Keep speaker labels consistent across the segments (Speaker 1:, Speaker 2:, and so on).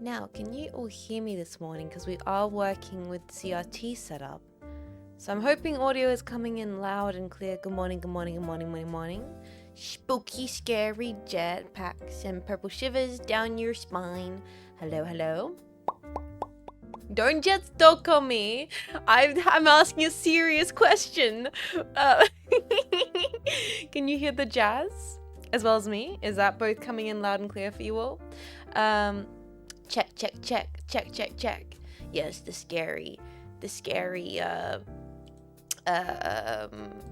Speaker 1: Now, can you all hear me this morning? Because we are working with CRT setup. So I'm hoping audio is coming in loud and clear. Good morning, good morning, good morning, morning, morning. Spooky, scary jetpacks and purple shivers down your spine. Hello, hello. Don't jet stalk on me. I'm asking a serious question. Can you hear the jazz as well as me? Is that both coming in loud and clear for you all? Check, check, check, check, check, check. Yes, the scary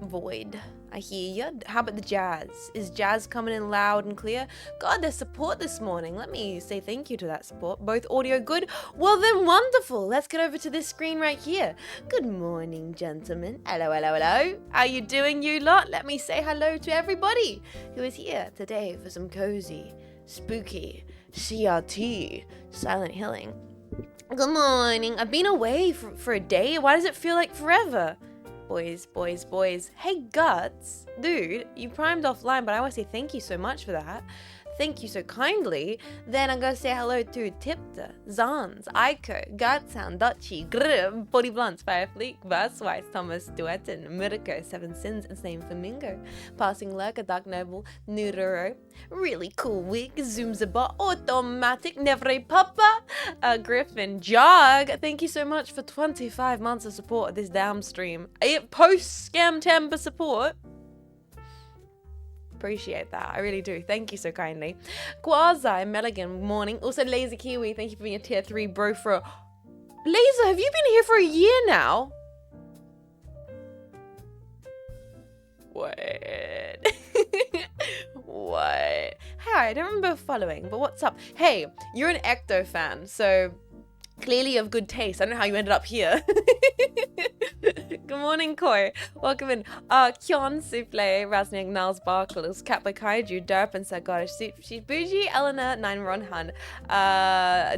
Speaker 1: void. I hear ya. How about the jazz? Is jazz coming in loud and clear? God, there's support this morning. Let me say thank you to that support. Both audio good? Well then, wonderful. Let's get over to this screen right here. Good morning, gentlemen. Hello, hello, hello. How you doing, you lot? Let me say hello to everybody who is here today for some cozy, spooky, CRT, silent healing. Good morning. I've been away for a day. Why does it feel like forever? Boys, boys, boys. Hey, Guts. Dude, you primed offline, but I want to say thank you so much for that. Thank you so kindly. Then I'm going to say hello to Tipta, Zans, Aiko, Gutsound, Dutchy, Grr, Body Blunts, Firefleek, Verswise, Thomas, Duetten, Mirko, Seven Sins, and Same Flamingo, Passing Lurker, Dark Noble, Nudero, Really Cool Wig, Zoomzabot, Automatic, Nevre Papa, Griffin, Jog. Thank you so much for 25 months of support of this damn stream. Post-scam temper support. Appreciate that. I really do. Thank you so kindly. Quasi, Meligan, morning. Also, Lazy Kiwi, thank you for being a tier 3 bro for Laser, have you been here for a year now? What? What? Hey, I don't remember following, but what's up? Hey, you're an Ecto fan, so clearly of good taste. I don't know how you ended up here. Good morning, Koi. Welcome in. Kyon, Souffle, Razniak, Niles, Barkles, Cat by Kaiju, Derp, and Sagara, She's Bougie, Eleanor, Nine Ronhan,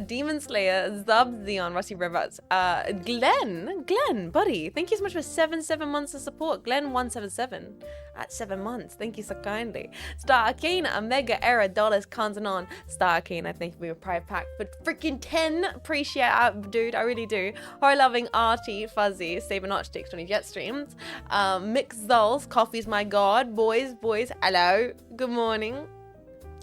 Speaker 1: Demon Slayer, Zub, Zeon, Rusty Robots, Glenn, buddy. Thank you so much for 7 months of support. Glenn177 at 7 months. Thank you so kindly. Star Arcane, Omega Era, Dollars, Kanzanon, Star Arcane, I thank you for your private pack, but freaking 10. Appreciate it, dude. I really do. Horror loving Artie, Fuzzy, Saber Notch, Dicks 20 Jet Streams, Mix Zulls, Coffee's my god, boys, hello, good morning.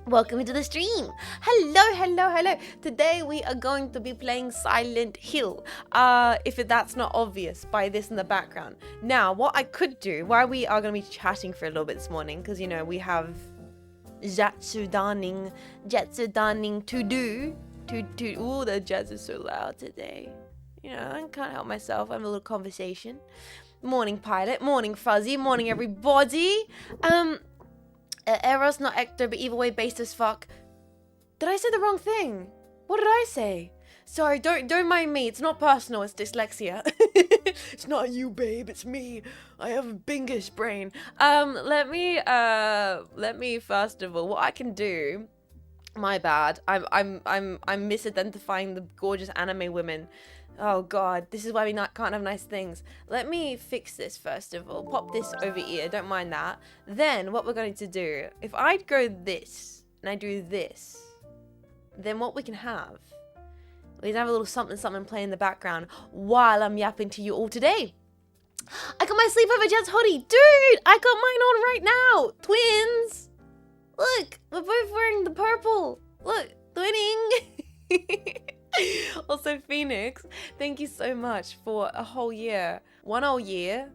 Speaker 1: Welcome into the stream. Hello. Today we are going to be playing Silent Hill. If that's not obvious by this in the background. Now, what I could do, while we are going to be chatting for a little bit this morning, because, you know, we have Jetsudaning to do. Ooh, the jazz is so loud today. You know, I can't help myself. I have a little conversation. Morning, Pilot. Morning, Fuzzy. Morning, everybody. Eros, not Ector, but either way, based as fuck. Did I say the wrong thing? What did I say? Sorry, don't mind me. It's not personal. It's dyslexia. It's not you, babe. It's me. I have a bingish brain. Let me first of all, what I can do. My bad. I'm misidentifying the gorgeous anime women. Oh god, this is why we can't have nice things. Let me fix this first of all. Pop this over here, don't mind that. Then what we're going to do, if I go this and I do this, then what we can have, we can have a little something play in the background while I'm yapping to you all today. I got my sleepover Jets hoodie. Dude, I got mine on right now. Twins. Look, we're both wearing the purple. Look, twinning. Also, Phoenix, thank you so much for a whole year. 1 whole year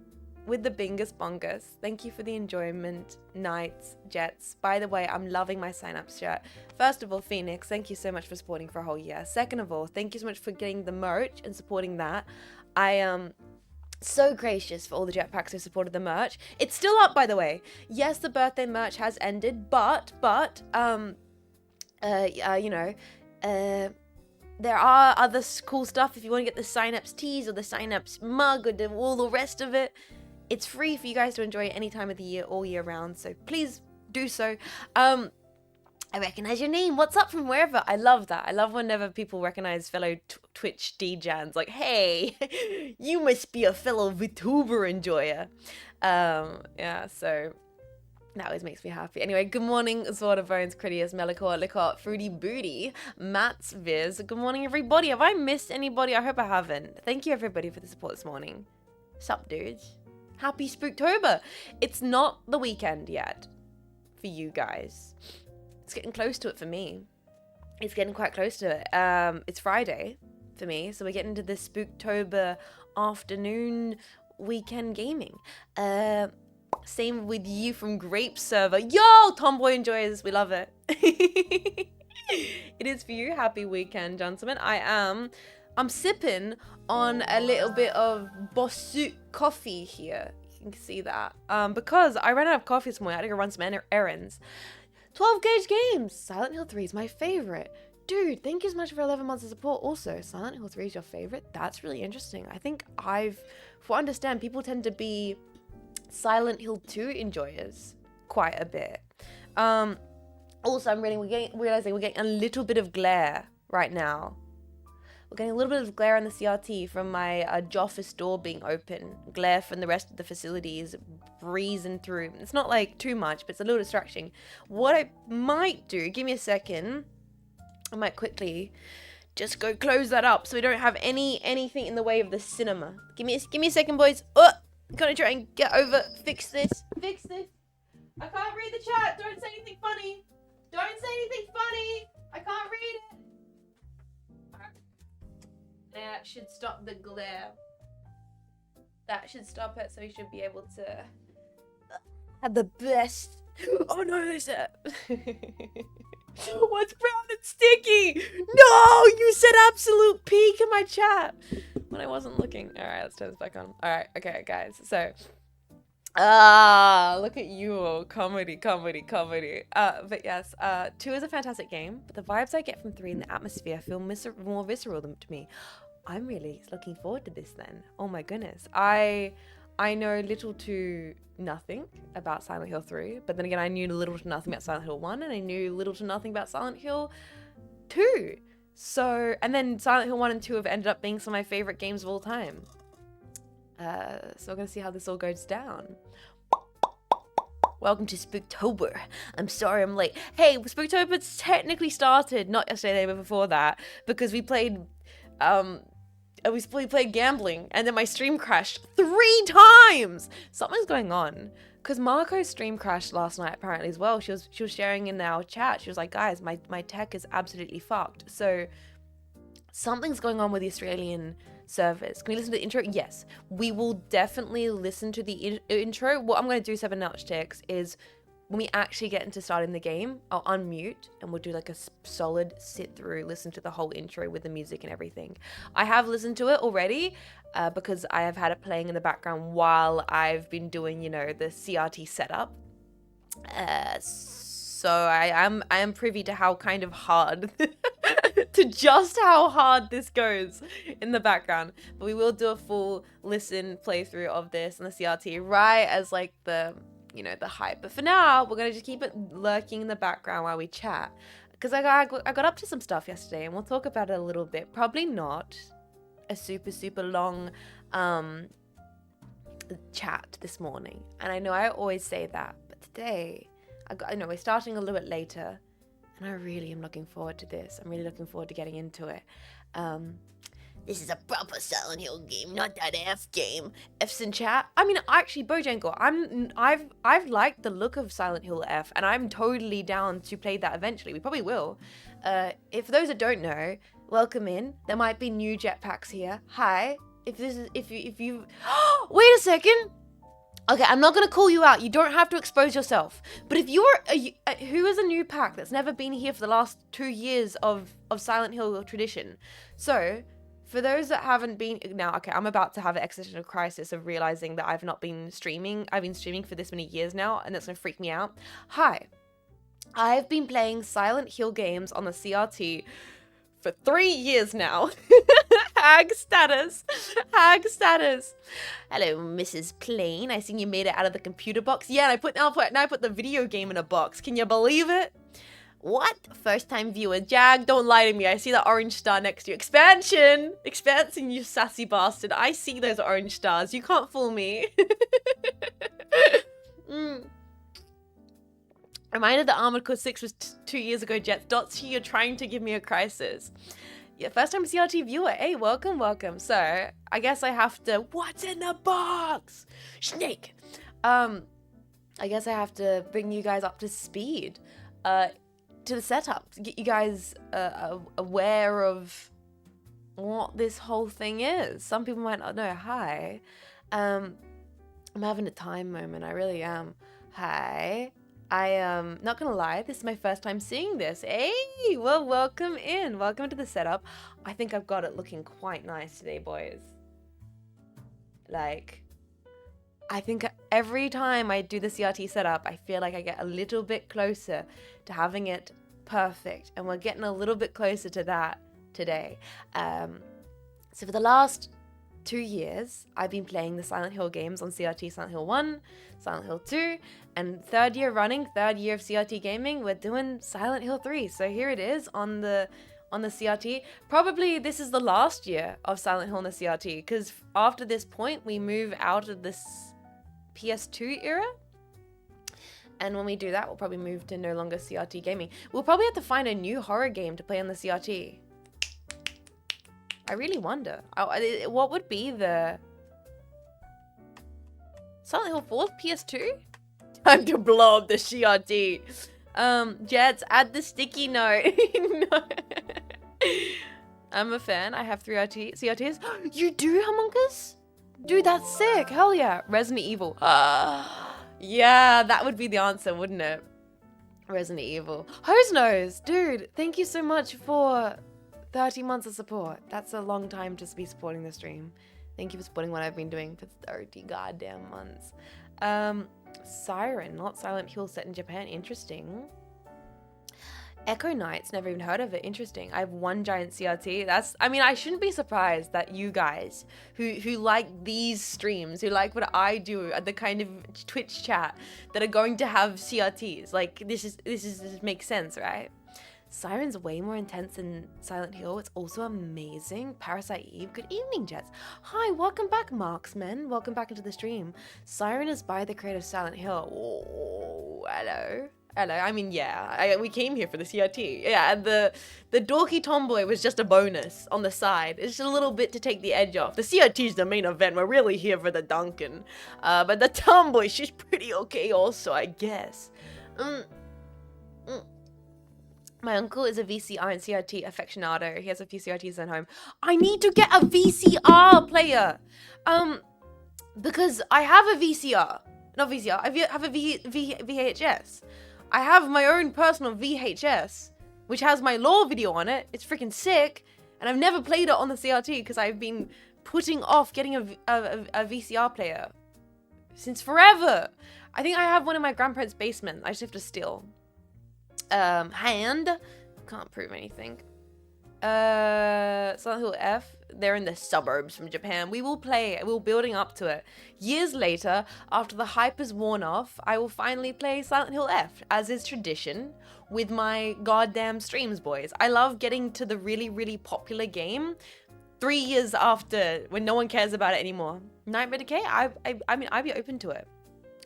Speaker 1: with the bingus bongus. Thank you for the enjoyment, nights, Jets. By the way, I'm loving my Cynapse shirt. First of all, Phoenix, thank you so much for supporting for a whole year. Second of all, thank you so much for getting the merch and supporting that. I am so gracious for all the jetpacks who supported the merch. It's still up, by the way. Yes, the birthday merch has ended, but you know, there are other cool stuff. If you want to get the Cynapse tees or the Cynapse mug or all the rest of it, it's free for you guys to enjoy any time of the year, all year round. So please do so. I recognize your name. What's up from wherever? I love that. I love whenever people recognize fellow Twitch DJs. Like, hey, you must be a fellow VTuber enjoyer. Yeah, so That always makes me happy. Anyway, good morning, Zorda Bones, Critias, Melicor, Licor, Fruity Booty, Matt's Viz. Good morning, everybody. Have I missed anybody? I hope I haven't. Thank you, everybody, for the support this morning. Sup, dudes? Happy Spooktober. It's not the weekend yet for you guys. It's getting close to it for me. It's getting quite close to it. It's Friday for me, so we're getting into this Spooktober afternoon weekend gaming. Same with you from Grape Server. Yo, Tomboy Enjoys, we love it. It is for you. Happy weekend, gentlemen. I'm sipping on a little bit of Bossut coffee here. You can see that. Because I ran out of coffee this morning. I had to go run some errands. 12 gauge games. Silent Hill 3 is my favorite. Dude, thank you so much for 11 months of support. Also, Silent Hill 3 is your favorite? That's really interesting. I think for what I understand, people tend to be Silent Hill 2 enjoyers quite a bit. Also, I'm realizing we're getting a little bit of glare right now. We're getting a little bit of glare on the CRT from my office door being open. Glare from the rest of the facilities breezing through. It's not like too much, but it's a little distracting. What I might do, give me a second. I might quickly just go close that up so we don't have anything in the way of the cinema. Give me a second, boys. Oh, I'm gonna try and fix this. I can't read the chat. Don't say anything funny. I can't read it. That should stop the glare. That should stop it, so we should be able to have the best. Oh no, there's a. What's brown and sticky? No, you said absolute peak in my chat when I wasn't looking. All right, let's turn this back on. All right, okay, guys. So, look at you all, comedy. But yes, 2 is a fantastic game, but the vibes I get from 3 in the atmosphere feel more visceral to me. I'm really looking forward to this then. Oh my goodness. I know little to nothing about Silent Hill 3, but then again, I knew little to nothing about Silent Hill 1, and I knew little to nothing about Silent Hill 2. So, and then Silent Hill 1 and 2 have ended up being some of my favorite games of all time. So we're gonna see how this all goes down. Welcome to Spooktober. I'm sorry I'm late. Hey, Spooktober's technically started, not yesterday, but before that, because we played gambling, and then my stream crashed 3 times. Something's going on, because Marco's stream crashed last night apparently as well. She was sharing in our chat. She was like, guys, my tech is absolutely fucked. So something's going on with the Australian servers. Can we listen to the intro? Yes, we will definitely listen to the intro. What I'm going to do, 7 Notch Ticks, is when we actually get into starting the game, I'll unmute and we'll do like a solid sit through, listen to the whole intro with the music and everything. I have listened to it already because I have had it playing in the background while I've been doing, you know, the CRT setup. So I am privy to how kind of hard, to just how hard this goes in the background. But we will do a full listen playthrough of this on the CRT right as like the, you know, the hype. But for now, we're going to just keep it lurking in the background while we chat. Because I got up to some stuff yesterday, and we'll talk about it a little bit. Probably not a super long chat this morning. And I know I always say that, but today, I know we're starting a little bit later, and I really am looking forward to this. I'm really looking forward to getting into it. This is a proper Silent Hill game, not that F game. F's in chat. I mean, actually, Bojangles, I've liked the look of Silent Hill F, and I'm totally down to play that eventually. We probably will. If those that don't know, welcome in. There might be new jetpacks here. Hi. If you wait a second. Okay, I'm not gonna call you out. You don't have to expose yourself. But if you're who is a new pack that's never been here for the last 2 years of Silent Hill tradition, so. For those that haven't been, now, okay, I'm about to have an existential crisis of realizing that I've not been streaming. I've been streaming for this many years now, and that's going to freak me out. Hi, I've been playing Silent Hill games on the CRT for 3 years now. Hag status. Hello, Mrs. Plain. I see you made it out of the computer box. Yeah, and now I put the video game in a box. Can you believe it? What? First time viewer. Jag, don't lie to me. I see that orange star next to you. Expansion, you sassy bastard. I see those orange stars. You can't fool me. Reminded that Armored Core 6 was 2 years ago, Jets. Dots, you're trying to give me a crisis. Yeah, first time CRT viewer. Hey, welcome, welcome. So, I guess I have to... What's in the box? Snake! I guess I have to bring you guys up to speed. To the setup. To get you guys aware of what this whole thing is. Some people might not know. Hi. I'm having a time moment. I really am. Hi. I am not gonna lie, this is my first time seeing this. Hey, well, welcome in. Welcome to the setup. I think I've got it looking quite nice today, boys. Like, I think every time I do the CRT setup, I feel like I get a little bit closer to having it perfect. And we're getting a little bit closer to that today. So for the last 2 years, I've been playing the Silent Hill games on CRT Silent Hill 1, Silent Hill 2, and third year of CRT gaming, we're doing Silent Hill 3. So here it is on the CRT. Probably this is the last year of Silent Hill on the CRT, because after this point, we move out of this PS2 era. And when we do that, we'll probably move to no longer CRT gaming. We'll probably have to find a new horror game to play on the CRT. I really wonder. What would be the... Silent Hill 4 PS2? Time to blow up the CRT. Jets, add the sticky note. No. I'm a fan. I have 3 CRTs. You do, Homungus? Dude, that's sick. Hell yeah. Resident Evil. Yeah, that would be the answer, wouldn't it? Resident Evil. Hose Nose. Dude, thank you so much for 30 months of support. That's a long time to be supporting the stream. Thank you for supporting what I've been doing for 30 goddamn months. Siren, not Silent Hill, set in Japan. Interesting. Echo Knights, never even heard of it. Interesting. I have 1 giant CRT. I mean, I shouldn't be surprised that you guys who like these streams, who like what I do at the kind of Twitch chat, that are going to have CRTs. Like, this makes sense, right? Siren's way more intense than Silent Hill. It's also amazing. Parasite Eve. Good evening, Jets. Hi, welcome back, Marksman. Welcome back into the stream. Siren is by the creator of Silent Hill. Oh, hello. Hello. I mean, yeah, we came here for the CRT. Yeah, the dorky tomboy was just a bonus on the side. It's just a little bit to take the edge off. The CRT is the main event. We're really here for the Duncan. But the tomboy, she's pretty okay also, I guess. My uncle is a VCR and CRT aficionado. He has a few CRTs at home. I need to get a VCR player. Because I have a VCR. Not VCR. I have a VHS. I have my own personal VHS, which has my lore video on it. It's freaking sick. And I've never played it on the CRT because I've been putting off getting a VCR player since forever. I think I have one in my grandparents' basement. I just have to steal. Hand. Can't prove anything. Silent Hill F. They're in the suburbs from Japan. We will play. We're building up to it. Years later, after the hype is worn off, I will finally play Silent Hill F, as is tradition, with my goddamn streams, boys. I love getting to the really, really popular game 3 years after, when no one cares about it anymore. Nightmare Decay? I mean, I'd be open to it.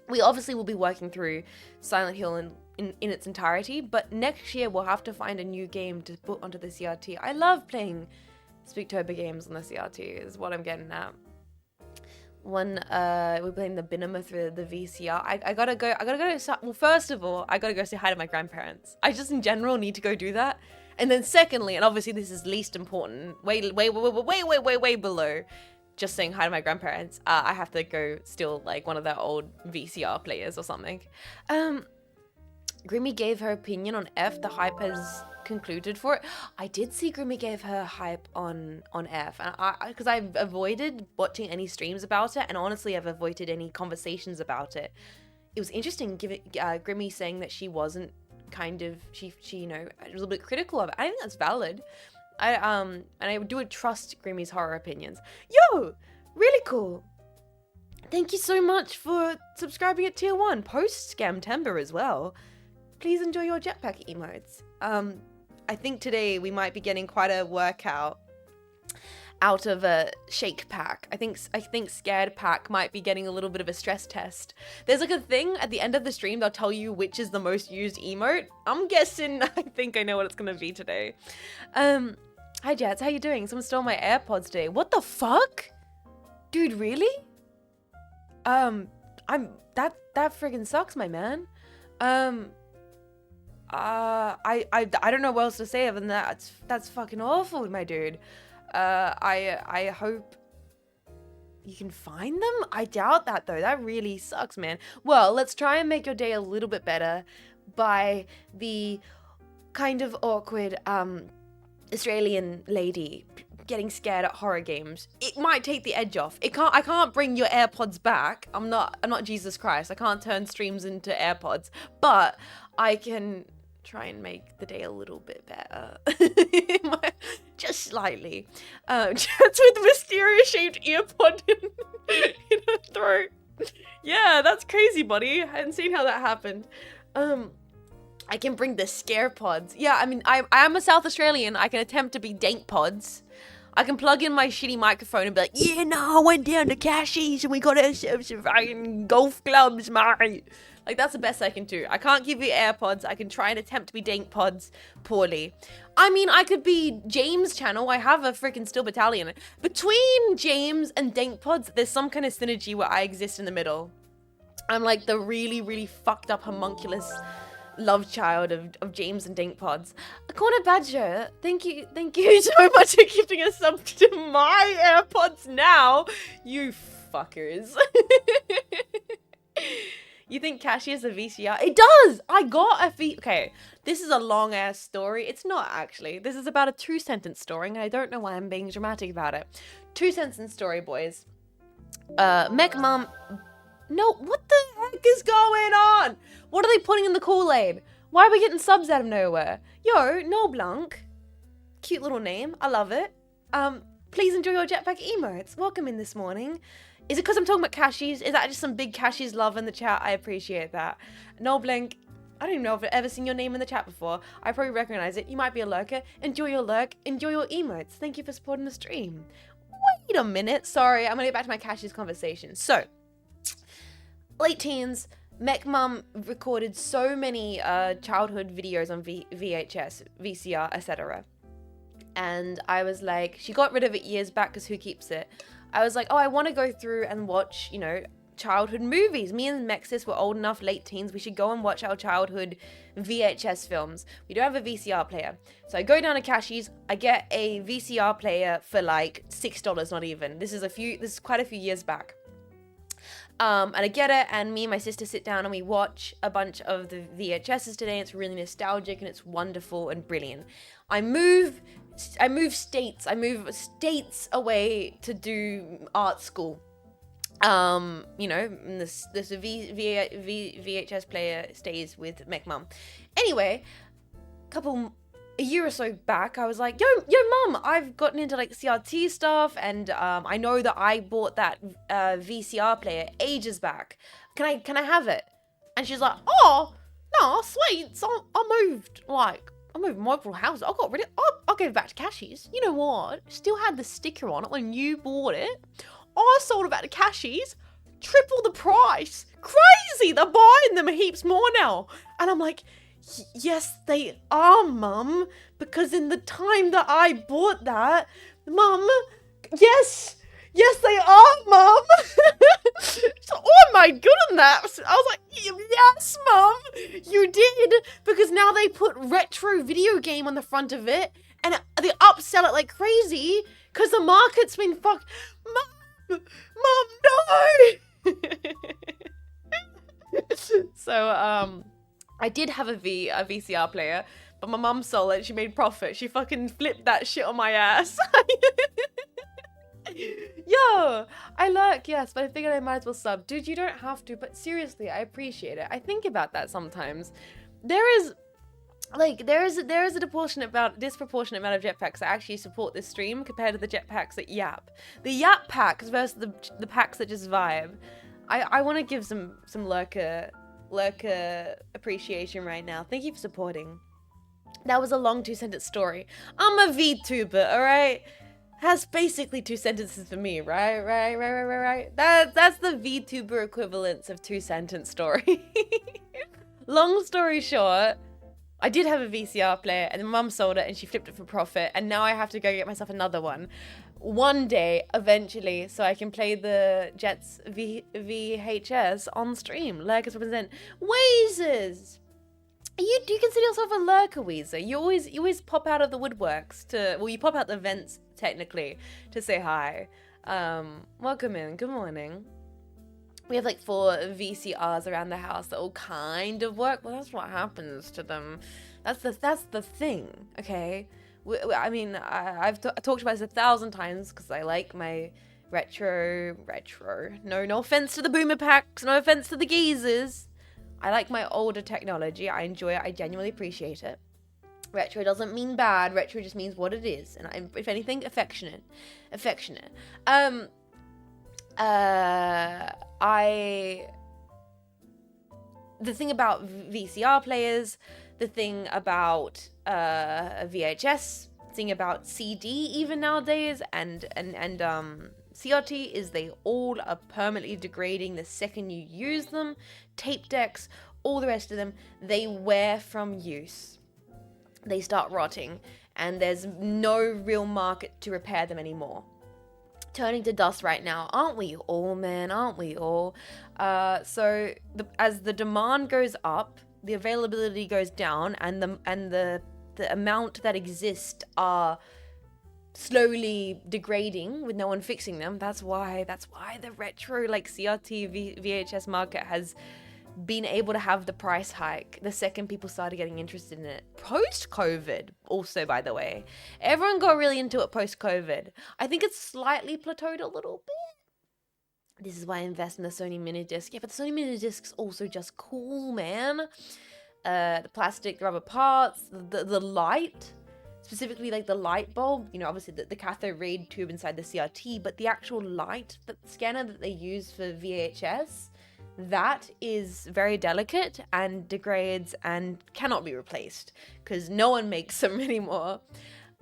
Speaker 1: We obviously will be working through Silent Hill in its entirety, but next year we'll have to find a new game to put onto the CRT. I love playing Spooktober games on the CRT, is what I'm getting at. We're playing the Binema through the VCR. I gotta go. Well, first of all, I gotta go say hi to my grandparents. I just in general need to go do that. And then secondly, and obviously this is least important, way below just saying hi to my grandparents, I have to go steal like one of their old VCR players or something. Grimmy gave her opinion on F. The hype has concluded for it. I did see Grimmy gave her hype on F, and because I've avoided watching any streams about it, and honestly I've avoided any conversations about it. It was interesting Grimmy saying that she wasn't she you know, was a little bit critical of it. I think that's valid. And I do trust Grimmy's horror opinions. Yo, really cool. Thank you so much for subscribing at tier 1. Post Scamtember as well. Please enjoy your jetpack emotes. I think today we might be getting quite a workout. out of a shake pack. I think scared pack might be getting a little bit of a stress test. There's like a thing at the end of the stream, they'll tell you which is the most used emote. I'm guessing, I think I know what it's gonna be today. Hi Jets, how you doing? Someone stole my AirPods today. What the fuck? Dude, really? That friggin' sucks, my man. I don't know what else to say other than that. That's fucking awful, my dude. I hope you can find them? I doubt that though. That really sucks, man. Well, let's try and make your day a little bit better by the kind of awkward Australian lady getting scared at horror games. It might take the edge off. I can't bring your AirPods back. I'm not Jesus Christ. I can't turn streams into AirPods, but I can try and make the day a little bit better. Just slightly. Just with mysterious shaped earpod in her throat. Yeah, that's crazy, buddy. I hadn't seen how that happened. I can bring the scare pods. Yeah, I mean, I am a South Australian. I can attempt to be dank pods. I can plug in my shitty microphone and be like, yeah, no, I went down to Cashies and we got ourselves some fucking golf clubs, mate. Like, that's the best I can do. I can't give you AirPods. I can try and attempt to be dank pods poorly. I mean, I could be James' channel. I have a freaking Steel Battalion. Between James and dank pods, there's some kind of synergy where I exist in the middle. I'm like the really, really fucked up homunculus love child of James and Dink Pods. Corner Badger, thank you so much for gifting a sub to my AirPods now, you fuckers. You think Cashy is a VCR? It does! I got a okay, this is a long ass story. It's not actually. This is about a 2-sentence story, and I don't know why I'm being dramatic about it. 2-sentence story, boys. Mech Mom. No, what the heck is going on? What are they putting in the Kool-Aid? Why are we getting subs out of nowhere? Yo, No Blanc. Cute little name. I love it. Please enjoy your jetpack emotes. Welcome in this morning. Is it because I'm talking about cashies? Is that just some big cashies love in the chat? I appreciate that. No Blanc. I don't even know if I've ever seen your name in the chat before. I probably recognize it. You might be a lurker. Enjoy your lurk. Enjoy your emotes. Thank you for supporting the stream. Wait a minute. Sorry, I'm going to get back to my cashies conversation. So, late teens, Mech Mum recorded so many childhood videos on VHS, VCR, etc. And I was like, she got rid of it years back because who keeps it? I was like, oh, I want to go through and watch, you know, childhood movies. Me and Mexis were old enough, late teens, we should go and watch our childhood VHS films. We don't have a VCR player. So I go down to Cashies, I get a VCR player for like $6, not even. This is quite a few years back. And I get it, and me and my sister sit down and we watch a bunch of the VHSs today. It's really nostalgic and it's wonderful and brilliant. I move states away to do art school. You know, this VHS player stays with Mech Mum. Anyway, a year or so back, I was like, yo, mum, I've gotten into like CRT stuff, and I know that I bought that VCR player ages back. Can I have it? And she's like, oh, no, sweet. So I moved multiple houses. I got rid of it. I'll give it back to Cashies. You know what? Still had the sticker on it when you bought it. I sold it back to Cashies. Triple the price. Crazy. They're buying them heaps more now. And I'm like, yes, they are, Mum, because in the time that I bought that, Mum, yes, they are, Mum. So, oh, am I good on that? I was like, yes, Mum, you did, because now they put retro video game on the front of it, and they upsell it like crazy, because the market's been fucked. Mum, no. So, I did have a VCR player, but my mum sold it. She made profit. She fucking flipped that shit on my ass. Yo, I lurk, yes, but I figured I might as well sub. Dude, you don't have to, but seriously, I appreciate it. I think about that sometimes. There is a disproportionate amount of jetpacks that actually support this stream compared to the jetpacks that yap. The yap packs versus the packs that just vibe. I want to give some lurker appreciation right now. Thank you for supporting. That was a long 2-sentence story. I'm a VTuber, alright? That's basically 2 sentences for me, right? That's the VTuber equivalence of 2-sentence story. Long story short, I did have a VCR player and my mum sold it and she flipped it for profit, and now I have to go get myself another one. One day, eventually, so I can play the Jets VHS on stream. Lurkers represent. Weezers! Do you consider yourself a lurker, Weezer? You always pop out of the woodworks to, well, you pop out the vents, technically, to say hi. Welcome in, good morning. We have like 4 VCRs around the house that all kind of work. Well, that's what happens to them. That's the thing, okay? I mean, I've talked about this 1,000 times because I like my retro. No offense to the boomer packs, no offense to the geezers. I like my older technology. I enjoy it. I genuinely appreciate it. Retro doesn't mean bad. Retro just means what it is. And I'm, if anything, affectionate. The thing about VCR players, the thing about VHS, the thing about CD even nowadays, and CRT is they all are permanently degrading the second you use them. Tape decks, all the rest of them, they wear from use. They start rotting, and there's no real market to repair them anymore. Turning to dust right now, aren't we all, man? Aren't we all? So as the demand goes up, the availability goes down, and the amount that exist are slowly degrading with no one fixing them. That's why the retro like CRT VHS market has been able to have the price hike the second people started getting interested in it. Post-COVID, also, by the way. Everyone got really into it post-COVID. I think it's slightly plateaued a little bit. This is why I invest in the Sony mini disc. Yeah, but the Sony mini disc's also just cool, man. The plastic, the rubber parts, the light, specifically like the light bulb, you know, obviously the cathode ray tube inside the CRT, but the actual light, the scanner that they use for VHS, that is very delicate and degrades and cannot be replaced because no one makes them anymore.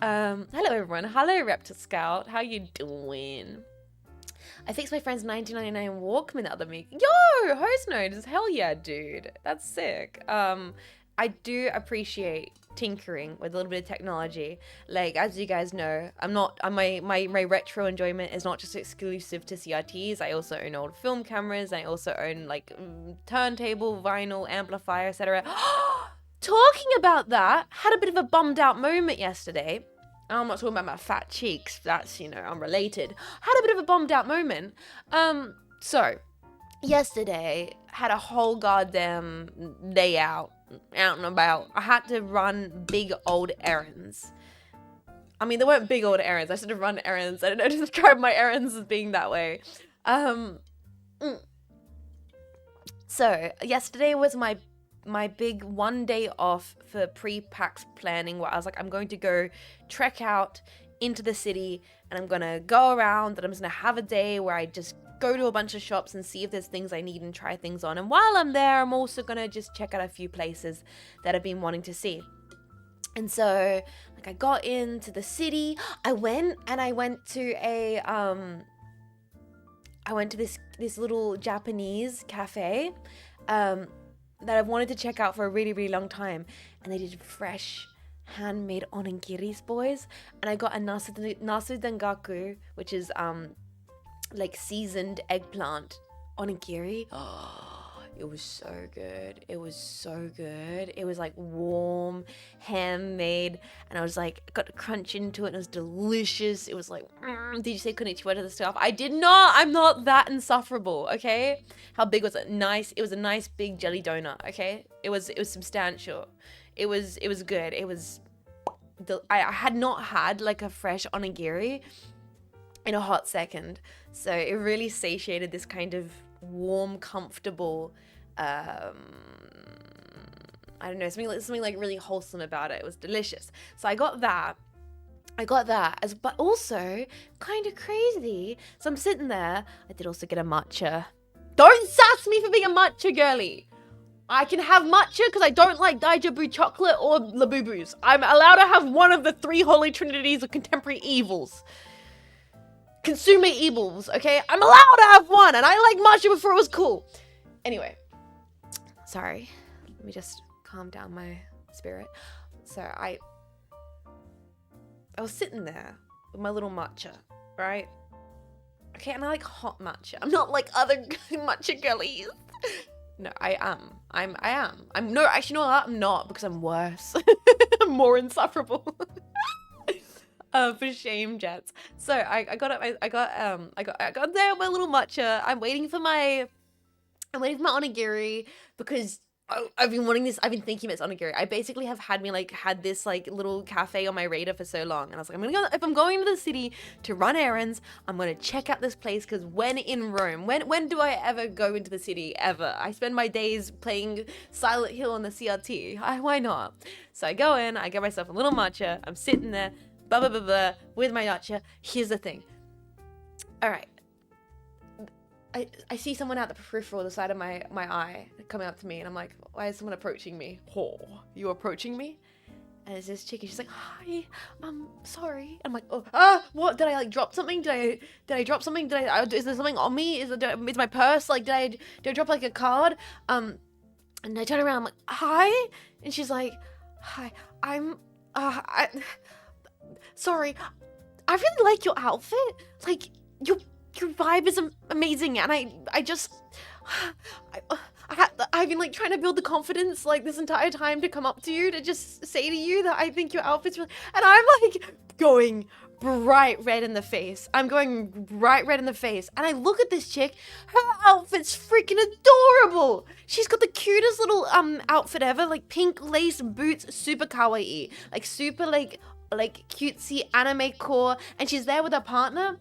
Speaker 1: Hello everyone. Hello Raptor Scout. How you doing? I fixed my friend's 1999 Walkman the other week. Yo, host nodes. Hell yeah, dude. That's sick. I do appreciate tinkering with a little bit of technology. Like, as you guys know, my retro enjoyment is not just exclusive to CRTs. I also own old film cameras. I also own like turntable, vinyl, amplifier, etc. Talking about that, had a bit of a bummed out moment yesterday. I'm not talking about my fat cheeks. That's, you know, unrelated. Had a bit of a bummed out moment. So yesterday had a whole goddamn day out and about. I had to run big old errands. I mean, they weren't big old errands. I should have run errands. I don't know to describe my errands as being that way. So yesterday was my big 1 day off for pre-PAX planning, where I was like, I'm going to go trek out into the city and I'm gonna go around and I'm just gonna have a day where I just go to a bunch of shops and see if there's things I need and try things on. And while I'm there, I'm also gonna just check out a few places that I've been wanting to see. And so, like, I got into the city. I went to this little Japanese cafe that I've wanted to check out for a really, really long time. And they did fresh handmade onigiris, boys. And I got a nasu dangaku, which is like seasoned eggplant onigiri. Oh, it was so good. It was so good. It was like warm, handmade, and I was like, got to crunch into it, and it was delicious. It was like, did you say konnichiwa to the stuff? I did not. I'm not that insufferable, okay? How big was it? Nice. It was a nice big jelly donut, okay? It was substantial. It was good. It was, I had not had like a fresh onigiri in a hot second. So it really satiated this kind of warm, comfortable, I don't know, something like really wholesome about it. It was delicious. So I got that, but also kind of crazy. So I'm sitting there. I did also get a matcha. Don't sass me for being a matcha girly. I can have matcha because I don't like Daijabu chocolate or Labubus. I'm allowed to have one of the 3 holy trinities of contemporary evils. consume eatables, okay? I'm allowed to have one, and I liked matcha before it was cool. Anyway, sorry. Let me just calm down my spirit. So I was sitting there with my little matcha, right? Okay, and I like hot matcha. I'm not like other matcha girlies. No, I am. I'm no, actually, no, I'm not, because I'm worse. I'm more insufferable. For shame, Jets. So I got there with my little matcha. I'm waiting for my onigiri, because I've been wanting this. I've been thinking it's onigiri. I basically have had this like little cafe on my radar for so long, and I was like, I'm gonna go, if I'm going to the city to run errands, I'm gonna check out this place, because when in Rome, when do I ever go into the city ever? I spend my days playing Silent Hill on the CRT. Why not? So I go in, I get myself a little matcha. I'm sitting there, blah blah blah blah, with my matcha. Here's the thing. All right. I see someone out the peripheral, the side of my eye, coming up to me, and I'm like, why is someone approaching me? Oh, you approaching me? And it's this chick, and she's like, hi, I'm sorry. I'm like, what? Did I like drop something? Did I drop something? Is there something on me? Is my purse? Like, did I drop like a card? And I turn around, I'm like, hi? And she's like, hi, sorry, I really like your outfit. Like, your vibe is amazing, and I've been like trying to build the confidence like this entire time to come up to you, to just say to you that I think your outfit's really, and I'm like going bright red in the face. I'm going bright red in the face, and I look at this chick. Her outfit's freaking adorable. She's got the cutest little outfit ever, like pink lace boots, super kawaii, like super like cutesy anime core, and she's there with her partner.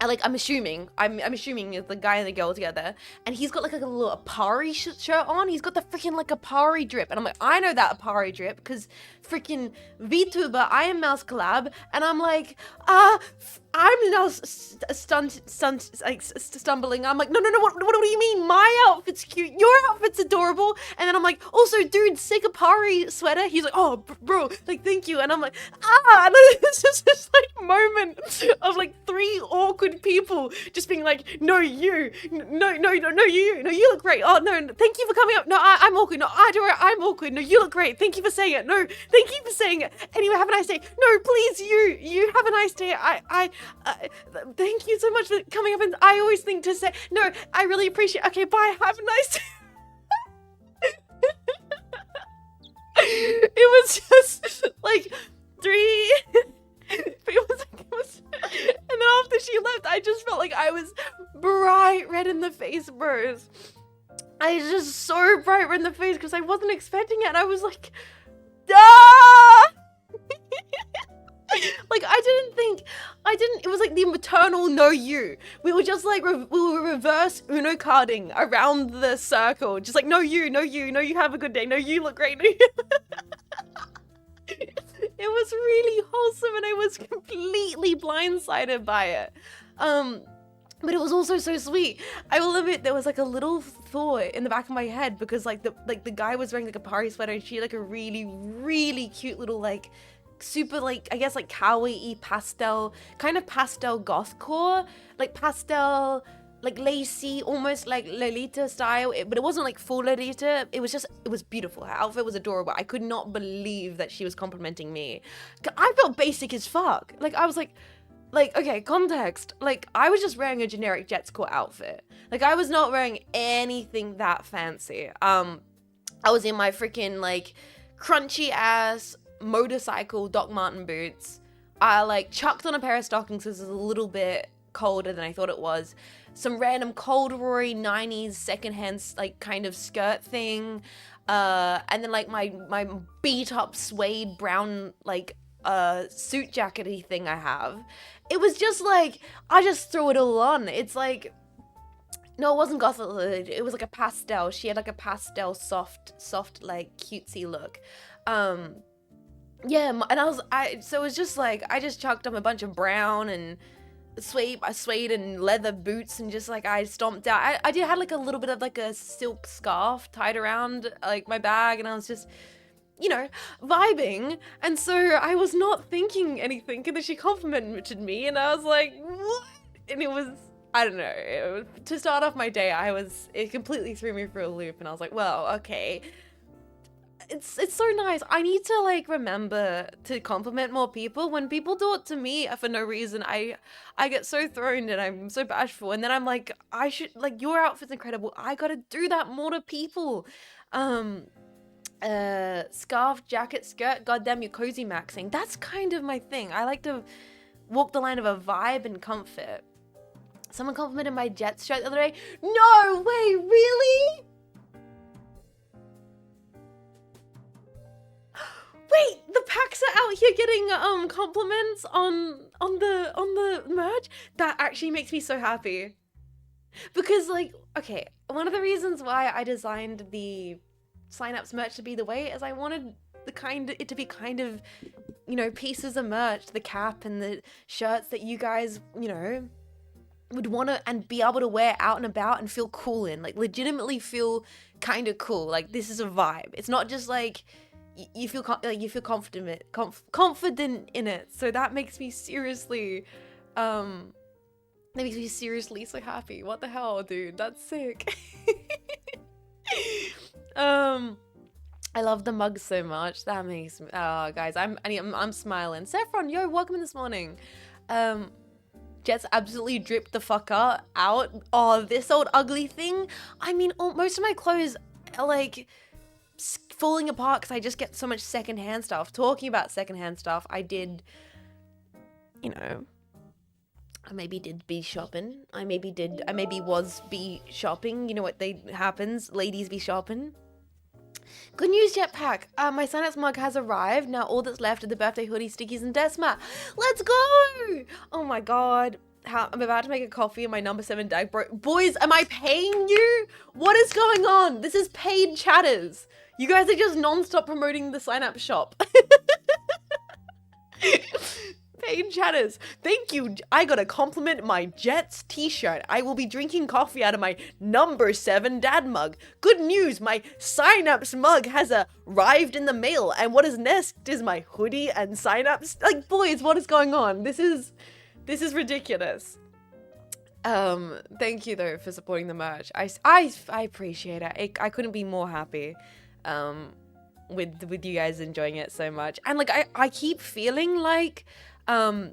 Speaker 1: I'm assuming the guy and the girl together, and he's got like a little Apari shirt on. He's got the freaking like Apari drip, and I'm like, I know that Apari drip because freaking VTuber I Am Mouse collab, and I'm like, I'm now stumbling. I'm like, no, what do you mean? My outfit's cute. Your outfit's adorable. And then I'm like, also, dude, sick Apari sweater. He's like, oh, bro, like, thank you. And I'm like, and it's just this like moment of like 3 awkward people just being like, no, you, no, you look great. Oh, no, thank you for coming up. No, I'm awkward. No, I'm awkward. No, you look great. Thank you for saying it. No, thank you for saying it. Anyway, have a nice day. No, please, you have a nice day. Thank you so much for coming up, and I always think to say, no, I really appreciate it. Okay, bye, have a nice day. It was just like 3 it was, and then after she left, I just felt like I was bright red in the face, bros. I was just so bright red in the face because I wasn't expecting it, and I was like, ah! Like, it was like the maternal no you. We were just like, we were reverse Uno carding around the circle. Just like, no you, have a good day. No, you look great. No, you. It was really wholesome, and I was completely blindsided by it. But it was also so sweet. I will admit, there was like a little thought in the back of my head, because like the guy was wearing like a Pari sweater, and she had like a really, really cute little like super like, I guess like kawaii pastel, kind of pastel goth core, like pastel, like lacy, almost like Lolita style, but it wasn't like full Lolita. It was beautiful. Her outfit was adorable. I could not believe that she was complimenting me. I felt basic as fuck. Like, I was like, okay, context. Like, I was just wearing a generic Jets Core outfit. Like, I was not wearing anything that fancy. I was in my freaking like crunchy ass motorcycle Doc Marten boots. I like chucked on a pair of stockings because it was a little bit colder than I thought it was. Some random corduroy 90s secondhand like kind of skirt thing. And then like my beat up suede brown like suit jackety thing I have. It was just like, I just threw it all on. It's like, no, it wasn't goth. It was like a pastel. She had like a pastel soft like cutesy look. Yeah, and so it was just like, I just chucked up a bunch of brown and suede and leather boots, and just like I stomped out. I did had like a little bit of like a silk scarf tied around like my bag, and I was just, you know, vibing. And so I was not thinking anything, and then she complimented me, and I was like, what? and it was, I don't know, to start off my day, it completely threw me for a loop, and I was like, well, okay. It's so nice. I need to like remember to compliment more people. When people do it to me for no reason, I get so thrown and I'm so bashful. And then I'm like, I should, like, your outfit's incredible. I gotta do that more to people. Scarf, jacket, skirt, goddamn, you're cozy maxing. That's kind of my thing. I like to walk the line of a vibe and comfort. Someone complimented my Jets shirt the other day. No way, really? Wait, the packs are out here getting compliments on the merch. That actually makes me so happy. Because like, okay, one of the reasons why I designed the Cynapse merch to be the way is I wanted it to be kind of, you know, pieces of merch, the cap and the shirts that you guys, you know, would want to and be able to wear out and about and feel cool in, like legitimately feel kind of cool. Like this is a vibe. It's not just like you feel confident in it. So that makes me seriously so happy. What the hell, dude? That's sick. I love the mug so much. That makes me, oh guys, I'm smiling. Saffron, yo, welcome this morning. Jets absolutely dripped the fuck out. Oh, this old ugly thing. I mean, most of my clothes are like falling apart because I just get so much secondhand stuff. Talking about secondhand stuff, I did, you know, I maybe did be shopping. I maybe was be shopping. You know what happens? Ladies be shopping. Good news, Jetpack. My Cynapse mug has arrived. Now all that's left are the birthday hoodie, stickies, and desk mat. Let's go! Oh my god. I'm about to make a coffee in my number 7 dag. Boys, am I paying you? What is going on? This is paid chatters. You guys are just non-stop promoting the Cynapse shop. Paid chatters. Thank you. I got to compliment my Jets t-shirt. I will be drinking coffee out of my number 7 dad mug. Good news, my Cynapse mug has arrived in the mail. And what is next is my hoodie and Cynapse. Like, boys, what is going on? This is ridiculous. Thank you though for supporting the merch. I appreciate it. I couldn't be more happy. With you guys enjoying it so much. And like I keep feeling like you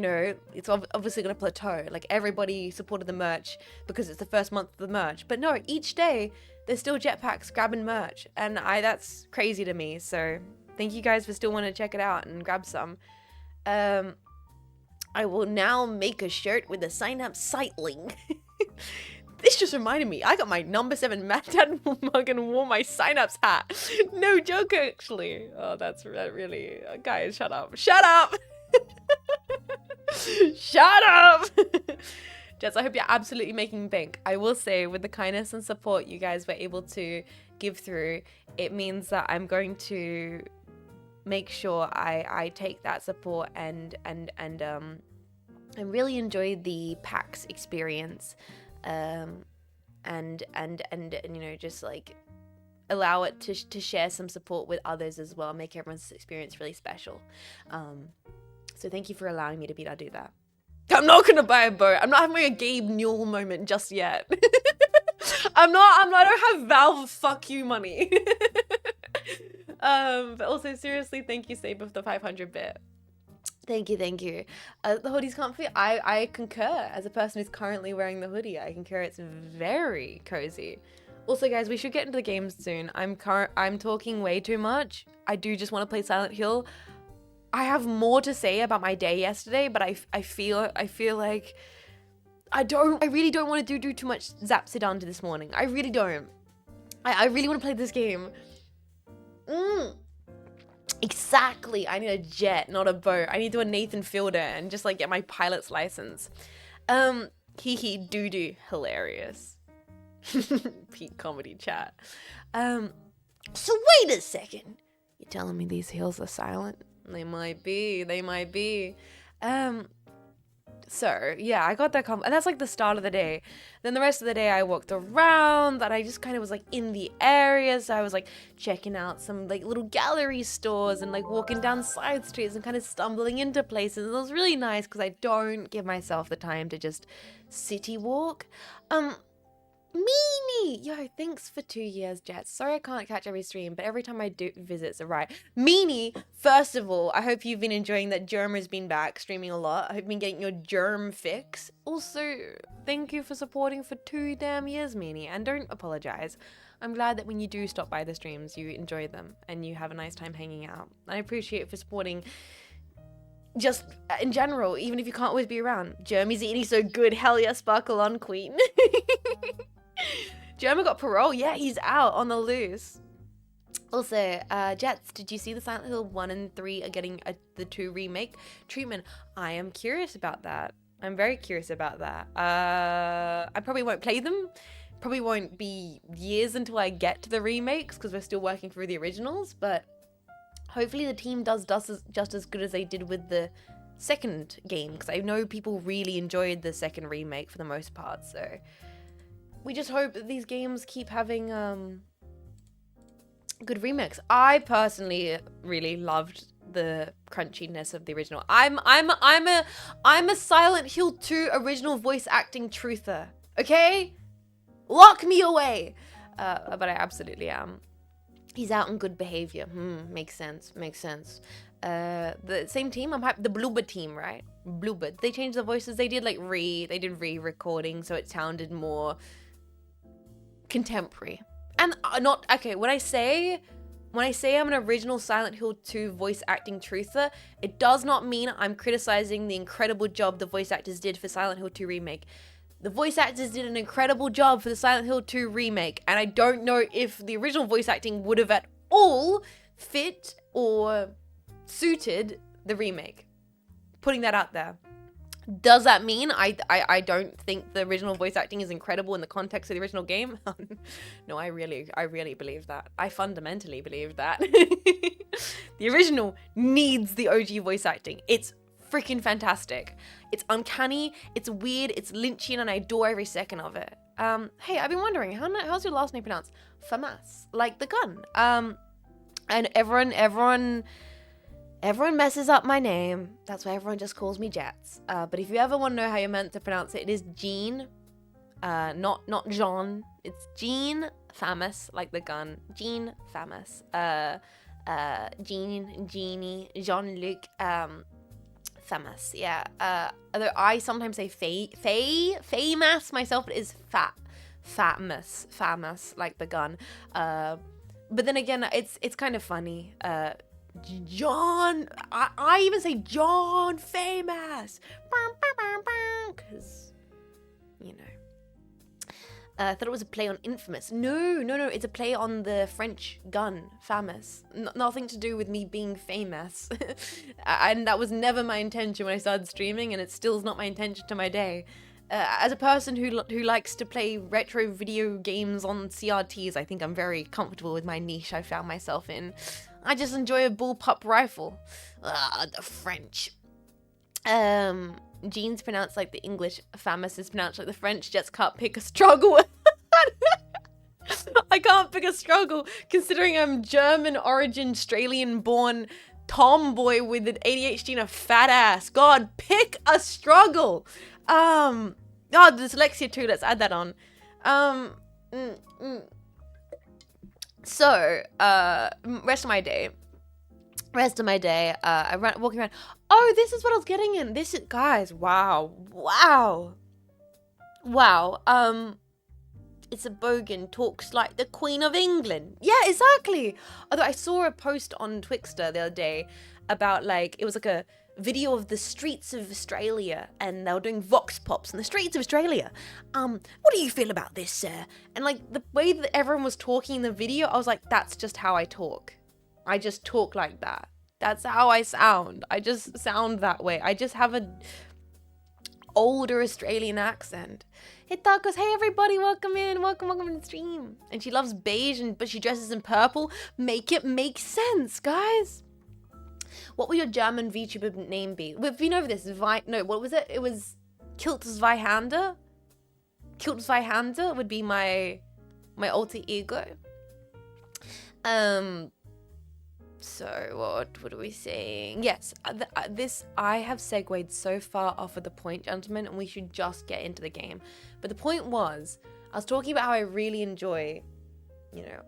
Speaker 1: know, it's obviously gonna plateau. Like everybody supported the merch because it's the first month of the merch. But no, each day there's still jetpacks grabbing merch, and that's crazy to me. So thank you guys for still wanting to check it out and grab some. I will now make a shirt with a Cynapse sight link. This just reminded me, I got my number 7 Mad Dad mug and wore my Cynapse hat. No joke, actually. Oh, that really... guys, shut up. Shut up! Shut up! Jess, I hope you're absolutely making bank. I will say, with the kindness and support you guys were able to give through, it means that I'm going to make sure I take that support and really enjoy the PAX experience. And you know, just like allow it to share some support with others as well, make everyone's experience really special. So thank you for allowing me to be able to do that. I'm not gonna buy a boat. I'm not having a Gabe Newell moment just yet. I don't have Valve fuck you money. But also seriously, thank you, Saber, for the 500 bit. Thank you. The hoodie's comfy. I concur. As a person who's currently wearing the hoodie, I concur. It's very cozy. Also, guys, we should get into the games soon. I'm talking way too much. I do just want to play Silent Hill. I have more to say about my day yesterday, but I feel like I really don't want to do too much Zapsidanda this morning. I really don't. I really want to play this game. Exactly. I need a jet, not a boat. I need to do a Nathan Fielder and just like get my pilot's license. Hee doo-doo. Hilarious. Peak comedy chat. So wait a second. You're telling me these heels are silent? They might be. So yeah, I got that and that's like the start of the day. Then the rest of the day I walked around and I just kind of was like in the area. So I was like checking out some like little gallery stores and like walking down side streets and kind of stumbling into places. And it was really nice because I don't give myself the time to just city walk. Meanie! Yo, thanks for 2 years, Jets. Sorry I can't catch every stream, but every time I do visit, it's alright. Meanie, first of all, I hope you've been enjoying that Germ has been back, streaming a lot. I hope you've been getting your germ fix. Also, thank you for supporting for 2 damn years, Meanie, and don't apologize. I'm glad that when you do stop by the streams, you enjoy them, and you have a nice time hanging out. I appreciate for supporting just in general, even if you can't always be around. Jeremy's eating so good, hell yeah, sparkle on, queen. Jeremy got parole. Yeah, he's out on the loose. Also, Jets, did you see the Silent Hill 1 and 3 are getting the 2 remake treatment? I am curious about that. I'm very curious about that. I probably won't play them. Probably won't be years until I get to the remakes because we're still working through the originals, but hopefully the team does just as good as they did with the second game, because I know people really enjoyed the second remake for the most part, so we just hope that these games keep having good remakes. I personally really loved the crunchiness of the original. I'm a Silent Hill 2 original voice acting truther. Okay? Lock me away. But I absolutely am. He's out on good behavior. Makes sense. Makes sense. The same team. I'm hyped. The Bloober team, right? Bloober. They changed the voices. They did like re-recording, so it sounded more contemporary. And not okay. When I say I'm an original Silent Hill 2 voice acting truther, it does not mean I'm criticizing the incredible job the voice actors did for Silent Hill 2 remake. The voice actors did an incredible job for the Silent Hill 2 remake, and I don't know if the original voice acting would have at all fit or suited the remake. Putting that out there. Does that mean I don't think the original voice acting is incredible in the context of the original game? No, I really believe that. I fundamentally believe that. The original needs the OG voice acting. It's freaking fantastic. It's uncanny, it's weird, it's Lynchian, and I adore every second of it. Hey, I've been wondering, how's your last name pronounced? Faymas, like the gun. And everyone messes up my name. That's why everyone just calls me Jets. But if you ever want to know how you're meant to pronounce it, it is Jean, not Jean. It's Jean Faymas, like the gun. Jean Faymas. Jeannie, Jean-Luc, Faymas, yeah. Although I sometimes say Faymas myself, it is Faymas, like the gun. But then again, it's kind of funny. John, I even say Jean Faymas, because, you know. I thought it was a play on Infamous. No, it's a play on the French gun, famous. Nothing to do with me being famous. And that was never my intention when I started streaming, and it still is not my intention to my day. As a person who likes to play retro video games on CRTs, I think I'm very comfortable with my niche I found myself in. I just enjoy a bullpup rifle. The French. Jean's pronounced like the English, Faymas is pronounced like the French. Jets can't pick a struggle. I can't pick a struggle considering I'm German origin, Australian born tomboy with an ADHD and a fat ass. God, pick a struggle. Oh, dyslexia too. Let's add that on. So, rest of my day, I ran walking around. Oh, this is what I was getting in. This is, guys, wow. It's a bogan, talks like the Queen of England. Yeah, exactly. Although I saw a post on Twixter the other day about, like, it was like a video of the streets of Australia, and they were doing vox pops in the streets of Australia. What do you feel about this, sir? And, like, the way that everyone was talking in the video, I was like, that's just how I talk. I just talk like that. That's how I sound. I just sound that way. I just have an older Australian accent. Hita goes, hey everybody, welcome in to the stream. And she loves beige, but she dresses in purple. Make it make sense, guys. What will your German VTuber name be? We've been over this. No, what was it? It was Kiltzweihande. Kiltzweihande would be my alter ego. So what are we saying? Yes, I have segued so far off of the point, gentlemen, and we should just get into the game. But the point was, I was talking about how I really enjoy, you know,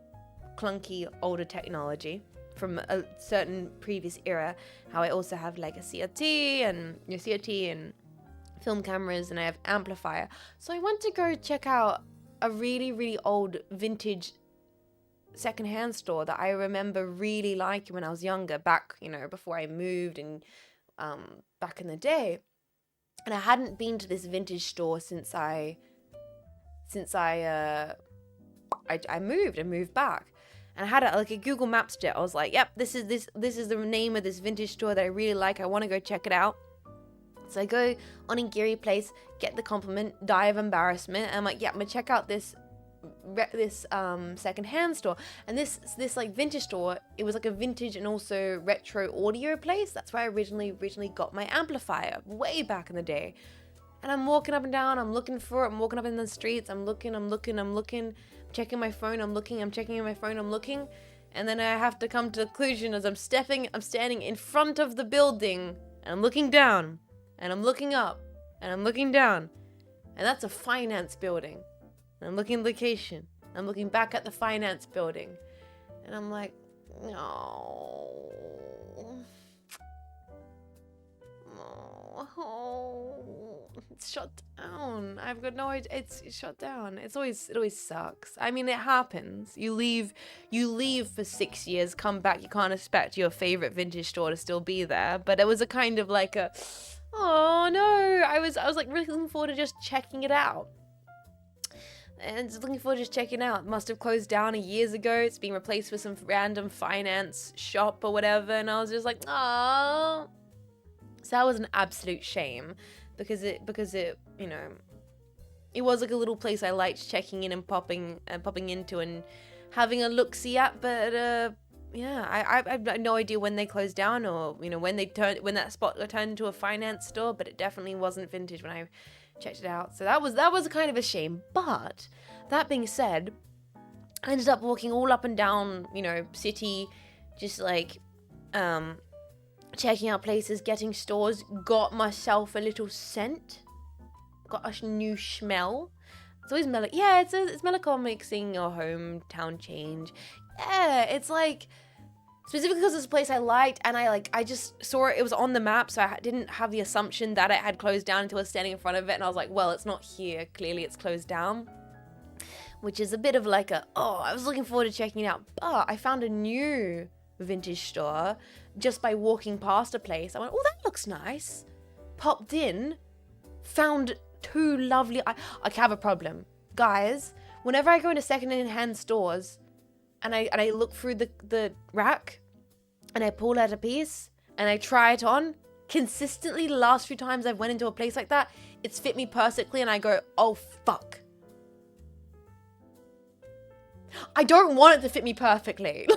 Speaker 1: clunky older technology from a certain previous era. How I also have like a CRT and film cameras, and I have amplifier. So I went to go check out a really, really old vintage secondhand store that I remember really liking when I was younger, back, you know, before I moved and back in the day. And I hadn't been to this vintage store since I moved back. And I had a Google Maps it. I was like, yep, this is the name of this vintage store that I really like. I want to go check it out. So I go on Ingiri Place, get the compliment, die of embarrassment, and I'm like, yeah, I'm gonna check out this secondhand store. And this like vintage store, it was like a vintage and also retro audio place. That's where I originally got my amplifier way back in the day. And I'm walking up and down, I'm looking for it, I'm walking up in the streets, I'm looking, checking my phone, I'm checking my phone, I'm looking, and then I have to come to the conclusion as I'm standing in front of the building, and I'm looking down, and I'm looking up, and I'm looking down, and that's a finance building. And I'm looking location, I'm looking back at the finance building, and I'm like, no. It's shut down. I've got no idea. It's shut down. It always sucks. I mean, it happens. You leave for 6 years, come back, you can't expect your favorite vintage store to still be there. But it was a kind of like a, oh no. I was like really looking forward to just checking it out. And just looking forward to just checking it out. It must have closed down years ago. It's been replaced with some random finance shop or whatever. And I was just like, oh. So that was an absolute shame, because it, you know, it was like a little place I liked checking in and popping into and having a look-see at. But yeah, I have no idea when they closed down, or, you know, when that spot got turned into a finance store. But it definitely wasn't vintage when I checked it out. So that was kind of a shame. But that being said, I ended up walking all up and down, you know, city, just like checking out places, getting stores, got myself a little scent, got a new smell. It's always it's melancholic seeing your hometown change. Yeah, it's like, specifically because it's a place I liked, and I just saw it was on the map, so I didn't have the assumption that it had closed down until I was standing in front of it, and I was like, well, it's not here, clearly it's closed down. Which is a bit of like I was looking forward to checking it out, but I found a new vintage store just by walking past a place. I went, oh, that looks nice. Popped in, found two lovely. I have a problem, guys. Whenever I go into second-hand stores, and I look through the rack, and I pull out a piece, and I try it on, consistently the last few times I've went into a place like that, it's fit me perfectly, and I go, oh fuck. I don't want it to fit me perfectly.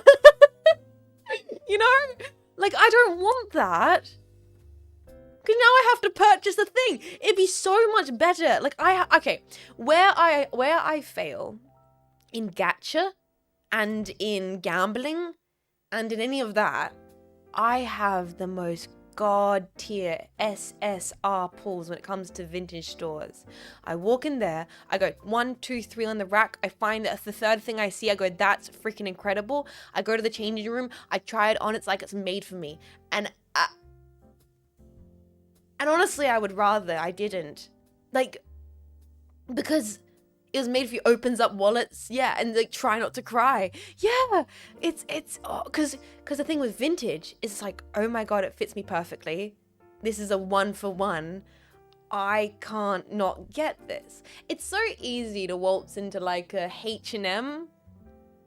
Speaker 1: You know? Like, I don't want that. Because now I have to purchase the thing. It'd be so much better. Like, where I fail in gacha and in gambling and in any of that, I have the most god tier SSR pulls when it comes to vintage stores. I walk in there, I go 1, 2, 3 on the rack, I find the third thing I see, I go, that's freaking incredible. I go to the changing room, I try it on, it's like it's made for me. And honestly, I would rather I didn't. Like, because it was made for you, opens up wallets, yeah, and like try not to cry. Yeah, it's because the thing with vintage is like, oh my god, it fits me perfectly. This is a 1-for-1. I can't not get this. It's so easy to waltz into like a H&M,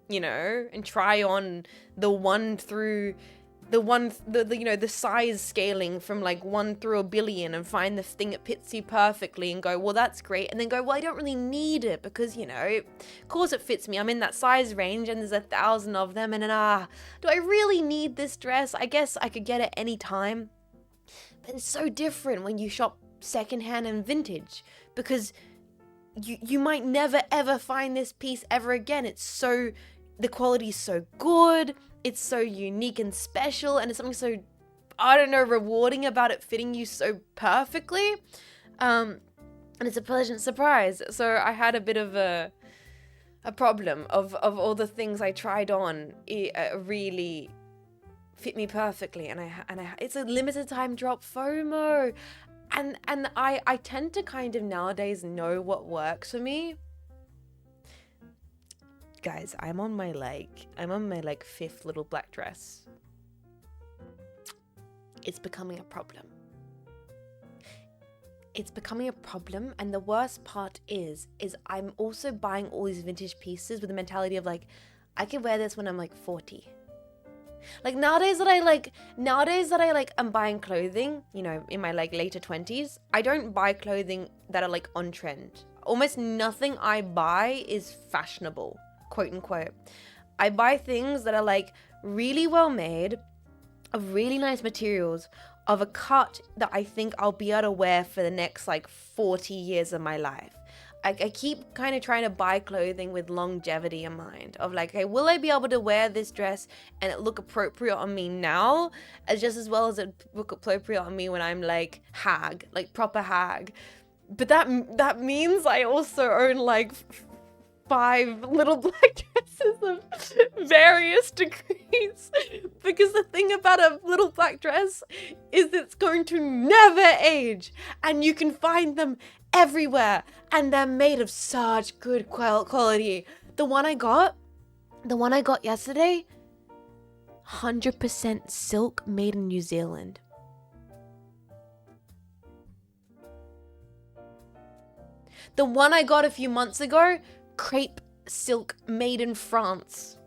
Speaker 1: you know, and try on the size scaling from like 1 through a billion and find the thing that fits you perfectly and go, well, that's great. And then go, well, I don't really need it because, you know, of course it fits me. I'm in that size range and there's 1,000 of them. And then, do I really need this dress? I guess I could get it any time. But it's so different when you shop secondhand and vintage, because you might never ever find this piece ever again. The quality's so good, it's so unique and special, and it's something so, I don't know, rewarding about it fitting you so perfectly. And it's a pleasant surprise. So I had a bit of a problem of all the things I tried on, it really fit me perfectly, and it's a limited time drop, FOMO, and I tend to kind of nowadays know what works for me. Guys, I'm on my fifth little black dress. It's becoming a problem. It's becoming a problem, and the worst part is I'm also buying all these vintage pieces with the mentality of like, I can wear this when I'm like 40. Like nowadays that I am buying clothing, you know, in my like later 20s, I don't buy clothing that are like on trend. Almost nothing I buy is fashionable, quote unquote. I buy things that are like really well made, of really nice materials, of a cut that I think I'll be able to wear for the next like 40 years of my life. I keep kind of trying to buy clothing with longevity in mind, of like, okay, will I be able to wear this dress and it look appropriate on me now, as just as well as it look appropriate on me when I'm like hag, like proper hag. But that means I also own like 5 little black dresses of various degrees, because the thing about a little black dress is it's going to never age, and you can find them everywhere, and they're made of such good quality. The one I got yesterday, 100% silk, made in New Zealand. The one I got a few months ago, crepe silk, made in France.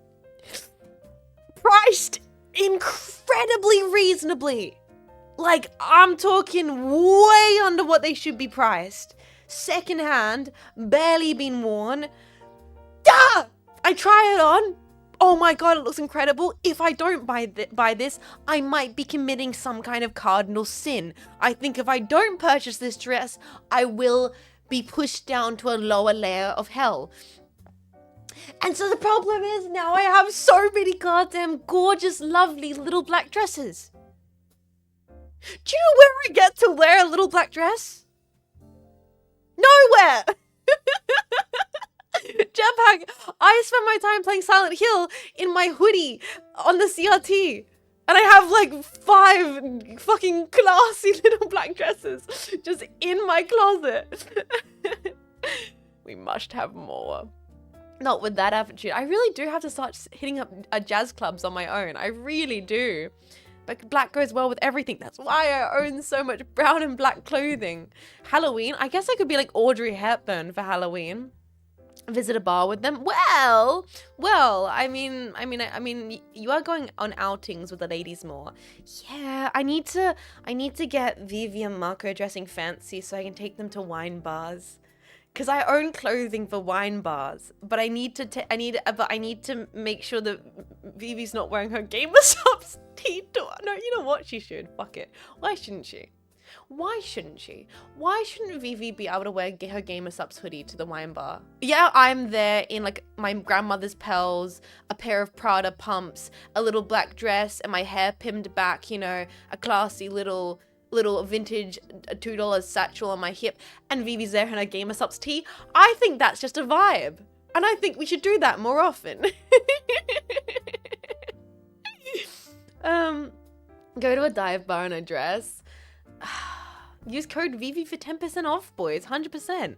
Speaker 1: Priced incredibly reasonably. Like, I'm talking way under what they should be priced. Secondhand, barely been worn. Ah! I try it on. Oh my god, it looks incredible. If I don't buy this, I might be committing some kind of cardinal sin. I think if I don't purchase this dress, I will be pushed down to a lower layer of hell. And so the problem is, now I have so many goddamn gorgeous, lovely little black dresses. Do you know where I get to wear a little black dress? Nowhere! Jetpack, I spend my time playing Silent Hill in my hoodie on the CRT. And I have like 5 fucking classy little black dresses just in my closet. We must have more. Not with that attitude. I really do have to start hitting up jazz clubs on my own. I really do. But black goes well with everything. That's why I own so much brown and black clothing. Halloween, I guess I could be like Audrey Hepburn for Halloween. Visit a bar with them. Well, I mean, you are going on outings with the ladies more. Yeah, I need to get Vivi and Marco dressing fancy so I can take them to wine bars. Because I own clothing for wine bars, but I need to make sure that Vivi's not wearing her Gamer Subs tee. No, you know what? She should. Fuck it. Why shouldn't she? Why shouldn't Vivi be able to wear her Gamer Subs hoodie to the wine bar? Yeah, I'm there in like my grandmother's pearls, a pair of Prada pumps, a little black dress, and my hair pinned back, you know, a classy little vintage $2 satchel on my hip, and Vivi's there in her Gamer Subs tee. I think that's just a vibe, and I think we should do that more often. Go to a dive bar in a dress. Use code Vivi for 10% off, boys. 100%.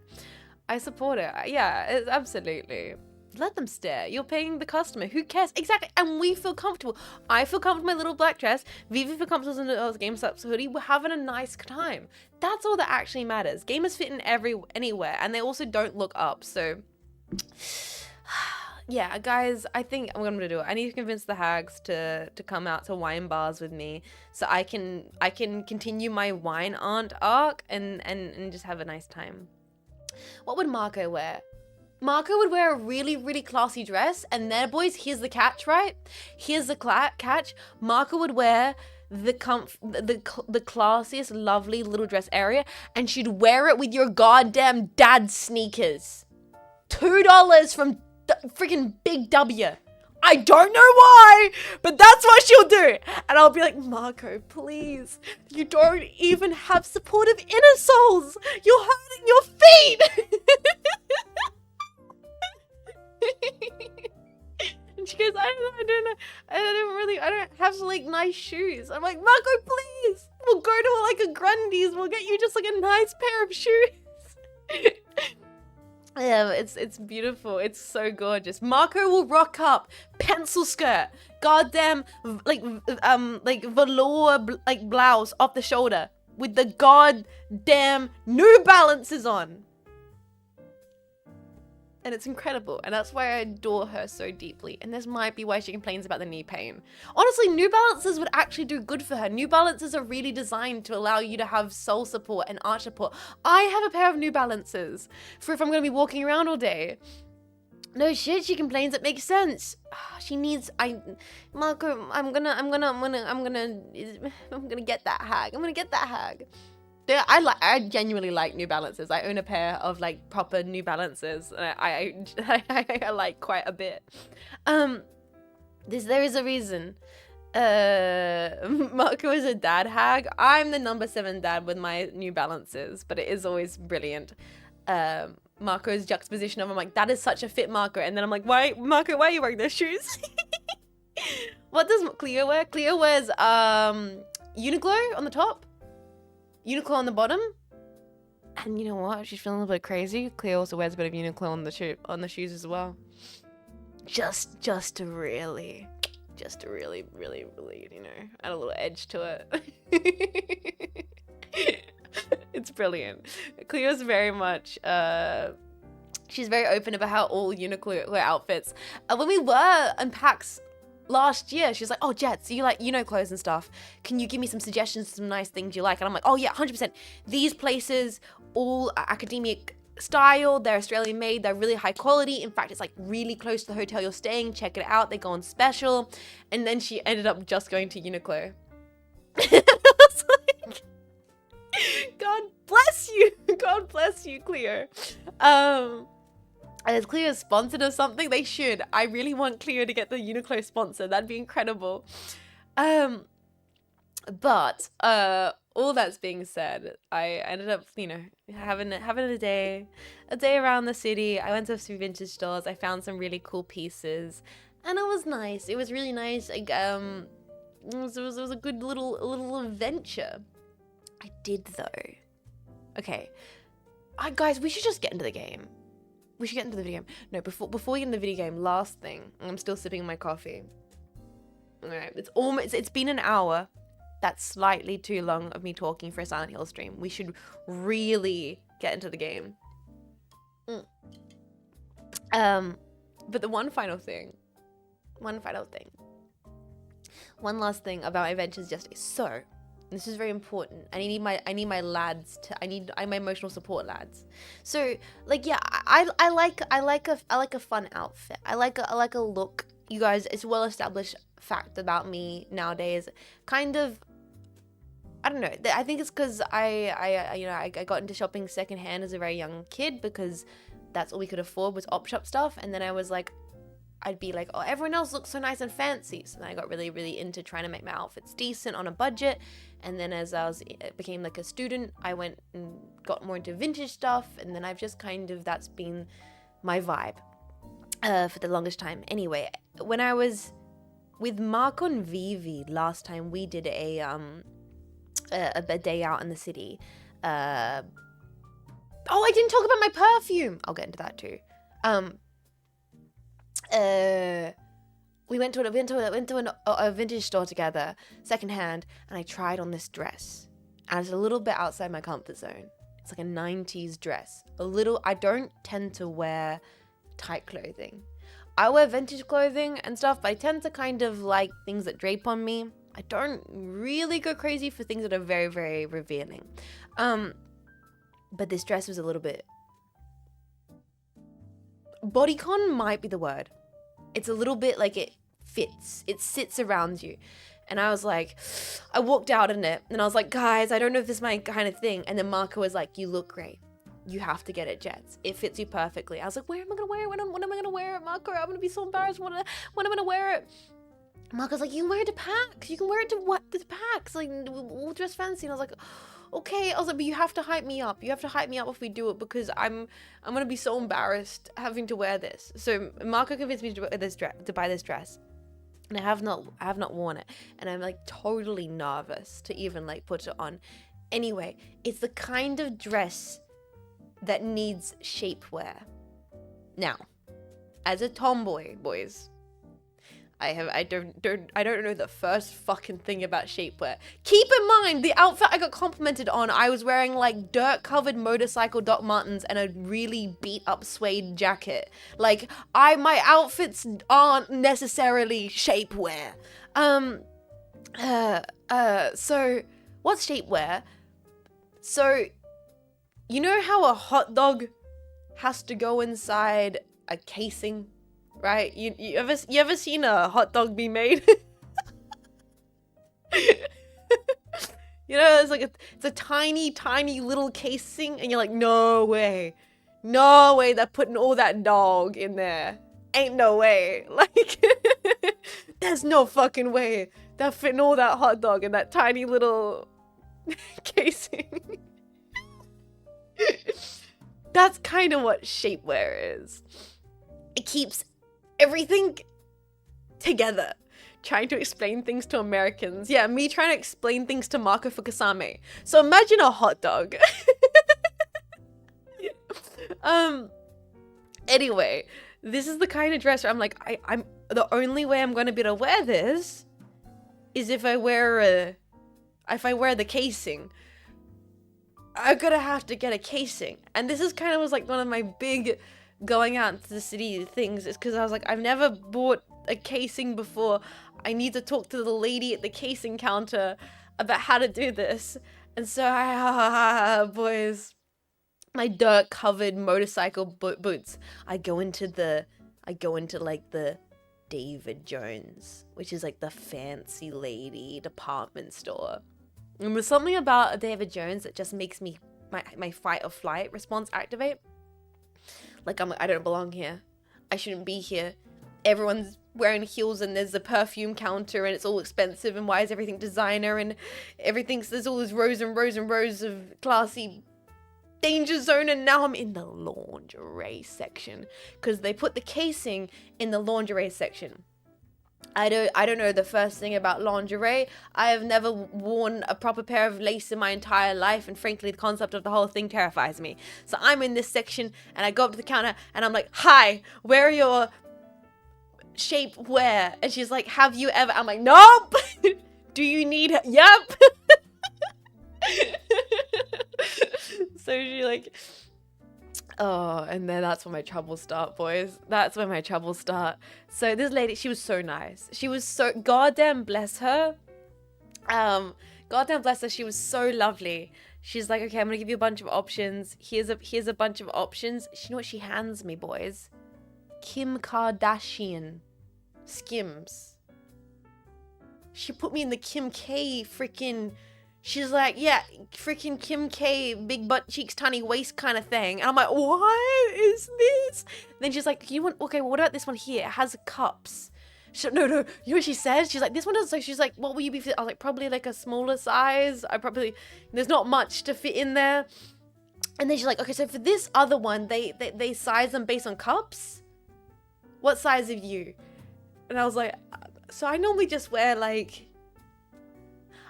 Speaker 1: I support it. Yeah, it's absolutely. Let them stare. You're paying the customer. Who cares? Exactly. And we feel comfortable. I feel comfortable in my little black dress. Vivi feel comfortable in the Game Subs hoodie. We're having a nice time. That's all that actually matters. Gamers fit in anywhere, and they also don't look up. So, yeah, guys, I think I'm gonna do it. I need to convince the hags to come out to wine bars with me, so I can continue my wine aunt arc and just have a nice time. What would Marco wear? Marco would wear a really, really classy dress, and there, boys, here's the catch, right? Here's the catch. Marco would wear the classiest, lovely little dress area, and she'd wear it with your goddamn dad's sneakers. $2 from freaking Big W. I don't know why, but that's what she'll do. And I'll be like, Marco, please. You don't even have supportive inner soles. You're hurting your feet. And she goes, I don't have like nice shoes. I'm like, Marco, please. We'll go to like a Grundy's. We'll get you just like a nice pair of shoes. Yeah, it's beautiful. It's so gorgeous. Marco will rock up, pencil skirt, goddamn like velour like blouse off the shoulder with the goddamn New Balances on. And it's incredible, and that's why I adore her so deeply. And this might be why she complains about the knee pain. Honestly, New Balances would actually do good for her. New Balances are really designed to allow you to have sole support and arch support. I have a pair of New Balances for if I'm going to be walking around all day. No shit, she complains. It makes sense. She needs. Marco, I'm gonna get that hag. I'm gonna get that hag. Yeah, I genuinely like New Balances. I own a pair of like proper New Balances. I like quite a bit. There is a reason. Marco is a dad hag. I'm the number 7 dad with my New Balances, but it is always brilliant. Marco's juxtaposition of, I'm like, that is such a fit, Marco, and then I'm like, why, Marco, why are you wearing those shoes? What does Cleo wear? Cleo wears Uniqlo on the top. Uniqlo on the bottom, and you know what? She's feeling a little bit crazy. Cleo also wears a bit of Uniqlo on the shoes as well. Just to really, you know, add a little edge to it. It's brilliant. Cleo's very much. She's very open about how all Uniqlo outfits. When we were on PAX last year, she's like, oh, Jet, so you like, you know, clothes and stuff. Can you give me some suggestions, some nice things you like? And I'm like, oh yeah, 100%. These places, all academic style, they're Australian made, they're really high quality. In fact, it's like really close to the hotel you're staying. Check it out. They go on special. And then she ended up just going to Uniqlo. I was like, God bless you. God bless you, Cleo. And is Cleo sponsored or something? They should. I really want Cleo to get the Uniqlo sponsor. That'd be incredible. But all that's being said, I ended up, you know, having a day around the city. I went to a few vintage stores. I found some really cool pieces, and it was nice. It was really nice. Like, it was a good little adventure. I did though. Okay, guys, we should just get into the game. We should get into the video game. No, before we get into the video game, last thing. I'm still sipping my coffee. Alright, it's been an hour. That's slightly too long of me talking for a Silent Hill stream. We should really get into the game. But the one last thing about my adventures yesterday. So, this is very important. I need my lads to. I need my emotional support lads. So, like, yeah, I like a fun outfit. I like a look. You guys, it's a well established fact about me nowadays. Kind of, I don't know. I think it's because I got into shopping secondhand as a very young kid because that's all we could afford was op shop stuff. And then I was like, I'd be like, oh, everyone else looks so nice and fancy. So then I got really, really into trying to make my outfits decent on a budget. And then as I became like a student, I went and got more into vintage stuff. And then I've just that's been my vibe for the longest time. Anyway, when I was with Mark and Vivi last time, we did a day out in the city. Oh, I didn't talk about my perfume. I'll get into that too. We went to a vintage store together, secondhand, and I tried on this dress. And it's a little bit outside my comfort zone. It's like a 90s dress. I don't tend to wear tight clothing. I wear vintage clothing and stuff, but I tend to kind of like things that drape on me. I don't really go crazy for things that are very, very revealing. But this dress was a little bit... bodycon might be the word. It's a little bit like it fits. It sits around you. And I was like, I walked out in it and I was like, guys, I don't know if this is my kind of thing. And then Marco was like, you look great. You have to get it, Jets. It fits you perfectly. I was like, where am I gonna wear it? When am I gonna wear it, Marco? I'm gonna be so embarrassed. When am I gonna wear it? Marco's like, you can wear it to PAX. You can wear it to what? The PAX. Like, we'll dress fancy. And I was like, okay. I was like, but you have to hype me up. You have to hype me up if we do it because I'm gonna be so embarrassed having to wear this. So Marco convinced me to buy this dress. And I have not worn it. And I'm like totally nervous to even like put it on. Anyway, it's the kind of dress that needs shapewear. Now, as a tomboy, boys, I don't know the first fucking thing about shapewear. Keep in mind, the outfit I got complimented on, I was wearing like dirt-covered motorcycle Doc Martens and a really beat-up suede jacket. Like, my outfits aren't necessarily shapewear. So, what's shapewear? So, you know how a hot dog has to go inside a casing? Right? You ever seen a hot dog be made? You know, it's a tiny little casing, and you're like, no way, they're putting all that dog in there. Ain't no way. Like, there's no fucking way they're fitting all that hot dog in that tiny little casing. That's kind of what shapewear is. It keeps everything together. Trying to explain things to Americans. Yeah, me trying to explain things to Marco Fukasame. So imagine a hot dog. Anyway, this is the kind of dress where I'm like, I'm the only way I'm gonna be able to wear this is if I wear the casing. I'm gonna have to get a casing. And this is kind of was like one of my big going out into the city things, is because I was like, I've never bought a casing before. I need to talk to the lady at the casing counter about how to do this. And so boys, my dirt covered motorcycle boots, I go into like the David Jones, which is like the fancy lady department store. And there's something about a David Jones that just makes me my fight or flight response activate. Like, I don't belong here. I shouldn't be here. Everyone's wearing heels and there's a perfume counter and it's all expensive, and why is everything designer and there's all this rows and rows and rows of classy danger zone, and now I'm in the lingerie section because they put the casing in the lingerie section. I don't know the first thing about lingerie. I have never worn a proper pair of lace in my entire life, and frankly, the concept of the whole thing terrifies me. So I'm in this section, and I go up to the counter, and I'm like, hi, where are your shapewear? And she's like, have you ever? I'm like, nope. Do you need? Yep. So she like, oh, and then that's when my troubles start, boys. That's when my troubles start. So this lady, she was so nice. She was so, goddamn bless her. Goddamn bless her. She was so lovely. She's like, okay, I'm gonna give you a bunch of options. Here's a bunch of options. You know what she hands me, boys? Kim Kardashian Skims. She put me in the Kim K freaking. She's like, yeah, freaking Kim K, big butt cheeks, tiny waist kind of thing. And I'm like, what is this? And then she's like, okay, well, what about this one here? It has cups. No, you know what she says? She's like, this one doesn't. So she's like, what will you be fit? I was like, probably like a smaller size. There's not much to fit in there. And then she's like, okay, so for this other one, they size them based on cups? What size of you? And I was like, so I normally just wear like,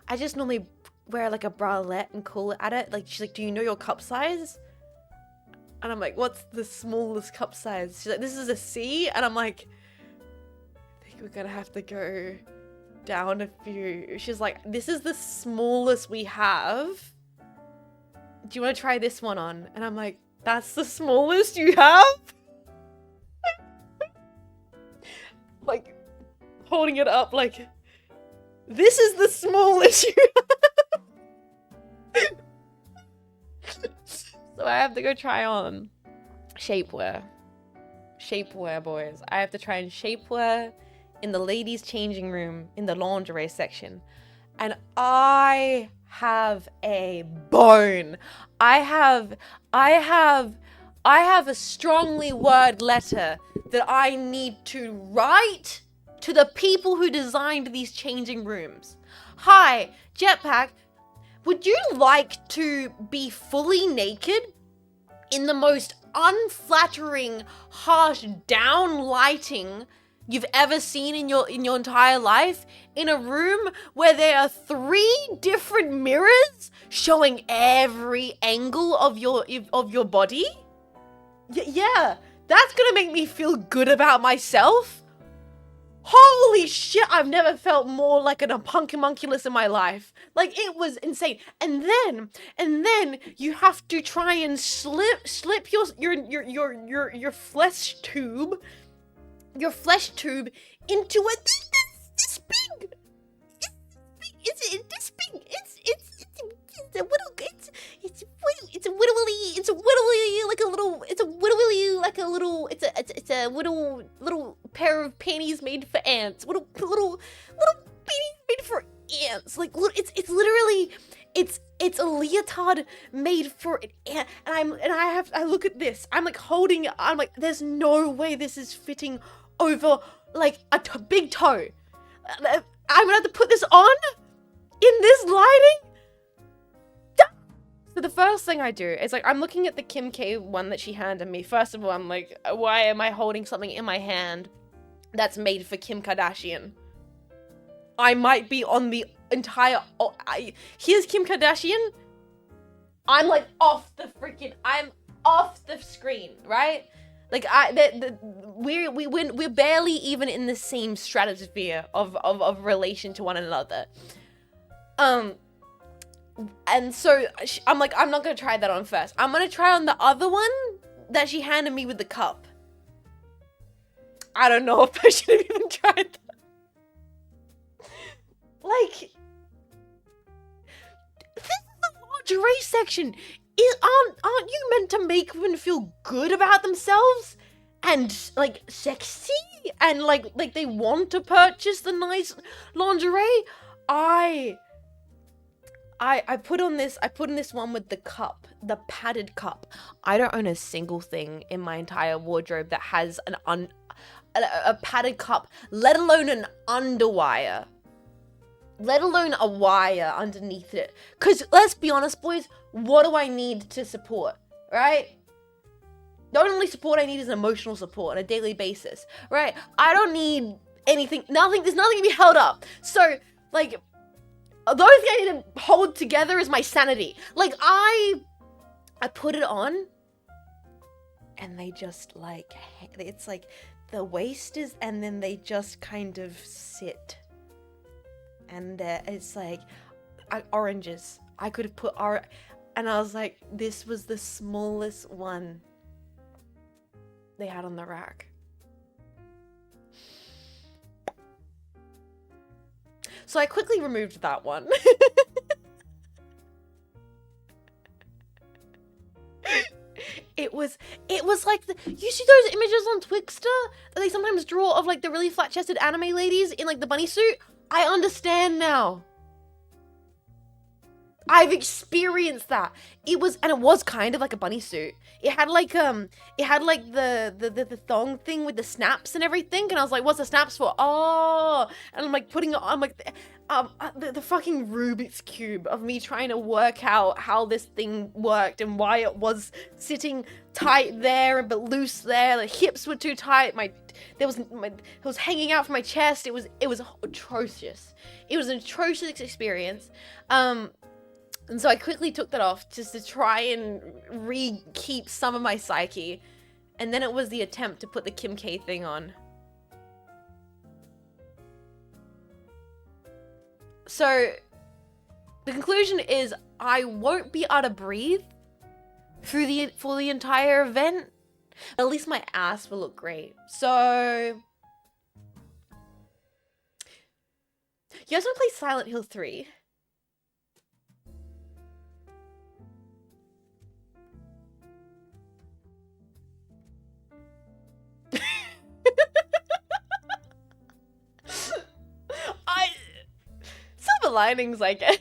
Speaker 1: I just normally wear like a bralette and call it at it. Like, she's like, do you know your cup size? And I'm like, what's the smallest cup size? She's like, this is a C. And I'm like, I think we're gonna have to go down a few. She's like, this is the smallest we have. Do you want to try this one on? And I'm like, that's the smallest you have? Like, holding it up like, this is the smallest you have. So I have to go try on shapewear. Shapewear, boys. I have to try on shapewear in the ladies' changing room in the lingerie section, and I have a bone. I have a strongly worded letter that I need to write to the people who designed these changing rooms. Hi, Jetpack, would you like to be fully naked in the most unflattering, harsh down lighting you've ever seen in your entire life, in a room where there are 3 different mirrors showing every angle of your body? Yeah, that's gonna make me feel good about myself. Holy shit, I've never felt more like an homunculus in my life. Like, it was insane. And then you have to try and slip your flesh tube into a this big. It's this big. It's a little pair of panties made for ants. Little panties made for ants. Like, it's literally it's a leotard made for an ant. And I look at this. I'm like holding it. I'm like, there's no way this is fitting over like a big toe. I'm gonna have to put this on in this lighting. So the first thing I do is, like, I'm looking at the Kim K one that she handed me. First of all, I'm like, why am I holding something in my hand that's made for Kim Kardashian? I might be on the entire... here's Kim Kardashian. I'm, like, I'm off the screen, right? Like, we're barely even in the same stratosphere of relation to one another. And so I'm like, I'm not gonna try that on first. I'm gonna try on the other one that she handed me with the cup. I don't know if I should have even tried that. Like, this is the lingerie section. Aren't you meant to make women feel good about themselves? And, like, sexy? And, like they want to purchase the nice lingerie? I put in this one with the cup, the padded cup. I don't own a single thing in my entire wardrobe that has a padded cup, let alone an underwire. Let alone a wire underneath it. Because, let's be honest, boys, what do I need to support, right? The only support I need is emotional support on a daily basis, right? I don't need anything, there's nothing to be held up. So, like... the only thing I need to hold together is my sanity. Like, I put it on, and they just, like, it's like, the waist is, and then they just kind of sit. And it's like, oranges. I could have put and I was like, this was the smallest one they had on the rack. So I quickly removed that one. It was like you see those images on Twixter that they sometimes draw of, like, the really flat-chested anime ladies in, like, the bunny suit? I understand now. I've experienced that. It was kind of like a bunny suit. It had like the thong thing with the snaps and everything, and I was like, what's the snaps for? Oh, and I'm like putting it on, like, the fucking Rubik's Cube of me trying to work out how this thing worked and why it was sitting tight there but loose there. The hips were too tight. It was hanging out from my chest. It was atrocious. It was an atrocious experience. And so I quickly took that off just to try and keep some of my psyche. And then it was the attempt to put the Kim K thing on. So the conclusion is I won't be able to breathe for the entire event. At least my ass will look great. So you guys want to play Silent Hill 3? silver linings, I guess.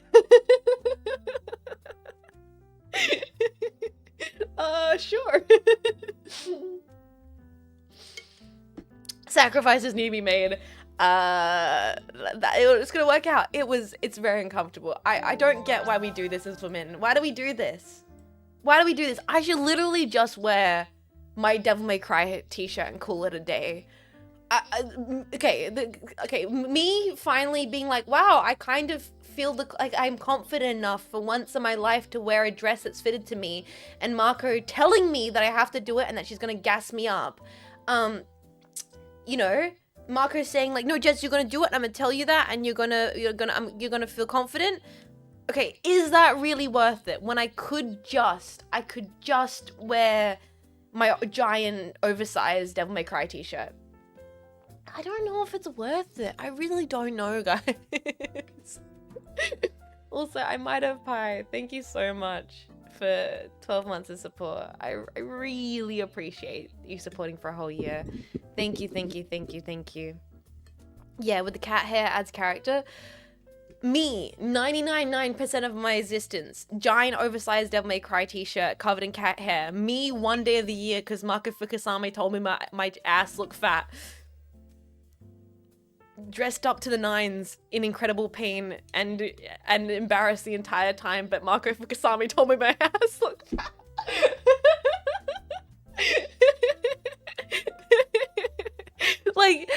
Speaker 1: Sure. Sacrifices need to be made. It's gonna work out. It's very uncomfortable. I don't get why we do this as women. Why do we do this? Why do we do this? I should literally just wear my Devil May Cry t-shirt and call it a day. Okay, me finally being like, wow, I kind of feel like I'm confident enough for once in my life to wear a dress that's fitted to me, and Marco telling me that I have to do it and that she's gonna gas me up. You know, Marco's saying like, no, Jess, you're gonna do it, and I'm gonna tell you that, and you're gonna feel confident. Okay, is that really worth it when I could just wear my giant oversized Devil May Cry t-shirt? I don't know if it's worth it. I really don't know, guys. Also, I might have pie. Thank you so much for 12 months of support. I really appreciate you supporting for a whole year. Thank you, thank you, thank you, thank you. Yeah, with the cat hair adds character. Me, 99.9% of my existence. Giant oversized Devil May Cry t-shirt covered in cat hair. Me one day of the year because Marco Fukusame told me my ass looked fat. Dressed up to the nines in incredible pain and embarrassed the entire time, but Marco Fukusame told me my ass looked fat. Like,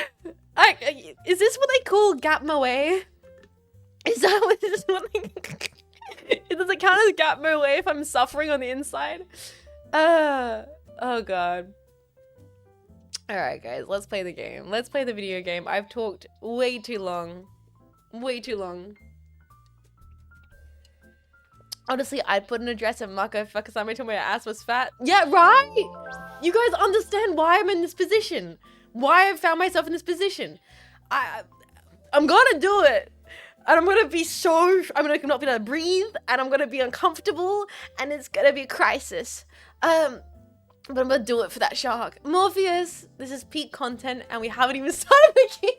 Speaker 1: is this what they call gap my way? Is that what this is? Does it count as gap my way if I'm suffering on the inside? Oh god. Alright guys, let's play the game. Let's play the video game. I've talked way too long. Way too long. Honestly, I'd put in a dress and Marco Fukusame told me my ass was fat. Yeah, right? You guys understand why I'm in this position. Why I've found myself in this position. I'm gonna do it. And I'm gonna not be able to breathe, and I'm gonna be uncomfortable, and it's gonna be a crisis. But I'm gonna do it for that shark. Morpheus, this is peak content, and we haven't even started the game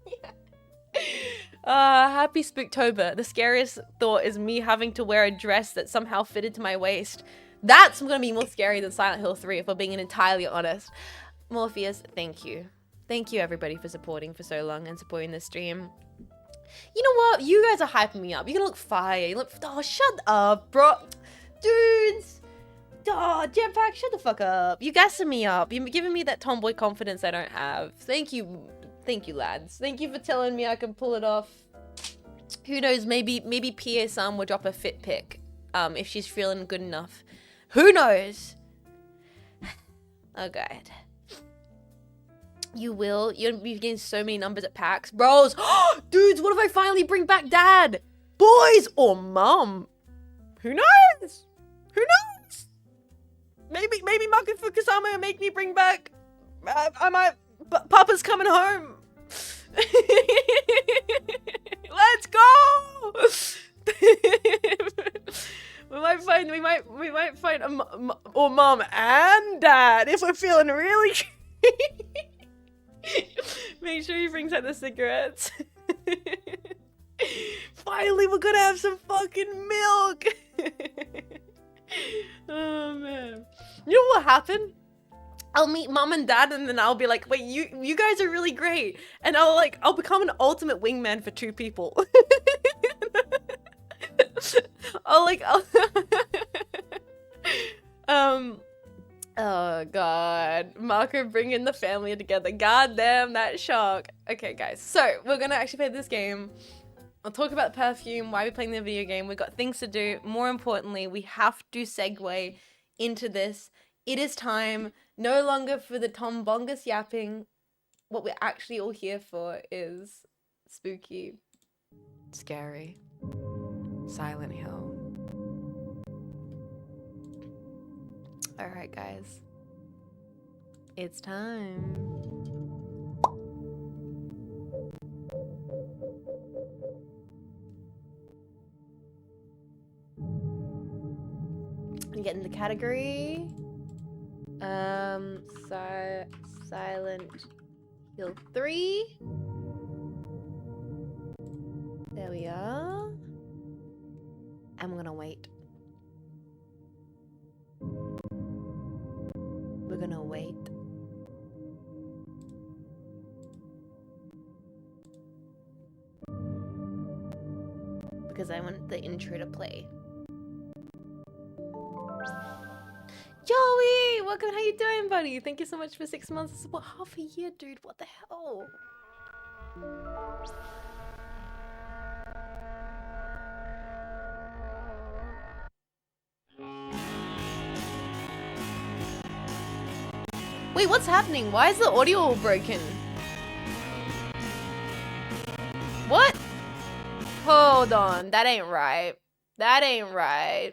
Speaker 1: yet. Happy Spooktober. The scariest thought is me having to wear a dress that somehow fitted to my waist. That's gonna be more scary than Silent Hill 3, if we're being entirely honest. Morpheus, thank you. Thank you everybody for supporting for so long and supporting this stream. You know what? You guys are hyping me up. You're gonna look fire. You look. Oh, shut up, bro. Dudes. Oh, Jetpack, shut the fuck up. You gassing me up. You're giving me that tomboy confidence I don't have. Thank you. Thank you, lads. Thank you for telling me I can pull it off. Who knows? Maybe PA-san will drop a fit pic. If she's feeling good enough. Who knows? Oh, God. You will. You're gonna be getting so many numbers at PAX. Bros. Dudes, what if I finally bring back Dad? Boys or Mum? Who knows? Who knows? Maybe Marco Fukusama will make me bring back... I might... Papa's coming home. Let's go! We might find a Mum and Dad if we're feeling really... Make sure he brings out the cigarettes. Finally, we're gonna have some fucking milk. Oh man. You know what happened? I'll meet Mom and Dad and then I'll be like, wait, you guys are really great. And I'll become an ultimate wingman for 2 people. Oh god, Marco bringing the family together. God damn that shock. Okay guys, so we're gonna actually play this game. I'll talk about the perfume, why we're playing the video game. We've got things to do. More importantly, we have to segue into this. It is time, no longer for the tombongus yapping. What we're actually all here for is spooky, scary, Silent Hill. Alright guys, it's time. I'm getting the category. Silent Hill 3. There we are. I'm gonna wait. We're gonna wait. Because I want the intro to play. Joey! Welcome, how you doing, buddy? Thank you so much for 6 months of support. Half a year, dude. What the hell? Wait, what's happening? Why is the audio all broken? What? Hold on. That ain't right. That ain't right.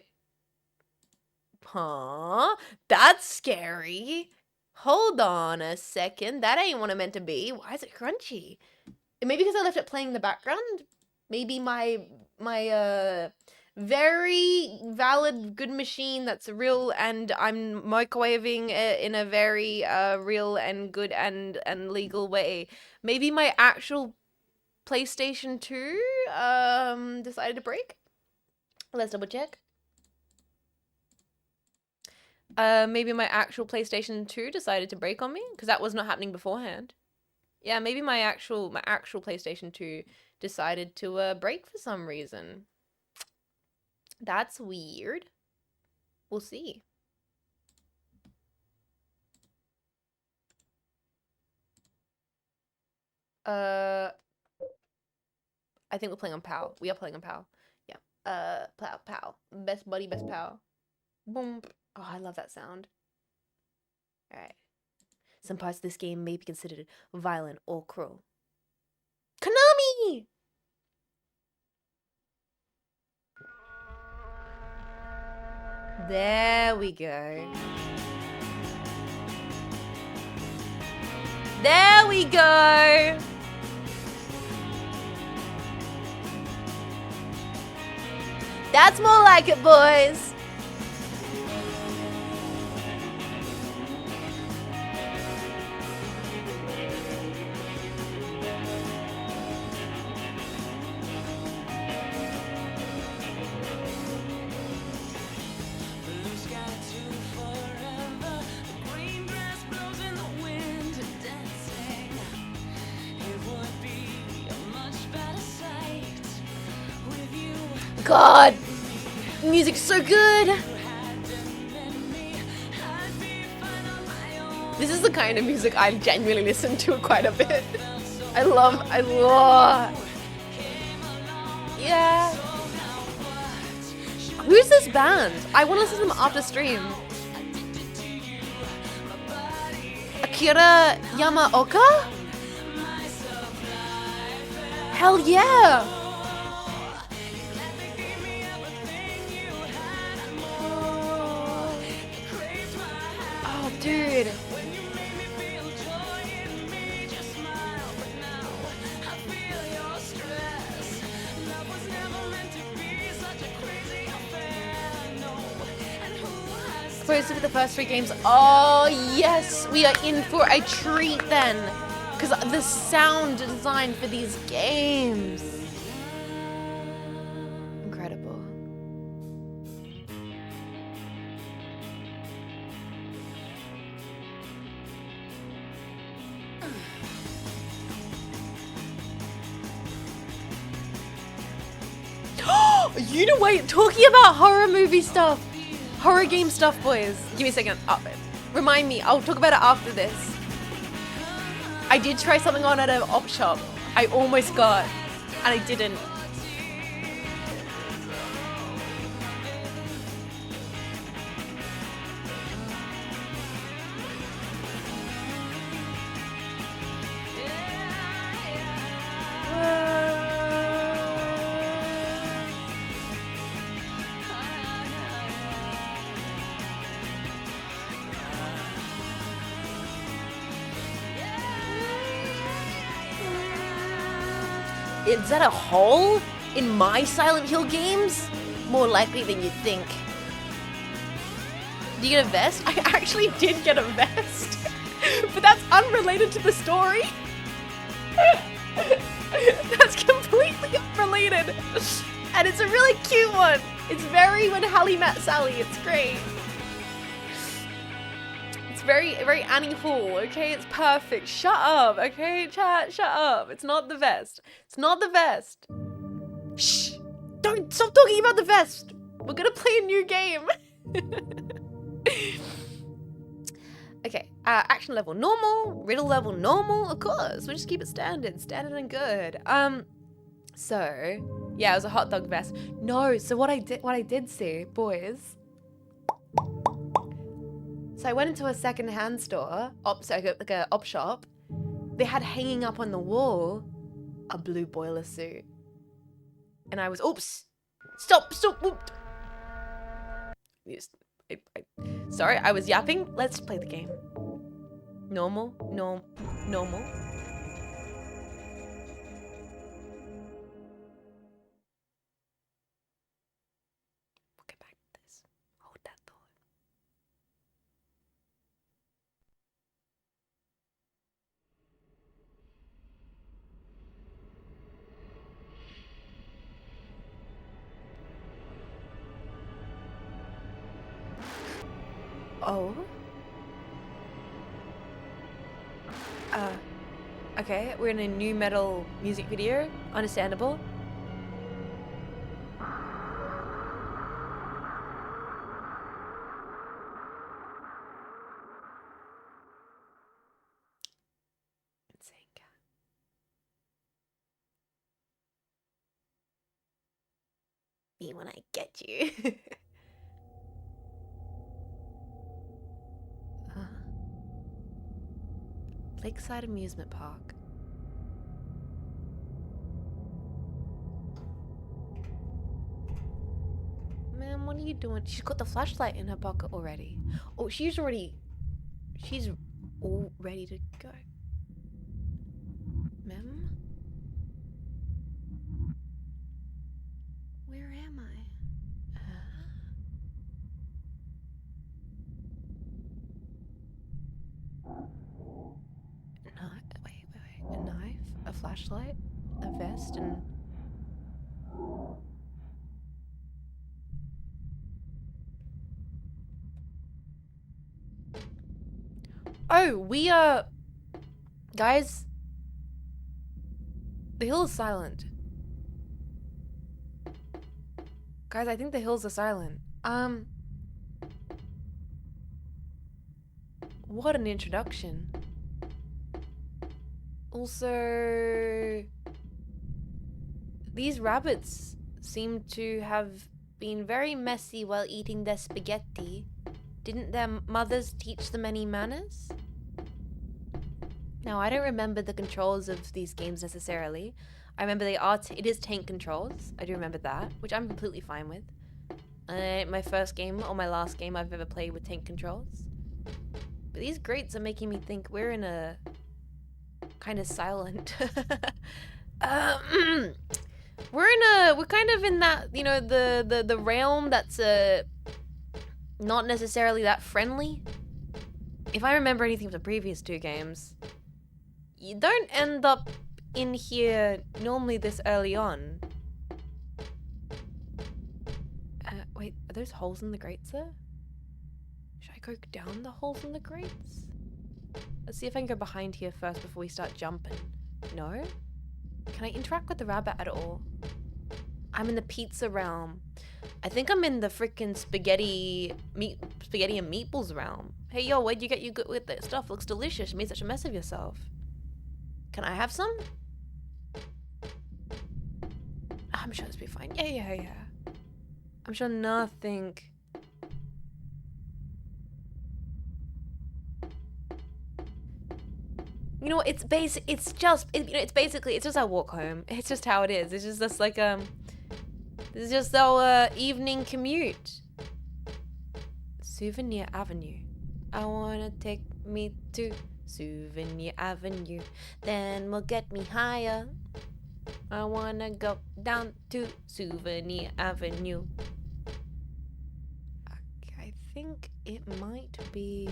Speaker 1: Huh? That's scary. Hold on a second. That ain't what it meant to be. Why is it crunchy? Maybe because I left it playing in the background? Maybe my very valid good machine that's real and I'm microwaving it in a very real and good and legal way. Maybe my actual PlayStation 2 decided to break? Let's double check. Maybe my actual PlayStation 2 decided to break on me because that was not happening beforehand. Yeah, maybe my actual PlayStation 2 decided to break for some reason. That's weird. We'll see. I think we're playing on PAL. We are playing on PAL. Yeah. PAL. Best buddy, best pal. Boom. Oh, I love that sound. Alright. Some parts of this game may be considered violent or cruel. Konami! There we go. There we go! That's more like it, boys! God, music's so good. This is the kind of music I genuinely listen to quite a bit. I love. Yeah. Who's this band? I want to listen to them after stream. Akira Yamaoka? Hell yeah! Dude. Supposed to be the first 3 games. Oh yes, we are in for a treat then, because the sound design for these games, incredible. You know, wait, talking about horror movie stuff, horror game stuff, boys. Give me a second. Remind me. I'll talk about it after this. I did try something on at an op shop. I almost got, and I didn't. Is that a hole in my Silent Hill games? More likely than you'd think. Did you get a vest? I actually did get a vest. But that's unrelated to the story. That's completely unrelated. And it's a really cute one. It's very when Hallie met Sally. It's great. It's very, very Annie Hall, okay? It's perfect. Shut up, okay? Chat, shut up. It's not the vest. It's not the vest. Shh. Don't stop talking about the vest. We're gonna play a new game. Okay, action level normal, riddle level normal, of course. We'll just keep it standard and good. So yeah, it was a hot dog vest. No, so what I did see, boys. So I went into a second-hand store, like a op shop. They had hanging up on the wall a blue boiler suit, and I was oops, stop, whoop. Sorry, I was yapping. Let's play the game. Normal. We'll get back to this. Hold that thought. Oh. Okay, we're in a new metal music video. Understandable. Insane cat. Me when I get you. Lakeside Amusement Park. Man, what are you doing? She's got the flashlight in her pocket already. Oh, she's all ready to go. Mem? Where am I? Wait. A knife, a flashlight, a vest, and... Oh, we are... Guys, the hill is silent. Guys, I think the hills are silent. What an introduction. Also, these rabbits seem to have been very messy while eating their spaghetti. Didn't their mothers teach them any manners? Now, I don't remember the controls of these games necessarily. I remember it is tank controls. I do remember that, which I'm completely fine with. My first game or my last game I've ever played with tank controls. But these grates are making me think we're in a kind of silent. We're kind of in that, you know, the realm that's not necessarily that friendly. If I remember anything from the previous two games, you don't end up in here normally this early on. Wait, are those holes in the grates there? Should I go down the holes in the grates? Let's see if I can go behind here first before we start jumping. No? Can I interact with the rabbit at all? I'm in the pizza realm. I think I'm in the freaking spaghetti and meatballs realm. Hey, yo, where'd you get you good with that stuff? Looks delicious. You made such a mess of yourself. Can I have some? I'm sure this will be fine. Yeah. I'm sure nothing... You know what, it's just our walk home. It's just how it is. It's just like, this is just our evening commute. Souvenir Avenue. I wanna take me to Souvenir Avenue. Then we'll get me higher. I wanna go down to Souvenir Avenue. Okay, I think it might be...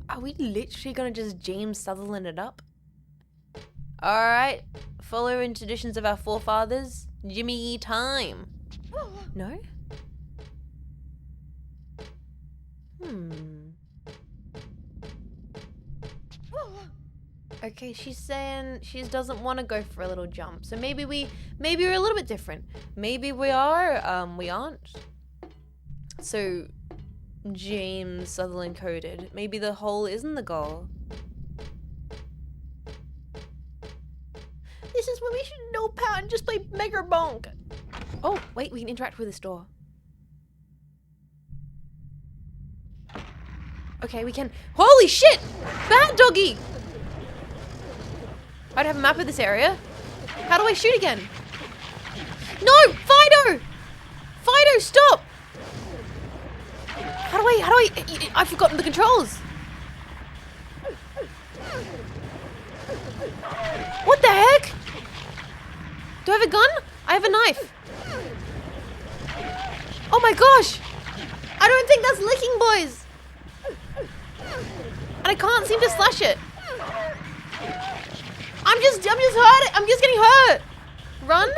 Speaker 1: Are we literally gonna just James Sutherland it up? Alright. Following traditions of our forefathers. Jimmy time. No? Okay, she's saying she doesn't want to go for a little jump. So maybe we're a little bit different. Maybe we are, we aren't. So, James Sutherland coded. Maybe the hole isn't the goal. This is when we should know power and just play Mega Bonk. Oh, wait, we can interact with this door. Okay, we can. Holy shit! Bad doggy! I don't have a map of this area. How do I shoot again? No! Fido! Fido, stop! How do I, I've forgotten the controls. What the heck? Do I have a gun? I have a knife. Oh my gosh! I don't think that's licking, boys! And I can't seem to slash it. I'm just hurt. I'm just getting hurt. Run.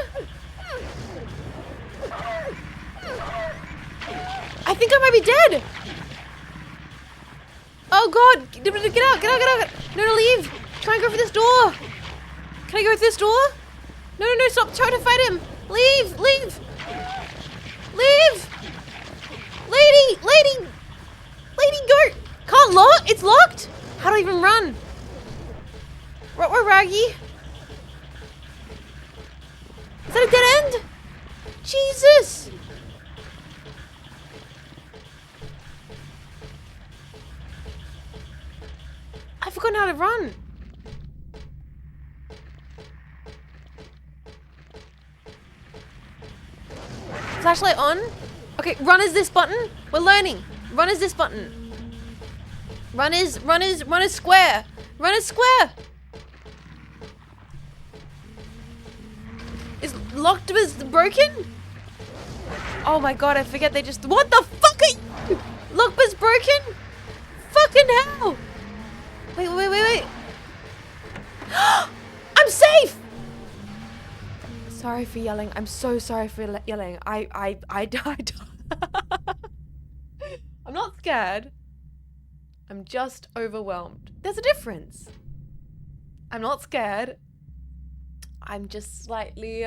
Speaker 1: I think I might be dead. Oh God, get out. No, leave. Try and go for this door. Can I go through this door? No, stop trying to fight him. Leave. Lady. Lady, go. Can't lock, it's locked. How do I even run? We're Raggy. Is that a dead end? Jesus! I've forgotten how to run. Flashlight on. Okay, run is this button. We're learning. Run is this button. Run is square. Run is square. Is locked was broken? Oh my God, I forget they just, what the fuck are you? Lock was broken? Fucking hell. Wait. I'm safe. Sorry for yelling. I'm so sorry for yelling. I died. I'm not scared. I'm just overwhelmed. There's a difference. I'm not scared. I'm just slightly,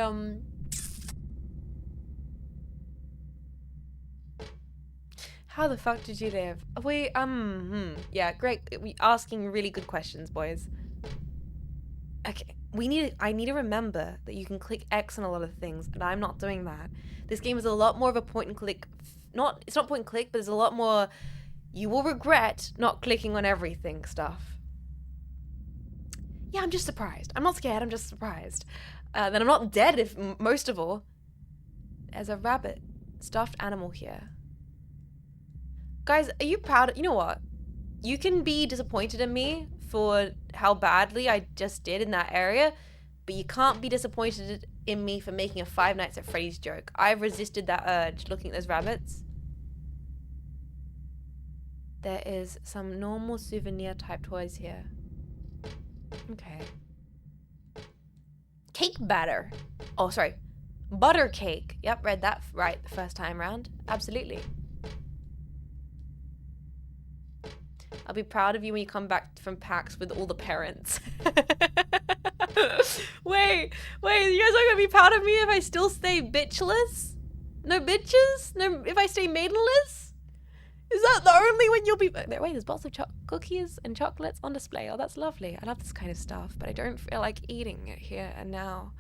Speaker 1: How the fuck did you live? Wait, yeah, great. We asking really good questions, boys. Okay, I need to remember that you can click X on a lot of things, and I'm not doing that. This game is a lot more of a point and click, it's not point and click, but there's a lot more, you will regret not clicking on everything stuff. Yeah, I'm just surprised. I'm not scared, I'm just surprised. Then I'm not dead, if most of all. There's a rabbit, stuffed animal here. Guys, are you proud? You know what? You can be disappointed in me for how badly I just did in that area, but you can't be disappointed in me for making a Five Nights at Freddy's joke. I've resisted that urge looking at those rabbits. There is some normal souvenir type toys here. Okay. Cake batter. Oh, sorry. Butter cake. Yep, read that right the first time round. Absolutely. I'll be proud of you when you come back from PAX with all the parents. Wait, you guys are gonna be proud of me if I still stay bitchless? No bitches? No, if I stay maidenless? Is that the only when you'll be... Wait, there's lots of cookies and chocolates on display. Oh, that's lovely. I love this kind of stuff, but I don't feel like eating it here and now.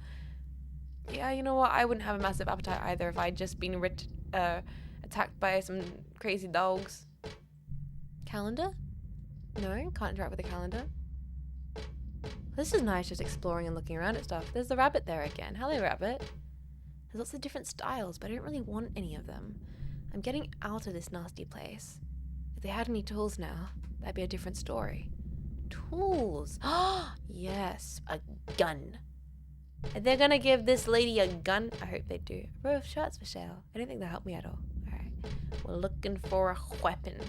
Speaker 1: Yeah, you know what? I wouldn't have a massive appetite either if I'd just been attacked by some crazy dogs. Calendar? No, can't interact with the calendar. This is nice, just exploring and looking around at stuff. There's the rabbit there again. Hello, rabbit. There's lots of different styles, but I don't really want any of them. I'm getting out of this nasty place. If they had any tools now, that'd be a different story. Tools. Oh, yes, a gun. Are they gonna give this lady a gun? I hope they do. A row of shirts for sale. I don't think they'll help me at all. Alright. We're looking for a weapon.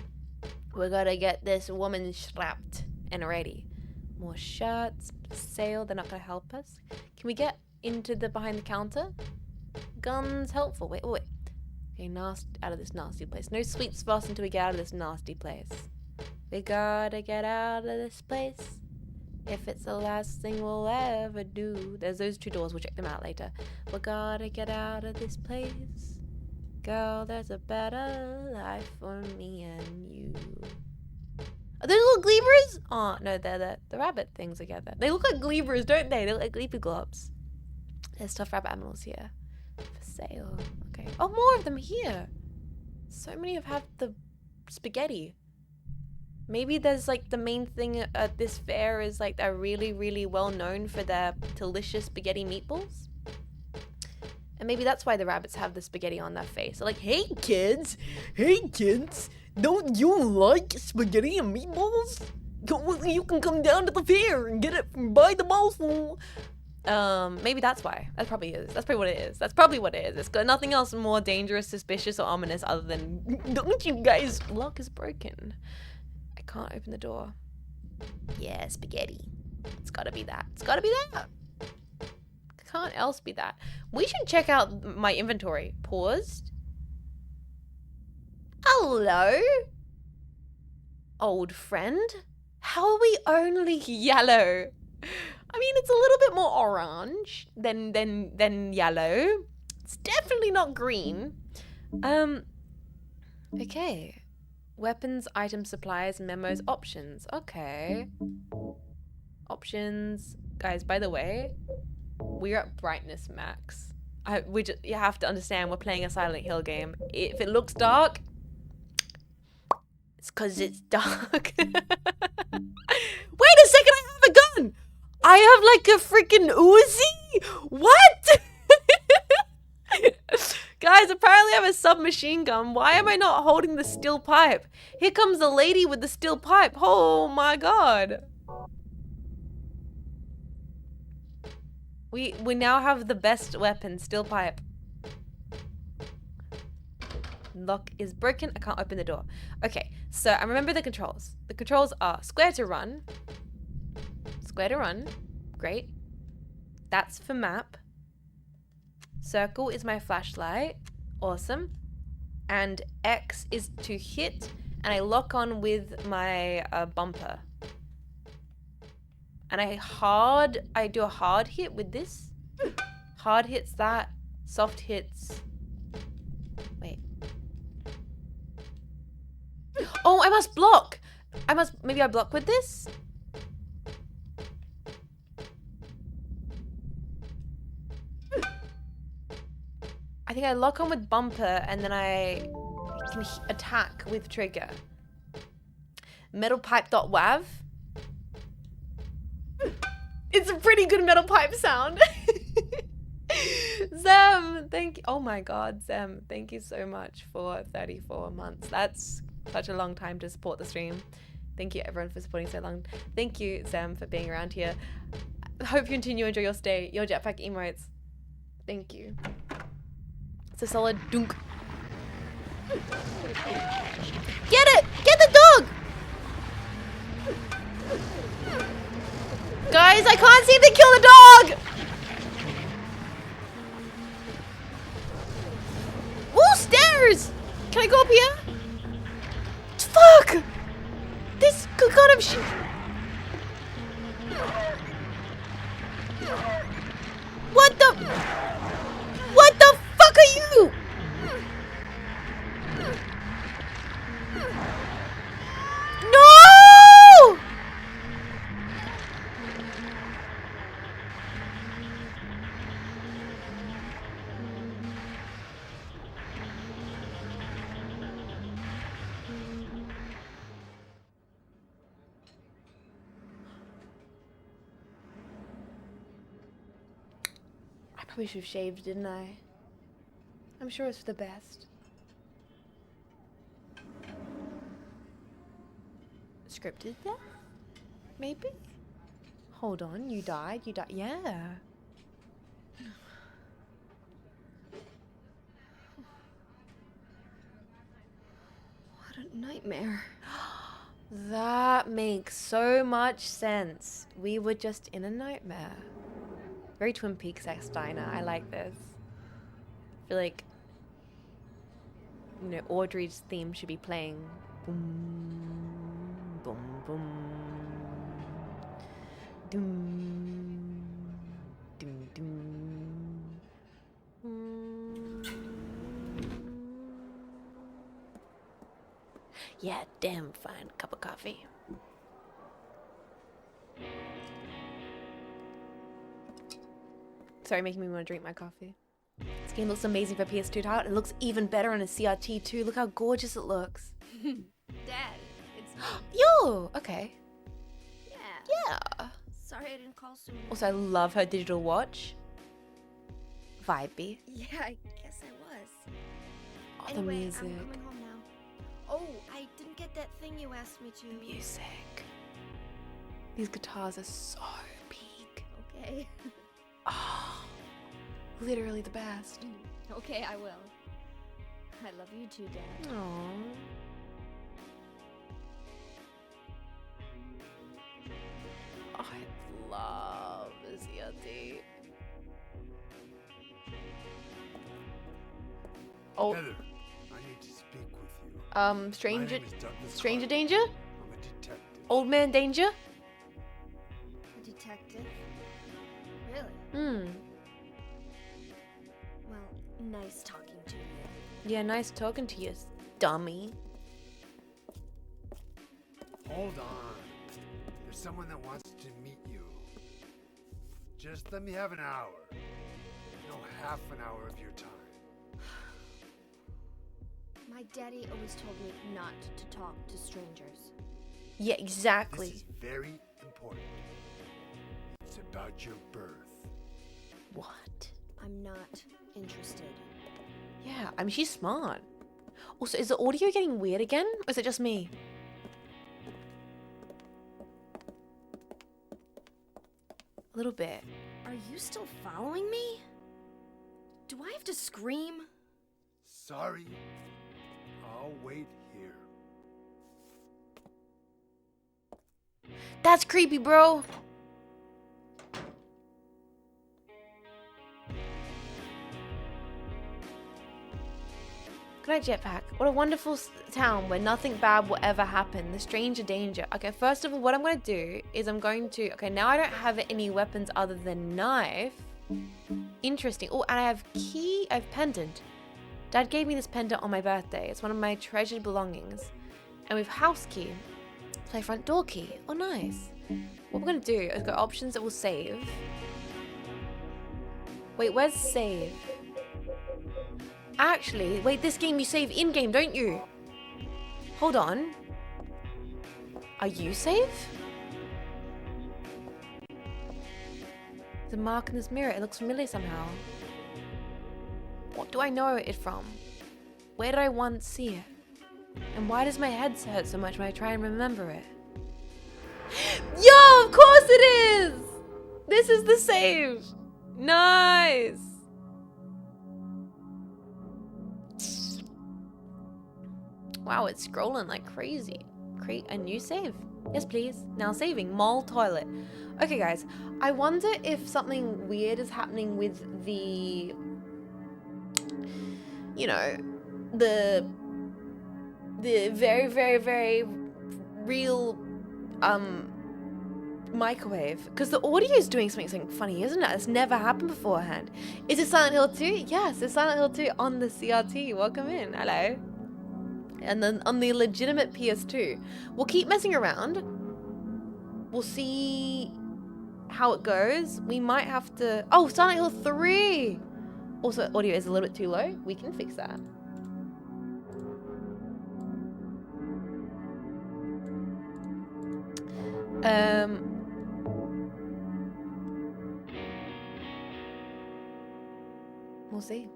Speaker 1: We're gonna get this woman strapped and ready. More shirts. Sale. They're not gonna help us. Can we get into the behind the counter? Guns helpful. Wait, wait. Okay, nasty, out of this nasty place. No sweets for us until we get out of this nasty place. We gotta get out of this place. If it's the last thing we'll ever do. There's those 2 doors. We'll check them out later. We gotta get out of this place. Girl, there's a better life for me and you. Are those little Gleebers? Oh, no, they're the rabbit things together. They look like Gleebers, don't they? They look like Gleepy Globs. There's stuffed rabbit animals here. For sale. Okay. Oh, more of them here. So many have the spaghetti. Maybe there's like the main thing at this fair is like they're really, really well known for their delicious spaghetti meatballs. And maybe that's why the rabbits have the spaghetti on their face. They're like, hey kids, don't you like spaghetti and meatballs? You can come down to the fair and get it by the mouthful. Maybe that's why. That probably is. That's probably what it is. That's probably what it is. It's got nothing else more dangerous, suspicious, or ominous other than, don't you guys, lock is broken. I can't open the door. Yeah, spaghetti. It's gotta be that. It's gotta be that. Can't else be that. We should check out my inventory. Paused. Hello? Old friend? How are we only yellow? I mean, it's a little bit more orange than yellow. It's definitely not green. Okay. Weapons, items, supplies, memos, options. Okay. Options. Guys, by the way, we're at brightness max. You have to understand we're playing a Silent Hill game. If it looks dark, it's because it's dark. Wait a second, I have a gun! I have like a freaking Uzi? What? Guys, apparently I have a submachine gun. Why am I not holding the steel pipe? Here comes the lady with the steel pipe. Oh my god. We now have the best weapon, steel pipe. Lock is broken. I can't open the door. Okay, so I remember the controls. The controls are square to run. Square to run. Great. That's for map. Circle is my flashlight. Awesome. And X is to hit. And I lock on with my bumper. And I do a hard hit with this. Hard hits that. Soft hits. Wait. Oh, I must block. Maybe I block with this? I think I lock on with bumper and then I can attack with trigger. Metal pipe.wav. It's a pretty good metal pipe sound. Zem, thank you. Oh my god, Zem, thank you so much for 34 months. That's such a long time to support the stream. Thank you everyone for supporting so long. Thank you, Zem, for being around here. I hope you continue to enjoy your stay, your jetpack emotes. Thank you. It's a solid dunk. Get it! Get the dog! Guys, I can't seem to kill the dog! Ooh, stairs! Can I go up here? Fuck! This kind of shit. What the? What the fuck are you? No! I probably should have shaved, didn't I? I'm sure it's for the best. Scripted death? Maybe? Hold on, you died? Yeah. What a nightmare. That makes so much sense. We were just in a nightmare. Very Twin Peaks-esque diner. I like this. I feel like, you know, Audrey's theme should be playing. Boom, boom, boom. Doom, doom, doom. Yeah, damn fine cup of coffee. Sorry, making me want to drink my coffee. This game looks amazing for PS2 title. It looks even better on a CRT too. Look how gorgeous it looks.
Speaker 2: Dad, it's me.
Speaker 1: Yo, okay. Yeah.
Speaker 2: Sorry I didn't call sooner.
Speaker 1: Also, I love her digital watch. Vibey.
Speaker 2: Yeah, I guess I was.
Speaker 1: Oh,
Speaker 2: Anyway,
Speaker 1: the music.
Speaker 2: I'm coming home now. Oh, I didn't get that thing you asked me to.
Speaker 1: Music. These guitars are so big.
Speaker 2: Okay.
Speaker 1: Oh, literally the best.
Speaker 2: Okay, I will. I love you too, Dad.
Speaker 1: Aww. I love the CRT. Oh,
Speaker 3: Heather, I need to speak with you.
Speaker 1: stranger,
Speaker 3: My name is Douglas
Speaker 1: stranger
Speaker 3: Clark.
Speaker 1: danger?
Speaker 3: I'm a detective.
Speaker 1: Old man danger?
Speaker 2: A detective? Really?
Speaker 1: Hmm.
Speaker 2: Well, nice talking to you.
Speaker 1: Yeah, nice talking to you, dummy.
Speaker 3: Hold on. There's someone that wants to meet you. Just let me have an hour. No, half an hour of your time.
Speaker 2: My daddy always told me not to talk to strangers.
Speaker 1: Yeah, exactly.
Speaker 3: This is very important. It's about your birth.
Speaker 1: What?
Speaker 2: I'm not interested.
Speaker 1: Yeah, I mean, she's smart. Also, is the audio getting weird again? Or is it just me? A little bit.
Speaker 2: Are you still following me? Do I have to scream?
Speaker 3: Sorry. I'll wait here.
Speaker 1: That's creepy, bro. Good night, Jetpack. What a wonderful town where nothing bad will ever happen. The stranger danger. Okay, first of all, what I'm going to do is I'm going to... Okay, now I don't have any weapons other than knife. Interesting. Oh, and I have key. I have pendant. Dad gave me this pendant on my birthday. It's one of my treasured belongings. And we have house key. Play front door key. Oh, nice. What we're going to do is go options that will save. Wait, where's save? Actually, wait, this game you save in-game, don't you? Hold on. Are you safe? The mark in this mirror, it looks familiar somehow. What do I know it from? Where did I once see it? And why does my head hurt so much when I try and remember it? Yo, of course it is! This is the save! Nice! Wow, it's scrolling like crazy. Create a new save. Yes, please. Now saving. Mall toilet. Okay, guys. I wonder if something weird is happening with the... You know, the very, very, very real microwave. Because the audio is doing something funny, isn't it? It's never happened beforehand. Is it Silent Hill 2? Yes, it's Silent Hill 2 on the CRT. Welcome in. Hello. And then on the legitimate PS2. We'll keep messing around. We'll see how it goes. We might have to... Oh, Silent Hill 3! Also, audio is a little bit too low. We can fix that. We'll see.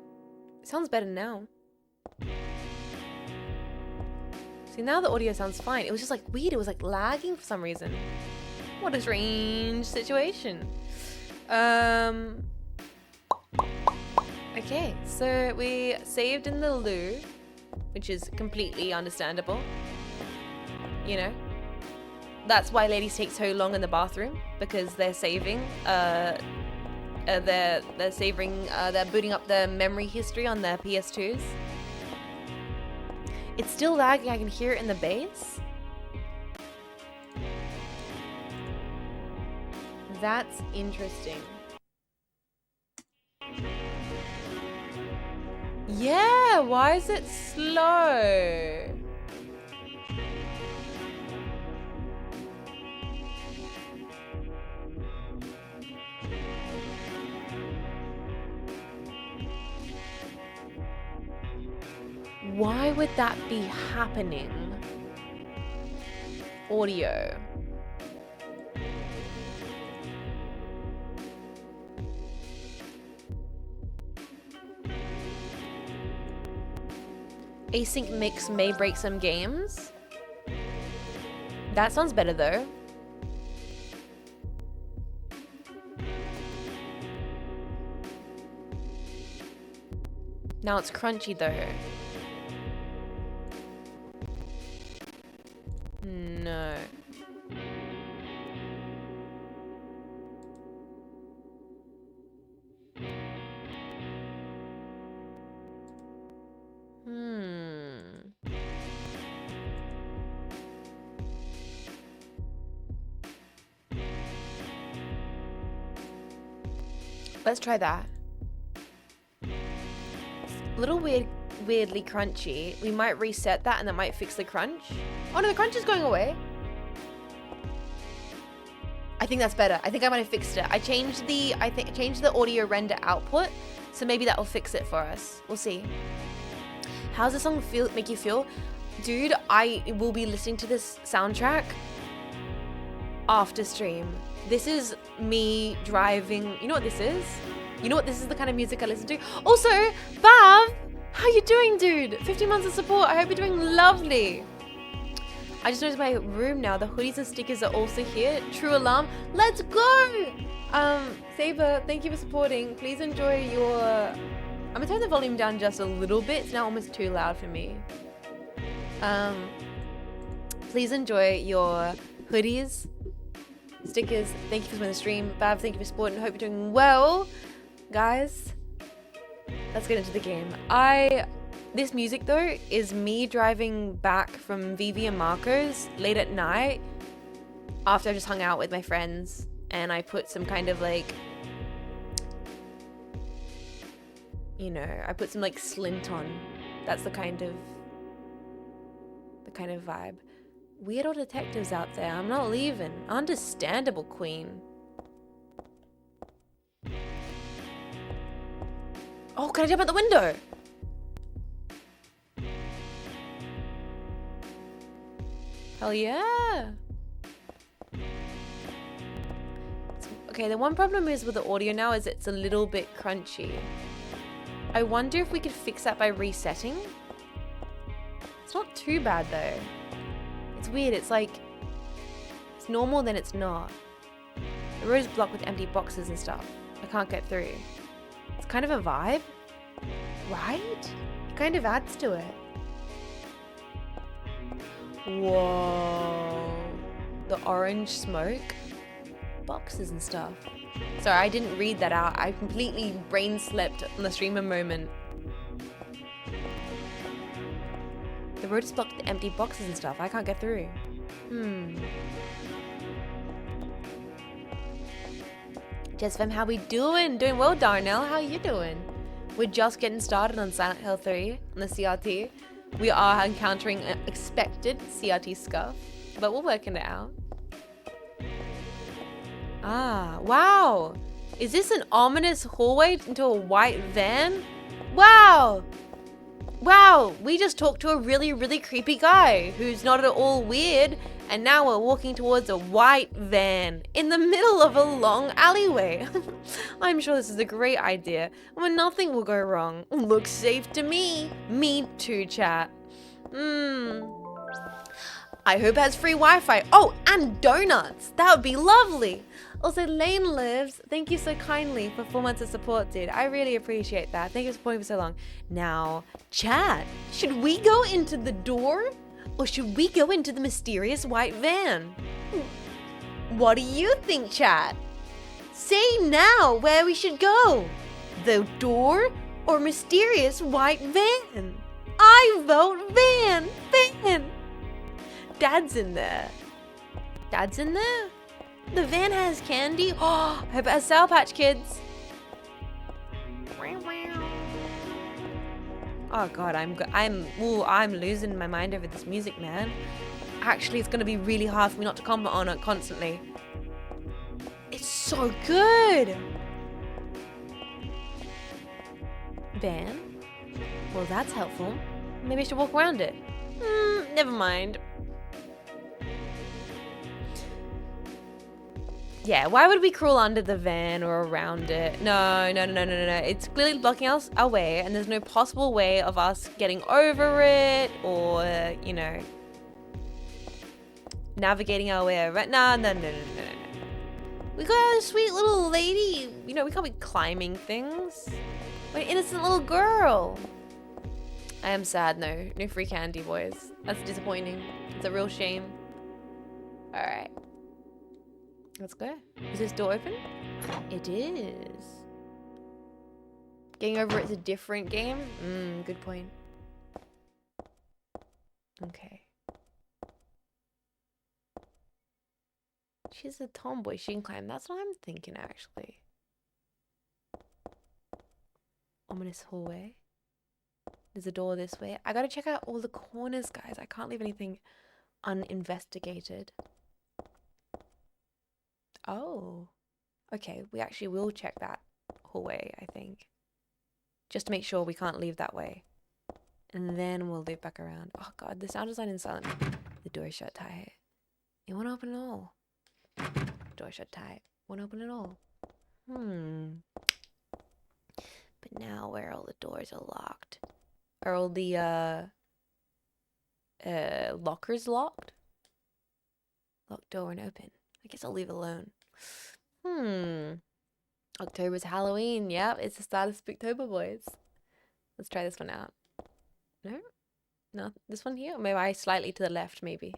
Speaker 1: It sounds better now. See, now the audio sounds fine. It was just like weird. It was like lagging for some reason. What a strange situation. Okay, so we saved in the loo, which is completely understandable. You know? that's why ladies take so long in the bathroom, because they're saving. They're booting up their memory history on their PS2s. It's still lagging. I can hear it in the bass. That's interesting. Yeah, why is it slow? Why would that be happening? Audio. Async mix may break some games. That sounds better though. Now it's crunchy though. No. Let's try that. It's a little weirdly crunchy. We might reset that and that might fix the crunch. Oh no, the crunch is going away. I think that's better. I think I might have fixed it. I changed the audio render output, so maybe that will fix it for us. We'll see. How's the song make you feel? Dude, I will be listening to this soundtrack after stream. This is me driving. You know what this is? You know what this is the kind of music I listen to? Also, Bav, how you doing, dude? 50 months of support. I hope you're doing lovely. I just noticed my room now. The hoodies and stickers are also here. True alarm. Let's go. Saber, thank you for supporting. Please enjoy your... I'm gonna turn the volume down just a little bit. It's now almost too loud for me. Please enjoy your hoodies, stickers. Thank you for the stream. Bav, thank you for supporting. Hope you're doing well. Guys, let's get into the game. This music though is me driving back from Vivi and Marco's late at night after I just hung out with my friends, and I put some kind of like, you know, I put some like slint on. That's the kind of vibe. Weird old detectives out there. I'm not leaving. Understandable, queen. Oh, can I jump out the window? Hell yeah. Okay, the one problem is with the audio now is it's a little bit crunchy. I wonder if we could fix that by resetting. It's not too bad though. It's weird, it's like, it's normal then it's not. The road is blocked with empty boxes and stuff. I can't get through. It's kind of a vibe, right? It kind of adds to it. Whoa. The orange smoke. Boxes and stuff. Sorry, I didn't read that out. I completely brain slept on the streamer moment. The road is blocked with empty boxes and stuff. I can't get through. Jessfem, how we doing? Doing well, Darnell. How you doing? We're just getting started on Silent Hill 3 on the CRT. We are encountering expected CRT scuff, but we're working it out. Ah, wow. Is this an ominous hallway into a white van? Wow. Wow, we just talked to a really, really creepy guy who's not at all weird, and now we're walking towards a white van in the middle of a long alleyway. I'm sure this is a great idea, where nothing will go wrong. Looks safe to me. Me too, chat. I hope it has free Wi-Fi. Oh, and donuts. That would be lovely. Also, Lane Lives, thank you so kindly for 4 months of support, dude. I really appreciate that. Thank you for supporting for so long. Now, chat, should we go into the door or should we go into the mysterious white van? What do you think, chat? Say now where we should go. The door or mysterious white van? I vote van. Van. Dad's in there. Dad's in there? The van has candy. Oh, I hope it has Sour Patch Kids. Oh god, I'm losing my mind over this music, man. Actually, it's gonna be really hard for me not to comment on it constantly. It's so good. Van? Well, that's helpful. Maybe I should walk around it. Never mind. Yeah, why would we crawl under the van or around it? No. It's clearly blocking us our way, and there's no possible way of us getting over it or, you know, navigating our way over it. No. We got a sweet little lady. You know, we can't be climbing things. We're an innocent little girl. I am sad. No free candy, boys. That's disappointing. It's a real shame. All right. Let's go. Is this door open? It is. Getting over it's a different game? Good point. Okay. She's a tomboy. She can climb. That's what I'm thinking, actually. Ominous hallway. There's a door this way. I gotta check out all the corners, guys. I can't leave anything uninvestigated. Oh. Okay, we actually will check that hallway, I think. Just to make sure we can't leave that way. And then we'll loop back around. Oh god, the sound design is silent. The door is shut tight. It won't open at all. Door shut tight. Won't open at all. But now where all the doors are locked. Are all the lockers locked? Locked door and open. I guess I'll leave it alone. October's Halloween. Yep, it's the start of Spooktober, boys. Let's try this one out. No, this one here. Maybe I slightly to the left, maybe.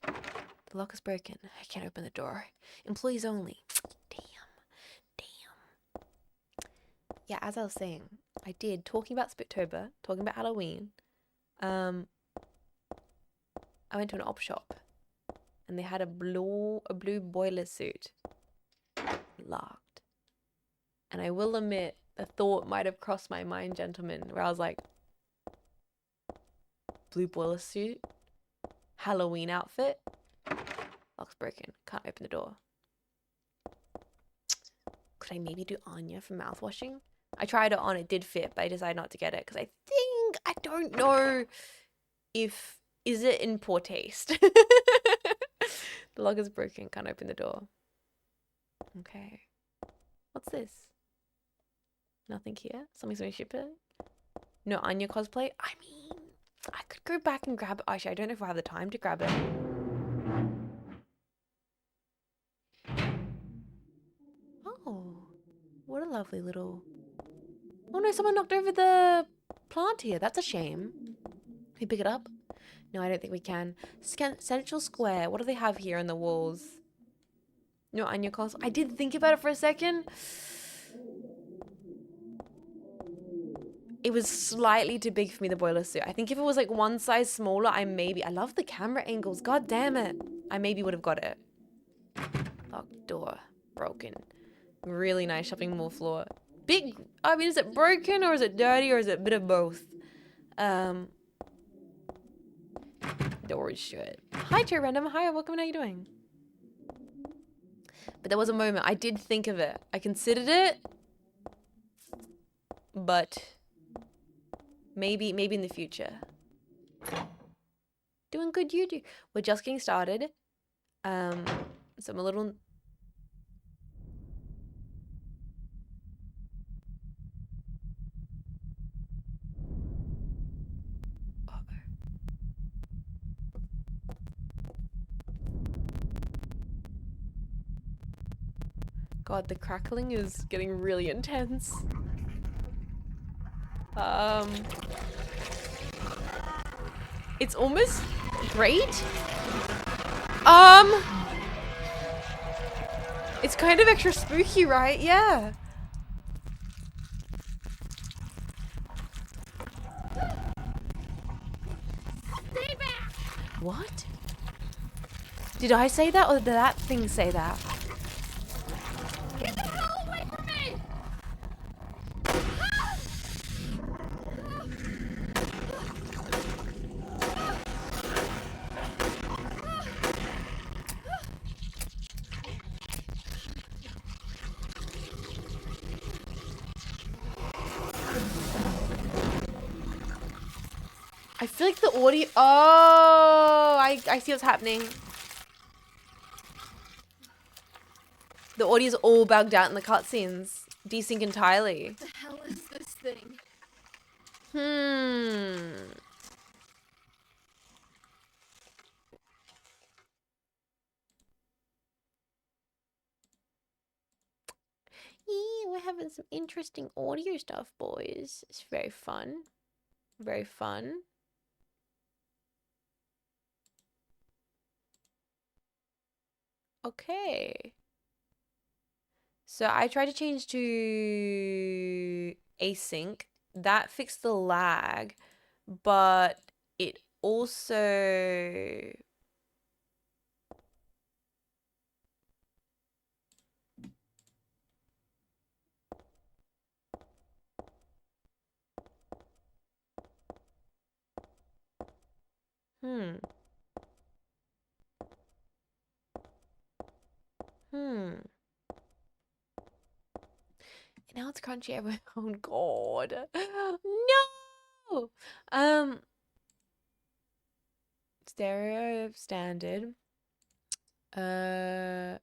Speaker 1: The lock is broken. I can't open the door. Employees only. Damn. Yeah, as I was saying, I did talking about Spooktober, talking about Halloween. I went to an op shop. And they had a blue boiler suit. Locked. And I will admit, a thought might have crossed my mind, gentlemen, where I was like, blue boiler suit? Halloween outfit? Lock's broken. Can't open the door. Could I maybe do Anya for mouthwashing? I tried it on, it did fit, but I decided not to get it because I don't know if, is it in poor taste? The lock is broken. Can't open the door. Okay. What's this? Nothing here? Something shipping? No Anya cosplay? I mean, I could go back and grab it. Actually, I don't know if I have the time to grab it. Oh. What a lovely little... Oh no, someone knocked over the plant here. That's a shame. Can we pick it up? No, I don't think we can. Central Square. What do they have here on the walls? No Anya cos. I did think about it for a second. It was slightly too big for me, the boiler suit. I think if it was like one size smaller, I love the camera angles. God damn it. I maybe would have got it. Locked door. Broken. Really nice shopping mall floor. Big. I mean, is it broken or is it dirty or is it a bit of both? Door is shut. Hi, Joe Random. Hi, welcome. How you doing? But there was a moment I did think of it. I considered it, but maybe in the future. Doing good, you do. We're just getting started. So I'm a little. God, the crackling is getting really intense. It's almost great. It's kind of extra spooky, right? Yeah.
Speaker 2: Stay back!
Speaker 1: What? Did I say that or did that thing say that?
Speaker 2: Get the hell away from me!
Speaker 1: I feel like the audio. Oh, I see what's happening. The audio's all bugged out in the cutscenes. Desync entirely.
Speaker 2: What the hell is this thing?
Speaker 1: Hmm. Yeah, we're having some interesting audio stuff, boys. It's very fun. Very fun. Okay. So I tried to change to async. That fixed the lag, but it also hmm. Hmm. Now it's crunchy everywhere. Oh god. No. Stereo standard. Uh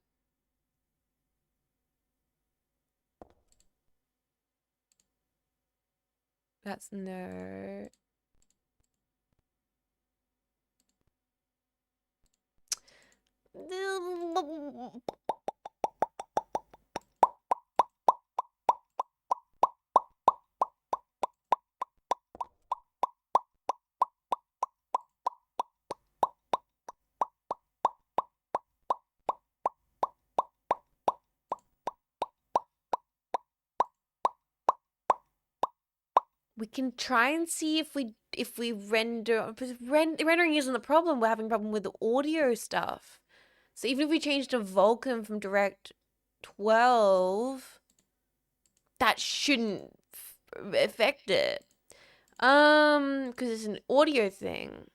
Speaker 1: that's no. We can try and see if we render, because rendering isn't the problem. We're having a problem with the audio stuff. So even if we change to Vulkan from Direct 12, that shouldn't affect it. Because it's an audio thing.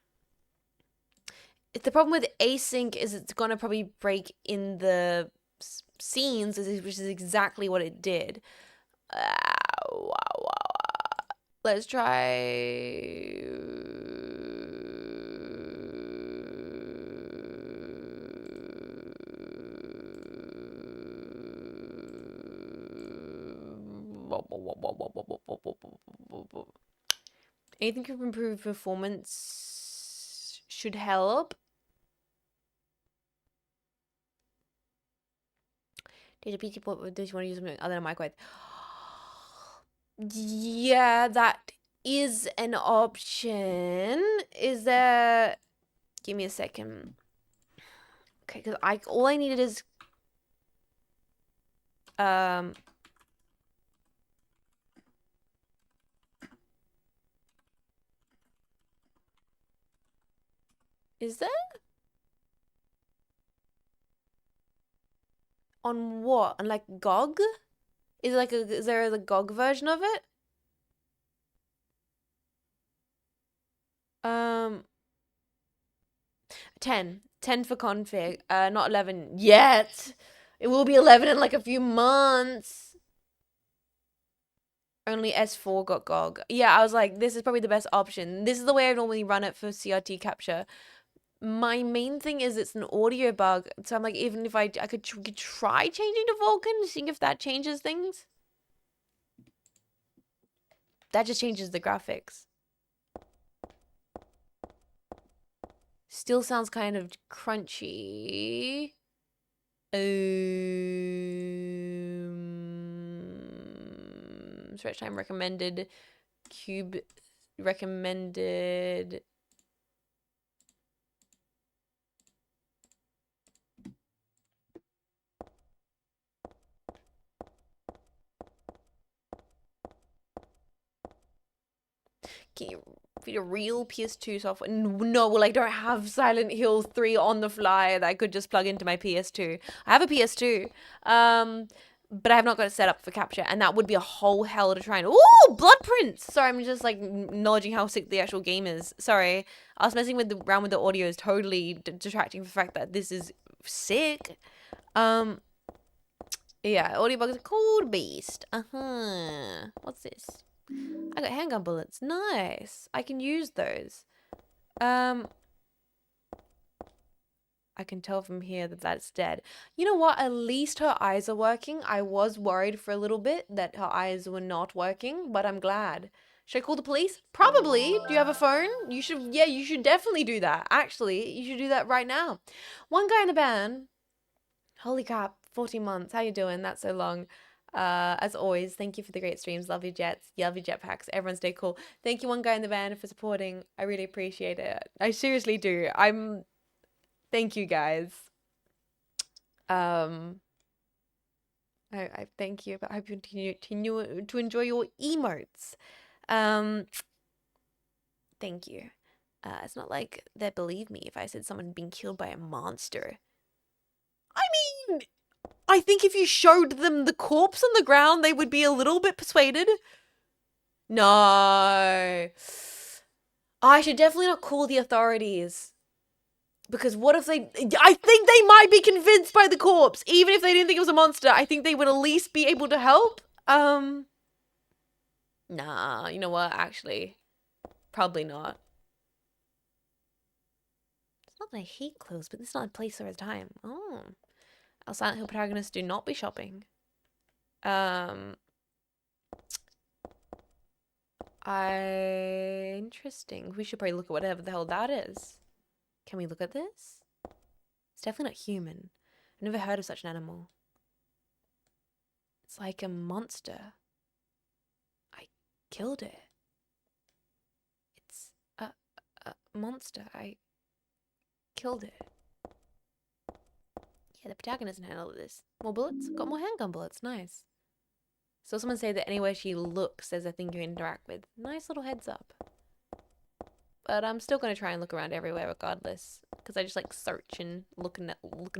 Speaker 1: The problem with async is it's gonna probably break in the scenes, which is exactly what it did. Let's try. Anything to improve performance should help. Data PC port, do you want to use something other than a microwave? Yeah, that is an option. Is there... Give me a second. Okay, because all I needed is... Is there? On what? On like GOG? Is there the GOG version of it? 10. 10 for config. Not 11 yet. It will be 11 in like a few months. Only S4 got GOG. Yeah, I was like, this is probably the best option. This is the way I normally run it for CRT capture. My main thing is it's an audio bug. So I'm like, even if I could try changing to Vulkan, seeing if that changes things. That just changes the graphics. Still sounds kind of crunchy. Stretch time recommended. Cube recommended. Can you read a real PS2 software? No, well, I don't have Silent Hill 3 on the fly that I could just plug into my PS2. I have a PS2, but I have not got it set up for capture, and that would be a whole hell to try and... Ooh, blood prints! Sorry, I'm just, like, acknowledging how sick the actual game is. Sorry. I was messing around with the audio is totally detracting from the fact that this is sick. Yeah, Audiobug is a cold beast. What's this? I got handgun bullets. Nice. I can use those. I can tell from here that that's dead. You know what? At least her eyes are working. I was worried for a little bit that her eyes were not working, but I'm glad. Should I call the police? Probably. Do you have a phone? You should, yeah, you should definitely do that. Actually, you should do that right now. One guy in the band. Holy crap. 14 months. How you doing? That's so long. As always, thank you for the great streams. Love your jets. Love your jetpacks. Everyone stay cool. Thank you, one guy in the band, for supporting. I really appreciate it. I seriously do. Thank you, guys. I thank you. But I hope you continue to enjoy your emotes. Thank you. It's not like they'd believe me if I said someone had been killed by a monster. I mean, I think if you showed them the corpse on the ground, they would be a little bit persuaded. No. I should definitely not call the authorities. Because what if I think they might be convinced by the corpse. Even if they didn't think it was a monster, I think they would at least be able to help. Nah, you know what? Actually, probably not. It's not that I hate clothes, but it's not a place or a time. Oh. Our Silent Hill protagonists do not be shopping. Interesting. We should probably look at whatever the hell that is. Can we look at this? It's definitely not human. I've never heard of such an animal. It's like a monster. I killed it. It's a monster. I killed it. Yeah, the protagonist handled this. More bullets? Got more handgun bullets. Nice. So someone say that anywhere she looks, there's a thing you interact with. Nice little heads up. But I'm still going to try and look around everywhere regardless. Because I just like searching, looking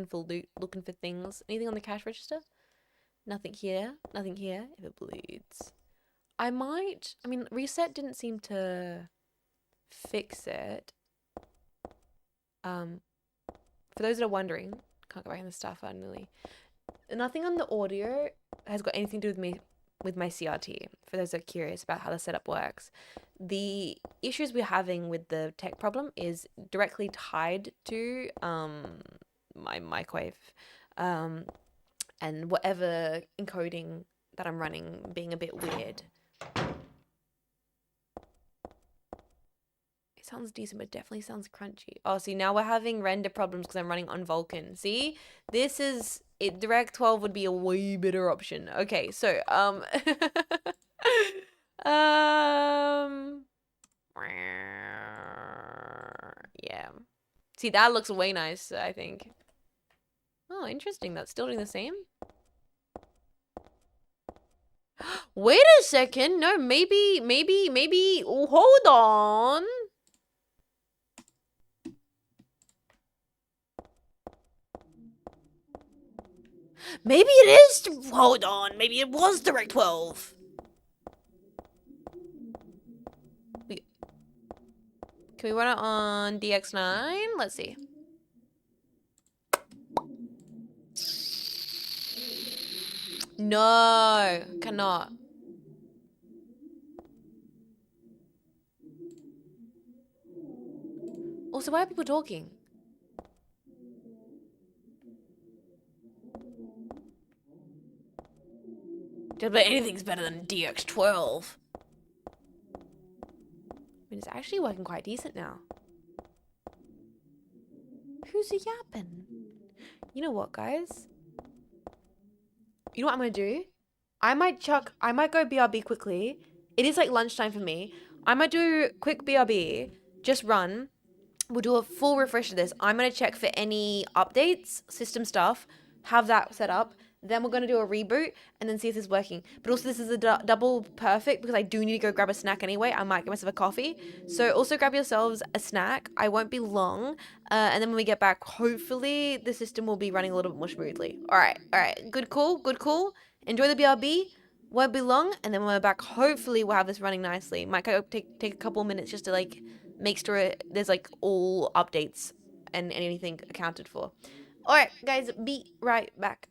Speaker 1: for loot, looking for things. Anything on the cash register? Nothing here. Nothing here. If it bleeds. I mean, reset didn't seem to fix it. For those that are wondering, can't go back in the stuff finally. Nothing on the audio has got anything to do with me with my CRT. For those that are curious about how the setup works, the issues we're having with the tech problem is directly tied to my microwave and whatever encoding that I'm running being a bit weird. Sounds decent, but definitely sounds crunchy. Oh, see, now we're having render problems because I'm running on Vulkan. See, this is it. Direct 12 would be a way better option. Okay, so yeah. See, that looks way nice, I think. Oh, interesting. That's still doing the same. Wait a second. No, maybe. Oh, hold on. Maybe it is. Hold on. Maybe it was Direct 12. Can we run it on DX9? Let's see. No, cannot. Also, why are people talking? Just about anything's better than DX12. I mean, it's actually working quite decent now. Who's yapping? You know what, guys? You know what I'm gonna do? I might go BRB quickly. It is like lunchtime for me. I might do quick BRB, just run. We'll do a full refresh of this. I'm gonna check for any updates, system stuff, have that set up. Then we're going to do a reboot and then see if this is working. But also this is a double perfect because I do need to go grab a snack anyway. I might get myself a coffee. So also grab yourselves a snack. I won't be long. And then when we get back, hopefully the system will be running a little bit more smoothly. All right. Good call. Enjoy the BRB. Won't be long. And then when we're back, hopefully we'll have this running nicely. Might take a couple of minutes just to like make sure there's like all updates and anything accounted for. All right, guys, be right back.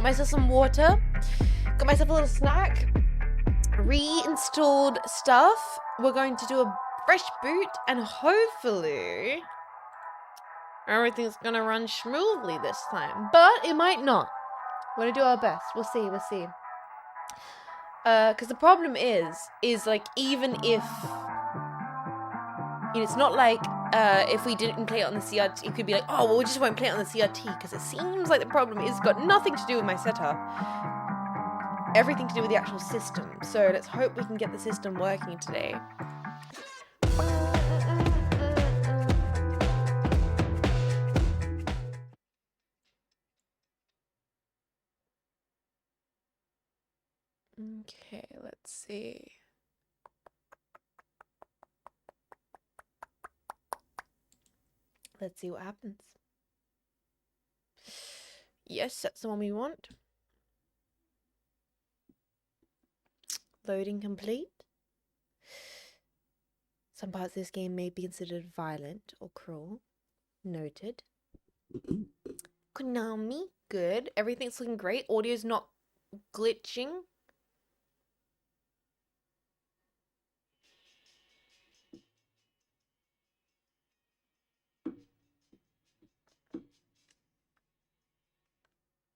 Speaker 1: myself some water. Got myself a little snack. Reinstalled stuff. We're going to do a fresh boot and hopefully everything's gonna run smoothly this time. But it might not. We're gonna do our best. We'll see, we'll see. Because the problem is like, even if, you know, it's not like if we didn't play it on the CRT, it could be like, oh, well, we just won't play it on the CRT, because it seems like the problem is got nothing to do with my setup. Everything to do with the actual system. So let's hope we can get the system working today. Okay, let's see. Let's see what happens. Yes, that's the one we want. Loading complete. Some parts of this game may be considered violent or cruel. Noted. Konami, good. Everything's looking great. Audio's not glitching.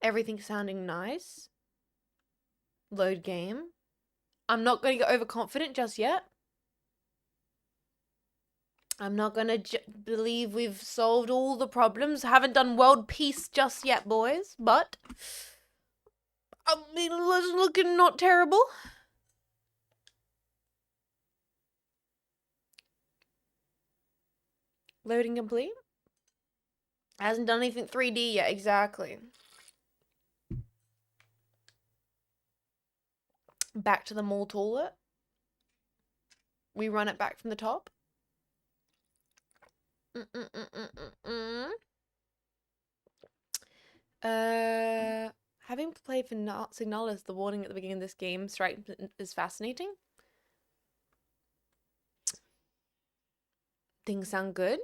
Speaker 1: Everything's sounding nice. Load game. I'm not going to get overconfident just yet. I'm not going to believe we've solved all the problems. Haven't done world peace just yet, boys. But, I mean, it's looking not terrible. Loading complete. Hasn't done anything 3D yet, exactly. Back to the mall toilet. We run it back from the top. Having played for Signalis, the warning at the beginning of this game is fascinating. Things sound good.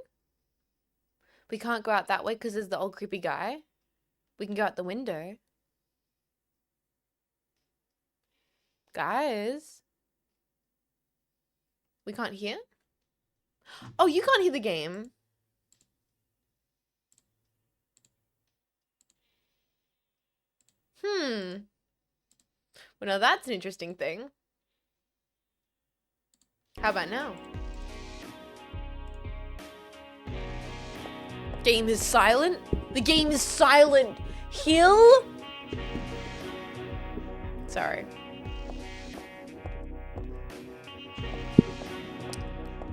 Speaker 1: We can't go out that way because there's the old creepy guy. We can go out the window. Guys. We can't hear? Oh, you can't hear the game. Well, now that's an interesting thing. How about now? Game is silent? The game is silent. Hill? Sorry.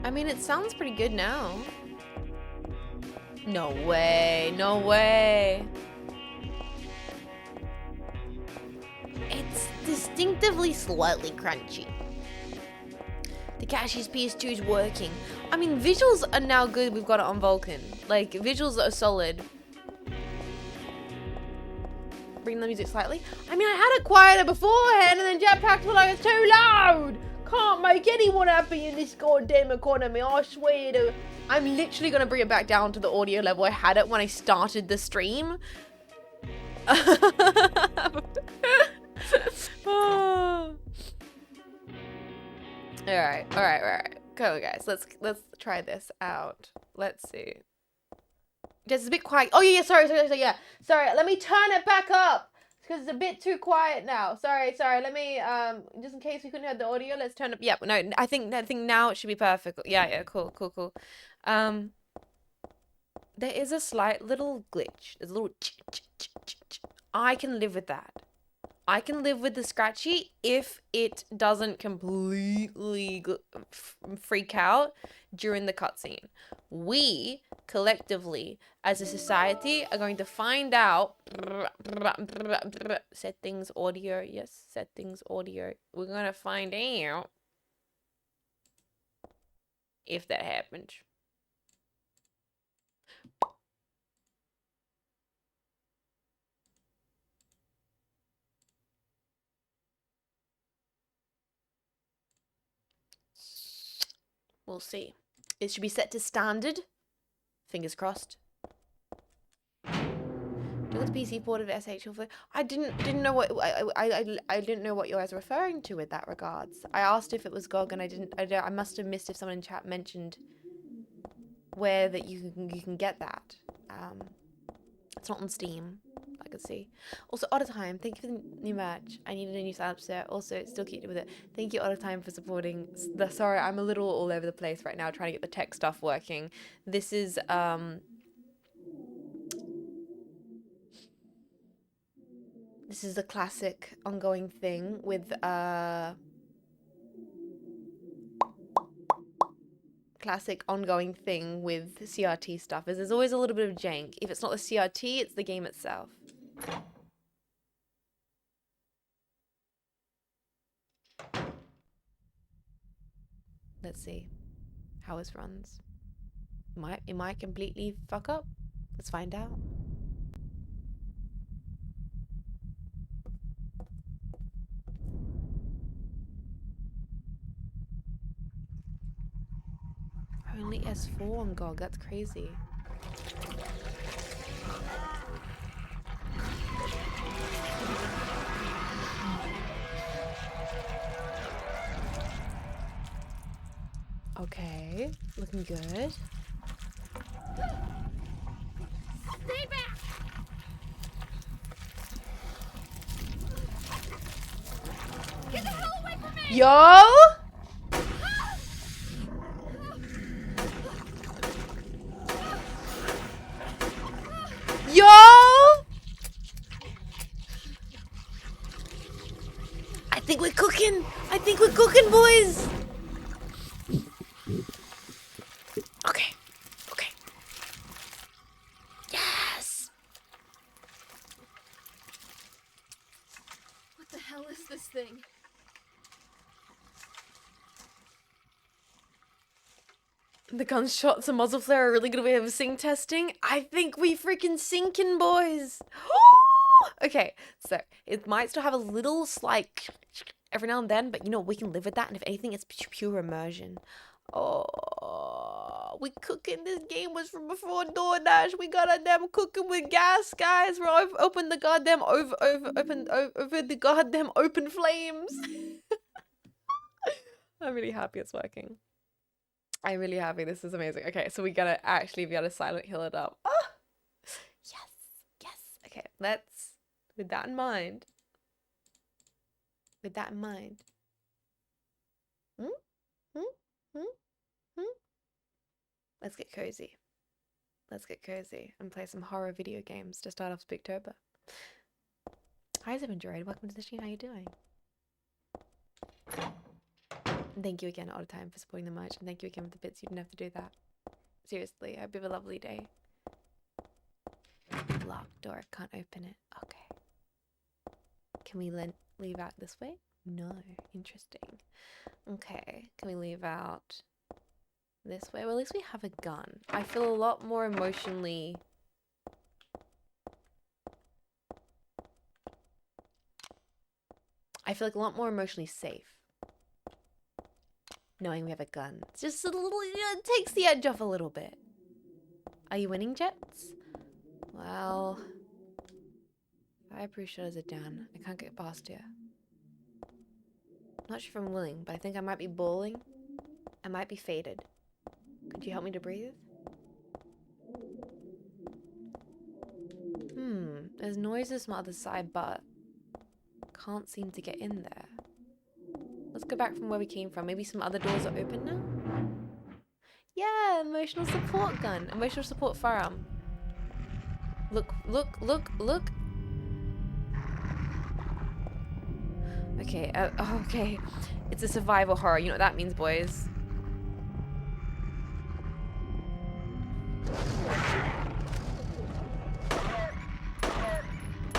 Speaker 1: I mean, it sounds pretty good now. No way. No way. It's distinctively slightly crunchy. The Cashi's PS2 is working. I mean, visuals are now good. We've got it on Vulkan. Like, visuals are solid. Bring the music slightly. I mean, I had it quieter beforehand, and then Jetpack was like, it's too loud. Can't make anyone happy in this goddamn economy. I swear to. I'm literally gonna bring it back down to the audio level I had it when I started the stream. Alright. Go, guys. Let's try this out. Let's see. Just a bit quiet. Oh yeah, sorry. Sorry, let me turn it back up. Because it's a bit too quiet now. Sorry. Let me, just in case we couldn't hear the audio, let's turn up. Yeah, no, I think now it should be perfect. Yeah, cool. There is a slight little glitch. There's a little I can live with that. I can live with the scratchy if it doesn't completely freak out during the cutscene. We, collectively, as a society, are going to find out. Settings audio. Yes, settings audio. We're going to find out if that happened. We'll see. It should be set to standard. Fingers crossed. Do the PC port of SH overlay? I didn't know what I didn't know what you guys were referring to with that regards. I asked if it was GOG and I must have missed if someone in chat mentioned where that you can get that. It's not on Steam. I can see. Also, Otter Time, thank you for the new merch. I needed a new Cynapse there. Also, still keep with it. Thank you, Otter Time, for supporting. Sorry, I'm a little all over the place right now trying to get the tech stuff working. This is this is a classic ongoing thing with CRT stuff. Is there's always a little bit of jank. If it's not the CRT, it's the game itself. Let's see how this runs. It might completely fuck up. Let's find out. Only S4 on GOG, that's crazy. Okay, looking good.
Speaker 2: Stay back! Get the hell away from me!
Speaker 1: Yo! Yo! I think we're cooking. I think we're cooking, boys. Okay. Okay. Yes.
Speaker 2: What the hell is this thing?
Speaker 1: The gunshots and muzzle flare are a really good way of sync testing. I think we freaking sinking, boys. Okay, so it might still have a little slight every now and then, but you know, we can live with that. And if anything, it's pure immersion. Oh, we cooking. This game was from before DoorDash. We got a damn cooking with gas, guys. We're open the goddamn over the goddamn open flames. I'm really happy it's working. I'm really happy. This is amazing. Okay, so we gotta actually be able to silent heal it up. Oh! Yes, yes. Okay, let's, with that in mind. Let's get cozy. And play some horror video games to start off Spooktober. Hi, Zibandroid. Welcome to the stream. How you doing? And thank you again, Otter Time, for supporting the merch. And thank you again for the bits. You didn't have to do that. Seriously, I hope you have a lovely day. Locked door. Can't open it. Okay. Can we leave out this way? No. Interesting. Okay. Can we leave out this way? Well, at least we have a gun. I feel a lot more emotionally... safe. Knowing we have a gun. It's just a little, it takes the edge off a little bit. Are you winning, Jets? Well, fireproof shutters are down. I can't get past here. Not sure if I'm willing, but I think I might be bawling. I might be faded. Could you help me to breathe? There's noises from the other side, but can't seem to get in there. Let's go back from where we came from. Maybe some other doors are open now? Yeah, emotional support gun. Emotional support firearm. Look. Okay, okay. It's a survival horror. You know what that means, boys.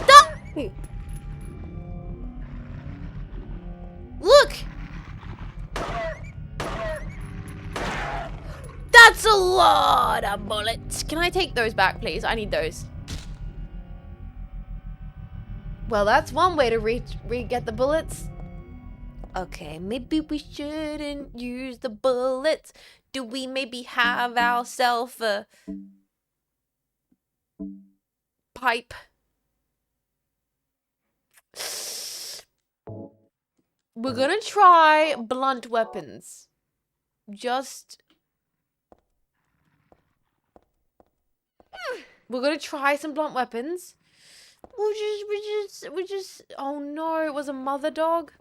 Speaker 1: No! Look! That's a lot of bullets. Can I take those back, please? I need those. Well, that's one way to re-get the bullets. Okay, maybe we shouldn't use the bullets. Do we maybe have ourselves a pipe We're gonna try blunt weapons. We're gonna try some blunt weapons. We just. Oh no! It was a mother dog.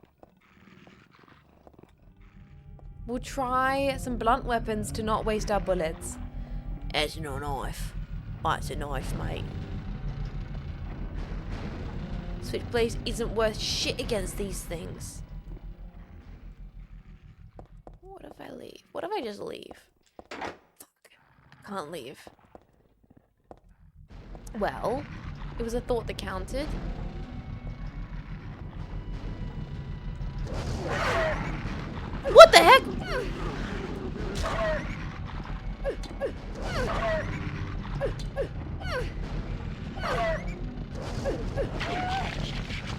Speaker 1: We'll try some blunt weapons to not waste our bullets. It's not a knife. It's a knife, mate. Switchblade isn't worth shit against these things. What if I leave? What if I just leave? Fuck. I can't leave. Well, it was a thought that counted. What the heck?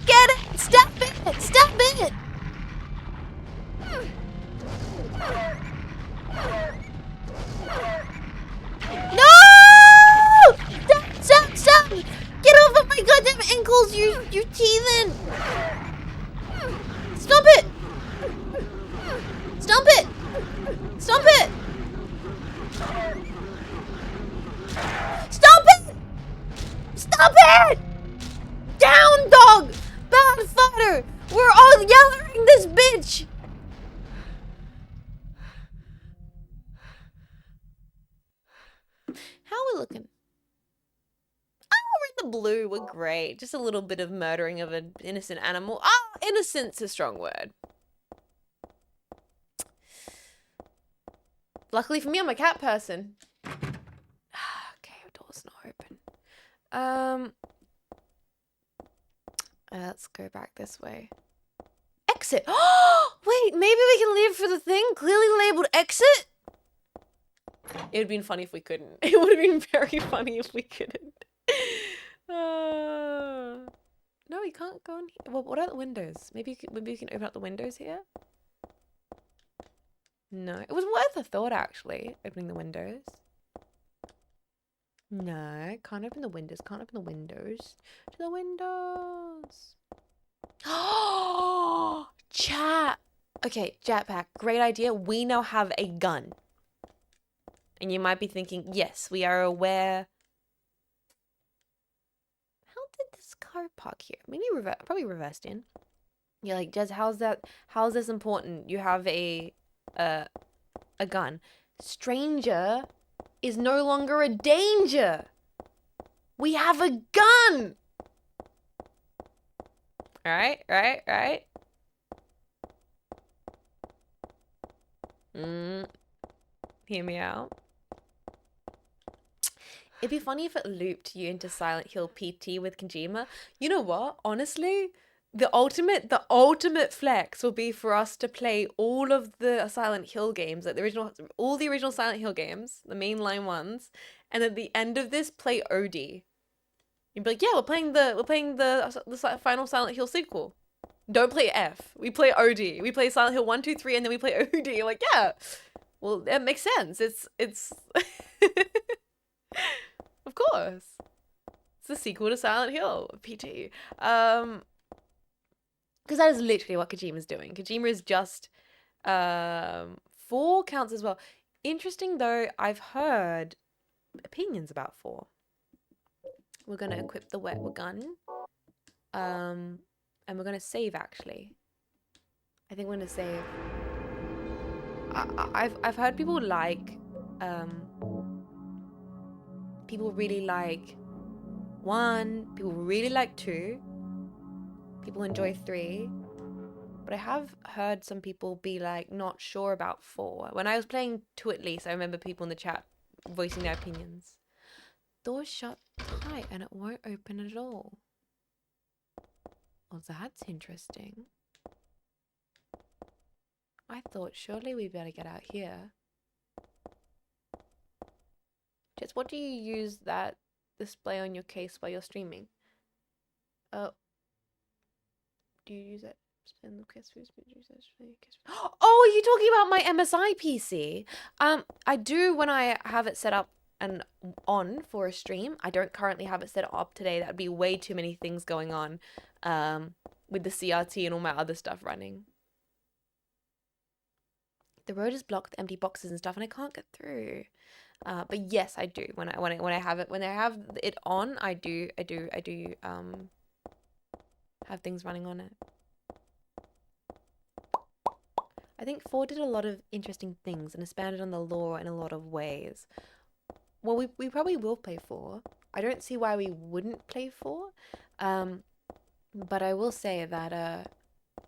Speaker 1: Get it! Stop it! Stop it! No! Stop! Stop! Stop! Get off of my goddamn ankles, you teethen! Stop it! Stop it! Stop it! Stop it! Stop it! Down, dog! Bad fodder! We're all yelling this bitch! How are we looking? Oh, we're in the blue. We're great. Just a little bit of murdering of an innocent animal. Oh, innocent's a strong word. Luckily for me, I'm a cat person. Okay, door's not open. Let's go back this way. Exit. Oh, wait, maybe we can leave for the thing clearly labeled exit? It would have been funny if we couldn't. It would have been very funny if we couldn't. No, we can't go in here. Well, what are the windows? Maybe we can open up the windows here? No, it was worth a thought actually, opening the windows. No, can't open the windows, can't open the windows. To the windows. Oh, chat. Okay, jetpack, great idea. We now have a gun. And you might be thinking, yes, we are aware. How did this car park here? Maybe probably reversed in. You're like, Jez, how's this important? You have a gun. Stranger is no longer a danger. We have a gun. Right. Hear me out. It'd be funny if it looped you into Silent Hill PT with Kojima. You know what? Honestly, the ultimate flex will be for us to play all of the Silent Hill games, like all the original Silent Hill games, the mainline ones, and at the end of this, play OD. You'd be like, yeah, we're playing the final Silent Hill sequel. Don't play F. We play OD. We play Silent Hill 1, 2, 3, and then we play OD. You're like, yeah. Well, that makes sense. It's of course. It's the sequel to Silent Hill, PT. Because that is literally what Kojima's doing. Kojima is just 4 counts as well. Interesting though, I've heard opinions about 4. We're gonna equip the wet gun. And we're gonna save actually. I think we're gonna save. I've heard people like people really like 1, people really like 2, people enjoy 3, but I have heard some people be like not sure about 4. When I was playing 2 at least, I remember people in the chat voicing their opinions. Door's shut tight and it won't open at all. Well, that's interesting. I thought surely we better get out here. Just what do you use that display on your case while you're streaming? Oh. Do you use it? Oh, are you talking about my MSI PC? I do when I have it set up and on for a stream. I don't currently have it set up today. That'd be way too many things going on with the CRT and all my other stuff running. The road is blocked with empty boxes and stuff, and I can't get through. But yes, I do. When I have it on, I do have things running on it. I think 4 did a lot of interesting things and expanded on the lore in a lot of ways. Well, we probably will play 4. I don't see why we wouldn't play 4. But I will say that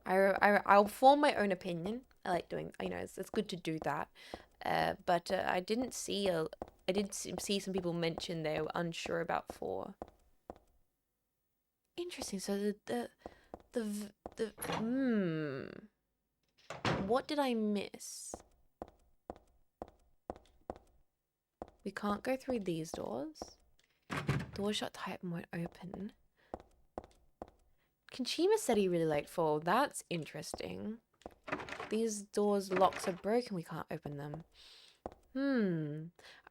Speaker 1: I'll form my own opinion. I like doing, it's good to do that. But I did see some people mention they were unsure about 4. Interesting. So what did I miss? We can't go through these doors. Doors shut tight and won't open. Kojima said he really liked 4. That's interesting. These doors' locks are broken. We can't open them.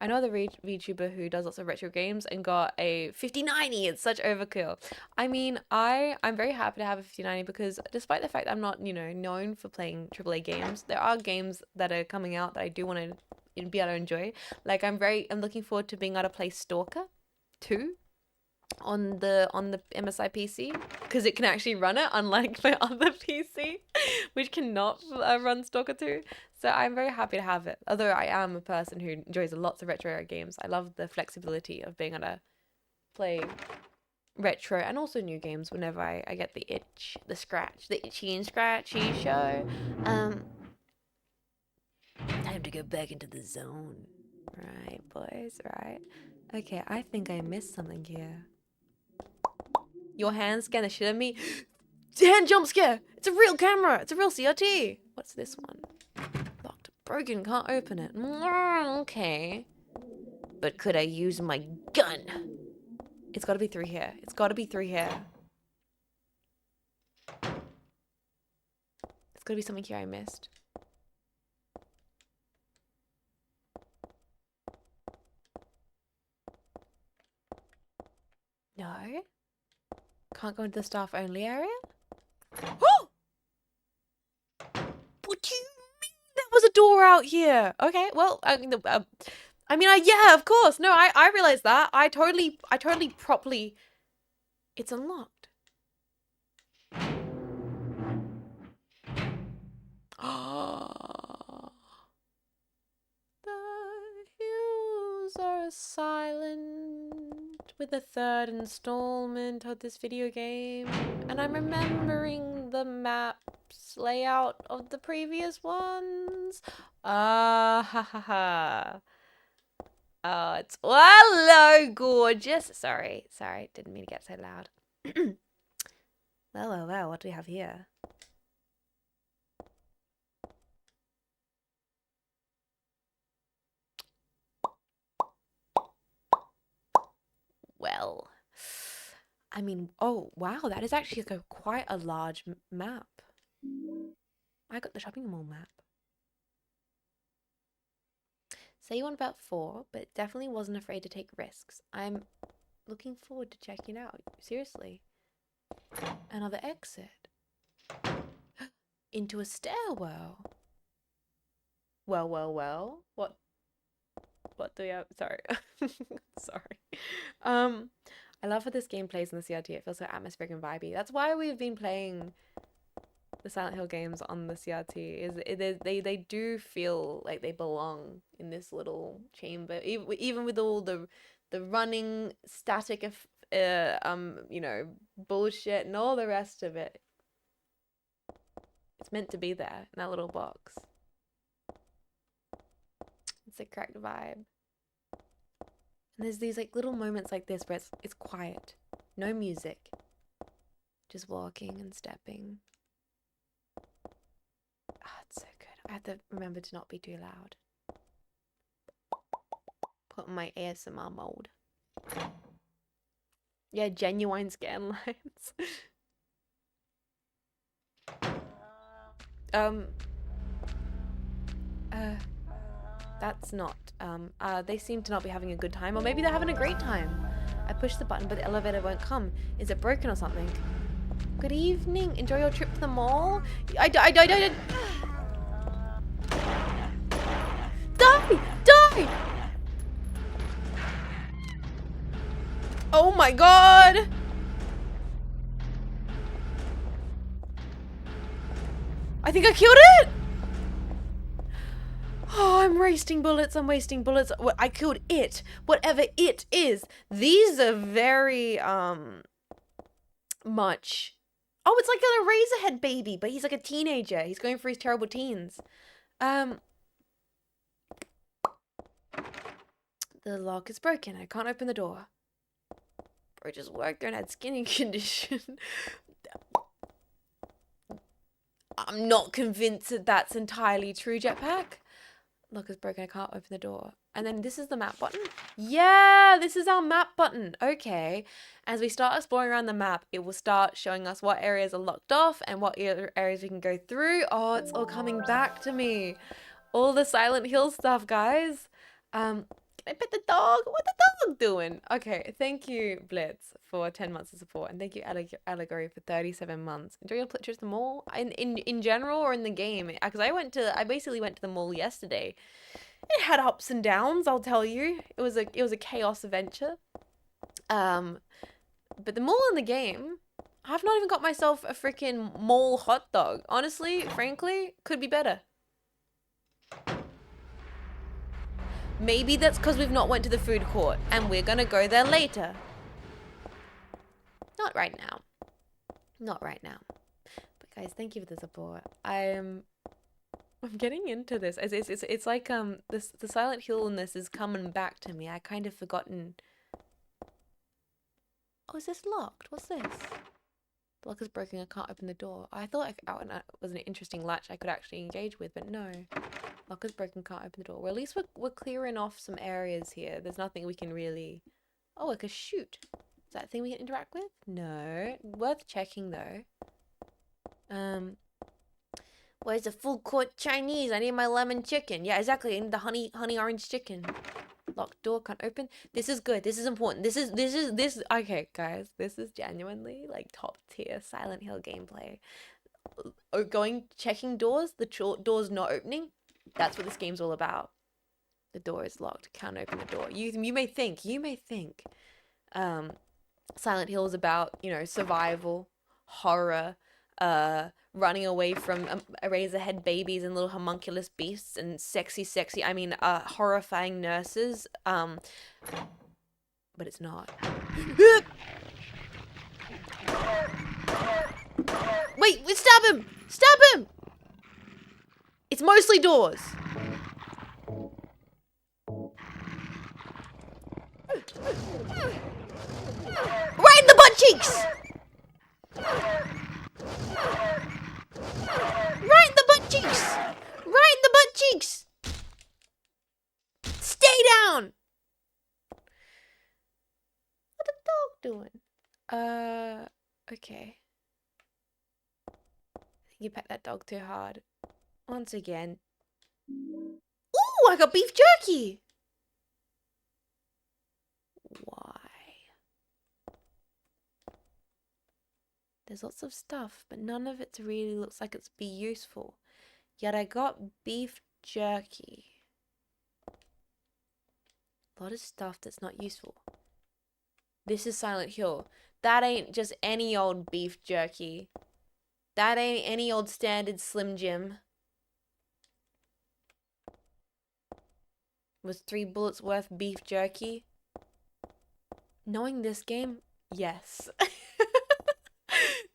Speaker 1: I know the VTuber who does lots of retro games and got a 5090. It's such overkill. I mean, I'm very happy to have a 5090 because despite the fact that I'm not, known for playing AAA games, there are games that are coming out that I do want to be able to enjoy. Like I'm looking forward to being able to play Stalker 2 on the MSI PC because it can actually run it, unlike my other PC which cannot run Stalker 2. So I'm very happy to have it, although I am a person who enjoys lots of retro games. I love the flexibility of being able to play retro and also new games whenever I get the itchy and scratchy show. Time to go back into the zone. Right, boys, right. Okay, I think I missed something here. Your hand scan the shit out of me. Hand jump scare! It's a real camera! It's a real CRT! What's this one? Locked. Broken, can't open it. Okay. But could I use my gun? It's gotta be through here. It's gotta be through here. There's gotta be something here I missed. No? Can't go into the staff only area? Oh! What do you mean there was a door out here? Okay, well, yeah, of course. No, I realized that. I totally properly. It's unlocked. The hills are silent with the 3rd installment of this video game, and I'm remembering the map's layout of the previous ones. Ha ha ha. Oh, it's hello, gorgeous. Sorry, didn't mean to get so loud. Well, what do we have here? Well, I mean, oh wow, that is actually like quite a large map. I got the shopping mall map. Say you want about 4, but definitely wasn't afraid to take risks. I'm looking forward to checking it out. Seriously. Another exit. Into a stairwell. Well. What do we have? Sorry. Sorry. I love how this game plays in the CRT. It feels so atmospheric and vibey. That's why we've been playing the Silent Hill games on the CRT. They do feel like they belong in this little chamber, even with all the running static of bullshit and all the rest of it. It's meant to be there in that little box. It's a correct vibe. And there's these like little moments like this where it's quiet, no music, just walking and stepping. It's so good. I have to remember to not be too loud. Put on my ASMR mode. Yeah, genuine scan lines. That's not. They seem to not be having a good time, or maybe they're having a great time. I push the button, but the elevator won't come. Is it broken or something? Good evening. Enjoy your trip to the mall. I Die! Die! Oh my god! I think I killed it! Oh, I'm wasting bullets. I killed it. Whatever it is. These are very, much. Oh, it's like a Razorhead baby, but he's like a teenager. He's going for his terrible teens. The lock is broken. I can't open the door. Bro just worked on had skin condition. I'm not convinced that that's entirely true, Jetpack. Lock is broken. I can't open the door. And then this is the map button. Yeah, this is our map button. Okay. As we start exploring around the map, it will start showing us what areas are locked off and what areas we can go through. Oh, it's all coming back to me. All the Silent Hill stuff, guys. Can I pet the dog? What the dog doing? Okay, thank you, Blitz, for 10 months of support, and thank you, Allegory, for 37 months. Enjoy your trip to the mall in general or in the game? Because I basically went to the mall yesterday. It had ups and downs, I'll tell you. It was a chaos adventure. But the mall in the game, I've not even got myself a freaking mall hot dog. Honestly, frankly, could be better. Maybe that's because we've not went to the food court and we're gonna go there later. Not right now. Not right now. But guys, thank you for the support. I'm getting into this. It's like the Silent Hill in this is coming back to me. I kind of forgotten. Oh, is this locked? What's this? The lock is broken. I can't open the door. I thought it was an interesting latch I could actually engage with, but no. Lock is broken. Can't open the door. Well, at least we're clearing off some areas here. There's nothing we can really. Oh, like a shoot. Is that a thing we can interact with? No. Worth checking though. Where's the full court Chinese? I need my lemon chicken. Yeah, exactly. I need the honey orange chicken. Locked door, can't open. This is good. This is important. This. Okay, guys. This is genuinely like top tier Silent Hill gameplay. Checking doors. The door's not opening. That's what this game's all about. The door is locked. Can't open the door. You may think. Silent Hill is about, survival, horror, running away from Razorhead babies and little homunculus beasts and horrifying nurses. But it's not. Wait, stab him! Stab him! It's mostly doors. Right in the butt cheeks! Right in the butt cheeks! Right in the butt cheeks! Stay down! What the dog doing? Okay. I think you pet that dog too hard. Once again. Ooh, I got beef jerky! Why? There's lots of stuff, but none of it really looks like it's be useful. Yet I got beef jerky. A lot of stuff that's not useful. This is Silent Hill. That ain't just any old beef jerky. That ain't any old standard Slim Jim. Was 3 bullets worth beef jerky? Knowing this game, yes.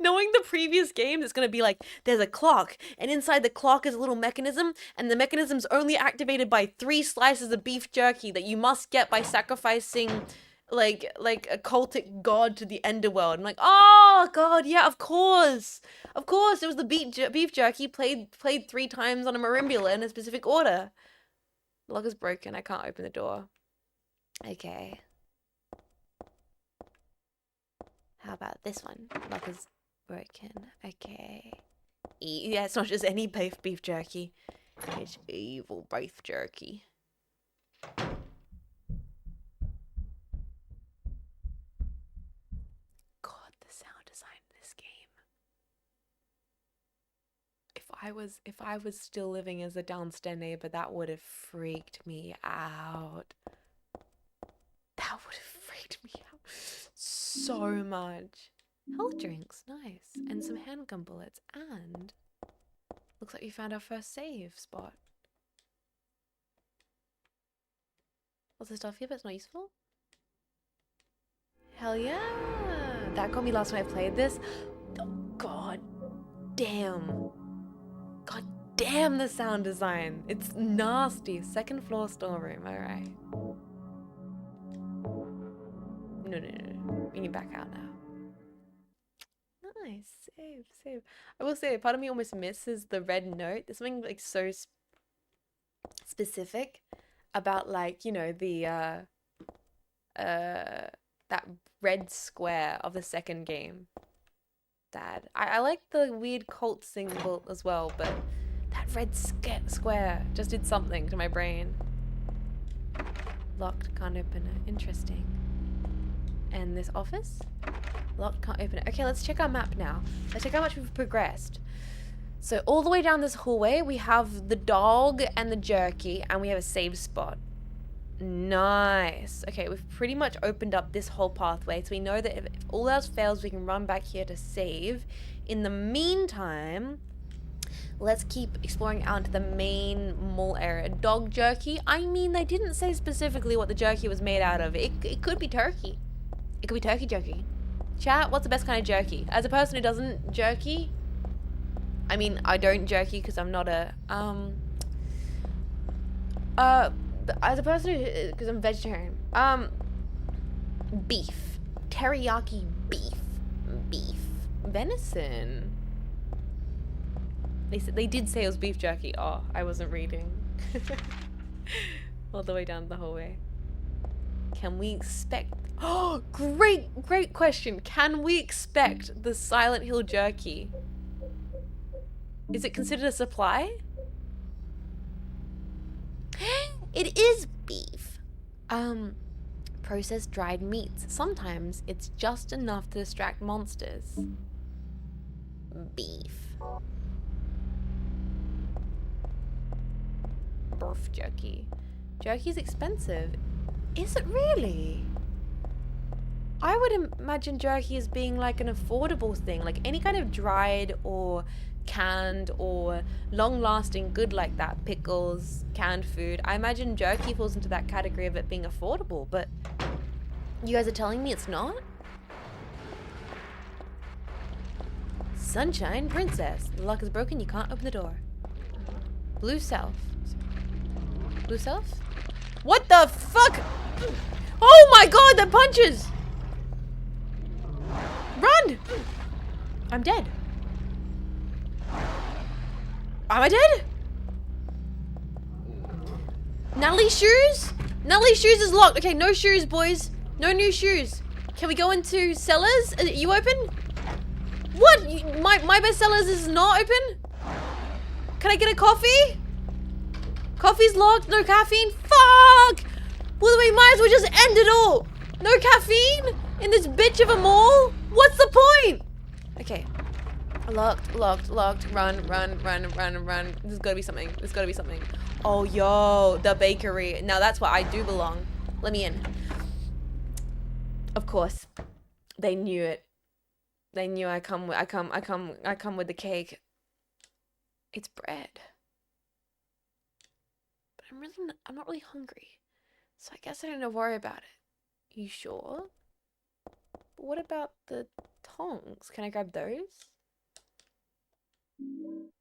Speaker 1: Knowing the previous games, it's going to be like, there's a clock, and inside the clock is a little mechanism, and the mechanism's only activated by 3 slices of beef jerky that you must get by sacrificing, like a cultic god to the Enderworld. I'm like, oh, God, yeah, of course. Of course, it was the beef jerky played 3 times on a marimbula in a specific order. The lock is broken. I can't open the door. Okay. How about this one? Lock is broken. Okay. Yeah, it's not just any beef jerky. It's evil beef jerky. God, the sound design in this game. if I was still living as a downstairs neighbor, that would have freaked me out. That would have freaked me out so much. Health drinks, nice. And some handgun bullets. And looks like we found our first save spot. What's the stuff here, but it's not useful? Hell yeah! That got me last time I played this. Oh, God damn. God damn the sound design. It's nasty. Second floor storeroom, alright. No. We need back out now. Nice. Save. I will say, part of me almost misses the red note. There's something like so specific about, like, you know, the that red square of the second game. That I like the weird cult symbol as well, but that red square just did something to my brain. Locked, can't open it. Interesting. And this office? Locked, can't open it. Okay, let's check our map now. Let's check how much we've progressed. So all the way down this hallway, we have the dog and the jerky, and we have a save spot. Nice. Okay, we've pretty much opened up this whole pathway, so we know that if all else fails, we can run back here to save. In the meantime, let's keep exploring out into the main mall area. Dog jerky? I mean, they didn't say specifically what the jerky was made out of. It could be turkey. It could be turkey jerky. Chat, what's the best kind of jerky? As a person who doesn't jerky, I mean, I don't jerky because I'm not a, as a person who, because I'm vegetarian, beef. Teriyaki beef. Venison. They did say it was beef jerky. Oh, I wasn't reading. All the way down the hallway. Can we expect... Oh, great question. Can we expect the Silent Hill jerky? Is it considered a supply? It is beef. Processed dried meats. Sometimes it's just enough to distract monsters. Beef. Beef jerky. Jerky's expensive. Is it really? I would imagine jerky as being like an affordable thing, like any kind of dried or canned or long-lasting good like that, pickles, canned food. I imagine jerky falls into that category of it being affordable, but you guys are telling me it's not? Sunshine Princess. The lock is broken, you can't open the door. Blue Self. Blue Self? What the fuck? Oh my god, the punches! Run! I'm dead. Am I dead? Natalie's shoes? Natalie's shoes is locked. Okay, no shoes, boys. No new shoes. Can we go into cellars? Are you open? What? My best cellars is not open? Can I get a coffee? Coffee's locked. No caffeine. Fuck! Well, we might as well just end it all. No caffeine in this bitch of a mall? What's the point? Okay. Locked. Run. There's gotta be something. Oh, yo, the bakery. Now that's where I do belong. Let me in. Of course. They knew it. They knew I come with the cake. It's bread. But I'm not really hungry. So I guess I don't need to worry about it. You sure? But what about the tongs? Can I grab those?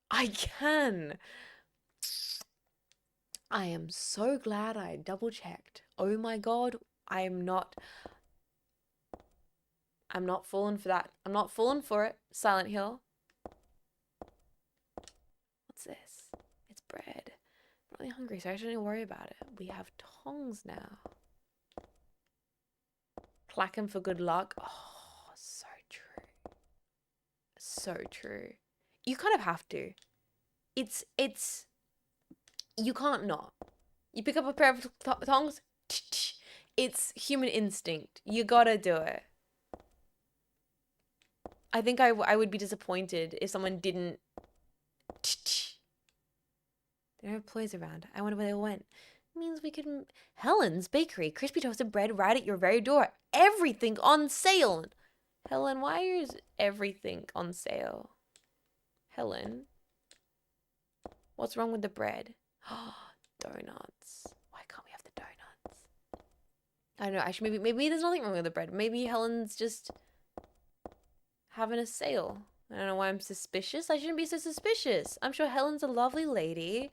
Speaker 1: I can. I am so glad I double checked. Oh my god, I'm not falling for that. I'm not falling for it. Silent Hill. What's this? It's bread. I'm really hungry, so I shouldn't worry about it. We have tongs now. Clack 'em for good luck. Oh, so true. So true. You kind of have to. It's you can't not. You pick up a pair of tongs, it's human instinct. You gotta do it. I think I would be disappointed if someone didn't There are employees around. I wonder where they all went. Means we could... Helen's Bakery. Crispy toasted bread right at your very door. Everything on sale. Helen, why is everything on sale? Helen? What's wrong with the bread? Donuts. Why can't we have the donuts? I don't know. Actually, maybe there's nothing wrong with the bread. Maybe Helen's just having a sale. I don't know why I'm suspicious. I shouldn't be so suspicious. I'm sure Helen's a lovely lady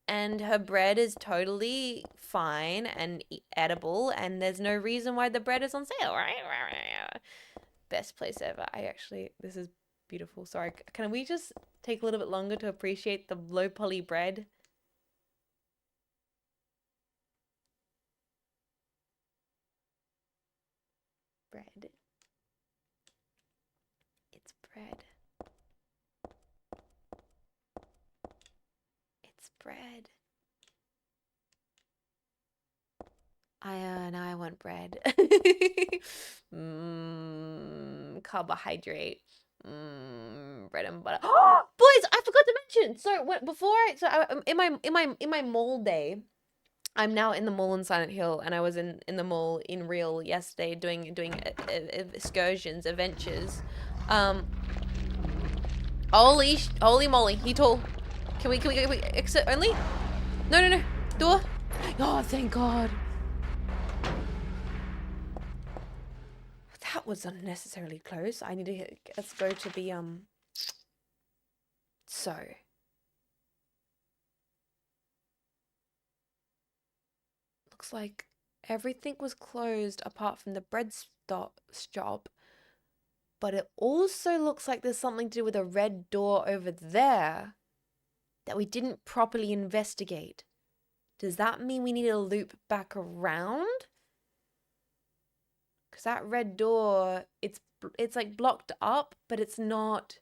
Speaker 1: and her bread is totally fine and edible and there's no reason why the bread is on sale, right? Best place ever. This is beautiful. Sorry, can we just take a little bit longer to appreciate the low poly bread? Bread. It's bread. It's bread. Now I want bread. Carbohydrate. Bread and butter. Boys, I forgot to mention. So in my mall day, I'm now in the mall in Silent Hill, and I was in the mall in real yesterday doing excursions, adventures. Holy moly, he tall. Can we exit only? No. Door. Oh, thank God. That was unnecessarily close. I need to let's go to the so looks like everything was closed apart from the bread shop, but it also looks like there's something to do with a red door over there that we didn't properly investigate. Does that mean we need to loop back around? Because that red door, it's like blocked up, but it's not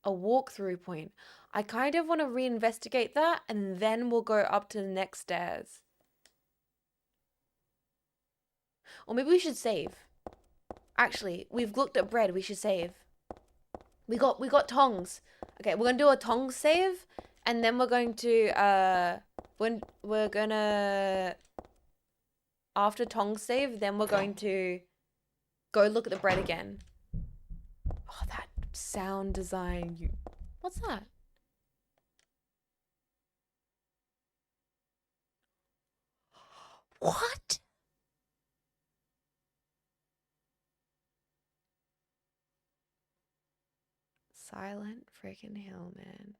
Speaker 1: a walkthrough point. I kind of want to reinvestigate that, and then we'll go up to the next stairs. Or maybe we should save. Actually, we've looked at bread. We should save. We got tongs. Okay, we're gonna do a tongs save, and then we're going to after tongs save, then we're going to go look at the bread again. Oh, that sound design. What's that? What? Silent freaking hell, man.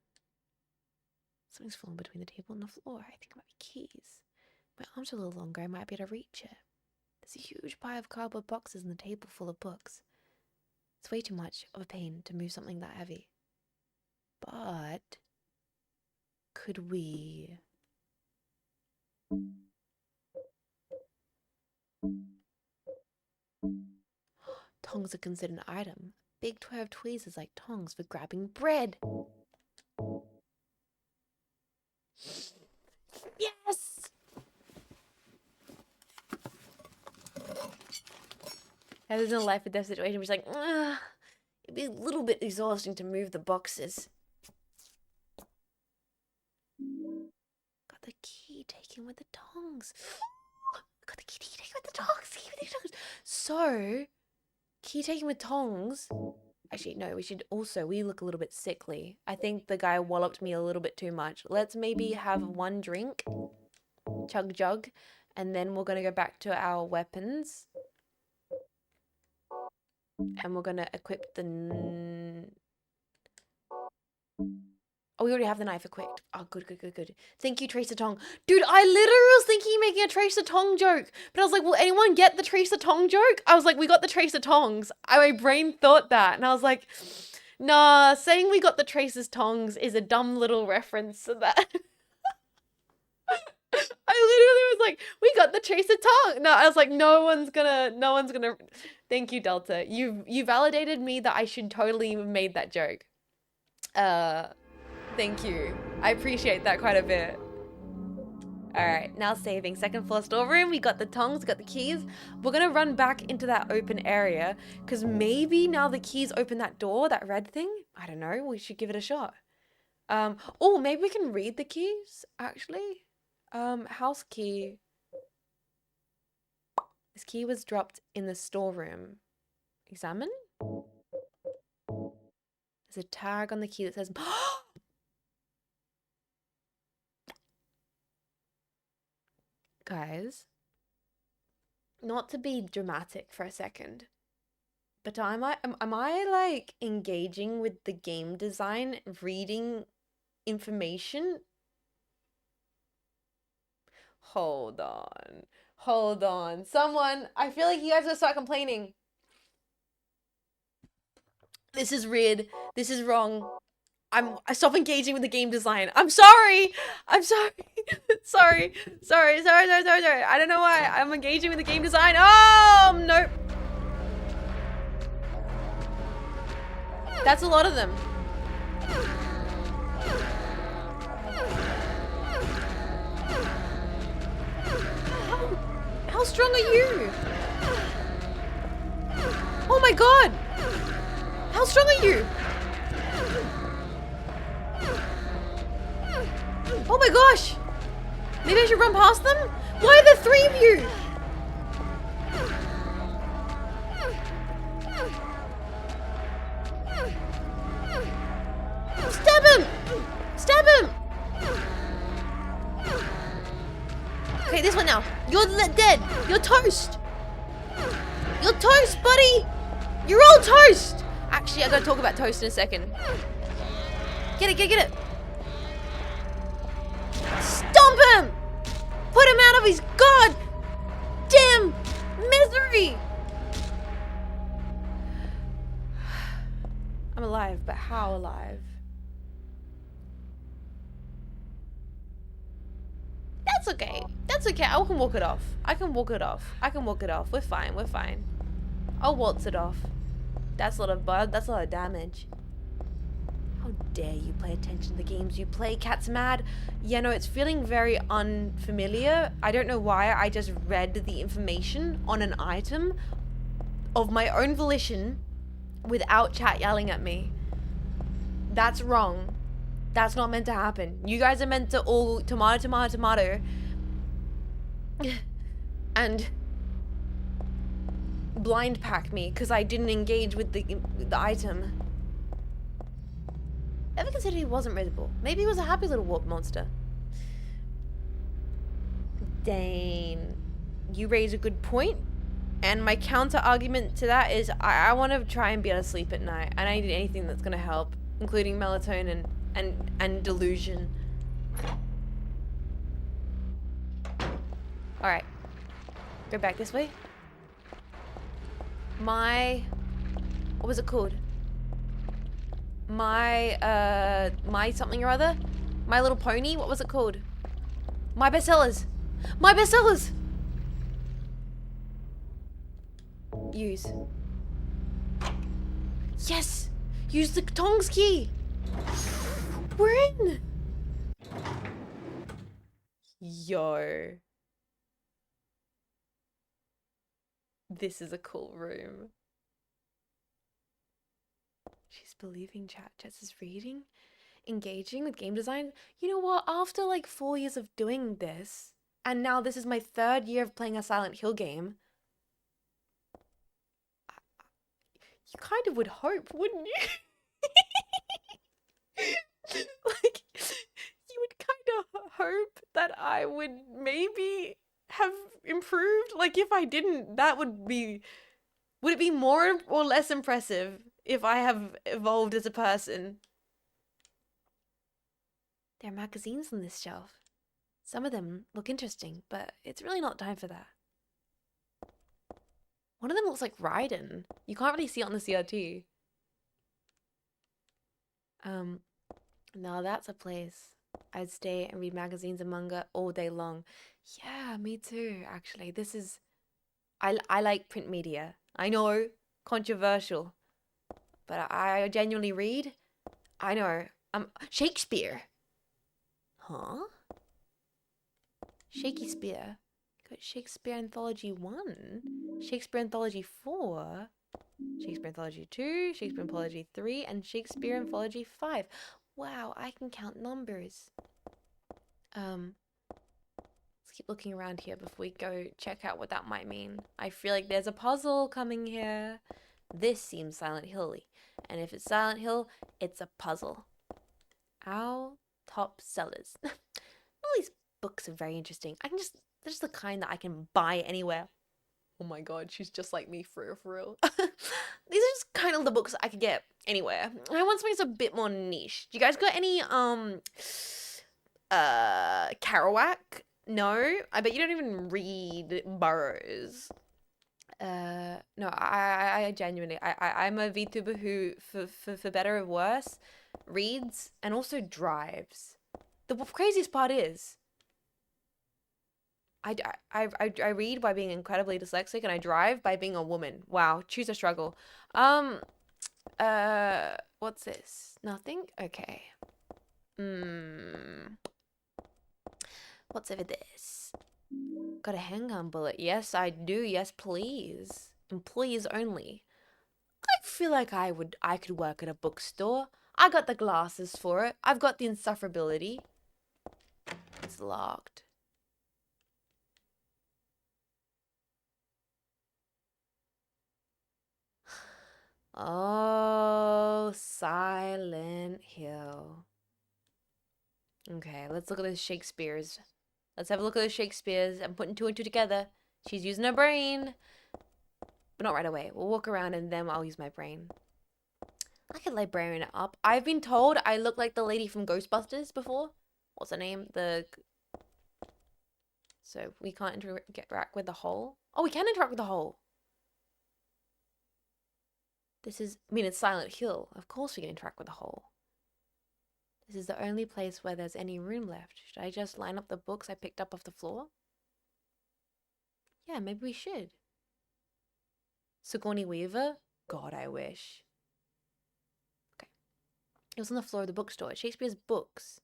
Speaker 1: Something's fallen between the table and the floor. I think it might be keys. My arm's a little longer, I might be able to reach it. There's a huge pile of cardboard boxes and a table full of books. It's way too much of a pain to move something that heavy. But could we... Tongs are considered an item. A big toy of tweezers like tongs for grabbing bread. Yes! Heather's in a life or death situation. She's like, it'd be a little bit exhausting to move the boxes. Got the key taken with the tongs. Got the key taken with the tongs. So, key taken with tongs. Actually, no, we look a little bit sickly. I think the guy walloped me a little bit too much. Let's maybe have one drink. Chug jug. And then we're going to go back to our weapons. And we're going to equip the... Oh, we already have the knife equipped. Oh, good. Thank you, Tracer Tong. Dude, I literally was thinking of making a Tracer Tong joke. But I was like, will anyone get the Tracer Tong joke? I was like, we got the Tracer Tongs. My brain thought that. And I was like, nah, saying we got the Tracer's Tongs is a dumb little reference to that. I literally was like, we got the Tracer Tong. No, I was like, no one's gonna. Thank you, Delta. You validated me that I should totally have made that joke. Thank you. I appreciate that quite a bit. Alright, now saving. Second floor storeroom. We got the tongs, we got the keys. We're gonna run back into that open area, because maybe now the keys open that door, that red thing. I don't know. We should give it a shot. Oh, maybe we can read the keys, actually. House key. This key was dropped in the storeroom. Examine? There's a tag on the key that says... Guys, not to be dramatic for a second, but am I like engaging with the game design, reading information? Hold on. Hold on. Someone, I feel like you guys will start complaining. This is weird. This is wrong. I stop engaging with the game design. I'm sorry. I'm sorry. sorry. I don't know why I'm engaging with the game design. Oh, nope. That's a lot of them. How strong are you? Oh my god. How strong are you? Oh my gosh! Maybe I should run past them? Why are there 3 of you? Stab him! Stab him! Okay, this one now. You're dead. You're toast. You're toast, buddy. You're all toast. Actually, I gotta talk about toast in a second. Get it, get it. Stomp him! Put him out of his goddamn misery! I'm alive, but how alive? That's okay. That's okay. I can walk it off. I can walk it off. I can walk it off. We're fine. We're fine. I'll waltz it off. That's a lot of bug. That's a lot of damage. How dare you pay attention to the games you play, Cat's Mad? Yeah, no, it's feeling very unfamiliar. I don't know why. I just read the information on an item of my own volition without chat yelling at me. That's wrong. That's not meant to happen. You guys are meant to all tomato and blind pack me because I didn't engage with the item. Ever considered he wasn't risible? Maybe he was a happy little warp monster. Dane. You raise a good point. And my counter argument to that is I want to try and be able to sleep at night. And I need anything that's going to help. Including melatonin and delusion. Alright. Go back this way. What was it called? My something or other? My Little Pony? What was it called? My bestsellers! My bestsellers! Use. Yes! Use the tongs key! We're in! Yo. This is a cool room. She's believing chat. Jess is reading, engaging with game design. You know what? After like 4 years of doing this, and now this is my 3rd year of playing a Silent Hill game, you kind of would hope, wouldn't you? Like, you would kind of hope that I would maybe have improved. Like, if I didn't, that would it be more or less impressive if I have evolved as a person? There are magazines on this shelf. Some of them look interesting, but it's really not time for that. One of them looks like Raiden. You can't really see it on the CRT. Now that's a place I'd stay and read magazines and manga all day long. Yeah, me too, actually. This is... I like print media. I know, controversial. But I genuinely read. I know. Shakespeare. Huh? Shakespeare. Got Shakespeare Anthology 1. Shakespeare Anthology 4. Shakespeare Anthology 2. Shakespeare Anthology 3. And Shakespeare Anthology 5. Wow, I can count numbers. Let's keep looking around here before we go check out what that might mean. I feel like there's a puzzle coming here. This seems Silent Hill-y. And if it's Silent Hill, it's a puzzle. Our top sellers. All these books are very interesting. They're just the kind that I can buy anywhere. Oh my god, she's just like me for real. These are just kind of the books I could get anywhere. I want something that's a bit more niche. Do you guys got any Kerouac? No? I bet you don't even read Burroughs. No, I genuinely, I'm a VTuber who, for better or worse, reads and also drives. The craziest part is, I read by being incredibly dyslexic and I drive by being a woman. Wow, choose a struggle. What's this? Nothing? Okay. What's over this? Got a handgun bullet. Yes, I do. Yes, please. Employees only. I feel like I could work at a bookstore. I got the glasses for it. I've got the insufferability. It's locked. Oh, Silent Hill. Okay, let's look at those Shakespeares. Let's have a look at those Shakespeares. I'm putting two and two together. She's using her brain. But not right away. We'll walk around and then I'll use my brain. I could librarian it up. I've been told I look like the lady from Ghostbusters before. What's her name? So we can't interact with the hole. Oh, we can interact with the hole. It's Silent Hill. Of course we can interact with the hole. This is the only place where there's any room left. Should I just line up the books I picked up off the floor? Yeah, maybe we should. Sigourney Weaver? God, I wish. Okay. It was on the floor of the bookstore. Shakespeare's books.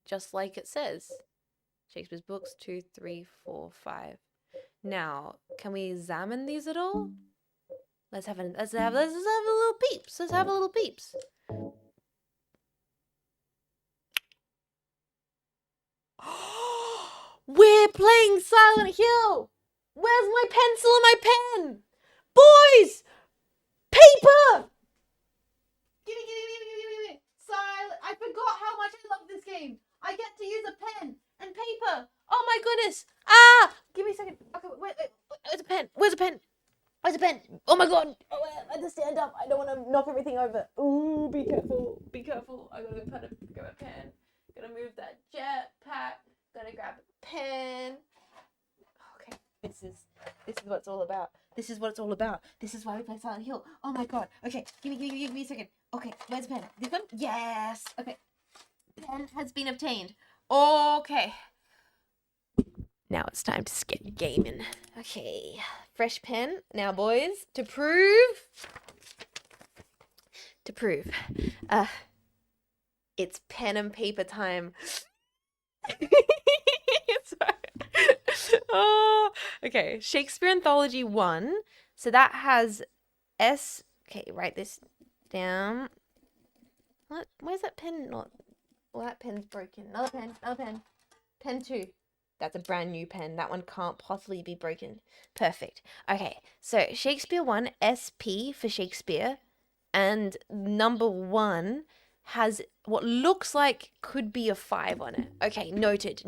Speaker 1: Just like it says. Shakespeare's books, 2, 3, 4, 5. Now, can we examine these at all? Let's have a little peeps. Let's have a little peeps. We're playing Silent Hill. Where's my pencil and my pen? Boys! Paper! Gimme. Silent. I forgot how much I love this game. I get to use a pen and paper. Oh my goodness. Ah! Give me a second. Okay, wait. Where's a pen? Where's a pen? Oh my god. Oh, I have to stand up. I don't want to knock everything over. Ooh, be careful. I gotta grab a pen. Gotta move that jetpack. Gotta grab a pen. Okay, this is what it's all about. This is what it's all about. This is why we play Silent Hill. Oh my god. Okay, give me a second. Okay, where's the pen? This one? Yes. Okay. Pen has been obtained. Okay. Now it's time to get gaming. Okay, fresh pen. Now, boys, to prove, it's pen and paper time. Oh, okay. Shakespeare Anthology 1. So that has S. Okay, write this down. What? Why is that pen not? Well, that pen's broken. Another pen. Pen 2. That's a brand new pen. That one can't possibly be broken. Perfect. Okay, so Shakespeare 1, SP for Shakespeare, and number 1 has what looks like could be a 5 on it. Okay, noted.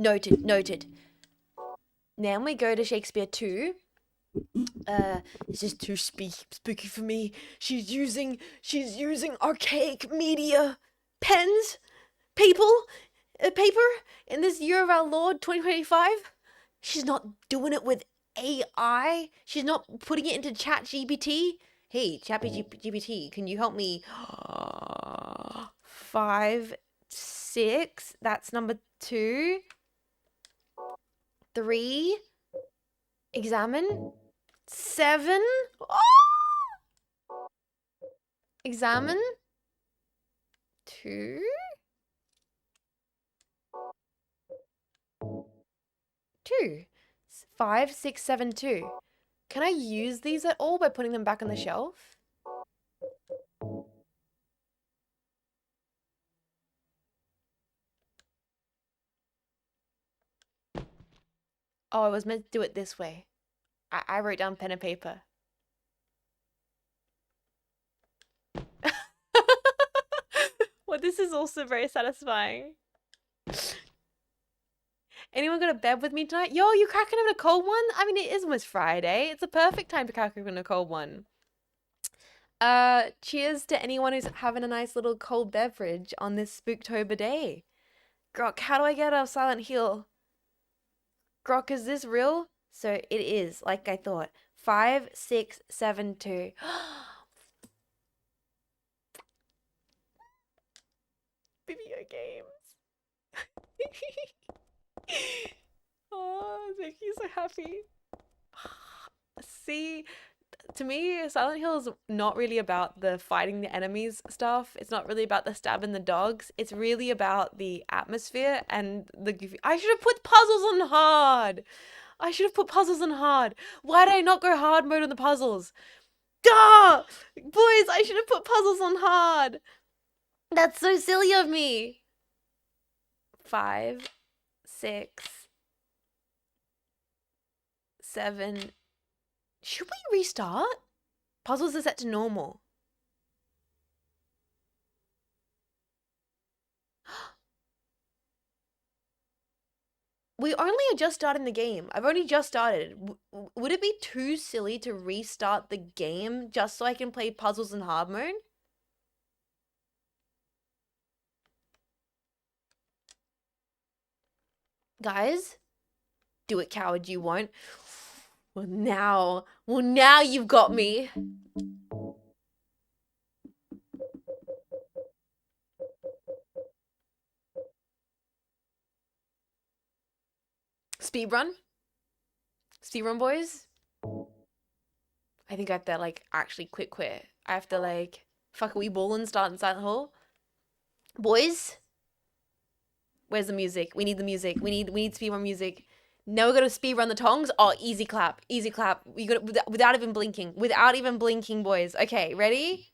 Speaker 1: Now we go to Shakespeare 2. This is too spooky for me. She's using archaic media, pens, paper in this year of our Lord 2025. She's not doing it with AI. She's not putting it into Chat GPT. Hey, Chat GPT, can you help me? 5, 6. That's number 2. 3. Examine. 7. Oh! Examine. 2. 2. 5, 6, 7, 2. Can I use these at all by putting them back on the shelf? Oh, I was meant to do it this way. I wrote down pen and paper. Well, this is also very satisfying. Anyone got a bed with me tonight? Yo, you cracking open a cold one? I mean, it is almost Friday. It's a perfect time to crack open a cold one. Cheers to anyone who's having a nice little cold beverage on this Spooktober day. Grok, how do I get out of Silent Hill? Grok, is this real? So it is, like I thought. 5, 6, 7, 2. Video games. Oh, it's making me so happy. See, to me, Silent Hill is not really about the fighting the enemies stuff. It's not really about the stabbing the dogs. It's really about the atmosphere and the goofy. I should have put puzzles on hard. I should have put puzzles on hard. Why did I not go hard mode on the puzzles? Duh! Boys, I should have put puzzles on hard. That's so silly of me. 5, 6, 7. Should we restart? Puzzles are set to normal. We only are just starting the game. I've only just started. Would it be too silly to restart the game just so I can play puzzles in hard mode? Guys, do it, coward, you won't. Well, now you've got me. Speedrun? Speedrun, boys? I think I have to, like, actually quit. I have to, like, fuck a wee ball and start in Silent Hill. Boys? Where's the music? We need the music. We need speedrun music. Now we're gonna speedrun the tongs. Oh, easy clap. Easy clap. You got without even blinking. Without even blinking, boys. Okay, ready?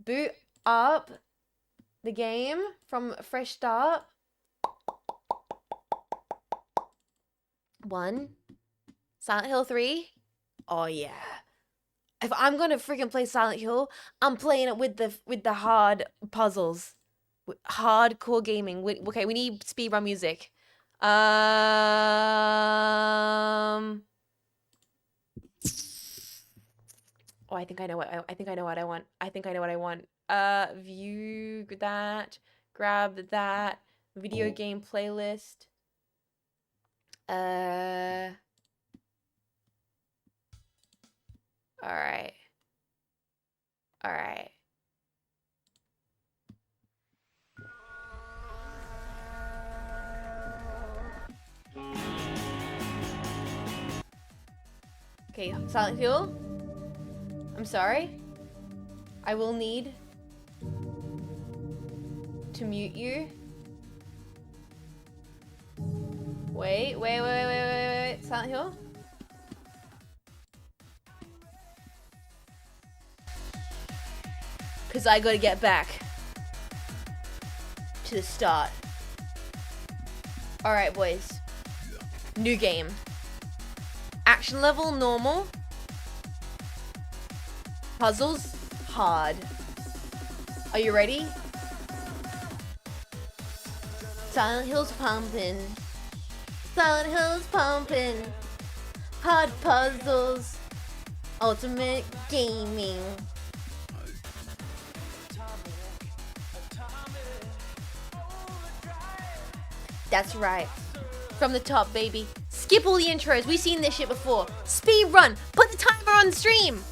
Speaker 1: Boot up the game from a fresh start. 1. Silent Hill 3. Oh yeah. If I'm gonna freaking play Silent Hill, I'm playing it with the hard puzzles. Hardcore gaming. Okay, we need speedrun music. Oh, I think I know what I think I know what I want. I think I know what I want. View that. Grab that. Video game playlist. All right. All right. Okay, Silent Hill. I'm sorry. I will need to mute you. Wait. Silent Hill. Cause I gotta get back to the start. Alright, boys. New game. Action level, normal. Puzzles, hard. Are you ready? Silent Hill's pumping. Silent Hill's pumping. Hard puzzles. Ultimate gaming. That's right. From the top, baby. Skip all the intros. We've seen this shit before. Speed run. Put the timer on stream.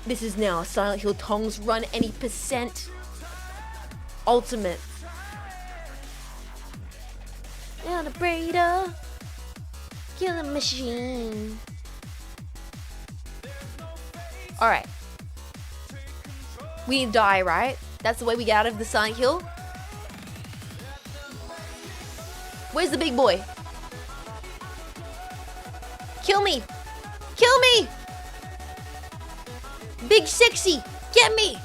Speaker 1: This is now Silent Hill Tongs Run Any Percent. Ultimate. Celebrator. Killing machine. Alright. We die, right? That's the way we get out of the Silent Hill. Where's the big boy? Kill me! Kill me! Big sexy! Get me!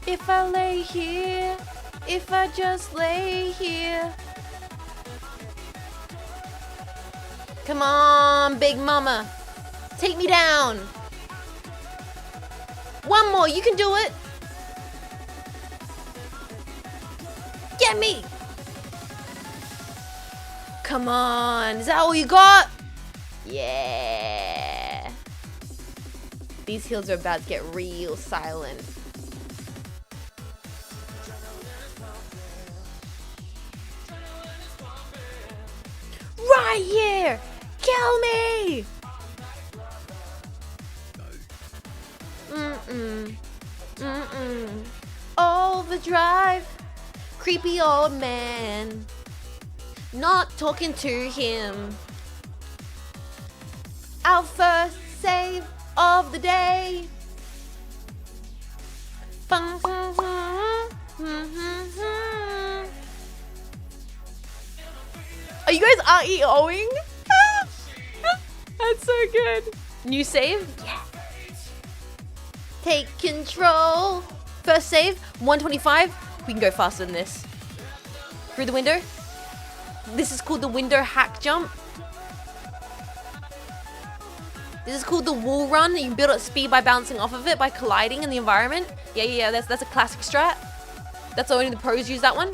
Speaker 1: If I lay here if I just lay here. Come on, big mama. Take me down. One more, you can do it. Get me. Come on, is that all you got? Yeah. These hills are about to get real silent. Right here! Kill me! Overdrive. Creepy old man. Not talking to him. Our first save of the day. Are you guys REOing? That's so good. New save? Yeah. Take control. First save, 125. We can go faster than this. Through the window. This is called the window hack jump. This is called the wall run. You can build up speed by bouncing off of it, by colliding in the environment. Yeah. That's a classic strat. That's only the pros use that one.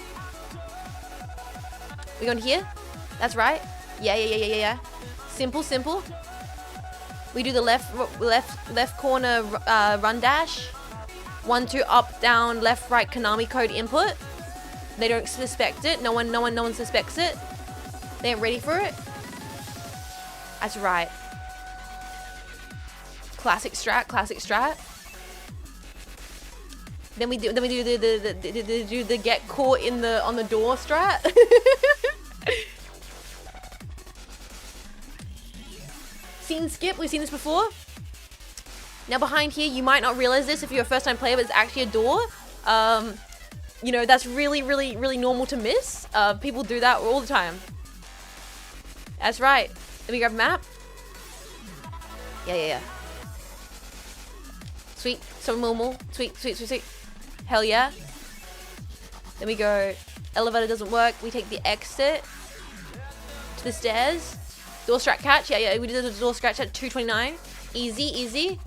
Speaker 1: We going here? That's right. Yeah. Simple. We do the left corner run dash. 1, 2, up, down, left, right, Konami code input. They don't suspect it. No one suspects it. They ain't ready for it. That's right. Classic strat. Then we do the get caught on the door strat. Scene skip. We've seen this before. Now behind here, you might not realize this if you're a first-time player, but it's actually a door. You know, that's really normal to miss. People do that all the time. That's right. Let me grab a map. Yeah. Sweet. So normal. Sweet. Hell yeah. Then we go, elevator doesn't work. We take the exit to the stairs. Door strat catch. Yeah, we did the door strat catch at 229. Easy.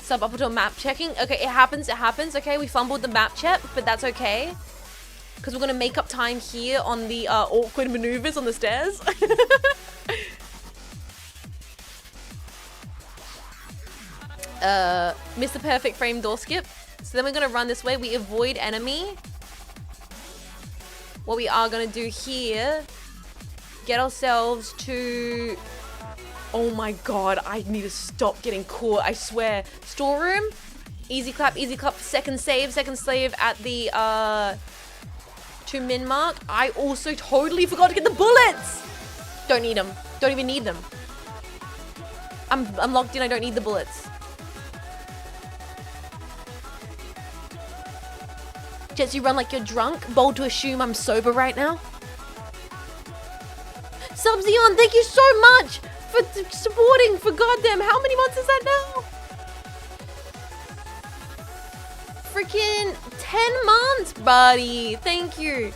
Speaker 1: Sub up to map checking. Okay, it happens. Okay, we fumbled the map check, but that's okay. Because we're going to make up time here on the awkward maneuvers on the stairs. Missed the perfect frame door skip. So then we're going to run this way. We avoid enemy. What we are going to do here, get ourselves to... Oh my god, I need to stop getting caught, I swear. Storeroom. Easy clap. Second save at the 2 min mark. I also totally forgot to get the bullets. Don't need them. Don't even need them. I'm locked in, I don't need the bullets. Jets, you run like you're drunk. Bold to assume I'm sober right now. Sub-Zeon, thank you so much for supporting for goddamn, how many months is that now? Freaking 10 months, buddy. Thank you.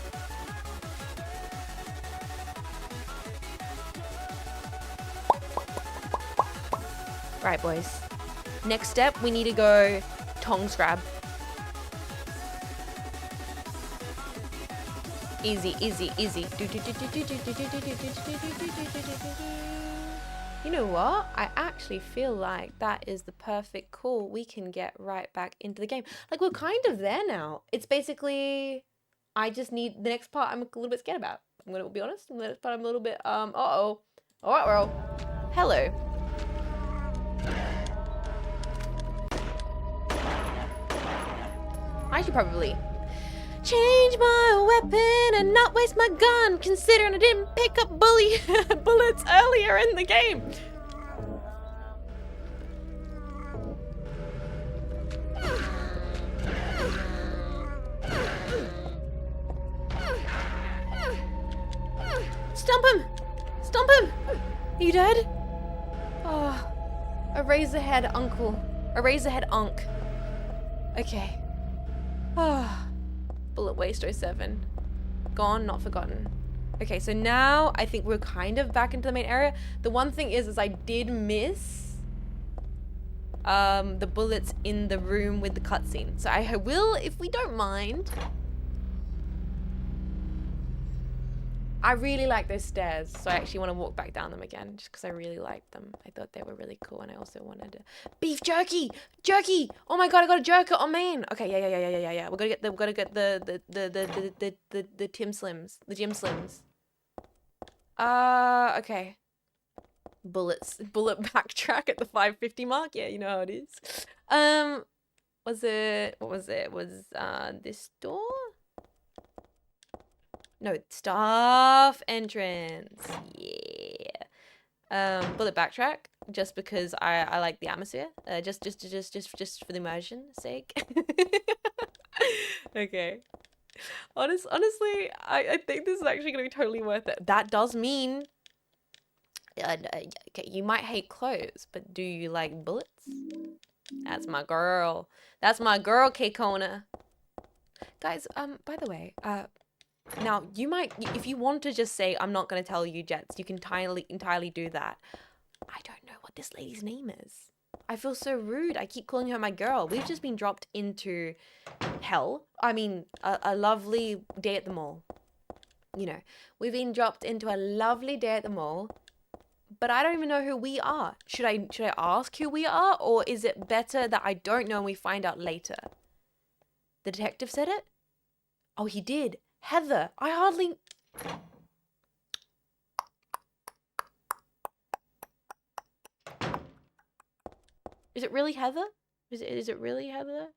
Speaker 1: Right, boys. Next step, we need to go tongs grab. Easy. You know what? I actually feel like that is the perfect call. We can get right back into the game. Like, we're kind of there now. It's basically, I just need the next part I'm a little bit scared about. I'm going to be honest. The next part I'm a little bit, uh-oh. All right, well, hello. I should probably change my weapon and not waste my gun, considering I didn't pick up bullets earlier in the game. Stomp him! Stomp him! Are you dead? Oh, a razor head uncle. A razor head unk. Okay. Ah, bullet waste 07. Gone, not forgotten. Okay, so now I think we're kind of back into the main area. The one thing is I did miss the bullets in the room with the cutscene. So I will, if we don't mind. I really like those stairs, so I actually want to walk back down them again, just because I really liked them. I thought they were really cool, and I also wanted to... Beef jerky! Jerky! Oh my god, I got a jerker on main! Okay, yeah. We're gonna get the Tim Slims, the Jim Slims. Okay. Bullet backtrack at the 550 mark. Yeah, you know how it is. What was it? Was this door? No, staff entrance. Yeah. Bullet backtrack, just because I like the atmosphere. Just for the immersion sake. Okay. Honestly, I think this is actually gonna be totally worth it. That does mean, okay, you might hate clothes, but do you like bullets? That's my girl. That's my girl, K-Kona. Guys, by the way, now, you might, if you want to just say, I'm not going to tell you, Jets, you can entirely do that. I don't know what this lady's name is. I feel so rude. I keep calling her my girl. We've just been dropped into hell. I mean, a lovely day at the mall. You know, we've been dropped into a lovely day at the mall, but I don't even know who we are. Should I ask who we are, or is it better that I don't know and we find out later? The detective said it? Oh, he did. Heather, I hardly... Is it really Heather? Is it really Heather?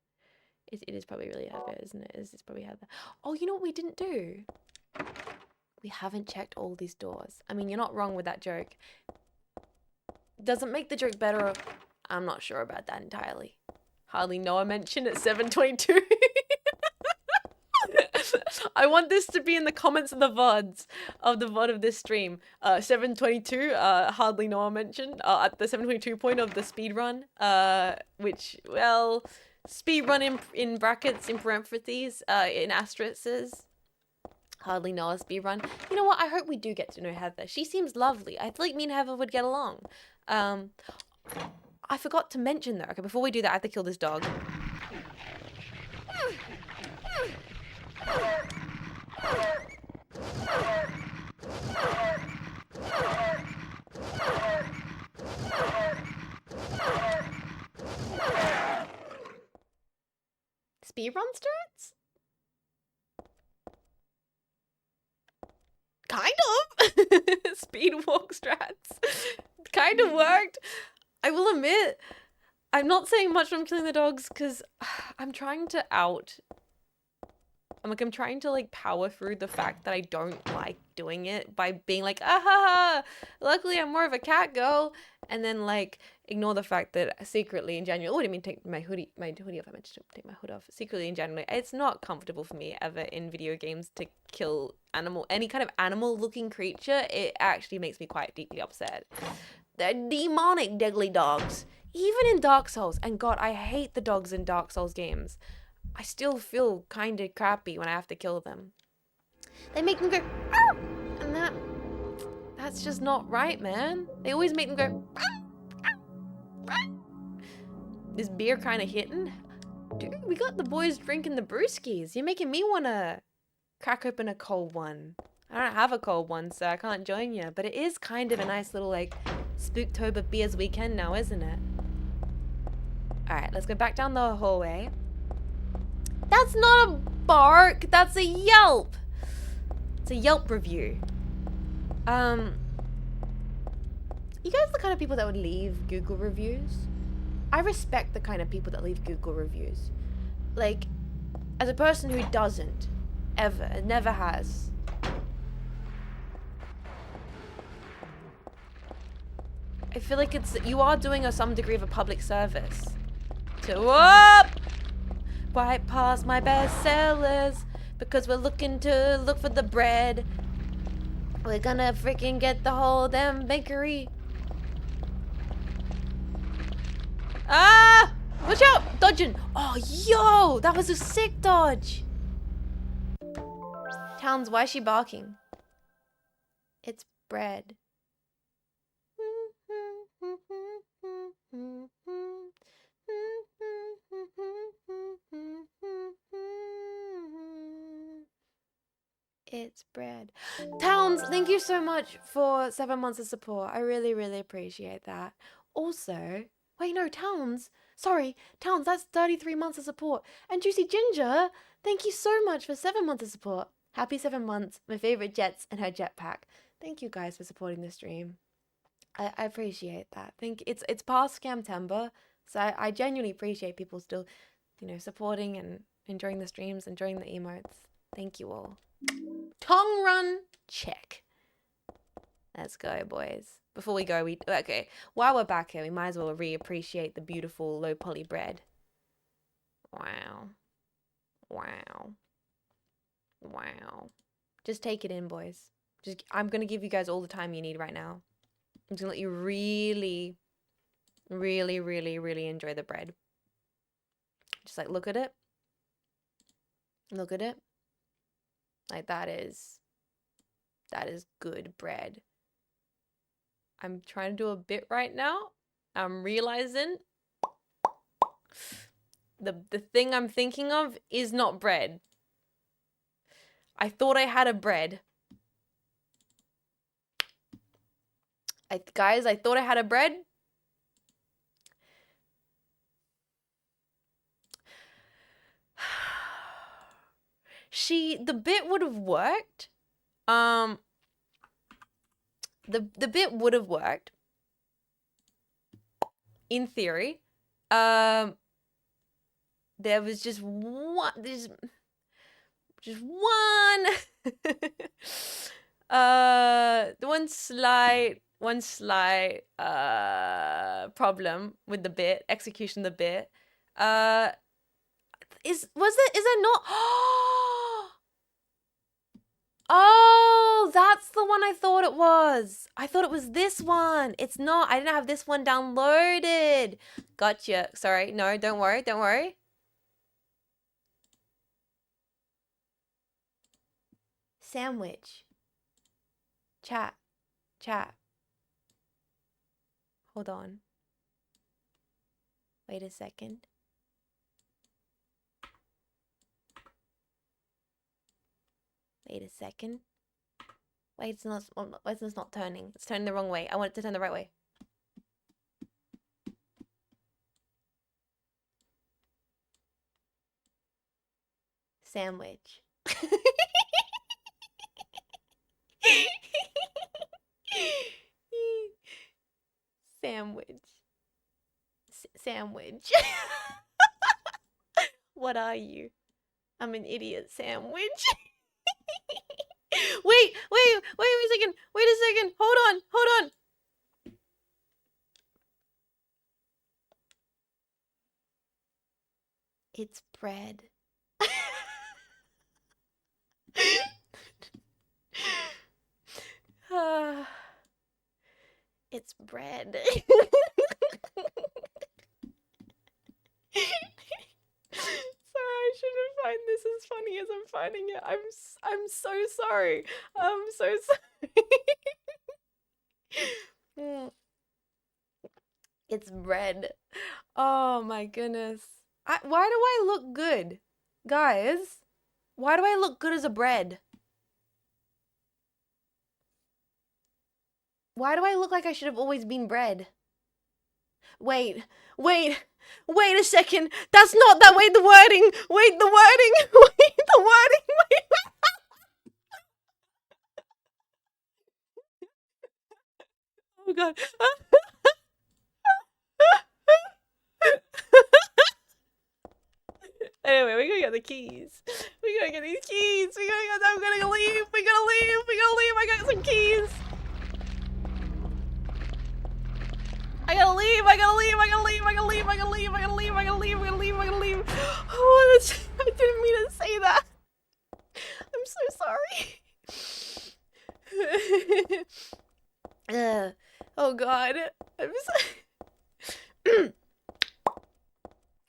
Speaker 1: It is probably really Heather, isn't it? It's probably Heather. Oh, you know what we didn't do? We haven't checked all these doors. I mean, you're not wrong with that joke. Doesn't make the joke better. I'm not sure about that entirely. Hardly know I mentioned at 7:22. I want this to be in the comments of the VODs of this stream. 7:22, hardly Noah mentioned, at the 7:22 point of the speed run, which, well, speed run in brackets, in parentheses, in asterisks. Hardly Noah speed run. You know what? I hope we do get to know Heather. She seems lovely. I feel like me and Heather would get along. I forgot to mention though. Okay, before we do that, I have to kill this dog. Speedrun strats? Kind of. Speed walk strats. Kind of worked. I will admit, I'm not saying much when I'm killing the dogs because I'm trying to I'm trying to like power through the fact that I don't like doing it by being like, luckily I'm more of a cat girl, and then like ignore the fact that secretly and genuinely, oh, I didn't mean take my hoodie off. I meant to take my hood off. Secretly and genuinely, it's not comfortable for me ever in video games to kill any kind of animal looking creature. It actually makes me quite deeply upset. They're demonic deadly dogs. Even in Dark Souls, and God, I hate the dogs in Dark Souls games. I still feel kind of crappy when I have to kill them. They make them go, "Ow!" And that's just not right, man. They always make them go, "Ow! Ow! Ow!" This beer kind of hitting. Dude, we got the boys drinking the brewskis. You're making me want to crack open a cold one. I don't have a cold one, so I can't join you. But it is kind of a nice little, like, Spooktober beers weekend now, isn't it? Alright, let's go back down the hallway. That's not a bark, that's a yelp. It's a Yelp review. You guys the kind of people that would leave Google reviews? I respect the kind of people that leave Google reviews. Like, as a person who doesn't, ever, never has. I feel like you are doing some degree of a public service. To whoop! Right past my best sellers because we're looking to look for the bread. We're gonna freaking get the whole damn bakery. Ah! Watch out! Dodging! Oh, yo! That was a sick dodge! Towns, why is she barking? It's bread. It's bread. Towns, thank you so much for 7 months of support. I really, really appreciate that. Also, wait, no, Towns. Sorry, Towns, that's 33 months of support. And Juicy Ginger, thank you so much for 7 months of support. Happy 7 months. My favorite Jets and her jetpack. Thank you guys for supporting the stream. I appreciate that. It's past Scamtember, so I genuinely appreciate people still, supporting and enjoying the streams, enjoying the emotes. Thank you all. Tongue run, check. Let's go, boys. Before we go, while we're back here, we might as well reappreciate the beautiful low poly bread. Wow. Wow. Wow. Just take it in, boys. I'm gonna give you guys all the time you need right now. I'm just gonna let you really, really, really, really enjoy the bread. Just like look at it. Look at it. Like that is good bread. I'm trying to do a bit right now. I'm realizing the thing I'm thinking of is not bread. I thought I had a bread. Guys, I thought I had a bread. The bit would have worked. The bit would have worked. In theory. There was just one one slight problem with the bit, execution of the bit. Is that not? Oh, that's the one I thought it was. I thought it was this one. It's not. I didn't have this one downloaded. Gotcha. Sorry. No, don't worry. Don't worry. Sandwich. Chat. Hold on. Wait a second. Wait a second. Wait, it's not turning. It's turning the wrong way. I want it to turn the right way. Sandwich. Sandwich. What are you? I'm an idiot sandwich. Wait a second. Wait a second. Hold on. It's bread. It's bread. Sorry, I shouldn't find this as funny as I'm finding it. I'm so sorry. I'm so sorry. It's bread. Oh my goodness. Why do I look good? Guys, why do I look good as a bread? Why do I look like I should have always been bread? Wait a second. That's not that way. The wording. Wait, the wording. Wait, the wording. Wait. Oh god. Anyway, we gotta get the keys. We gotta get these keys. I'm gonna leave. We gotta leave. I got some keys. I gotta leave. Oh, I didn't mean to say that. I'm so sorry. Oh god. I'm so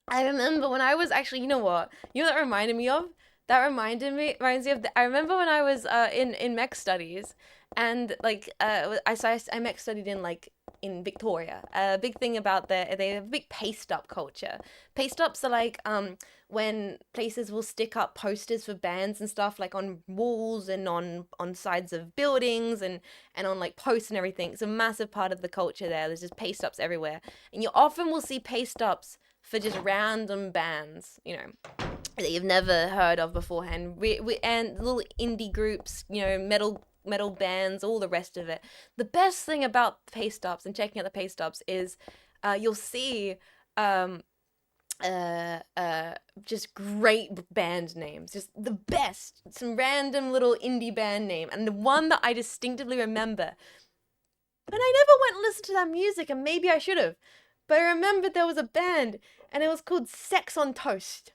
Speaker 1: I remember when I was actually, you know what? You know what that reminded me of? Reminds me of I remember when I was in mech studies, and like I mech studied in like in Victoria. A big thing about they have a big paste up culture. Paste ups are like when places will stick up posters for bands and stuff like on walls and on sides of buildings and on like posts and everything. It's a massive part of the culture there. There's just paste ups everywhere, and you often will see paste ups for just random bands, you know, that you've never heard of beforehand. And little indie groups, you know, metal bands, all the rest of it. The best thing about paste ups and checking out the paste ups is you'll see um, just great band names, just the best. Some random little indie band name, and the one that I distinctively remember. And I never went and listened to that music, and maybe I should have. But I remembered there was a band, and it was called Sex on Toast.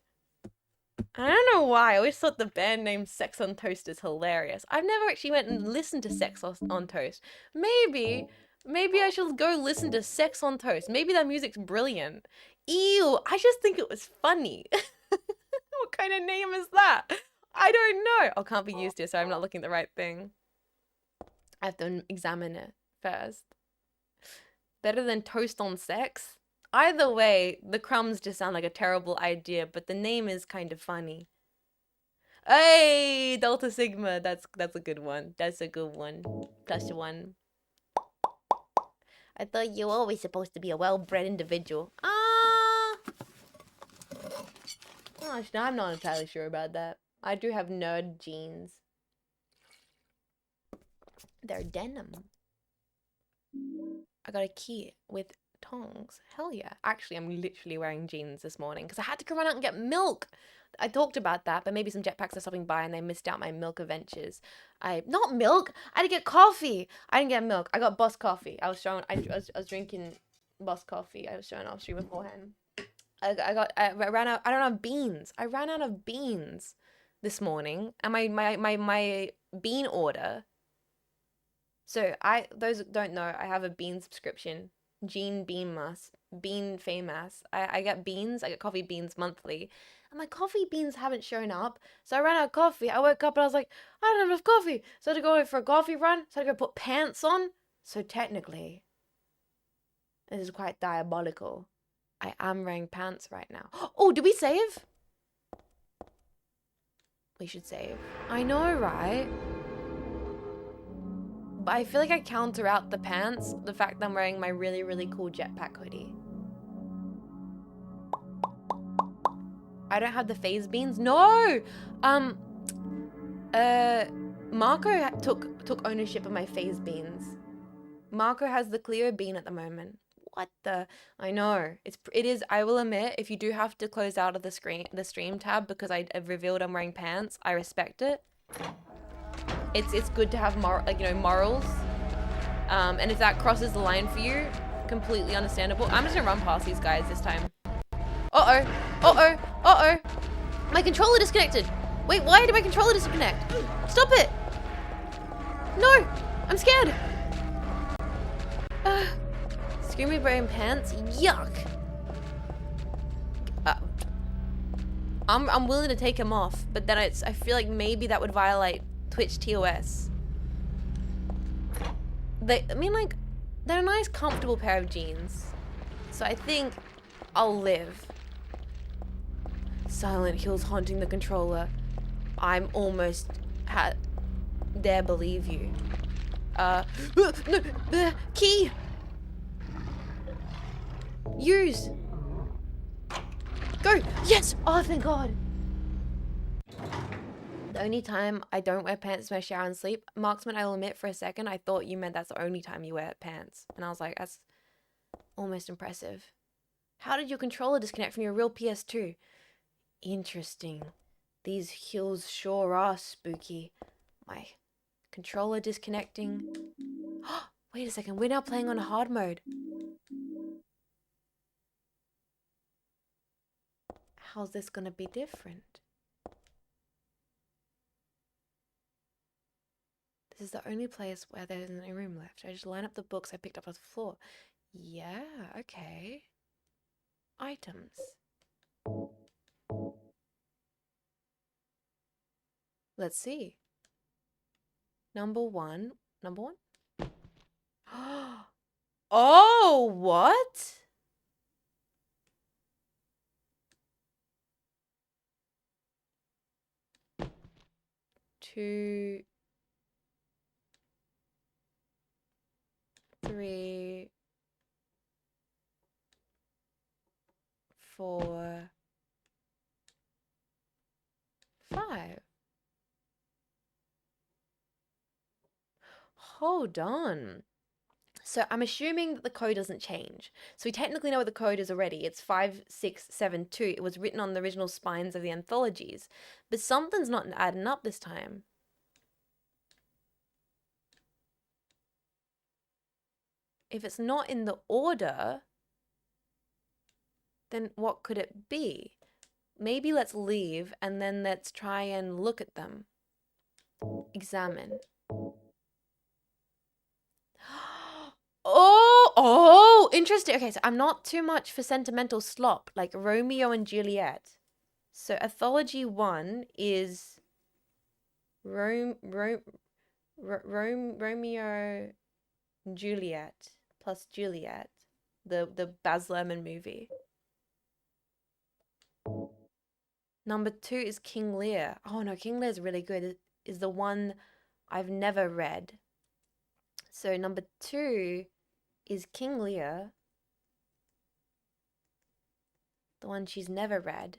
Speaker 1: I don't know why. I always thought the band name Sex on Toast is hilarious. I've never actually went and listened to Sex on Toast. Maybe I should go listen to Sex on Toast. Maybe that music's brilliant. Ew, I just think it was funny. What kind of name is that? I don't know. Oh, can't be used here, so I'm not looking at the right thing. I have to examine it first. Better than toast on sex? Either way, the crumbs just sound like a terrible idea, but the name is kind of funny. Hey, Delta Sigma, that's a good one. That's a good one. +1. I thought you were always supposed to be a well-bred individual. Oh, I'm not entirely sure about that. I do have nerd jeans. They're denim. I got a key with tongs. Hell yeah. Actually, I'm literally wearing jeans this morning because I had to go run out and get milk. I talked about that, but maybe some jetpacks are stopping by and they missed out my milk adventures. Not milk. I didn't get coffee. I didn't get milk. I got Boss coffee. I was drinking Boss coffee. I was showing off stream beforehand. I ran out. I don't have beans. I ran out of beans this morning, and my bean order. So those who don't know, I have a bean subscription. Jean Faymas. I get beans. I get coffee beans monthly. And my coffee beans haven't shown up. So I ran out of coffee. I woke up and I was like, I don't have enough coffee. So I had to go for a coffee run. So I had to go put pants on. So technically, this is quite diabolical. I am wearing pants right now. Oh, did we save? We should save. I know, right? But I feel like I counter out the pants, the fact that I'm wearing my really, really cool jetpack hoodie. I don't have the phase beans. No! Marco took ownership of my phase beans. Marco has the Cleo bean at the moment. What the? I know. It is, I will admit, if you do have to close out of the stream tab because I've revealed I'm wearing pants, I respect it. It's good to have morals. And if that crosses the line for you, completely understandable. I'm just gonna run past these guys this time. Uh-oh. My controller disconnected. Wait, why did my controller disconnect? Stop it. No, I'm scared. Screamy wearing pants? Yuck. I'm willing to take him off, but then I feel like maybe that would violate Twitch TOS. They're a nice, comfortable pair of jeans. So I think I'll live. Silent Hill's haunting the controller. I'm almost dare believe you. No, the key! Use! Go! Yes! Oh, thank God! The only time I don't wear pants is when I shower and sleep. Marksman, I will admit for a second, I thought you meant that's the only time you wear pants. And I was like, that's almost impressive. How did your controller disconnect from your real PS2? Interesting. These hills sure are spooky. My controller disconnecting. Wait a second, we're now playing on hard mode. How's this gonna be different? This is the only place where there's no room left. I just line up the books I picked up off the floor. Yeah, okay. Items. Let's see. Number one. Number one? Oh, what? Two, three, four, five. Hold on. So I'm assuming that the code doesn't change. So we technically know what the code is already. It's 5672. It was written on the original spines of the anthologies. But something's not adding up this time. If it's not in the order, then what could it be? Maybe let's leave and then let's try and look at them. Examine. Oh, interesting. Okay, so I'm not too much for sentimental slop, like Romeo and Juliet. So Anthology 1 is Romeo and Juliet plus Juliet, the Baz Luhrmann movie. Number 2 is King Lear. Oh no, King Lear is really good. It is the one I've never read. So number 2 is King Lear, the one she's never read.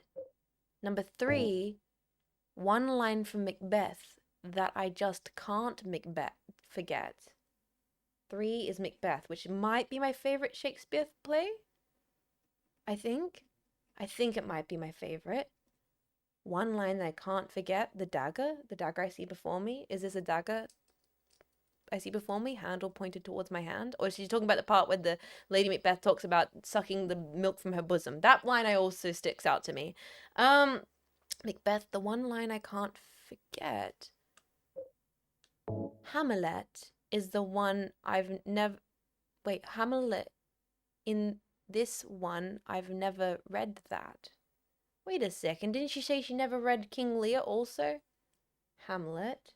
Speaker 1: Number 3, one line from Macbeth that I just can't forget. 3 is Macbeth, which might be my favorite Shakespeare play. I think it might be my favorite. One line that I can't forget, the dagger I see before me. Is this a dagger I see before me, handle pointed towards my hand? Or is she talking about the part where the Lady Macbeth talks about sucking the milk from her bosom? That line also sticks out to me. Macbeth, the one line I can't forget. Hamlet is the one I've never... Wait, Hamlet, in this one, I've never read that. Wait a second, didn't she say she never read King Lear also? Hamlet.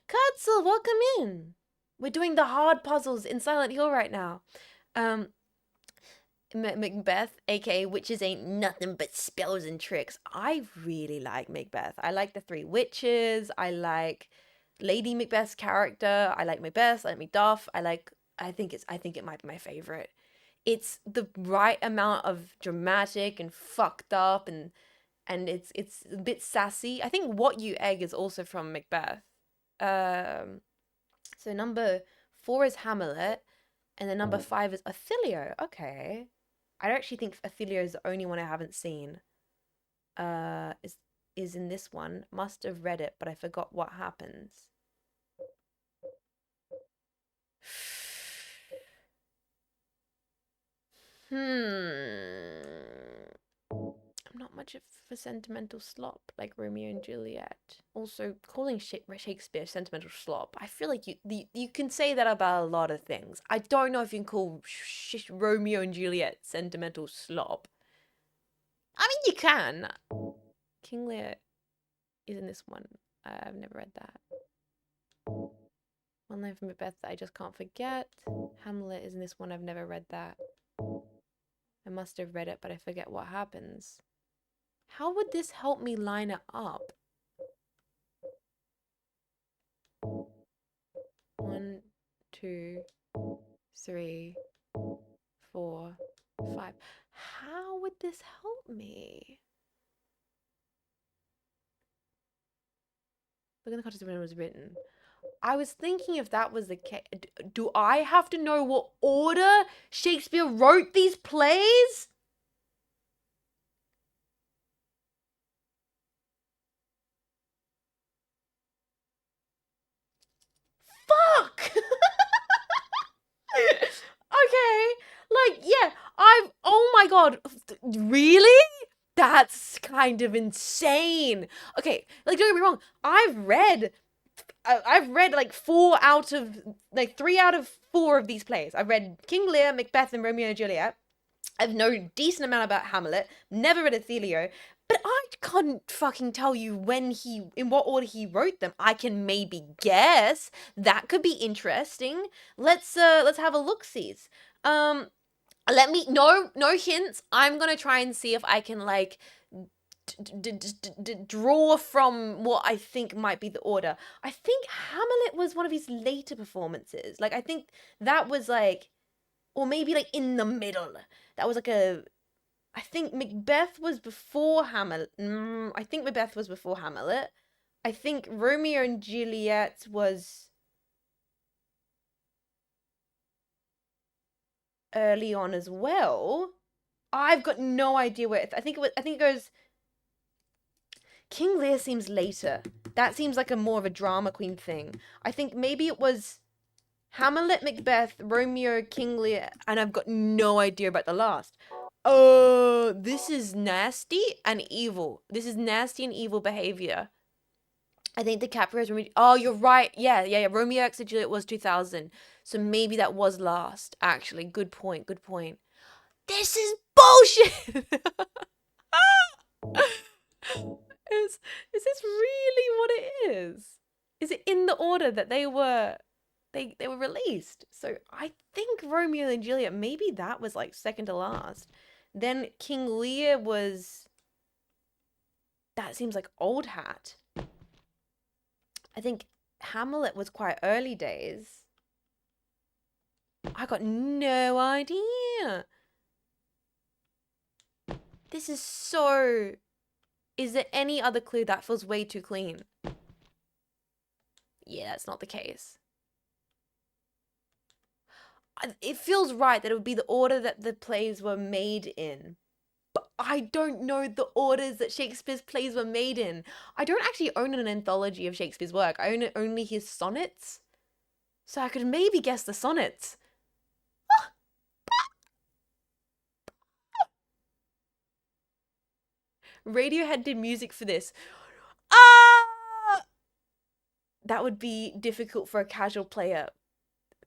Speaker 1: Kutzel, welcome in. We're doing the hard puzzles in Silent Hill right now. Macbeth, aka Witches Ain't Nothing But Spells and Tricks. I really like Macbeth. I like the 3 witches. I like Lady Macbeth's character. I like Macbeth. I like Macduff. I think it might be my favorite. It's the right amount of dramatic and fucked up, and it's a bit sassy. I think What You Egg is also from Macbeth. So number 4 is Hamlet, and then number 5 is Othello. Okay. I actually think Othello is the only one I haven't seen. Is in this one. Must have read it, but I forgot what happens. I'm not much of a sentimental slop like Romeo and Juliet. Also, calling Shakespeare sentimental slop, I feel like you can say that about a lot of things. I don't know if you can call Romeo and Juliet sentimental slop. I mean, you can. King Lear is in this one. I've never read that. One line from Macbeth that I just can't forget. Hamlet is in this one. I've never read that. I must have read it, but I forget what happens. How would this help me line it up? 1, 2, 3, 4, 5. How would this help me? Look in the context of when it was written. I was thinking if that was the case. Do I have to know what order Shakespeare wrote these plays? Fuck! Okay. Like, yeah, oh my god. Really? That's kind of insane. Okay, like, don't get me wrong. I've read like 3 out of 4 of these plays. I've read King Lear, Macbeth, and Romeo and Juliet. I've known a decent amount about Hamlet, never read Othello, but I can't fucking tell you in what order he wrote them. I can maybe guess. That could be interesting. Let's have a look-sees. No hints. I'm gonna try and see if I can like draw from what I think might be the order. I think Hamlet was one of his later performances. Like I think that was like, or maybe like in the middle. That was like I think Macbeth was before Hamlet. I think Macbeth was before Hamlet. I think Romeo and Juliet was early on as well. I've got no idea where. I think it goes. King Lear seems later. That seems like a more of a drama queen thing. I think maybe it was Hamlet, Macbeth, Romeo, King Lear, and I've got no idea about the last. This is nasty and evil. This is nasty and evil behavior. I think DiCaprio's Romeo. Oh, you're right. Yeah. Romeo X and Juliet was 2000. So maybe that was last, actually. Good point. This is bullshit! Is this really what it is? Is it in the order that they were released? So I think Romeo and Juliet, maybe that was like second to last. Then King Lear was, that seems like old hat. I think Hamlet was quite early days. I got no idea. This is so... Is there any other clue? That feels way too clean. Yeah, that's not the case. It feels right that it would be the order that the plays were made in. But I don't know the orders that Shakespeare's plays were made in. I don't actually own an anthology of Shakespeare's work. I own only his sonnets. So I could maybe guess the sonnets. Radiohead did music for this. That would be difficult for a casual player.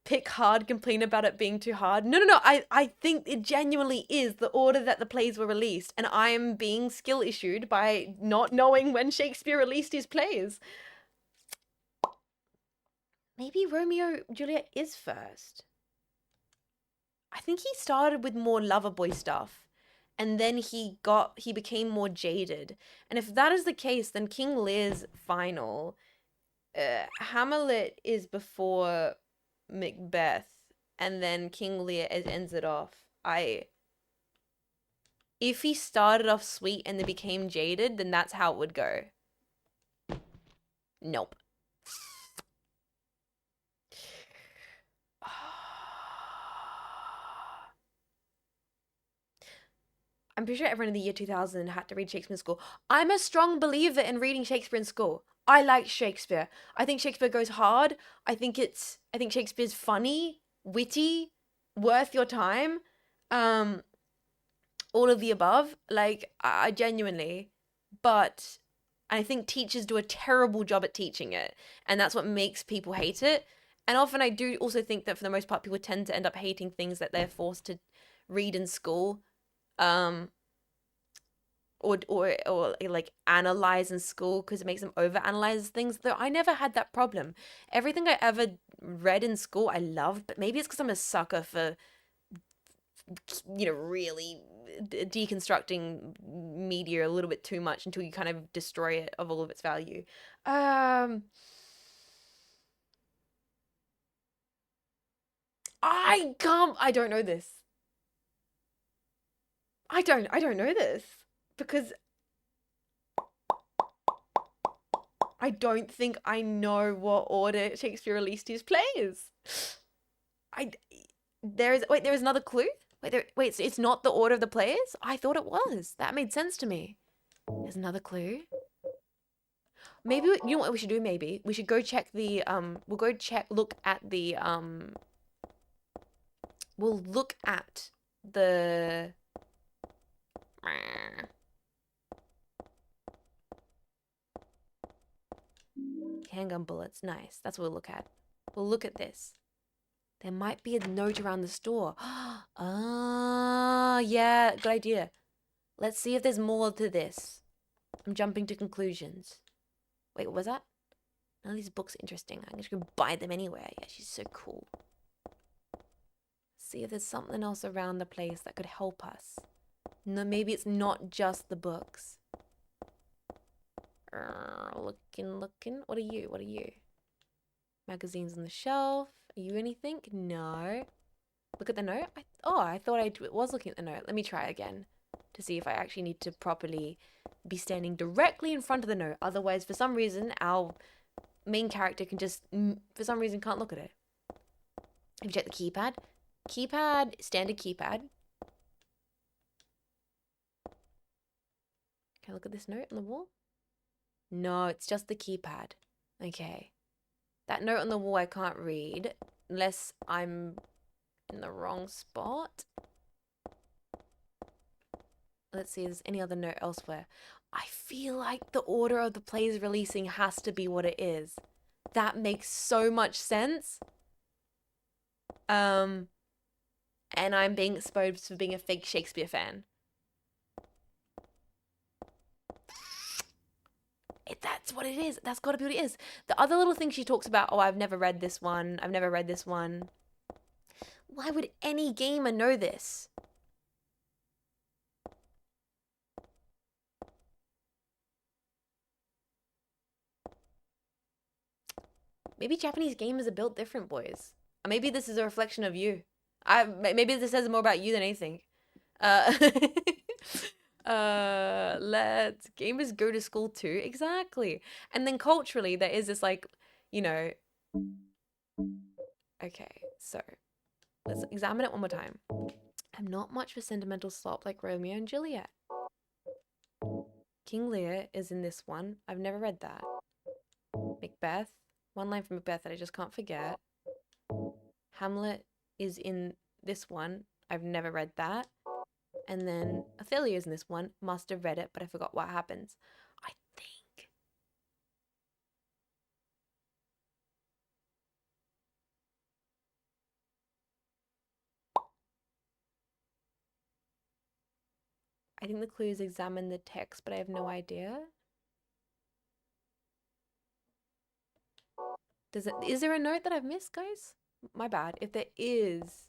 Speaker 1: Pick hard, complain about it being too hard. No. I think it genuinely is the order that the plays were released, and I am being skill issued by not knowing when Shakespeare released his plays. Maybe Romeo Juliet is first. I think he started with more lover boy stuff, and then he became more jaded. And if that is the case, then King Lear's final. Hamlet is before Macbeth, and then King Lear ends it off. If he started off sweet and then became jaded, then that's how it would go. Nope. I'm pretty sure everyone in the year 2000 had to read Shakespeare in school. I'm a strong believer in reading Shakespeare in school. I like Shakespeare. I think Shakespeare goes hard. I think Shakespeare's funny, witty, worth your time. All of the above. Like, I genuinely. But I think teachers do a terrible job at teaching it. And that's what makes people hate it. And often I do also think that for the most part, people tend to end up hating things that they're forced to read in school. Or like analyze in school because it makes them overanalyze things. Though I never had that problem. Everything I ever read in school I loved, but maybe it's because I'm a sucker for, really deconstructing media a little bit too much until you kind of destroy it of all of its value. I don't know this. I don't know this because I don't think I know what order Shakespeare released his plays. There is another clue? Wait, so it's not the order of the plays? I thought it was. That made sense to me. There's another clue. Maybe, you know what we should do maybe? We should go check the, we'll go look at the, we'll look at the, handgun bullets. Nice. That's what we'll look at. We'll look at this. There might be a note around the store. Ah, yeah, good idea. Let's see if there's more to this. I'm jumping to conclusions. Wait, what was that? None of these books are interesting. I'm just gonna buy them anyway. Yeah, she's so cool. See if there's something else around the place that could help us. No, maybe it's not just the books. Looking. What are you? Magazines on the shelf. Are you anything? No. Look at the note. I thought I was looking at the note. Let me try again to see if I actually need to properly be standing directly in front of the note. Otherwise, for some reason, our main character can just, for some reason, can't look at it. Have you checked the keypad? Standard keypad. Can I look at this note on the wall? No, it's just the keypad. Okay. That note on the wall I can't read unless I'm in the wrong spot. Let's see if there's any other note elsewhere. I feel like the order of the plays releasing has to be what it is. That makes so much sense. And I'm being exposed for being a fake Shakespeare fan. That's what it is. That's got to be what it is. The other little thing she talks about, oh, I've never read this one. Why would any gamer know this? Maybe Japanese gamers are built different, boys. Or maybe this is a reflection of you. Maybe this says more about you than anything. Let gamers go to school too. Exactly. And then culturally, there is this like, you know. Okay, so let's examine it one more time. I'm not much for sentimental slop like Romeo and Juliet. King Lear is in this one. I've never read that. Macbeth. One line from Macbeth that I just can't forget. Hamlet is in this one. I've never read that. And then Othelia's in this one. Must have read it, but I forgot what happens. I think the clue is examine the text, but I have no idea. Is there a note that I've missed, guys? My bad. If there is,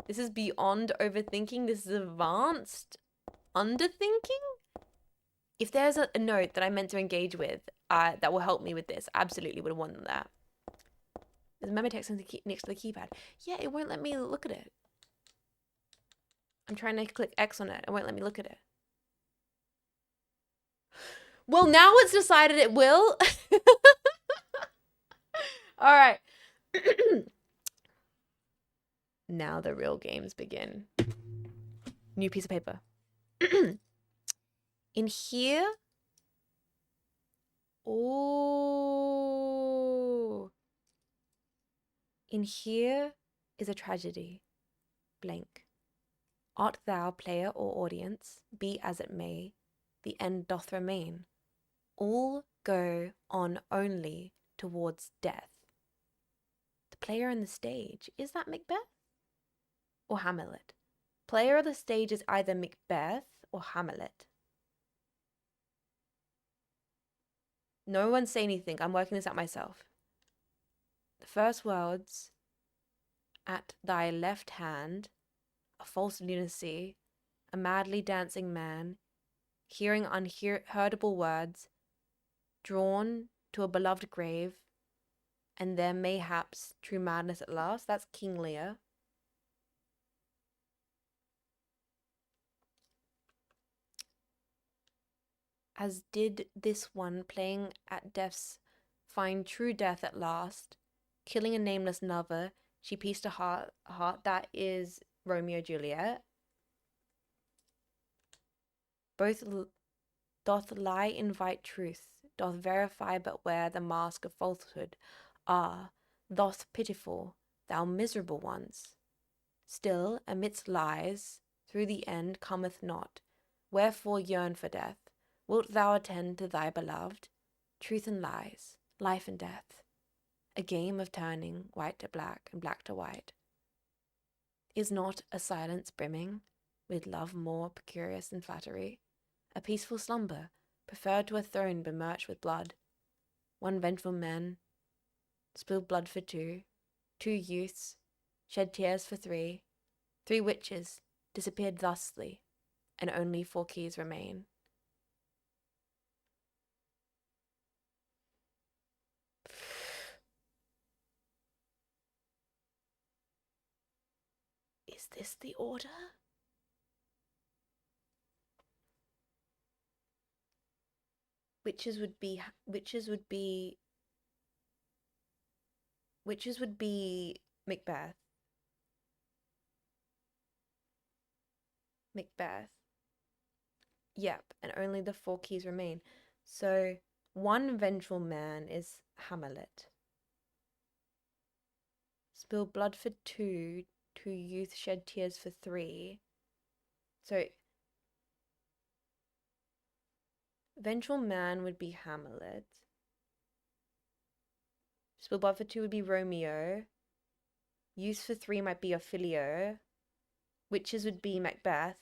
Speaker 1: this is beyond overthinking. This is advanced underthinking. If there's a note that I meant to engage with that will help me with this, I absolutely would have wanted that. There's a memo text next to the keypad. Yeah, it won't let me look at it. I'm trying to click X on it. It won't let me look at it. Well, now it's decided it will. All right. Now the real games begin. New piece of paper. In here. Oh. In here is a tragedy. Blank. Art thou, player or audience, be as it may, the end doth remain. All go on only towards death. The player on the stage, is that Macbeth or Hamlet? Player of the stage is either Macbeth or Hamlet. No one say anything. I'm working this out myself. The first words, at thy left hand, a false lunacy, a madly dancing man, hearing unheardable words, drawn to a beloved grave, and there mayhaps true madness at last. That's King Lear. As did this one, playing at death's, find true death at last, killing a nameless lover, she pieced a heart. That is Romeo Juliet. Both doth lie invite truth, doth verify but wear the mask of falsehood. Ah, thus pitiful, thou miserable ones. Still, amidst lies, through the end cometh not. Wherefore yearn for death? Wilt thou attend to thy beloved? Truth and lies, life and death. a game of turning white to black and black to white? Is not a silence brimming with love more precarious than flattery? A peaceful slumber, preferred to a throne bemirched with blood. One vengeful man spilled blood for two, 2 youths shed tears for 3, 3 witches disappeared thusly, and only 4 keys remain. Is this the order? Witches would be Macbeth. Yep, and only the 4 keys remain. So one vengeful man is Hamlet. Spill blood for 2, 2 youth shed tears for 3. So vengeful man would be Hamlet. Spill blood for 2 would be Romeo. Youth for 3 might be Ophelia. Witches would be Macbeth.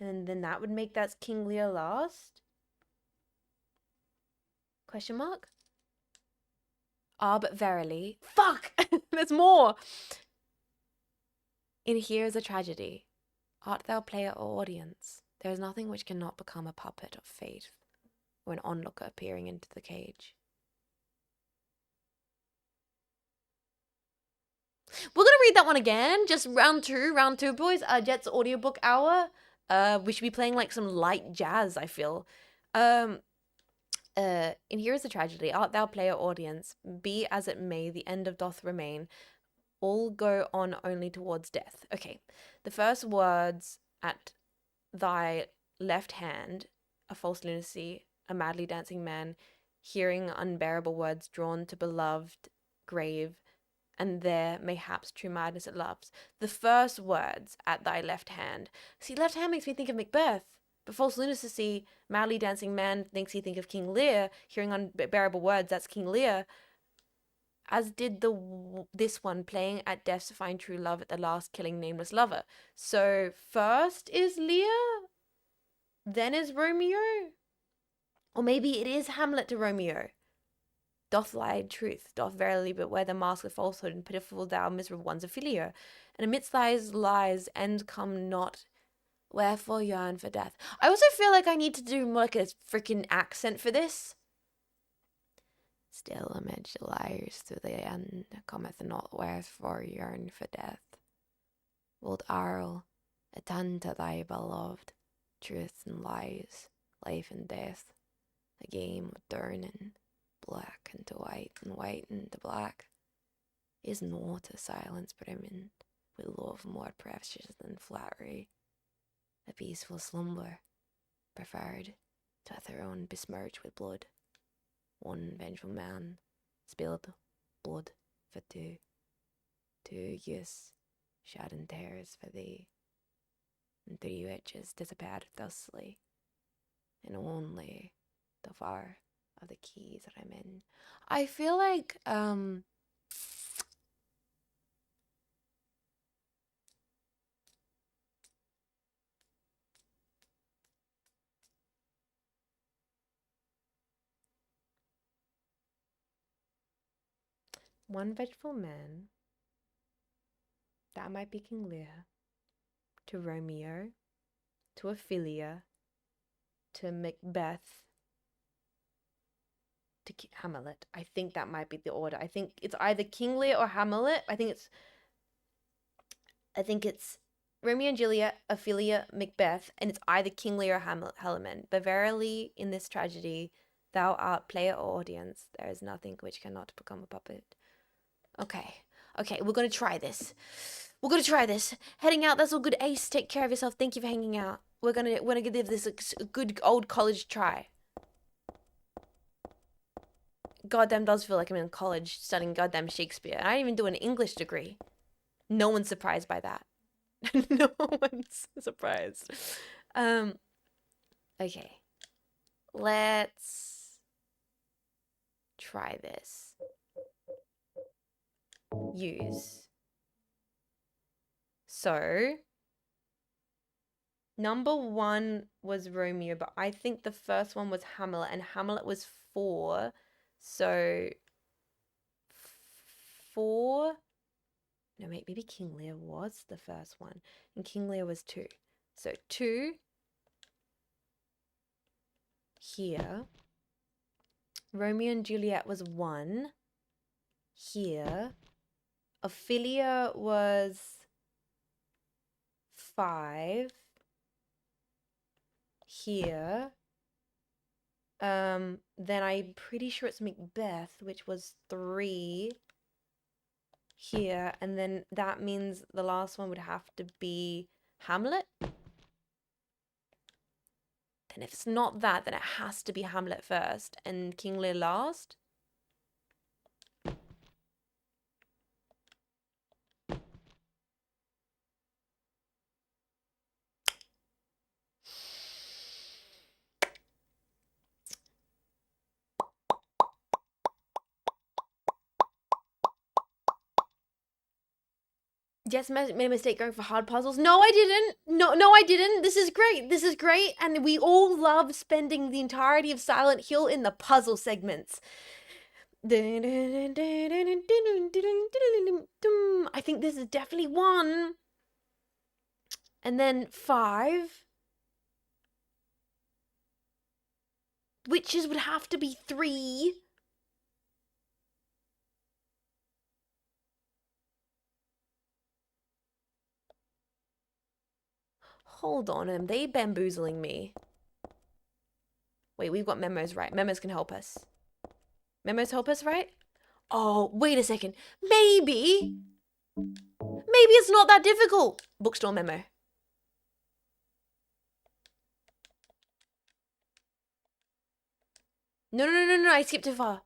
Speaker 1: And then that would make that King Lear last? Question mark? Ah, but verily. Fuck! There's more! In Here is a Tragedy. Art thou player or audience? There is nothing which cannot become a puppet of fate, or an onlooker peering into the cage. We're gonna read that one again. Just round two, boys. Jet's audiobook hour. We should be playing like some light jazz, I feel. In Here is a Tragedy. Art thou player audience? Be as it may, the end of doth remain. All go on only towards death. Okay. The first words, at thy left hand, a false lunacy, a madly dancing man, hearing unbearable words drawn to beloved grave, and there mayhaps true madness it loves. The first words, at thy left hand. See, left hand makes me think of Macbeth. But false lunacy, madly dancing man thinks he think of King Lear. Hearing unbearable words, that's King Lear. As did this one, playing at death to find true love, at the last killing nameless lover. So first is Lear, then is Romeo. Or maybe it is Hamlet to Romeo. Doth lie truth, doth verily but wear the mask of falsehood, and pitiful thou miserable ones of Philia. And amidst thy lies end come not, wherefore yearn for death. I also feel like I need to do more like a freaking accent for this. Still amidst the liars through the end cometh not, wherefore yearn for death. Wilt Arl attend to thy beloved, truth and lies, life and death, a game of turning black into white and white into black, is not a silence brimming with love more precious than flattery, a peaceful slumber preferred to a throne besmirched with blood. One vengeful man spilled blood for 2, 2 youths shedding tears for thee, and 3 witches disappeared thusly, and only the far of the keys that I'm in. I feel like one vengeful man, that might be King Lear, to Romeo, to Ophelia, to Macbeth, to Hamlet. I think that might be the order. I think it's either King Lear or Hamlet. I think it's Romeo and Juliet, Ophelia, Macbeth, and it's either King Lear or Hamlet. But verily, in this tragedy, thou art player or audience. There is nothing which cannot become a puppet. Okay, we're gonna try this. Heading out, that's all good. Ace, take care of yourself. Thank you for hanging out. We're gonna give this a good old college try. Goddamn does feel like I'm in college studying goddamn Shakespeare. I didn't even do an English degree. No one's surprised by that. No one's surprised. Okay. Let's try this. use. So, number 1 was Romeo, but I think the first one was Hamlet, and Hamlet was 4. So, 4. No, maybe King Lear was the first one, and King Lear was 2. So, 2 here. Romeo and Juliet was 1 here. Ophelia was 5 here. Then I'm pretty sure it's Macbeth, which was 3 here, and then that means the last one would have to be Hamlet. Then if it's not that, then it has to be Hamlet first and King Lear last. Jess made a mistake going for hard puzzles. No, I didn't. No, I didn't. This is great. This is great. And we all love spending the entirety of Silent Hill in the puzzle segments. I think this is definitely 1. And then 5. Witches would have to be 3. Hold on, are they bamboozling me? Wait, we've got memos, right? Memos can help us. Memos help us, right? Oh, wait a second. Maybe it's not that difficult. Bookstore memo. No, I skipped too far.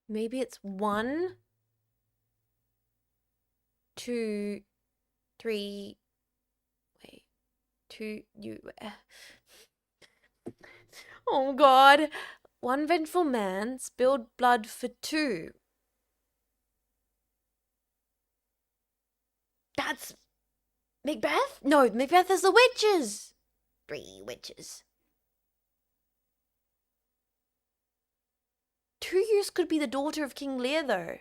Speaker 1: Maybe it's 1, 2, 3. Wait, 2. Oh God! 1 vengeful man spilled blood for 2. That's Macbeth? No, Macbeth is the witches. 3 witches. 2 years could be the daughter of King Lear, though.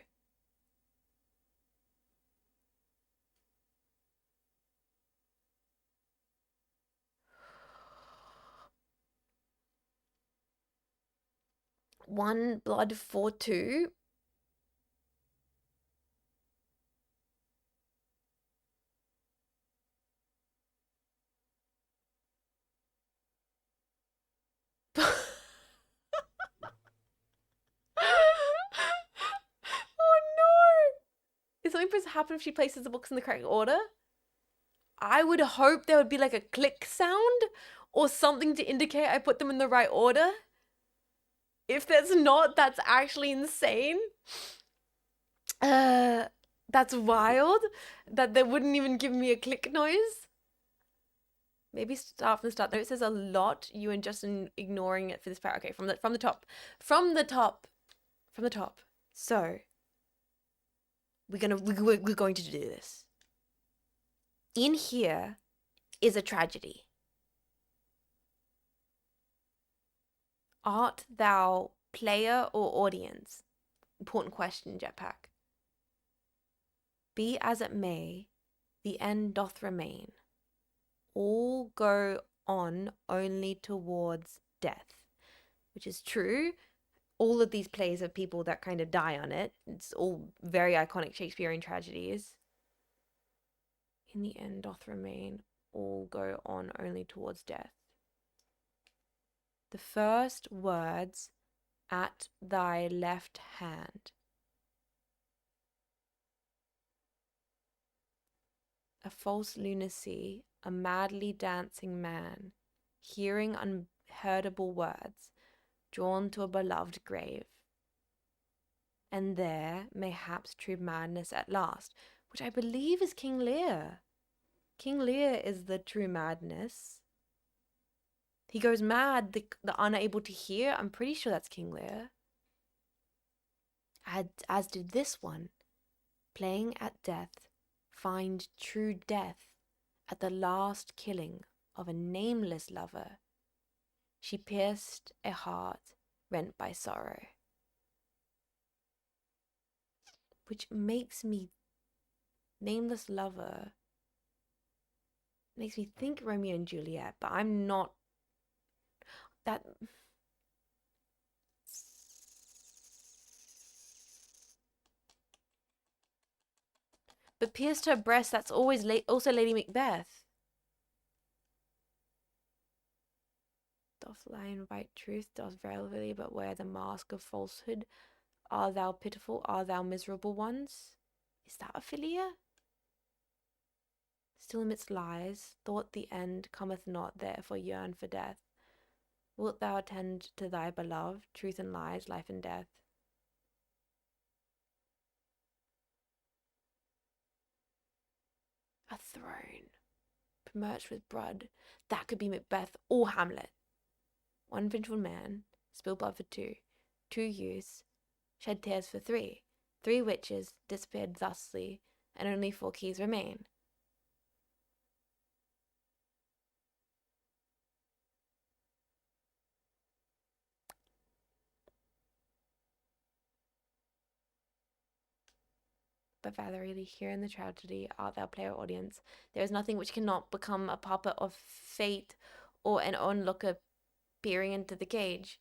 Speaker 1: One blood for 2. Oh no! Is something supposed to happen if she places the books in the correct order? I would hope there would be like a click sound or something to indicate I put them in the right order. If there's not, that's actually insane. That's wild that they wouldn't even give me a click noise. Maybe start from the start. Though it says a lot. You and Justin ignoring it for this part. Okay, from the top. So we're going to do this. In here is a tragedy. Art thou player or audience? Important question, Jetpack. Be as it may, the end doth remain. All go on only towards death, which is true. All of these plays have people that kind of die on it. It's all very iconic Shakespearean tragedies. In the end doth remain, all go on only towards death. The first words, at thy left hand. A false lunacy, a madly dancing man, hearing unheardable words, drawn to a beloved grave. And there, mayhaps, true madness at last, which I believe is King Lear. King Lear is the true madness. He goes mad, the unable to hear. I'm pretty sure that's King Lear. As did this one. Playing at death, find true death at the last killing of a nameless lover. She pierced a heart rent by sorrow. Which makes me, nameless lover, makes me think Romeo and Juliet, but I'm not, that, but pierced her breast, that's always also Lady Macbeth. Doth lie in right truth, doth veil thee, but wear the mask of falsehood. Are thou pitiful, are thou miserable ones? Is that Ophelia? Still amidst lies, thought the end cometh not, therefore yearn for death. Wilt thou attend to thy beloved, truth and lies, life and death? A throne, besmirched with blood, that could be Macbeth or Hamlet. One vengeful man, spilled blood for two youths, shed tears for three witches disappeared thusly, and only 4 keys remain. But Valerie, here in the tragedy art thou player audience. There is nothing which cannot become a puppet of fate or an onlooker peering into the cage.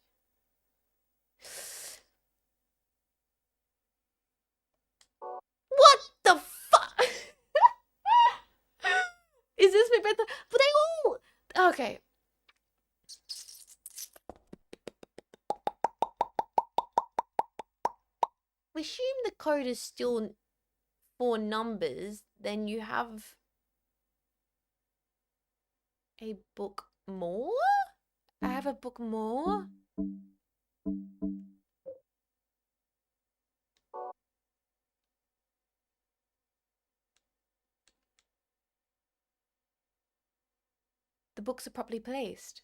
Speaker 1: What the fuck? Is this Macbeth? But they all... Okay. We assume the code is still 4 numbers, then you have a book more? I have a book more? The books are properly placed.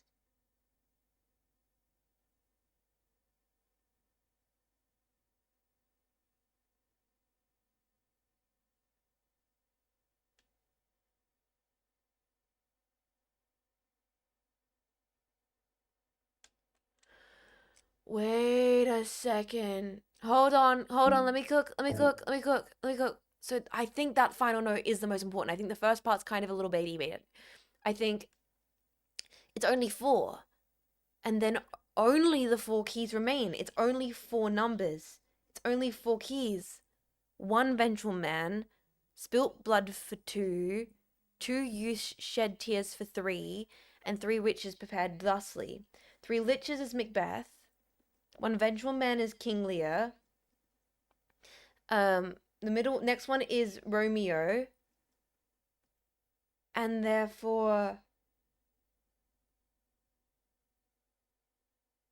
Speaker 1: Wait a second. Hold on. Let me cook. So I think that final note is the most important. I think the first part's kind of a little baby bait. I think it's only 4. And then only the 4 keys remain. It's only 4 numbers. It's only 4 keys. One vengeful man, spilt blood for 2 youths shed tears for 3, and 3 witches prepared thusly. 3 liches is Macbeth. One vengeful man is King Lear. The next one is Romeo. And therefore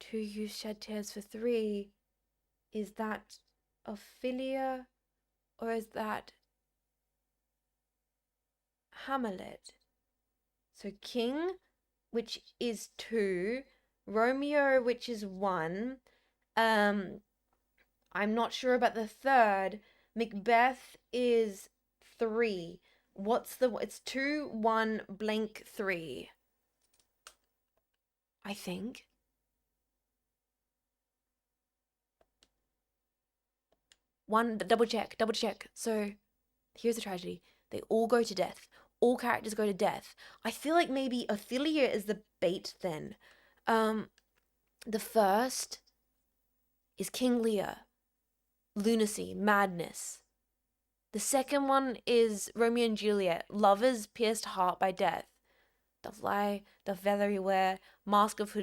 Speaker 1: 2 youths shed tears for 3. Is that Ophelia? Or is that Hamlet? So King, which is 2. Romeo, which is 1. I'm not sure about the third. Macbeth is 3. It's 2, 1, blank 3. I think. Double check. So, here's the tragedy. They all go to death. All characters go to death. I feel like maybe Ophelia is the bait then. The first is King Lear. Lunacy, madness. The second one is Romeo and Juliet. Lovers pierced heart by death. Doth lie, doth Valerie wear, mask of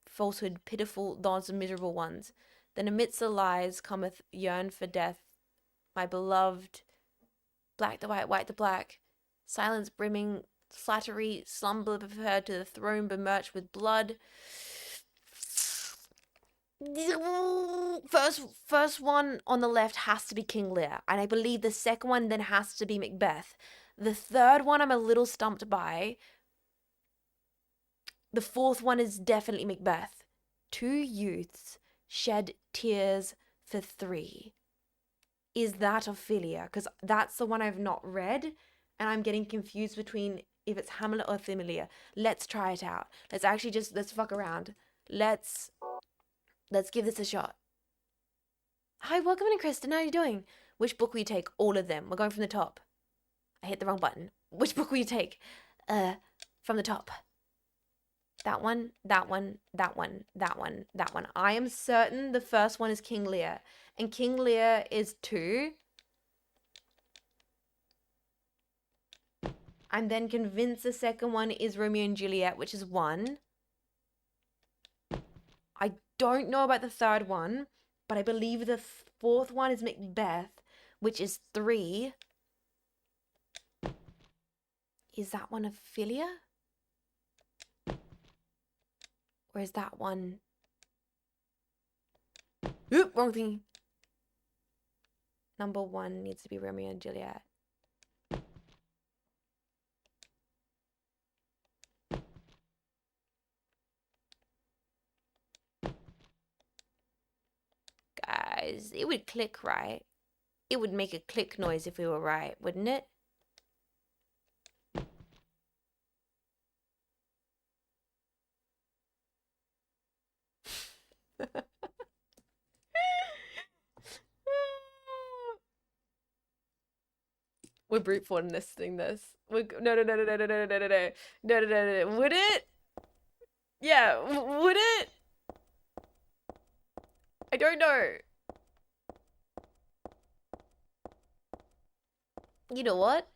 Speaker 1: falsehood, pitiful thoughts of miserable ones. Then amidst the lies cometh yearn for death, my beloved. Black the white, white the black. Silence brimming, flattery, slumber prepared to the throne besmirched with blood. First one on the left has to be King Lear, and I believe the second one then has to be Macbeth. The third one I'm a little stumped by. The fourth one is definitely Macbeth. 2 youths shed tears for 3. Is that Ophelia? Because that's the one I've not read, and I'm getting confused between if it's Hamlet or Ophelia. Let's try it out. Let's fuck around. Let's give this a shot. Hi, welcome in, Kristen. How are you doing? Which book will you take? All of them. We're going from the top. I hit the wrong button. Which book will you take? From the top. That one, that one, that one, that one, that one. I am certain the first one is King Lear. And King Lear is 2. I'm then convinced the second one is Romeo and Juliet, which is 1. I don't know about the third one, but I believe the fourth one is Macbeth, which is 3. Is that one Ophelia? Or is that one... Oop, wrong thing. Number 1 needs to be Romeo and Juliet. Guys, it would click, right? It would make a click noise if we were right, wouldn't it? We're brute force listing this. No. Would it? Yeah, would it? I don't know. You know what?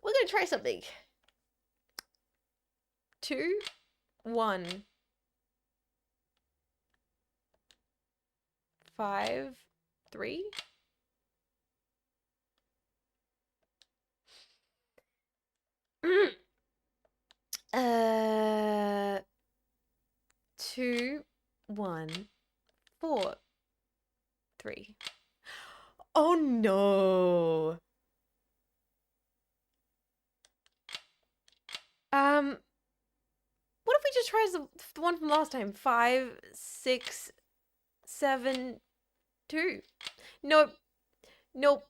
Speaker 1: We're gonna try something. 2, 1, 5, 3. Uh, 2, 1, 4, 3. Oh no. What if we just try the one from last time? 5, 6, 7, 2. Nope. Nope.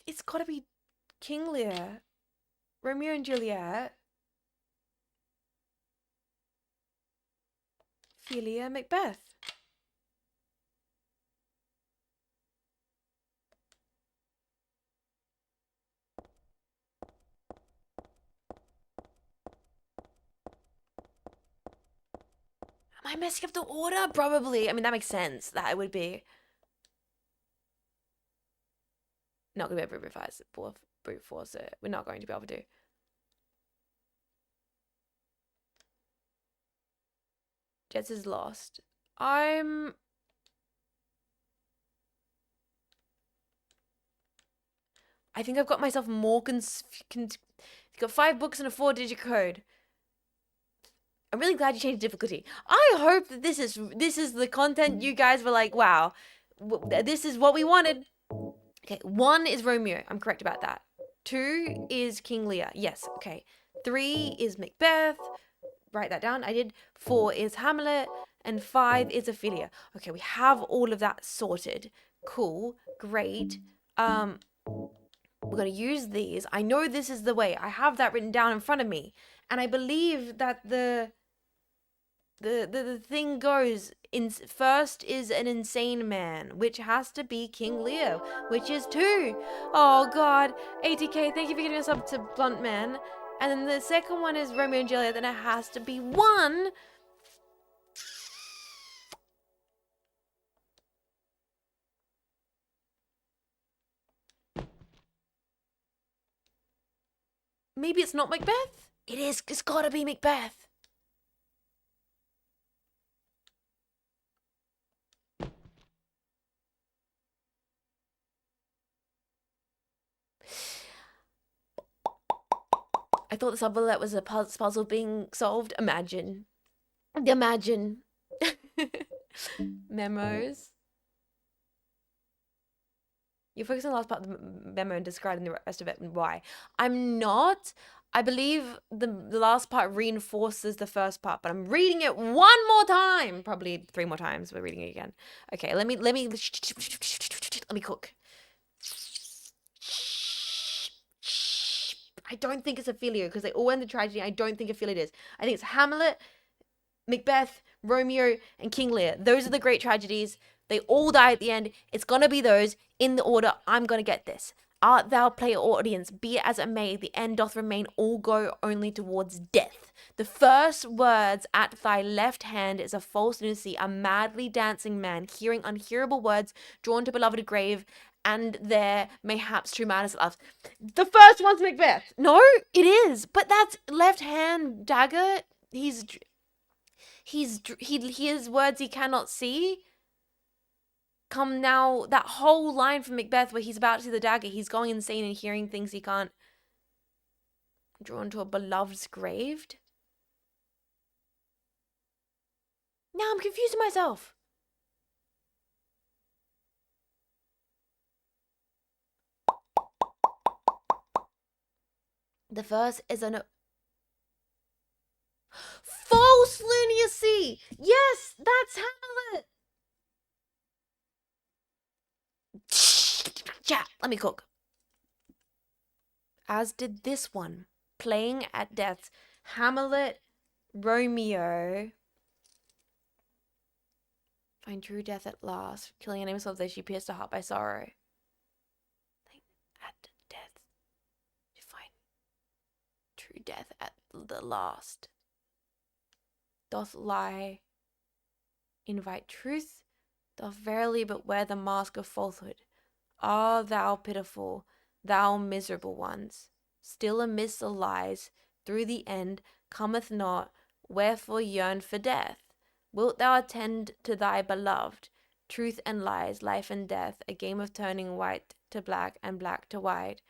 Speaker 1: It's gotta be King Lear, Romeo and Juliet, Ophelia, Macbeth. Am I messing up the order? Probably. I mean, that makes sense. That it would be. Not gonna be able to brute force it. We're not going to be able to. Jets is lost. I think I've got myself more got 5 books and a 4-digit code. I'm really glad you changed difficulty. I hope that this is the content you guys were like, wow, this is what we wanted. Okay, 1 is Romeo. I'm correct about that. 2 is King Lear. Yes, okay. 3 is Macbeth. Write that down. I did. 4 is Hamlet. And 5 is Ophelia. Okay, we have all of that sorted. Cool. Great. We're going to use these. I know this is the way. I have that written down in front of me. And I believe that the thing goes, first is an insane man, which has to be King Lear, which is 2. Oh god, ATK, thank you for getting us up to Blunt Man. And then the second one is Romeo and Juliet, then it has to be 1. Maybe it's not Macbeth? It is, it's gotta be Macbeth. I thought the sublet was a puzzle being solved. Imagine. Imagine. Memos. You're focusing on the last part of the memo and describing the rest of it and why. I'm not. I believe the last part reinforces the first part, but I'm reading it one more time. Probably 3 more times. We're reading it again. Okay, let me cook. I don't think it's Ophelia because they all end the tragedy. I don't think Ophelia is. I think it's Hamlet, Macbeth, Romeo, and King Lear. Those are the great tragedies. They all die at the end. It's gonna be those in the order. I'm gonna get this. Art thou, play audience, be it as it may, the end doth remain, all go only towards death. The first words at thy left hand is a false lunacy, a madly dancing man, hearing unhearable words, drawn to beloved grave, and there mayhaps true madness loves. The first one's Macbeth. No, it is, but that's left hand dagger. He hears words he cannot see. Come now, that whole line from Macbeth where he's about to see the dagger, he's going insane and hearing things he can't. Drawn to a beloved's grave. Now I'm confusing myself. The first is an false lunacy. Yes, that's Hamlet. Chat, let me cook. As did this one, playing at death. Hamlet, Romeo. Find true death at last. Killing an himself though she pierced her heart by sorrow. At death. To find true death at the last. Doth lie. Invite truth. Doth verily but wear the mask of falsehood. Ah, thou pitiful, thou miserable ones, still amidst the lies, through the end cometh not, wherefore yearn for death? Wilt thou attend to thy beloved? Truth and lies, life and death, a game of turning white to black and black to white.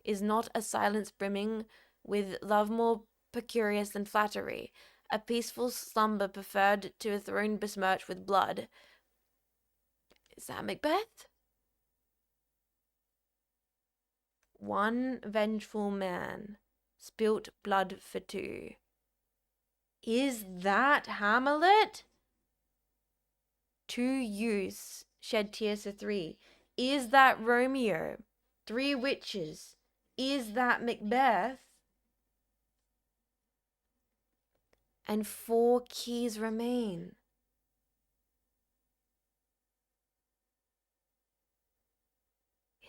Speaker 1: Is not a silence brimming with love more precarious than flattery? A peaceful slumber preferred to a throne besmirched with blood? Is that Macbeth? One vengeful man spilt blood for two. Is that Hamlet? 2 youths shed tears for 3. Is that Romeo? 3 witches. Is that Macbeth? And 4 keys remain.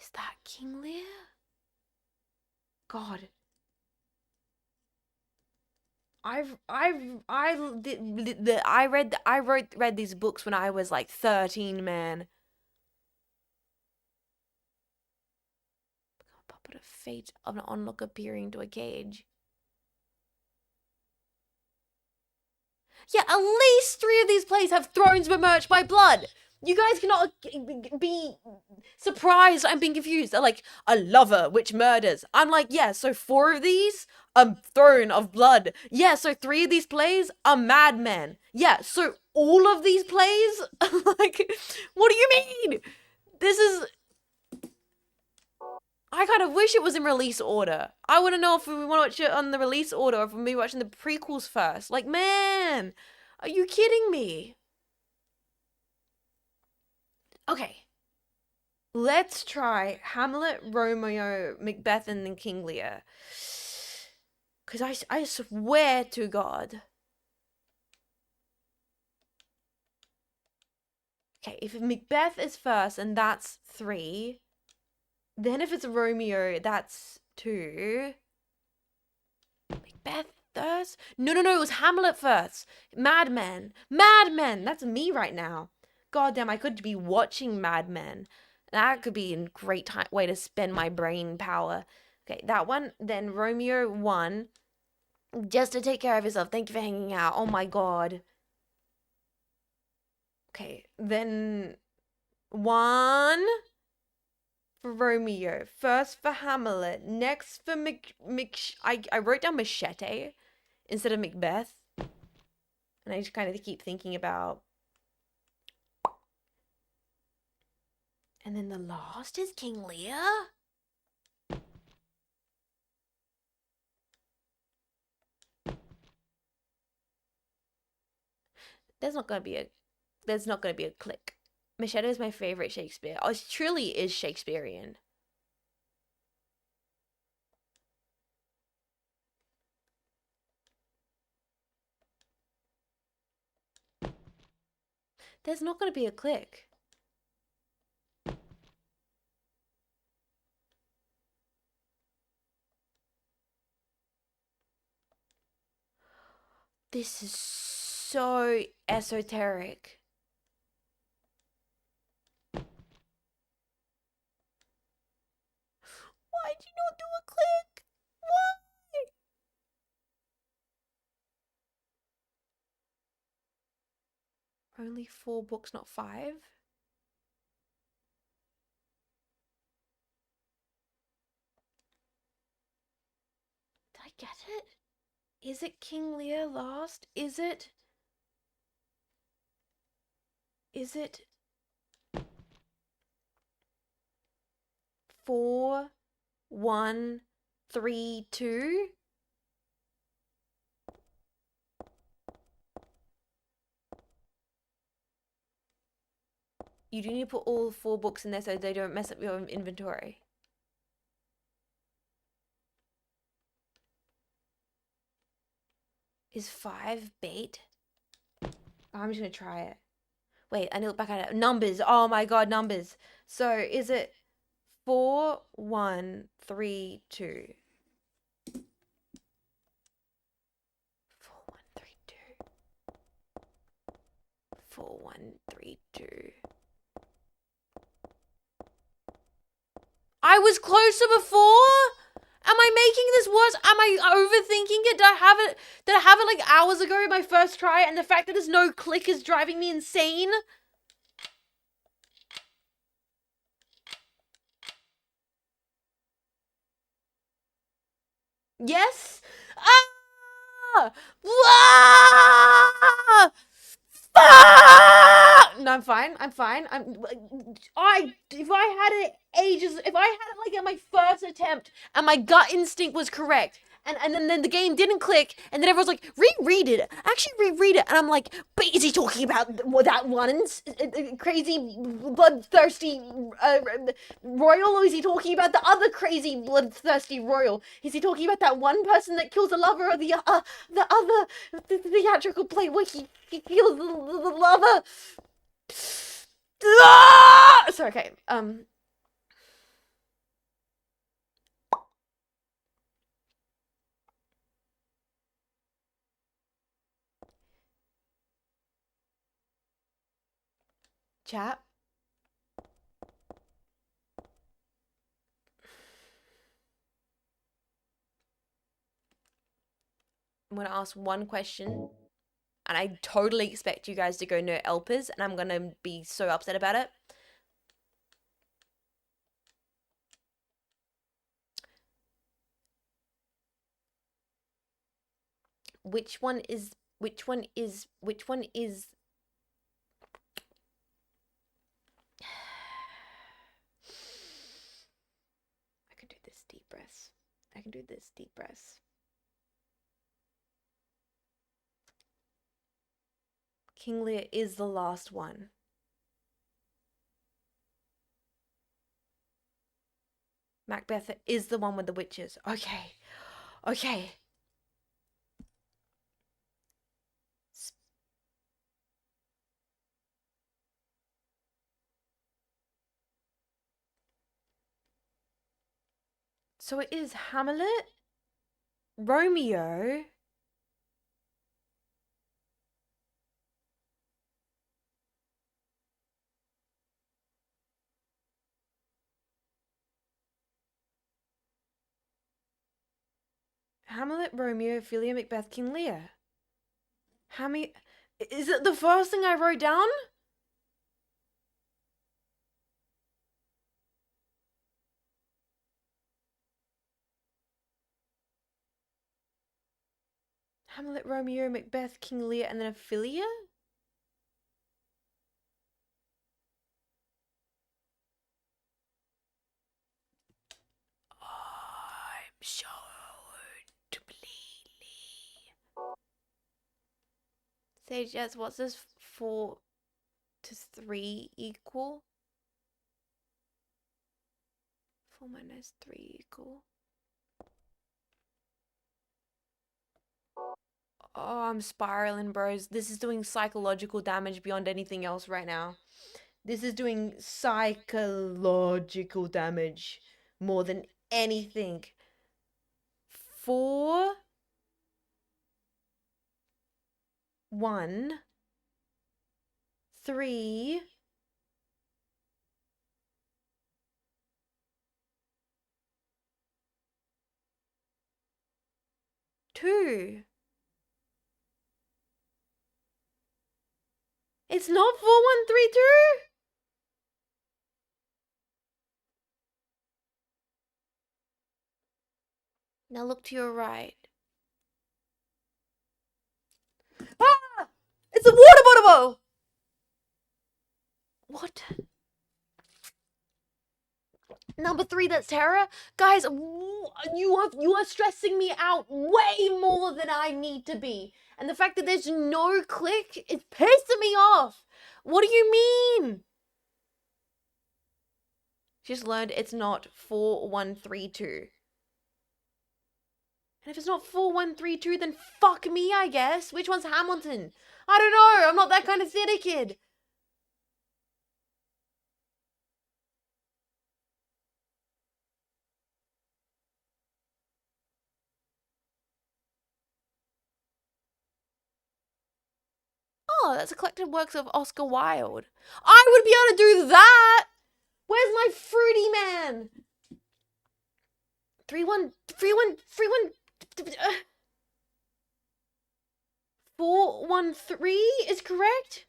Speaker 1: Is that King Lear? God. I read these books when I was like 13, man. Puppet of fate of an onlooker peering to a cage. Yeah, at least 3 of these plays have thrones besmirched by blood. You guys cannot be surprised I'm being confused. They're like, a lover which murders. I'm like, yeah, so 4 of these, a throne of blood. Yeah, so 3 of these plays, a madman. Yeah, so all of these plays? Like, what do you mean? This is... I kind of wish it was in release order. I want to know if we want to watch it on the release order or if we're watching the prequels first. Like, man, are you kidding me? Okay. Let's try Hamlet, Romeo, Macbeth, and then King Lear. Because I swear to God. Okay, if Macbeth is first and that's 3, then if it's Romeo, that's 2. Macbeth first? No, it was Hamlet first. Madman. That's me right now. God damn, I could be watching Mad Men. That could be a great way to spend my brain power. Okay, that one. Then Romeo 1. Just to take care of yourself. Thank you for hanging out. Oh my God. Okay, then 1 for Romeo. First for Hamlet. Next for I wrote down Machete instead of Macbeth. And I just kind of keep thinking about. And then the last is King Lear? There's not gonna be a click. Machado is my favorite Shakespeare. Oh, it truly is Shakespearean. There's not gonna be a click. This is so esoteric. Why'd you not do a click? Why? Only 4 books, not 5? Did I get it? Is it King Lear last? Is it 4, 1, 3, 2? You do need to put all 4 books in there so they don't mess up your inventory. Is 5 bait? I'm just gonna try it. Wait, I need to look back at it. Numbers. Oh my god, numbers. So is it 4, 1, 3, 2? 4, 1, 3, 2. 4, 1, 3, 2. I was closer before? Am I making this worse? Am I overthinking it? Did I have it like hours ago, my first try, and the fact that there's no click is driving me insane? Yes? Ah! Ah! Ah! No, I'm fine. If I had it if I had it like at my first attempt and my gut instinct was correct, and then the game didn't click, and then everyone's like, reread it. Actually, reread it. And I'm like, but is he talking about that one crazy, bloodthirsty royal, or is he talking about the other crazy, bloodthirsty royal? Is he talking about that one person that kills a lover, or the other theatrical play where he kills the lover? Sorry, okay. Chat. I'm gonna ask one question, and I totally expect you guys to go no Elpers, and I'm gonna be so upset about it. Which one is I can do this deep breaths. King Lear is the last one. Macbeth is the one with the witches. Okay. So it is Hamlet, Romeo, Ophelia, Macbeth, King Lear. How many? Is it the first thing I wrote down? Hamlet, Romeo, Macbeth, King Lear, and then Ophelia? I'm so completely. Sage, yes, what's this 4 to 3 equal? 4 minus 3 equal. Oh, I'm spiraling, bros. This is doing psychological damage beyond anything else right now. This is doing psychological damage more than anything. 4, 1, 3. Two. It's not 4132? Now look to your right. Ah! It's a water bottle! What? Number 3, that's terror. Guys, you are stressing me out way more than I need to be. And the fact that there's no click is pissing me off. What do you mean? Just learned it's not 4132. And if it's not 4132, then fuck me, I guess. Which one's Hamilton? I don't know. I'm not that kind of theater kid. Oh, that's a collected works of Oscar Wilde. I would be able to do that. Where's my fruity man? 413 is correct.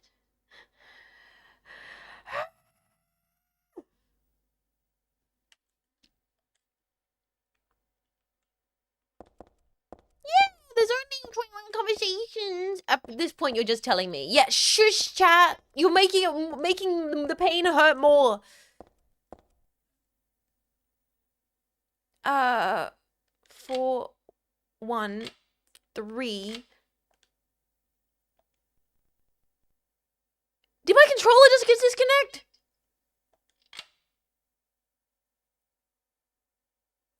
Speaker 1: There's only 21 conversations. At this point, you're just telling me. Yeah, shush, chat. You're making the pain hurt more. 4, 1, 3. Did my controller just get disconnect?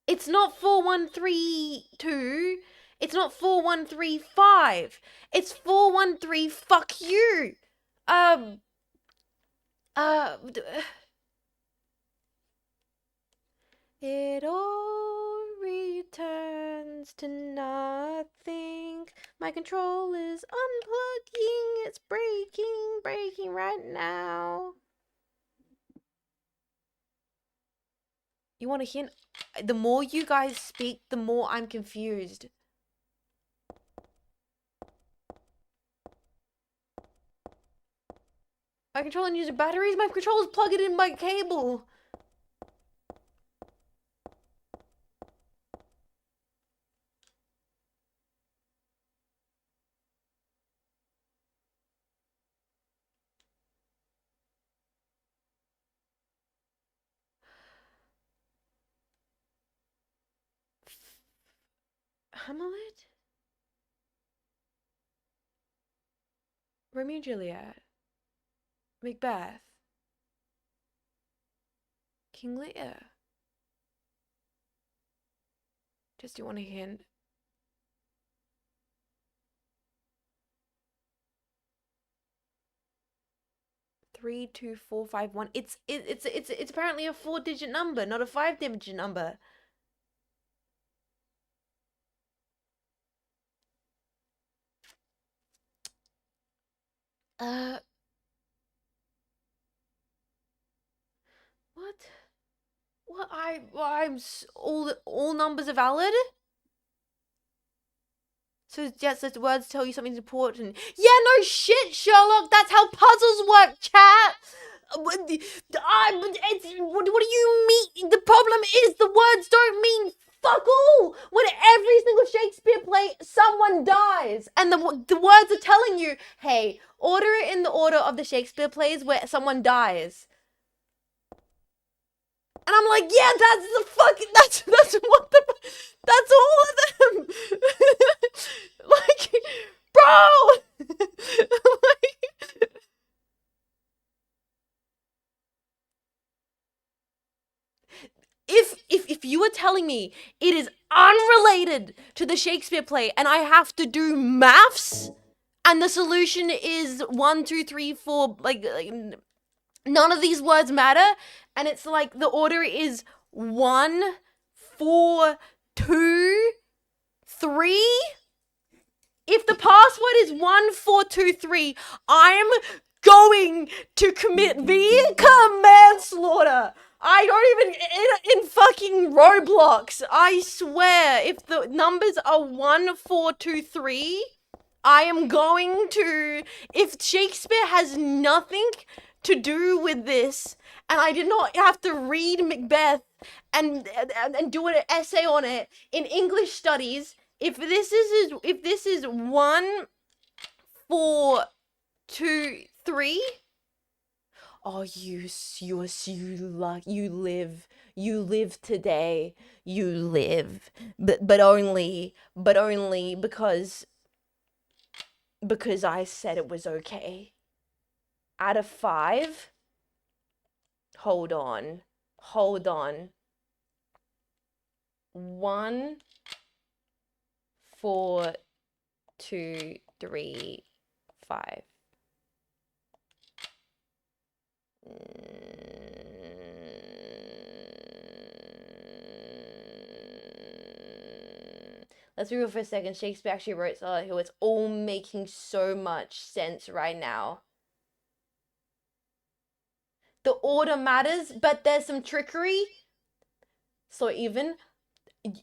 Speaker 1: It's not 4132. It's not 4135. It's 413. Fuck you. It all returns to nothing. My control is unplugging. It's breaking right now. You want a hint? The more you guys speak, the more I'm confused. My controller uses batteries? My controller's plugged in by cable. Hamlet? Romeo and Juliet? Macbeth? King Lear? Just do you want a hint? Three, 2, 4, 5, 1. It's apparently a 4-digit number, not a 5-digit number. What? What? All numbers are valid? So yes, those words tell you something's important. Yeah, no shit, Sherlock. That's how puzzles work, chat. What do you mean? The problem is the words don't mean fuck all. When every single Shakespeare play, someone dies. And the words are telling you, hey, order it in the order of the Shakespeare plays where someone dies. And I'm like, yeah, that's the fucking, that's what the, that's all of them. Like, bro. Like, if you were telling me it is unrelated to the Shakespeare play and I have to do maths and the solution is 1, 2, 3, 4, like none of these words matter, and it's like the order is 1, 4, 2, 3. If the password is 1, 4, 2, 3, I'm going to commit vehicle manslaughter. I don't even in fucking Roblox. I swear, if the numbers are 1, 4, 2, 3, I am going to. If Shakespeare has nothing to do with this, and I did not have to read Macbeth and do an essay on it in English studies, if this is 1, 4, 2, 3. Oh, you live today. You live, but only because I said it was okay. Out of 5. Hold on. 1, 4, 2, 3, 5. Let's be real for a second. Shakespeare actually wrote Scarlet Hill. It's all making so much sense right now. The order matters, but there's some trickery. So even,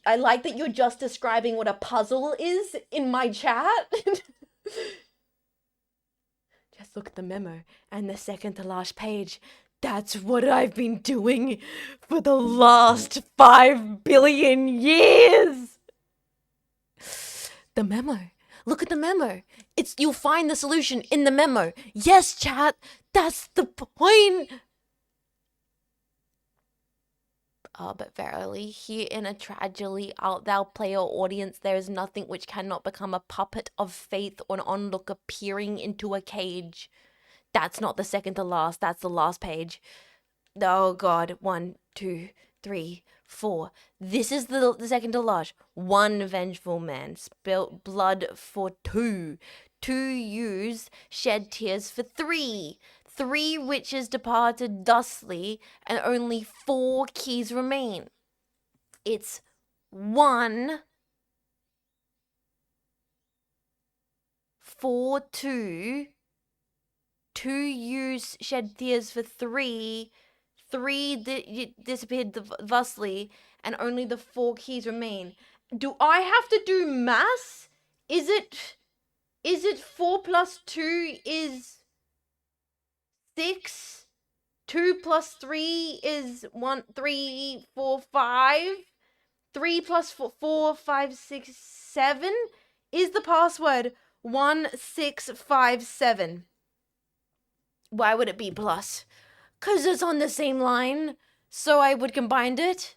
Speaker 1: I like that you're just describing what a puzzle is in my chat. Just look at the memo and the second to last page. That's what I've been doing for the last 5 billion years. The memo. Look at the memo. You'll find the solution in the memo. Yes, chat. That's the point. But verily, here in a tragedy out thou player audience, there is nothing which cannot become a puppet of faith or an onlooker peering into a cage. That's not the second to last, that's the last page. Oh god, 1, 2, 3, 4. This is the second to last. 1 vengeful man spilt blood for 2. 2 ewes shed tears for 3. 3 witches departed thusly, and only 4 keys remain. It's 1, 4, 2. 2 ewes shed tears for 3. 3 disappeared thusly, and only the 4 keys remain. Do I have to do maths? Is it 4 plus 2 is 6? 2 plus 3 is 1, 3, 4, 5. 3 plus 4, 5, 6, 7. Is the password 1657? Why would it be plus? 'Cause it's on the same line, so I would combine it.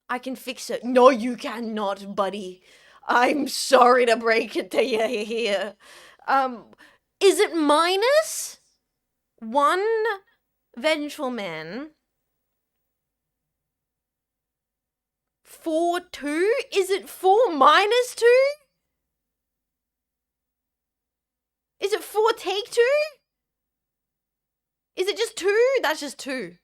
Speaker 1: I can fix it. No, you cannot, buddy. I'm sorry to break it to you here. Is it minus 1 vengeful man? 4, 2? Is it 4 minus 2? Is it 4 take 2? Is it just 2? That's just 2.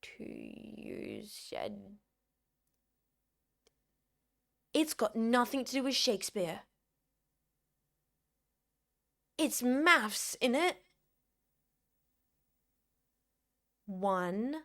Speaker 1: 2 ewes shed. It's got nothing to do with Shakespeare. It's maths, innit? 1,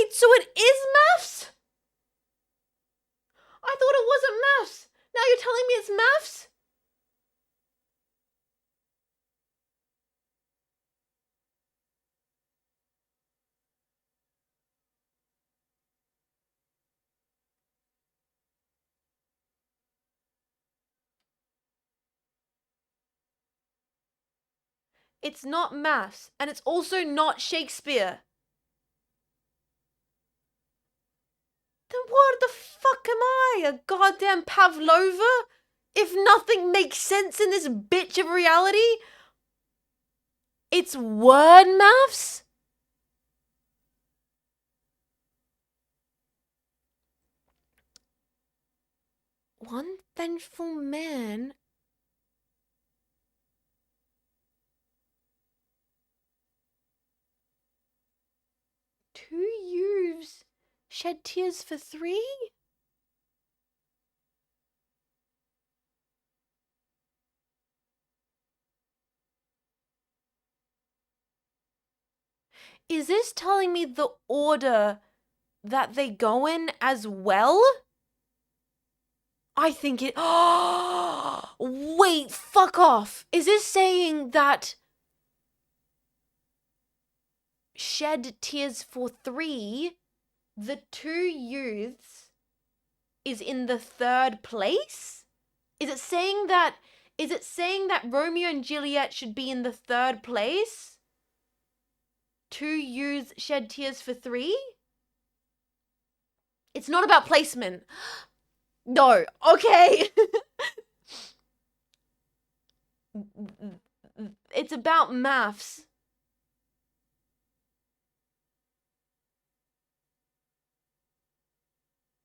Speaker 1: Wait, so it is maths? I thought it wasn't maths. Now you're telling me it's maths? It's not maths, and it's also not Shakespeare. Then what the fuck am I? A goddamn Pavlova? If nothing makes sense in this bitch of reality, it's word maths? One vengeful man. Two youths shed tears for three? Is this telling me the order that they go in as well? I think it. Oh, wait, fuck off. Is this saying that shed tears for three, the two youths, is in the third place? Is it saying that Romeo and Juliet should be in the third place? Two youths shed tears for three? It's not about placement. No, okay. It's about maths.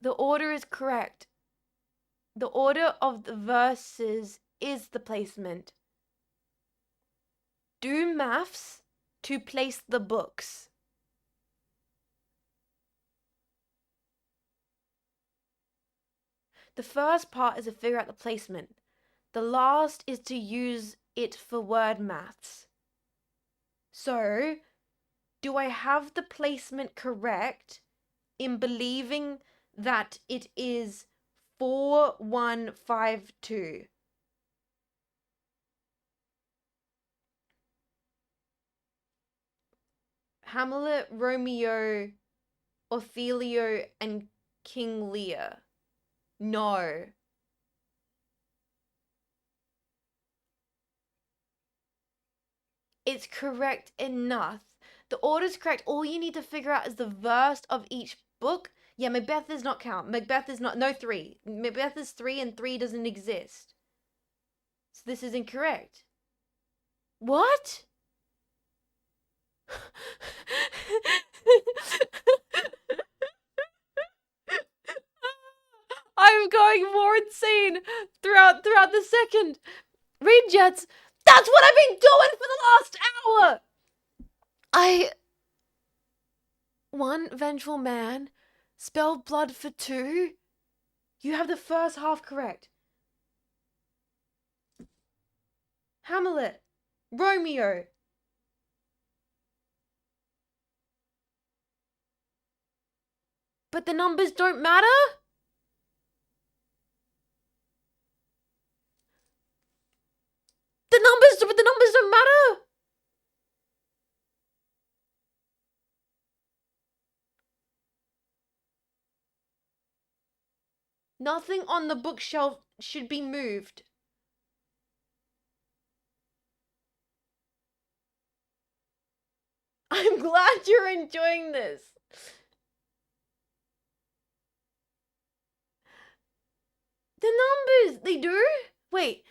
Speaker 1: The order is correct. The order of the verses is the placement. Do maths to place the books. The first part is to figure out the placement. The last is to use it for word maths. So, do I have the placement correct in believing that it is 4152? Hamlet, Romeo, Othelio, and King Lear. No. It's correct enough. The order's correct. All you need to figure out is the verse of each book. Yeah, Macbeth does not count. Macbeth is not, no, 3. Macbeth is 3 and 3 doesn't exist. So this is incorrect. What? I'm going more insane throughout the second. Read Jets. That's what I've been doing for the last hour. One vengeful man spelled blood for two. You have the first half correct. Hamlet, Romeo. But the numbers don't matter? But the numbers don't matter. Nothing on the bookshelf should be moved. I'm glad you're enjoying this. The numbers, they do? Wait.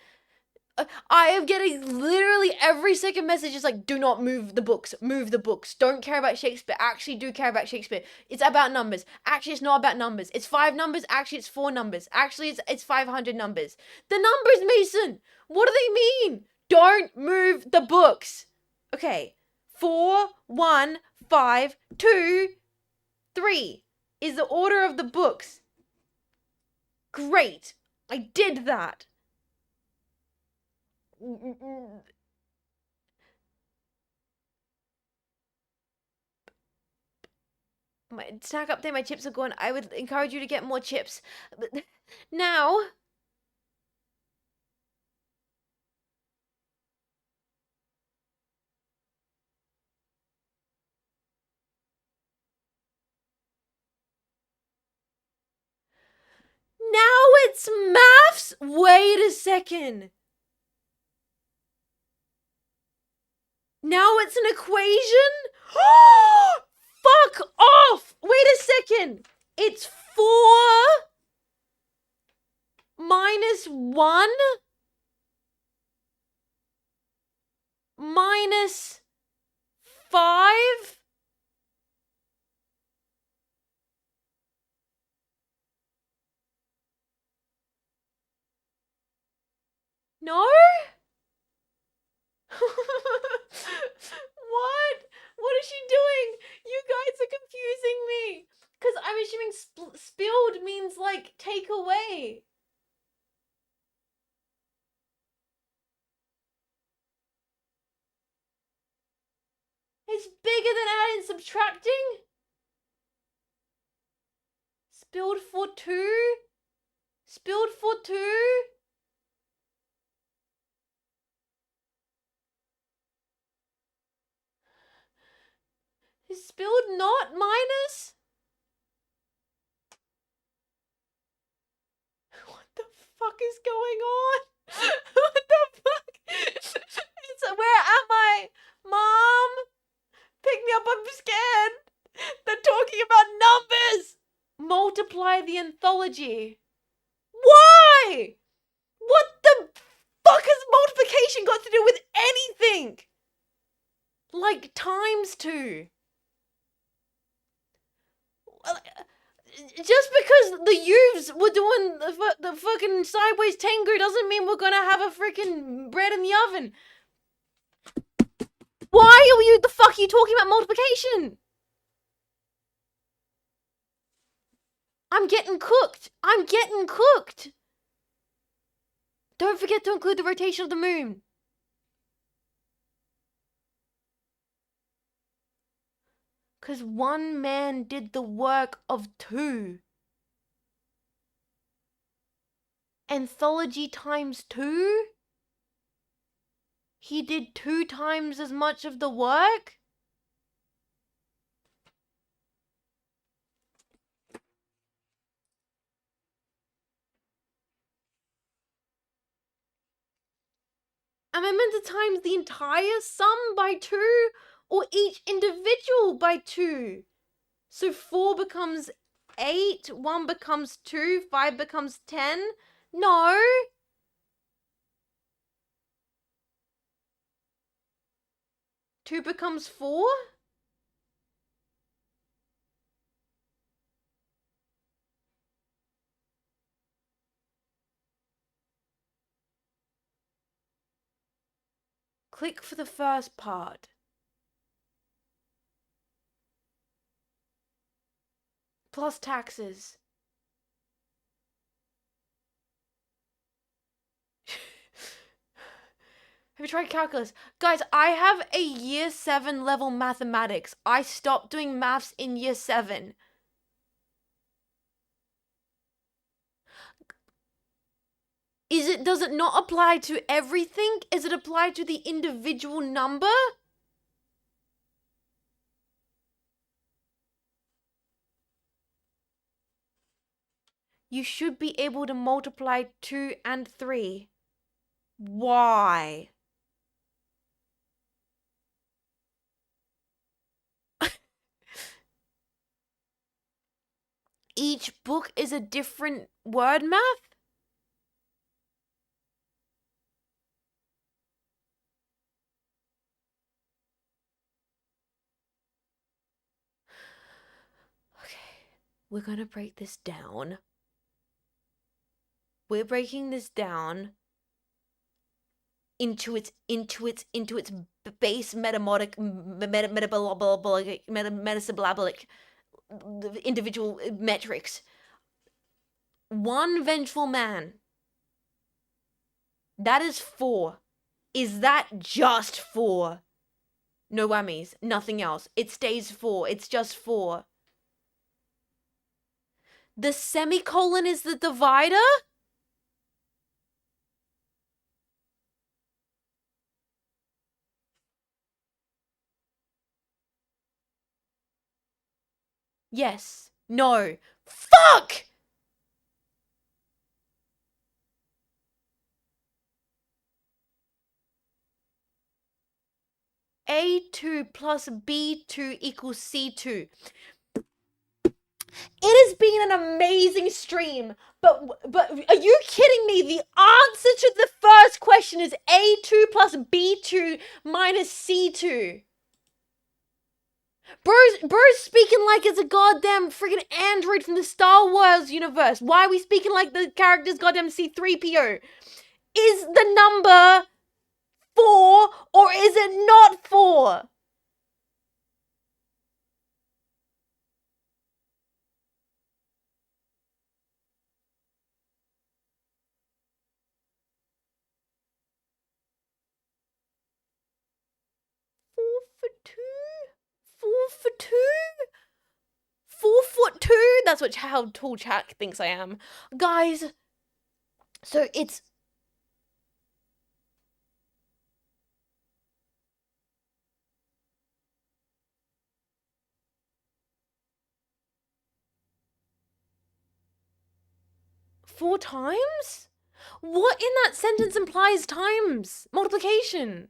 Speaker 1: I am getting literally every second message is like, do not move the books. Move the books. Don't care about Shakespeare. Actually do care about Shakespeare. It's about numbers. Actually, it's not about numbers. It's 5 numbers. Actually, it's 4 numbers. Actually, it's 500 numbers. The numbers, Mason. What do they mean? Don't move the books. Okay. 4, 1, 5, 2, 3 is the order of the books. Great. I did that. My snack update, my chips are gone. I would encourage you to get more chips. But now... Now it's maths? Wait a second. Now it's an equation? Fuck off! Wait a second. It's 4 minus 1 minus 5? No? What? What is she doing? You guys are confusing me. Because I'm assuming spilled means, like, take away. It's bigger than adding and subtracting? Spilled for 2? Spilled for 2? Is spilled not minus? What the fuck is going on? What the fuck? Where am I? Mom? Pick me up, I'm scared. They're talking about numbers. Multiply the anthology. Why? What the fuck has multiplication got to do with anything? Like times 2. Just because the youths were doing the fucking sideways tango doesn't mean we're gonna have a freaking bread in the oven. Why the fuck are you talking about multiplication? I'm getting cooked. I'm getting cooked. Don't forget to include the rotation of the moon. Because one man did the work of 2. Anthology times 2? He did 2 times as much of the work? Am I meant to times the entire sum by 2? Or each individual by 2? So 4 becomes 8, 1 becomes 2, 5 becomes 10? No! Two becomes 4? Click for the first part. Plus taxes. Have you tried calculus? Guys, I have a year 7 level mathematics. I stopped doing maths in year 7. Does it not apply to everything? Is it applied to the individual number? You should be able to multiply 2 and 3. Why? Each book is a different word math? Okay, we're gonna break this down. We're breaking this down into its base metabolic metasyllabic individual metrics. One vengeful man. That is 4. Is that just 4? No whammies, nothing else. It stays 4. It's just 4. The semicolon is the divider? Yes. No. Fuck! A2 plus B2 equals C2. It has been an amazing stream, but are you kidding me? The answer to the first question is A2 plus B2 minus C2. Bro's speaking like it's a goddamn freaking android from the Star Wars universe. Why are we speaking like the character's goddamn C3PO? Is the number 4 or is it not 4? Four for two? 4'2"? That's how tall Jack thinks I am. Guys, so it's... Four times? What in that sentence implies times? Multiplication?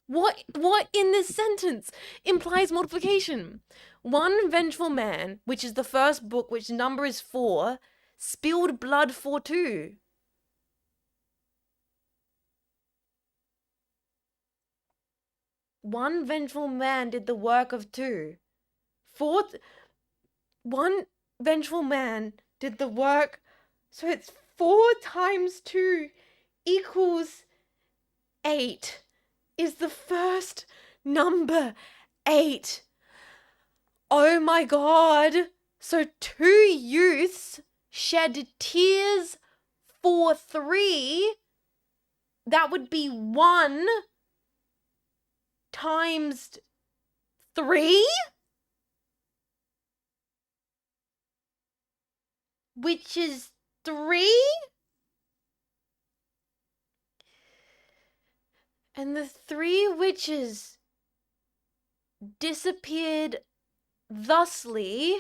Speaker 1: What in this sentence implies multiplication? One vengeful man, which is the first book, which number is 4, spilled blood for 2. One vengeful man did the work of 2. One vengeful man did the work, so it's 4 times 2 equals 8. Is the first number 8. Oh my god. So 2 youths shed tears for 3. That would be 1 times 3? Which is 3? And the 3 witches disappeared thusly.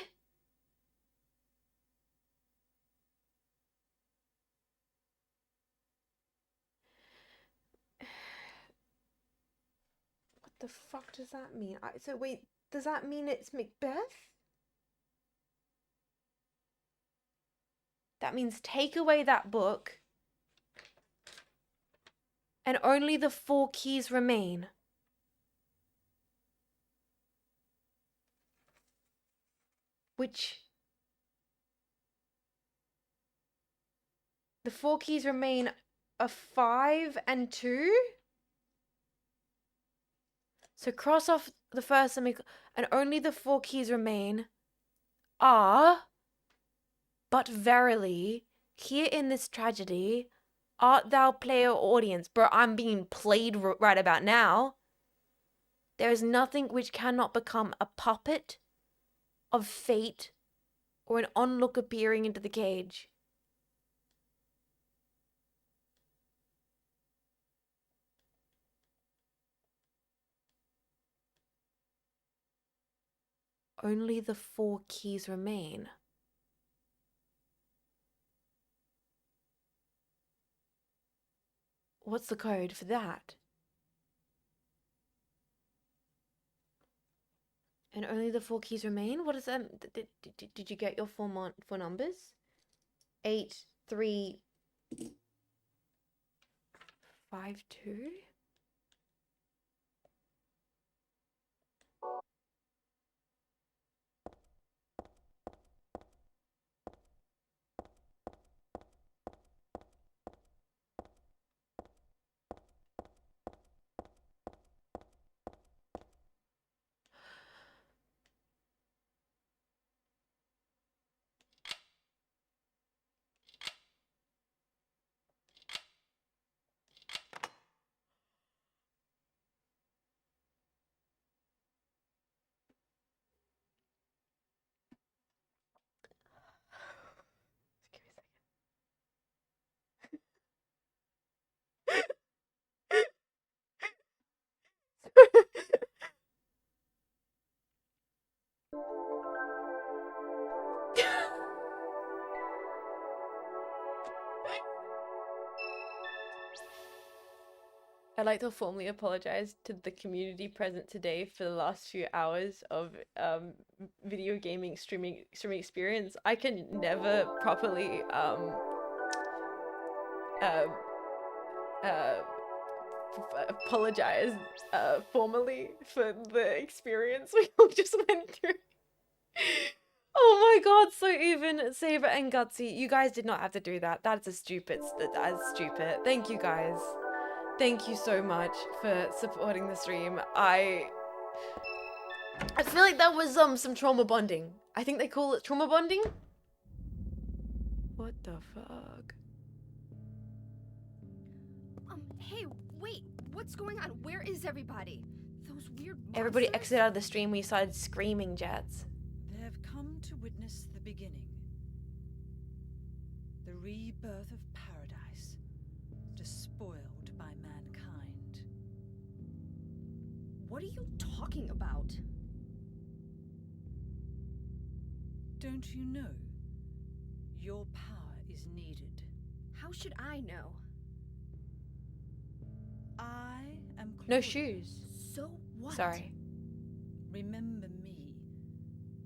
Speaker 1: What the fuck does that mean? So wait, does that mean it's Macbeth? That means take away that book and only the 4 keys remain. Which... The 4 keys remain a 5 and 2? So cross off the first semicolon, and only the 4 keys remain are, but verily, here in this tragedy, art thou player or audience? Bro, I'm being played right about now. There is nothing which cannot become a puppet of fate or an onlooker peering into the cage. Only the 4 keys remain. What's the code for that? And only the 4 keys remain? What is that? Did you get your 4 numbers? 8, 3, 5, 2? I'd like to formally apologize to the community present today for the last few hours of video gaming streaming experience. I can never properly apologize formally for the experience we all just went through. Oh my god, so even Saber and Gutsy, you guys did not have to do that. That's stupid. Stupid. Thank you guys. Thank you so much for supporting the stream. I feel like that was some trauma bonding. I think they call it trauma bonding. What the fuck?
Speaker 2: Hey, wait. What's going on? Where is everybody? Those weird monsters?
Speaker 1: Everybody exited out of the stream when you started screaming, Jets.
Speaker 4: They have come to witness the beginning. The rebirth of paradise, despoiled by mankind.
Speaker 2: What are you talking about?
Speaker 4: Don't you know? Your power is needed.
Speaker 2: How should I know?
Speaker 4: I am Claudia.
Speaker 1: No shoes.
Speaker 2: So what?
Speaker 1: Sorry.
Speaker 4: Remember me,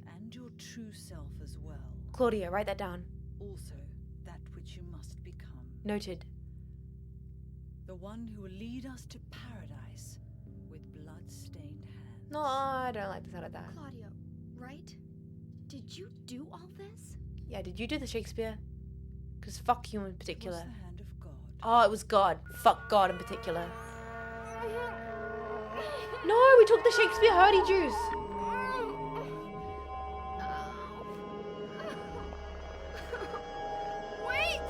Speaker 4: and your true self as well.
Speaker 1: Claudia, write that down.
Speaker 4: Also, that which you must become.
Speaker 1: Noted.
Speaker 4: The one who will lead us to paradise with blood-stained hands.
Speaker 1: No, I don't like the sound of that.
Speaker 2: Claudia, right? Did you do all this?
Speaker 1: Yeah, did you do the Shakespeare? Because fuck you in
Speaker 4: It was
Speaker 1: particular.
Speaker 4: the hand of God.
Speaker 1: Oh, it was God. Fuck God in particular. No, we took the Shakespeare howdy juice.
Speaker 2: Wait!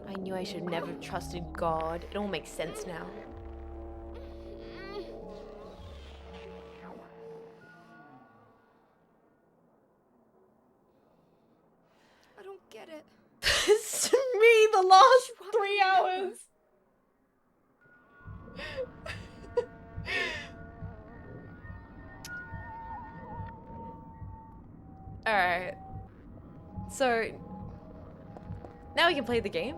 Speaker 1: I knew I should have never trusted God. It all makes sense now.
Speaker 2: I don't get it.
Speaker 1: It's me the last 3 hours. Alright. So now we can play the game.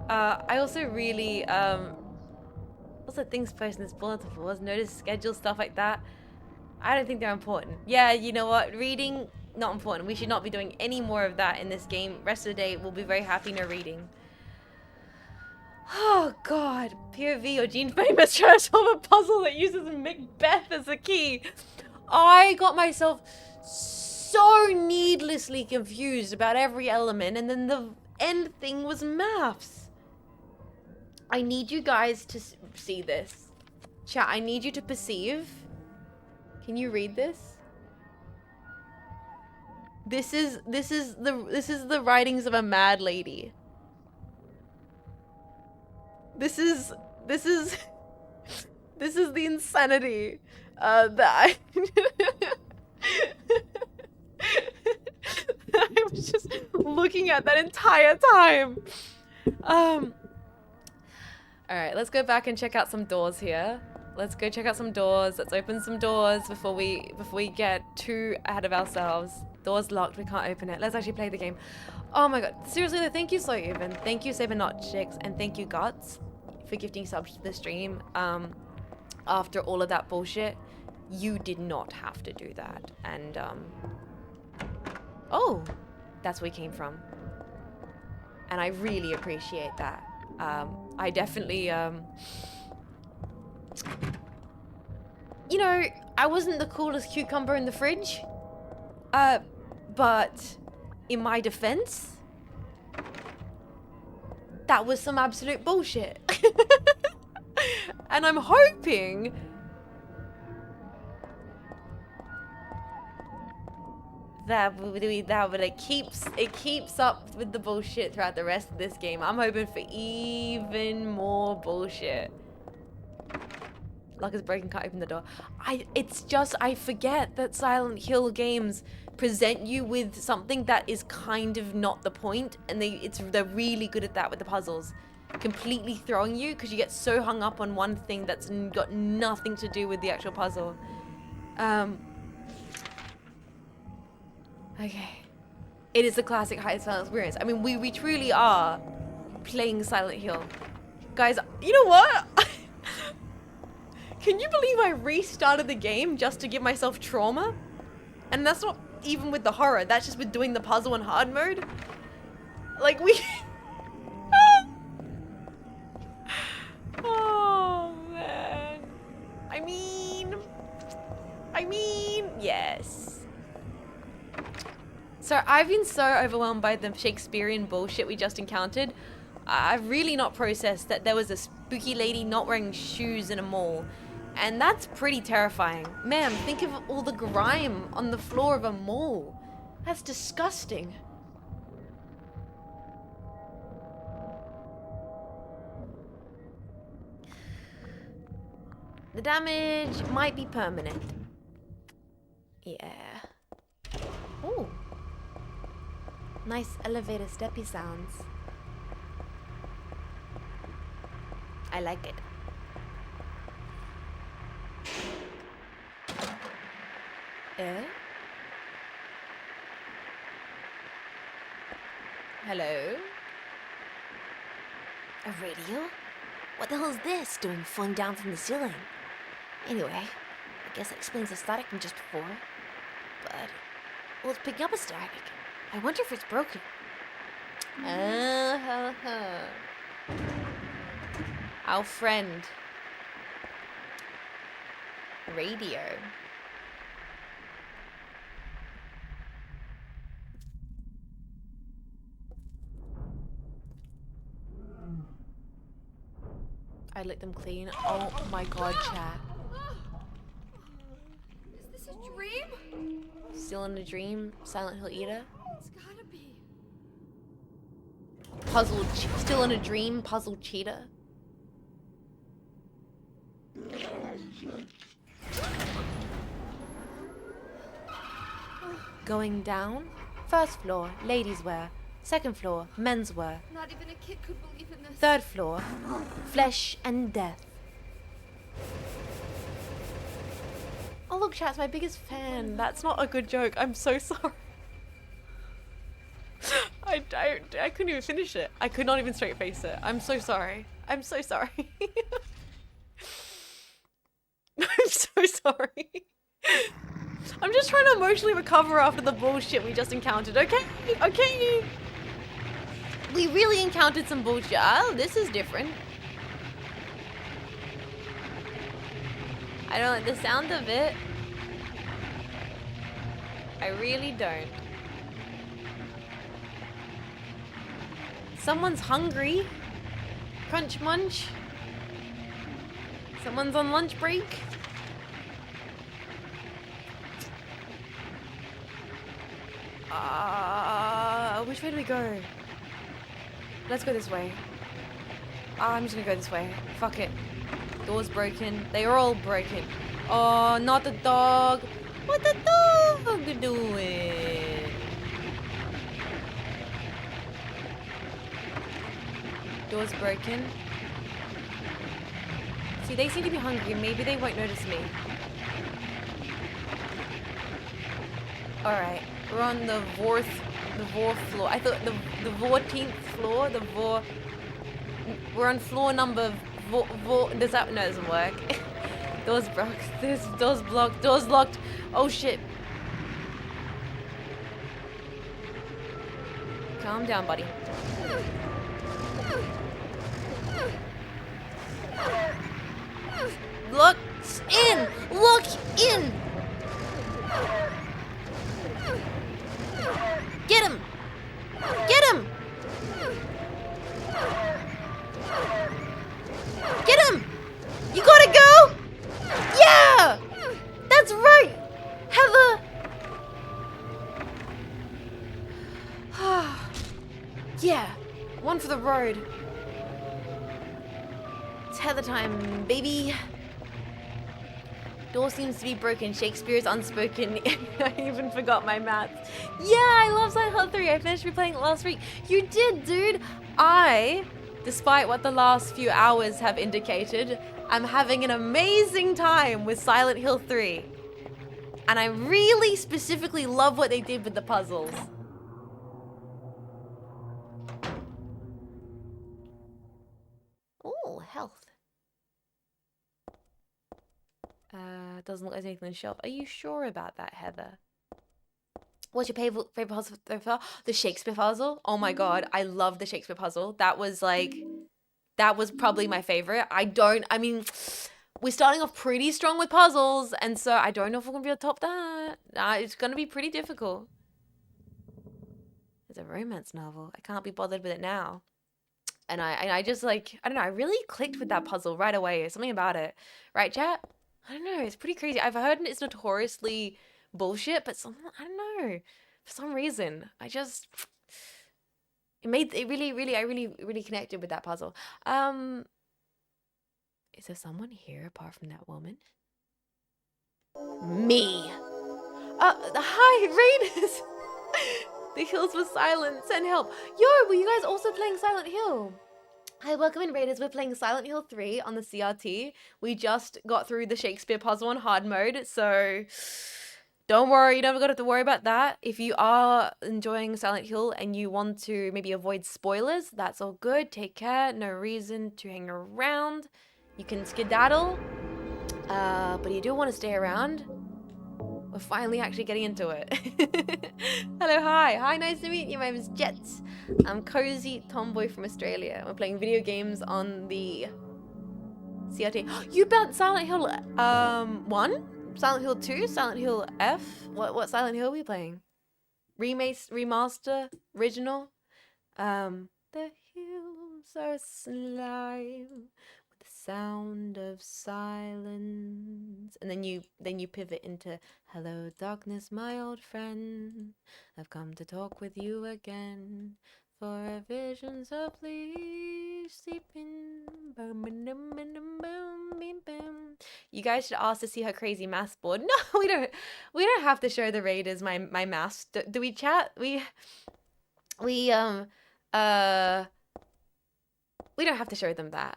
Speaker 1: I also really also things posted in this bulletin board, notice schedule, stuff like that. I don't think they're important. Yeah, you know what? Reading, not important. We should not be doing any more of that in this game. Rest of the day, we'll be very happy no reading. Oh god. POV or Jean Faymas trying to solve a puzzle that uses Macbeth as a key. I got myself so needlessly confused about every element, and then the end thing was maths. I need you guys to see this. Chat, I need you to perceive. Can you read this? This is the writings of a mad lady. This is the insanity that I was just looking at that entire time. Alright, let's go back and check out some doors here. Let's go check out some doors. Let's open some doors before we get too ahead of ourselves. Door's locked, we can't open it. Let's actually play the game. Oh my god. Seriously though, thank you so even. Thank you Saber Not Chicks, and thank you Guts for gifting subs to the stream. After all of that bullshit, you did not have to do that. And oh, that's where we came from. And I really appreciate that. I definitely, you know, I wasn't the coolest cucumber in the fridge, but in my defense, that was some absolute bullshit. And I'm hoping that it keeps up with the bullshit throughout the rest of this game. I'm hoping for even more bullshit. Luck is broken, can't open the door. I forget that Silent Hill games present you with something that is kind of not the point, and they're really good at that with the puzzles. Completely throwing you because you get so hung up on one thing that's got nothing to do with the actual puzzle. Okay. It is a classic high silent experience. I mean, we truly are playing Silent Hill. Guys, you know what? Can you believe I restarted the game just to give myself trauma? And that's not even with the horror, that's just with doing the puzzle in hard mode. Like, we... Oh, man. I mean, yes. So I've been so overwhelmed by the Shakespearean bullshit we just encountered. I've really not processed that there was a spooky lady not wearing shoes in a mall. And that's pretty terrifying. Ma'am, think of all the grime on the floor of a mall. That's disgusting. The damage might be permanent. Yeah. Ooh. Nice elevator steppy sounds. I like it. Hello? A radio? What the hell is this doing falling down from the ceiling? Anyway, I guess that explains the static from just before. But, well, it's picking up a static. I wonder if it's broken. Our friend. Radio. I licked them clean. Oh my god, chat.
Speaker 2: Is this a dream?
Speaker 1: Still in a dream? Silent Hill Eater?
Speaker 2: It's gotta be.
Speaker 1: Still in a dream? Puzzled cheetah? Going down? First floor, ladies' wear. Second floor, men's wear.
Speaker 2: Not even a kid could believe in this.
Speaker 1: Third floor, flesh and death. Oh look, chat's my biggest fan. That's not a good joke. I'm so sorry. I couldn't even finish it. I could not even straight face it. I'm so sorry. I'm so sorry. I'm so sorry. I'm just trying to emotionally recover after the bullshit we just encountered. Okay, okay. We really encountered some bullshit. Oh, this is different. I don't like the sound of it. I really don't. Someone's hungry. Crunch munch. Someone's on lunch break. Which way do we go? Let's go this way. I'm just gonna go this way. Fuck it. Door's broken. They are all broken. Oh, not the dog. What the dog doing? Door's broken. See, they seem to be hungry. Maybe they won't notice me. Alright. We're on the fourth floor. I thought the 14th floor. We're on floor number does that? No, it doesn't work. Doors blocked. Doors blocked. Doors locked. Oh shit. Calm down, buddy. Look in. Look in. Get him! Get him! Get him! You gotta go! Yeah! That's right! Heather! Yeah, one for the road. It's Heather time, baby. Door seems to be broken. Shakespeare's unspoken. I even forgot my maths. Yeah, I love Silent Hill 3. I finished replaying it last week. You did, dude. I, despite what the last few hours have indicated, I'm having an amazing time with Silent Hill 3. And I really specifically love what they did with the puzzles. Oh, health. Doesn't look like there's anything on the shelf. Are you sure about that, Heather? What's your favorite puzzle so far? The Shakespeare puzzle. Oh my god, I love the Shakespeare puzzle. That was probably my favorite. I mean, we're starting off pretty strong with puzzles, and so I don't know if we're gonna be able to top that. It's gonna be pretty difficult. It's a romance novel. I can't be bothered with it now. And I just like, I don't know, I really clicked with that puzzle right away. There's something about it. Right, chat? I don't know, it's pretty crazy. I've heard it's notoriously bullshit, but I don't know. For some reason, I really connected with that puzzle. Is there someone here apart from that woman? Me. Hi, Raiders. The hills were silent. Send help. Yo, were you guys also playing Silent Hill? Hi, welcome in, Raiders. We're playing Silent Hill 3 on the CRT. We just got through the Shakespeare puzzle on hard mode, so don't worry. You don't have to worry about that. If you are enjoying Silent Hill and you want to maybe avoid spoilers, that's all good. Take care. No reason to hang around. You can skedaddle, but you do want to stay around. We're finally actually getting into it. Hello, hi, nice to meet you. My name is Jets. I'm cozy tomboy from Australia. We're playing video games on the CRT. You bet Silent Hill 1? Silent Hill 2? Silent Hill F? What Silent Hill are we playing? Remaster? Original? The hills are slime. Sound of silence, and then you pivot into hello darkness my old friend, I've come to talk with you again for visions of sleeping. Boom, boom, boom, boom, boom, boom. You guys should ask to see her crazy mask board. No, we don't have to show the Raiders my mask. Do we chat? We don't have to show them that.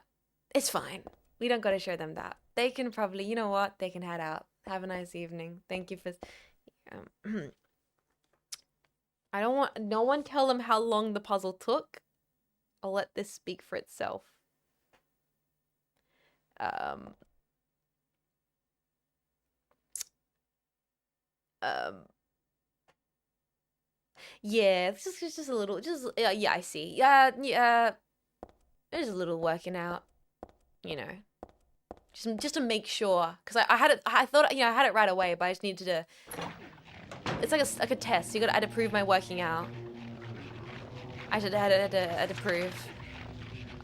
Speaker 1: It's fine. We don't gotta show them that. They can probably, you know what? They can head out. Have a nice evening. Thank you for... I don't want... No one tell them how long the puzzle took. I'll let this speak for itself. Yeah, it's just a little... yeah, I see. Yeah. There's a little working out. You know, just to make sure, because I had it. I thought, you know, I had it right away, but I just needed to. It's like a test. I had to prove my working out. I had to prove.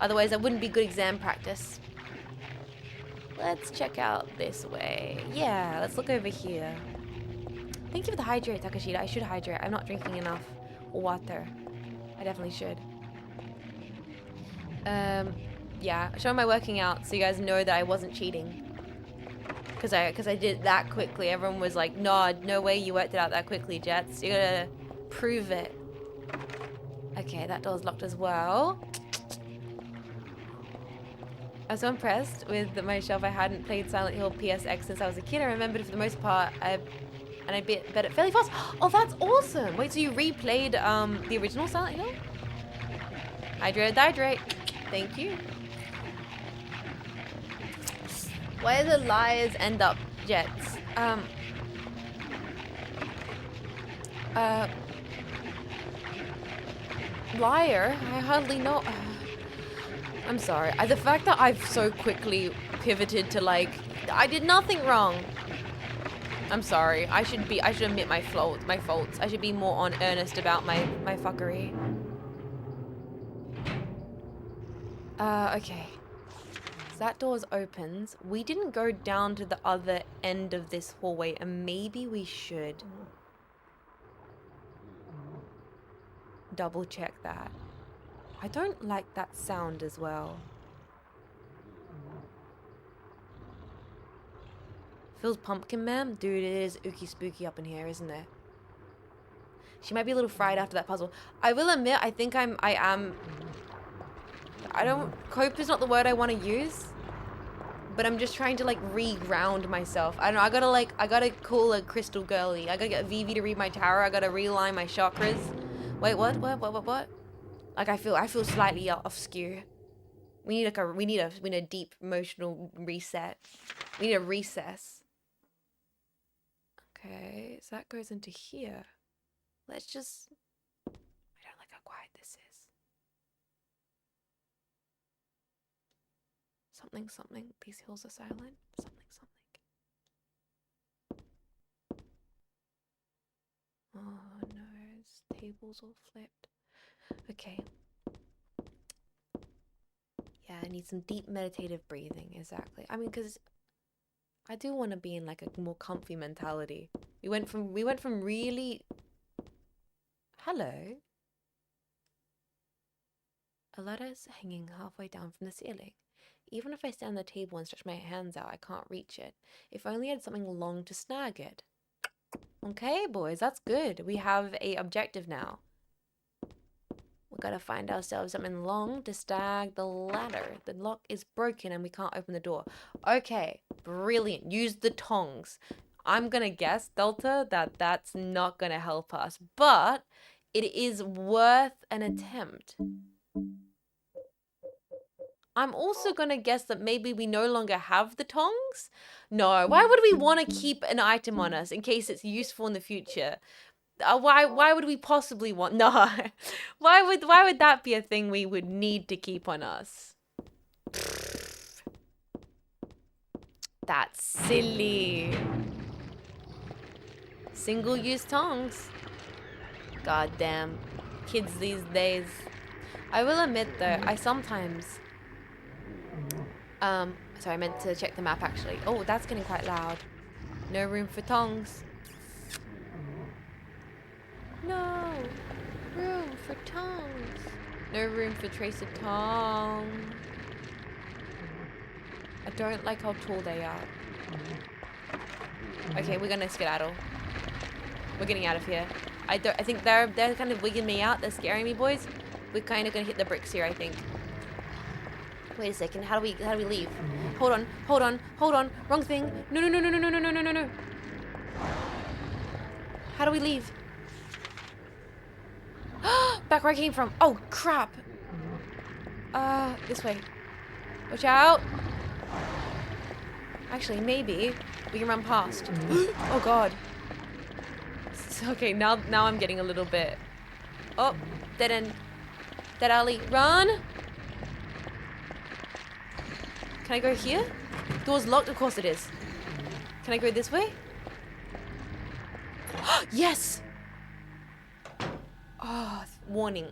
Speaker 1: Otherwise, that wouldn't be good exam practice. Let's check out this way. Yeah, let's look over here. Thank you for the hydrate, Takashita. I should hydrate. I'm not drinking enough water. I definitely should. Yeah, showing my working out so you guys know that I wasn't cheating. Because I did it that quickly. Everyone was like, no way you worked it out that quickly, Jets. You gotta prove it. Okay, that door's locked as well. I was so impressed with myself. I hadn't played Silent Hill PSX since I was a kid. I remembered for the most part, and I bet it fairly fast. Oh, that's awesome! Wait, so you replayed the original Silent Hill? Hydrate. Thank you. Why do the liars end up Jets? Liar? I hardly know. I'm sorry. The fact that I've so quickly pivoted to like, I did nothing wrong. I'm sorry. I should admit my faults. I should be more earnest about my fuckery. Okay. So that door's opens. We didn't go down to the other end of this hallway, and maybe we should double check that. I don't like that sound as well. Phil's Pumpkin Man? Dude, it is ooky spooky up in here, isn't it? She might be a little fried after that puzzle. I will admit, I think cope is not the word I want to use, but I'm just trying to like re-ground myself. I don't know, I gotta call a crystal girly. I gotta get Vivi to read my tarot. I gotta realign my chakras. Wait, what? Like I feel slightly off skew. We need like we need a deep emotional reset. We need a recess. Okay, so that goes into here. Let's just... I don't like how quiet this is. Something, something. These hills are silent. Something, something. Oh no, this table's all flipped. Okay. Yeah, I need some deep meditative breathing, exactly. I mean, because I do want to be in like a more comfy mentality. We went from really... Hello? A letter's hanging halfway down from the ceiling. Even if I stand on the table and stretch my hands out, I can't reach it. If only I had something long to snag it. Okay, boys, that's good. We have a objective now. We gotta find ourselves something long to snag the ladder. The lock is broken and we can't open the door. Okay, brilliant. Use the tongs. I'm gonna guess, Delta, that that's not gonna help us, but it is worth an attempt. I'm also gonna guess that maybe we no longer have the tongs? No, why would we want to keep an item on us in case it's useful in the future? Why would we possibly want... No. Why would that be a thing we would need to keep on us? That's silly. Single-use tongs. Goddamn. Kids these days. I will admit though, I sometimes... sorry, I meant to check the map actually. Oh, that's getting quite loud. No room for tongs. No room for tongs. No room for tracer tong. I don't like how tall they are. Okay, we're gonna skedaddle. We're getting out of here. I think they're kind of wigging me out. They're scaring me, boys. We're kind of gonna hit the bricks here, I think. Wait a second. How do we leave? Hold on. Wrong thing. No. How do we leave? Back where I came from. Oh, crap. This way. Watch out. Actually, maybe we can run past. Oh, God. Okay, now I'm getting a little bit... Oh, dead end. Dead alley. Run. Can I go here? Door's locked? Of course it is. Can I go this way? Yes! Oh, warning.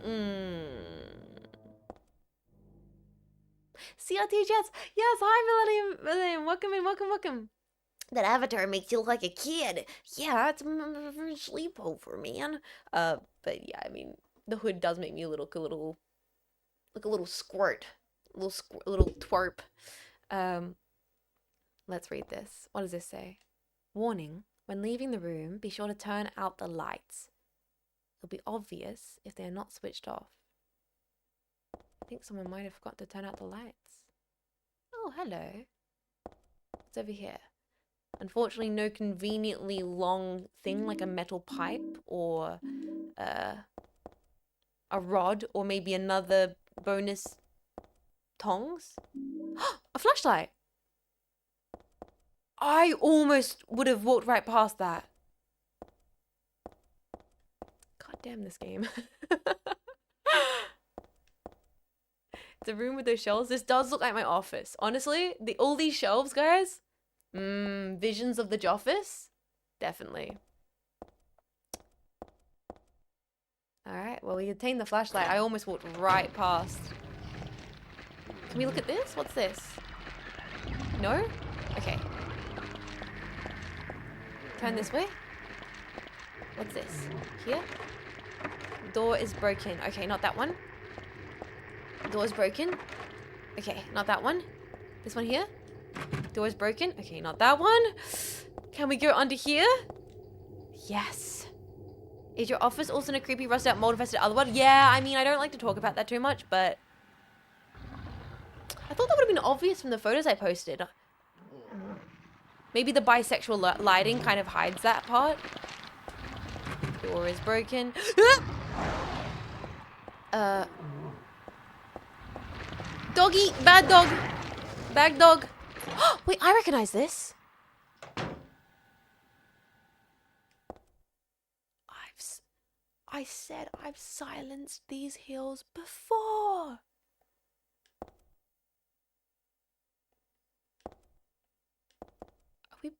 Speaker 1: CRT chats. Yes, hi Millennium. Welcome in, welcome. That avatar makes you look like a kid. Yeah, it's a sleepover, man. But yeah, I mean, the hood does make me look a little squirt. A little twerp. Let's read this. What does this say? Warning. When leaving the room, be sure to turn out the lights. It'll be obvious if they are not switched off. I think someone might have forgotten to turn out the lights. Oh, hello. What's over here? Unfortunately, no conveniently long thing like a metal pipe or a rod or maybe another bonus tongs. A flashlight. I almost would have walked right past that. God damn this game. The room with those shelves. This does look like my office. Honestly, all these shelves, guys. Visions of the Joffice? Definitely. Alright, well, we obtained the flashlight. I almost walked right past. Can we look at this? What's this? No? Okay. Turn this way. What's this? Here? Door is broken. Okay, not that one. Door is broken. Okay, not that one. This one here. Door is broken. Okay, not that one. Can we go under here? Yes. Is your office also in a creepy, rusted out, mold-infested other one? Yeah, I mean, I don't like to talk about that too much, but... I thought that would have been obvious from the photos I posted. Maybe the bisexual lighting kind of hides that part. Door is broken. Doggy, bad dog. Bad dog. Wait, I recognize this. I said I've silenced these hills before.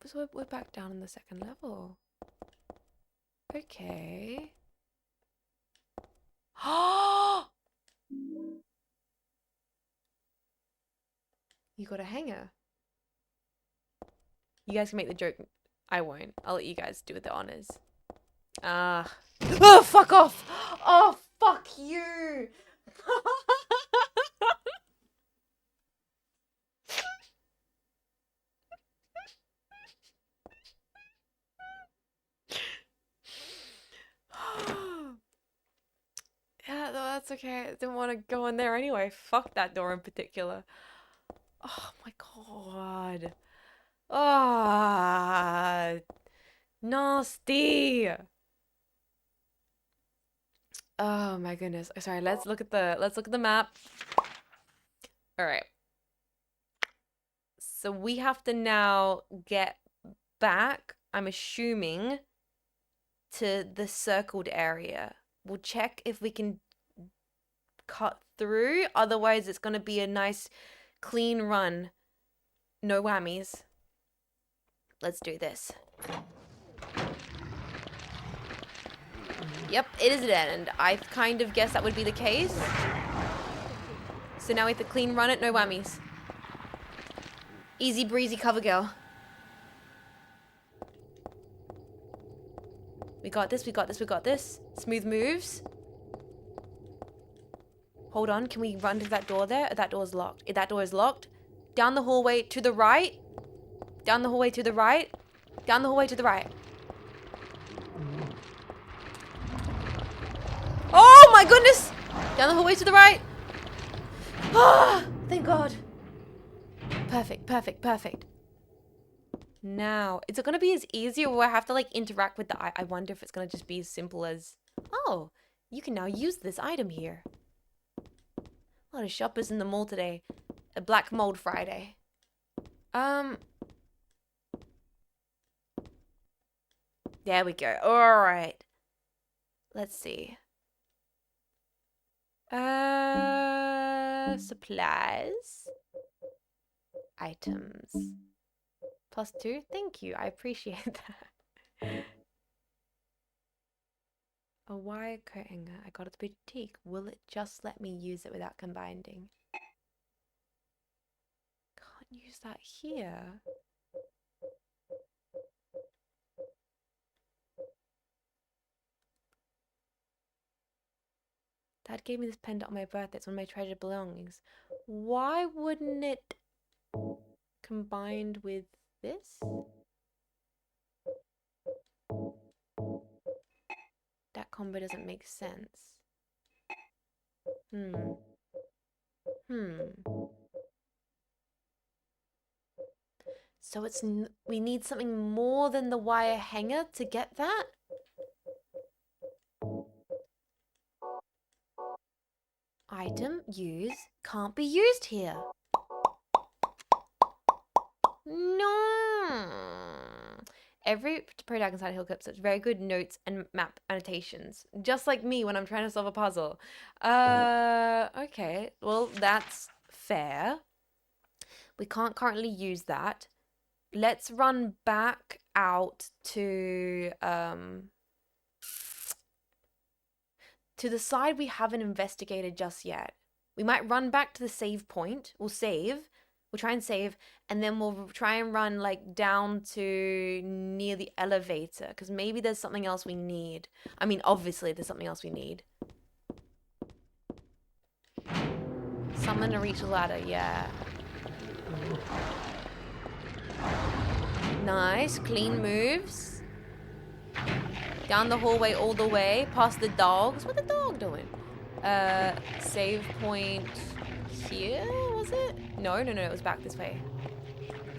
Speaker 1: So we're back down in the second level. Okay. You got a hanger. You guys can make the joke. I won't. I'll let you guys do the honors. Oh, fuck off! Oh, fuck you! Yeah, no, that's okay. I didn't want to go in there anyway. Fuck that door in particular. Oh my god. Ah, nasty. Oh my goodness. Sorry, let's look at the map. All right. So we have to now get back, I'm assuming, to the circled area. We'll check if we can cut through. Otherwise, it's going to be a nice clean run. No whammies. Let's do this. Yep, it is a dead end. I kind of guessed that would be the case. So now we have to clean run it, no whammies. Easy breezy cover girl. We got this, we got this, we got this. Smooth moves. Hold on, can we run to that door there? That door's locked. If that door is locked, down the hallway to the right. Down the hallway to the right. Down the hallway to the right. Oh my goodness! Down the hallway to the right. Ah, thank God. Perfect, perfect, perfect. Now, is it going to be as easy, or will I have to like interact with the I wonder if it's going to just be as simple as, oh, you can now use this item here. A lot of shoppers in the mall today. A Black Mold Friday. There we go. All right. Let's see. Supplies. Items. +2. Thank you. I appreciate that. A wire coat hanger. I got it at the boutique. Will it just let me use it without combining? Can't use that here. Dad gave me this pendant on my birthday. It's one of my treasured belongings. Why wouldn't it combined with this? That combo doesn't make sense. So it's we need something more than the wire hanger to get that? Item, use, can't be used here. No. Every protagonist inside Hill Clip such very good notes and map annotations. Just like me when I'm trying to solve a puzzle. Okay. Well, that's fair. We can't currently use that. Let's run back out to the side we haven't investigated just yet. We might run back to the save point. We'll save. We'll try and save, and then we'll try and run like down to near the elevator, because maybe there's something else we need. I mean, obviously there's something else we need. Someone to reach the ladder, yeah. Nice, clean moves. Down the hallway all the way, past the dogs. What the dog doing? Save point here, was it? No, it was back this way.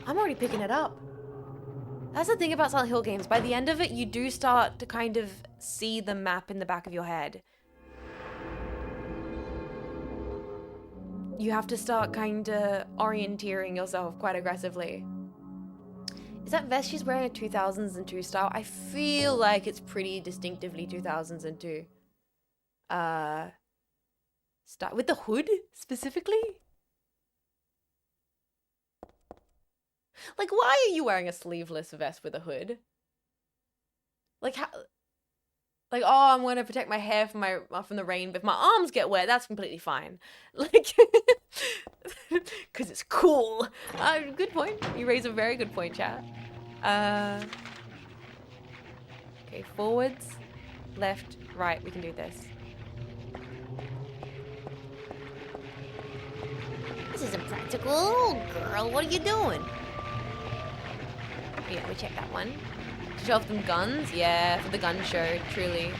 Speaker 1: I'm already picking it up. That's the thing about Silent Hill games. By the end of it, you do start to kind of see the map in the back of your head. you have to start kind of orienteering yourself quite aggressively. Is that vest she's wearing a 2002 style? I feel like it's pretty distinctively 2002. Start with the hood specifically? Like, why are you wearing a sleeveless vest with a hood? Like, how? Like, oh, I'm going to protect my hair from the rain, but if my arms get wet, that's completely fine. Like, because it's cool. Good point. You raise a very good point, chat. Okay, forwards, left, right. We can do this. This isn't practical. Girl, what are you doing? Yeah, we check that one. Show off them guns? Yeah, for the gun show, truly.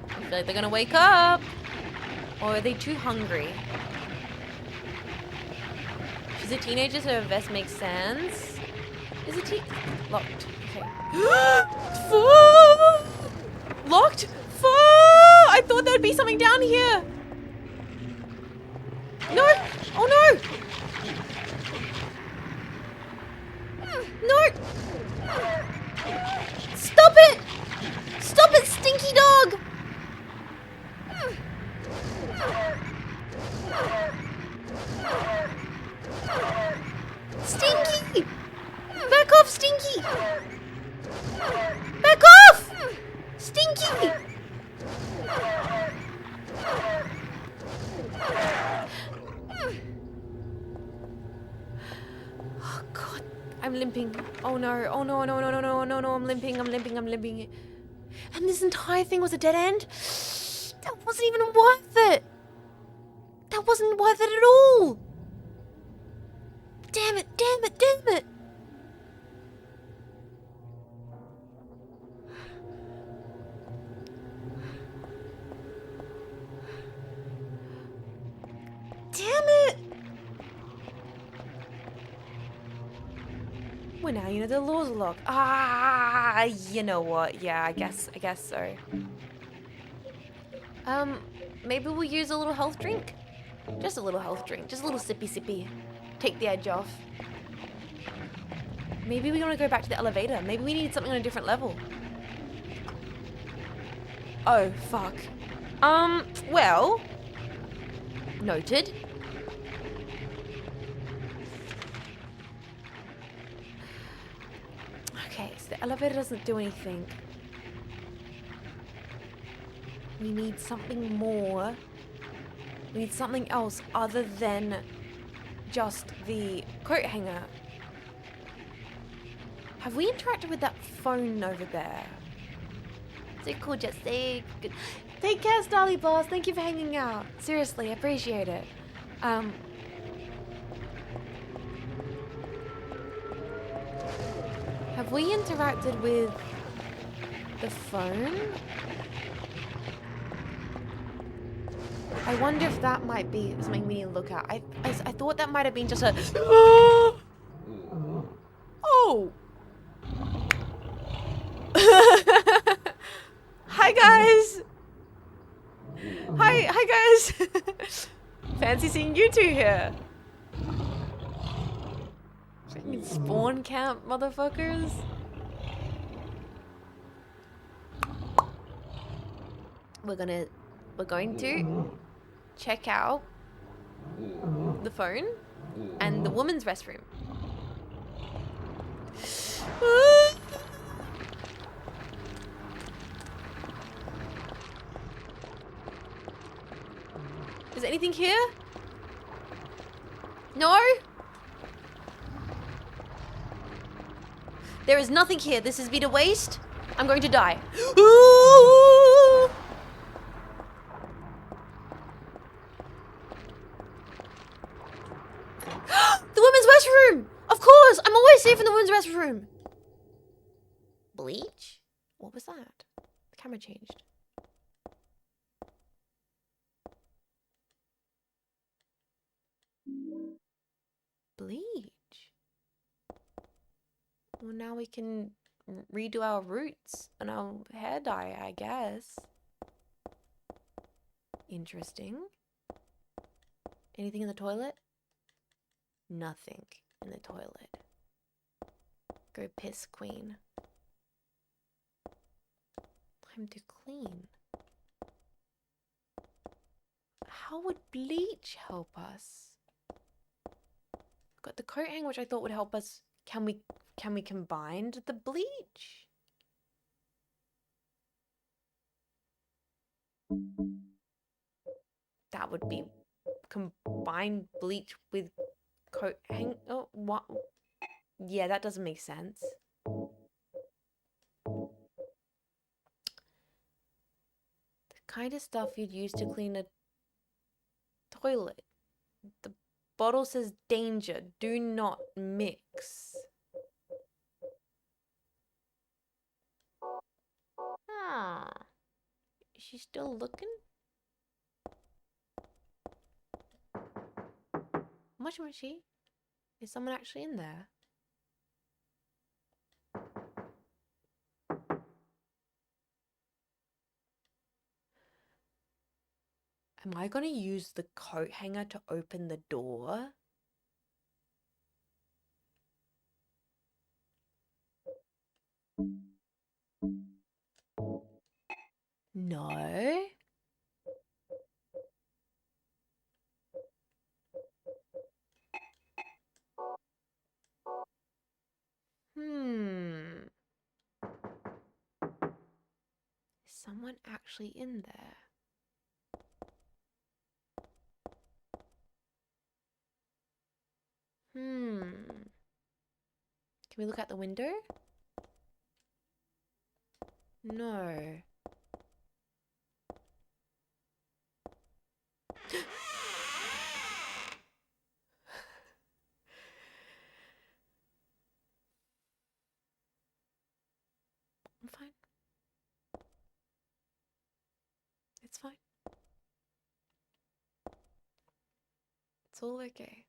Speaker 1: I feel like they're gonna wake up. Or are they too hungry? She's a teenager, so her vest makes sense. Is it locked? Okay. Locked? I thought there'd be something down here. No! Oh no! No! Stop it! Stop it, stinky dog! Stinky! Back off, Stinky! Back off! Stinky! Oh god, I'm limping. Oh no, oh no, no, no, no, no, no, no, I'm limping. And this entire thing was a dead end? That wasn't even worth it. That wasn't worth it at all. Damn it, damn it, damn it. Damn it. Well, now you know the doors are locked. Ah, you know what? Yeah, I guess so. Maybe we'll use a little health drink. Just a little health drink. Just a little sippy. Take the edge off. Maybe we want to go back to the elevator. Maybe we need something on a different level. Oh, fuck. Well. Noted. Okay, so the elevator doesn't do anything. We need something more. We need something else other than just the coat hanger. Have we interacted with that phone over there? Is it cool, Jesse? Good. Take care, Starly Boss. Thank you for hanging out. Seriously, I appreciate it. Have we interacted with the phone? I wonder if that might be something we need to look at. I thought that might have been just a... Oh! Hi, guys! Hi, guys! Fancy seeing you two here. Freaking spawn camp, motherfuckers. We're going to check out the phone and the woman's restroom. Is there anything here? No? There is nothing here. This has been a waste. I'm going to die. The women's restroom! Of course! I'm always safe in the women's restroom. Bleach? What was that? The camera changed. Bleach. Well, now we can redo our roots and our hair dye, I guess. Interesting. Anything in the toilet? Nothing in the toilet. Go piss, queen. Time to clean. How would bleach help us? Got the coat hanger, which I thought would help us. Can we combine the bleach? That would be combine bleach with coat hang. Oh, what? Yeah, that doesn't make sense. The kind of stuff you'd use to clean a toilet. The bottle says danger. Do not mix. Ah. Is she still looking? Much was she? Is someone actually in there? Am I gonna use the coat hanger to open the door? No. Hmm. Is someone actually in there? Hmm. Can we look out the window? No. I'm fine. It's fine. It's all okay.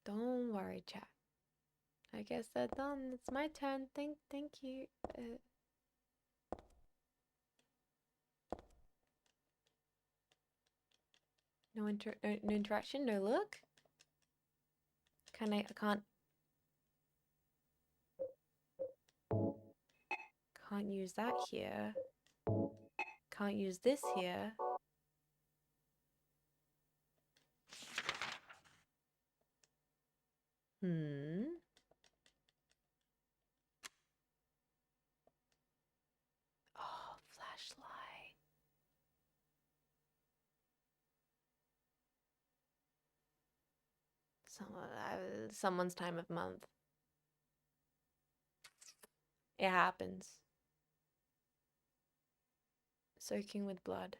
Speaker 1: Don't worry, chat. I guess they're done. It's my turn. Thank you. No interaction. No look. I can't use that here. Can't use this here. Oh, flashlight. Someone's time of month. It happens. Soaking with blood.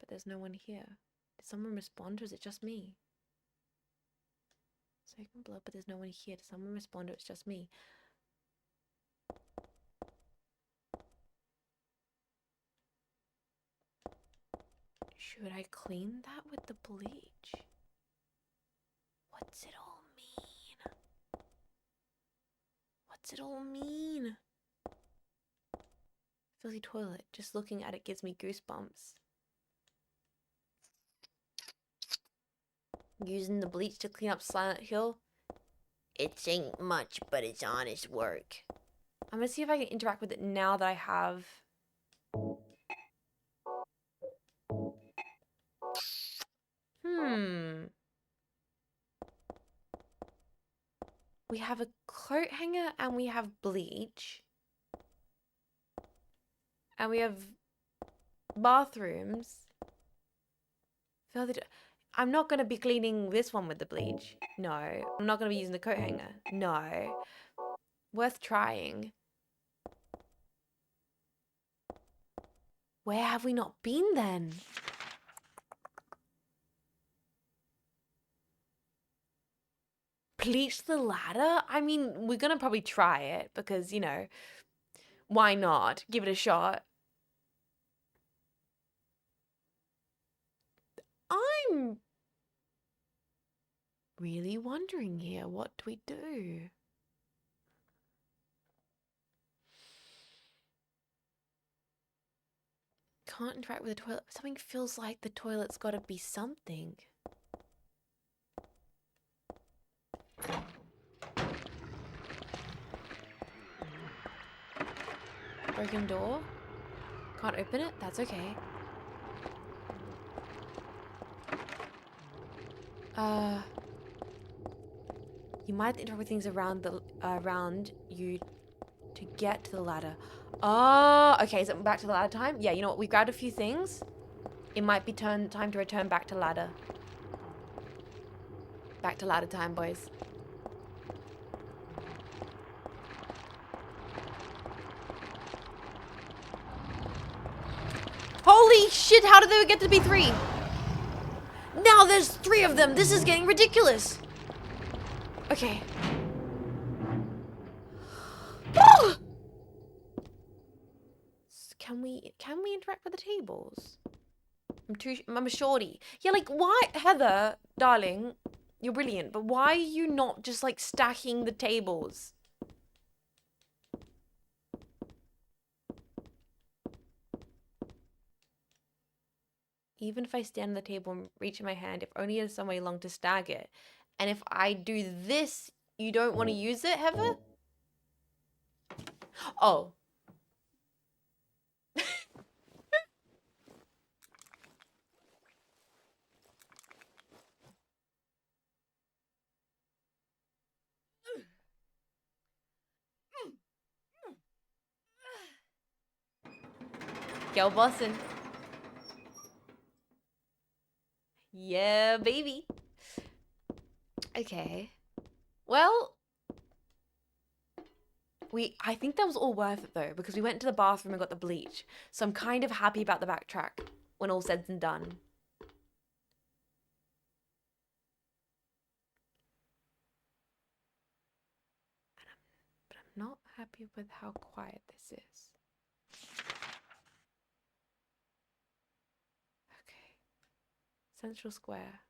Speaker 1: But there's no one here. Did someone respond or is it just me? Soaking blood, but there's no one here. Did someone respond or it's just me? Should I clean that with the bleach? What's it all mean? What's it all mean? Filthy toilet. Just looking at it gives me goosebumps. Using the bleach to clean up Silent Hill. It ain't much, but it's honest work. I'm gonna see if I can interact with it now that I have... We have a coat hanger and we have bleach. And we have bathrooms. I'm not going to be cleaning this one with the bleach. No. I'm not going to be using the coat hanger. No. Worth trying. Where have we not been then? Bleach the ladder? I mean, we're going to probably try it because, you know, why not? Give it a shot. I'm really wondering here, what do we do? Can't interact with the toilet. Something feels like the toilet's got to be something. Broken door. Can't open it? That's okay. You might have to interact with things around you to get to the ladder. Oh, okay. Is it back to the ladder time? Yeah, you know what? We grabbed a few things. It might be time to return back to ladder. Back to ladder time, boys. Holy shit, how did they get to be 3? Now there's 3 of them. This is getting ridiculous. Okay. Can we interact with the tables? I'm a shorty. Yeah, like why, Heather, darling, you're brilliant, but why are you not just like stacking the tables? Even if I stand on the table and reach in my hand, if only there's some way along to stag it. And if I do this, you don't want to use it, Heather? Oh. Girl bossing. Yeah, baby. Okay. Well, I think that was all worth it though, because we went to the bathroom and got the bleach. So I'm kind of happy about the backtrack when all said and done. But I'm not happy with how quiet this is. Okay. Central Square.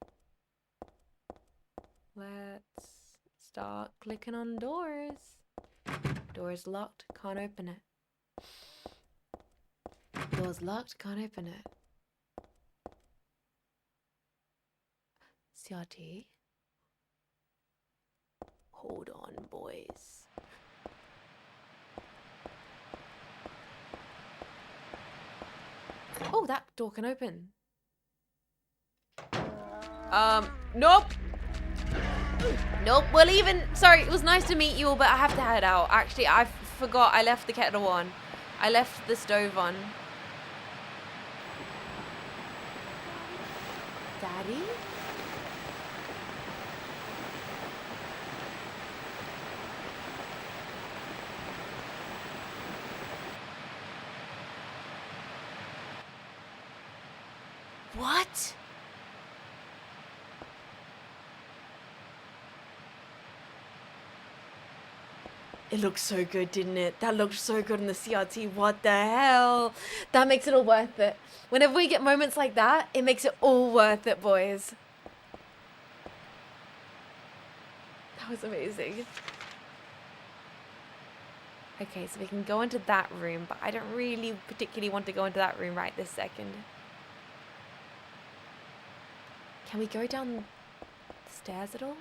Speaker 1: Let's start clicking on doors. Door's locked, can't open it. Door's locked, can't open it. CRT. Hold on, boys. Oh, that door can open. Nope. Nope, we're leaving. Sorry, it was nice to meet you all, but I have to head out. Actually, I forgot I left the kettle on. I left the stove on. Daddy? What? It looked so good, didn't it? That looked so good in the CRT. What the hell? That makes it all worth it. Whenever we get moments like that, it makes it all worth it, boys. That was amazing. Okay, so we can go into that room, but I don't really particularly want to go into that room right this second. Can we go down the stairs at all?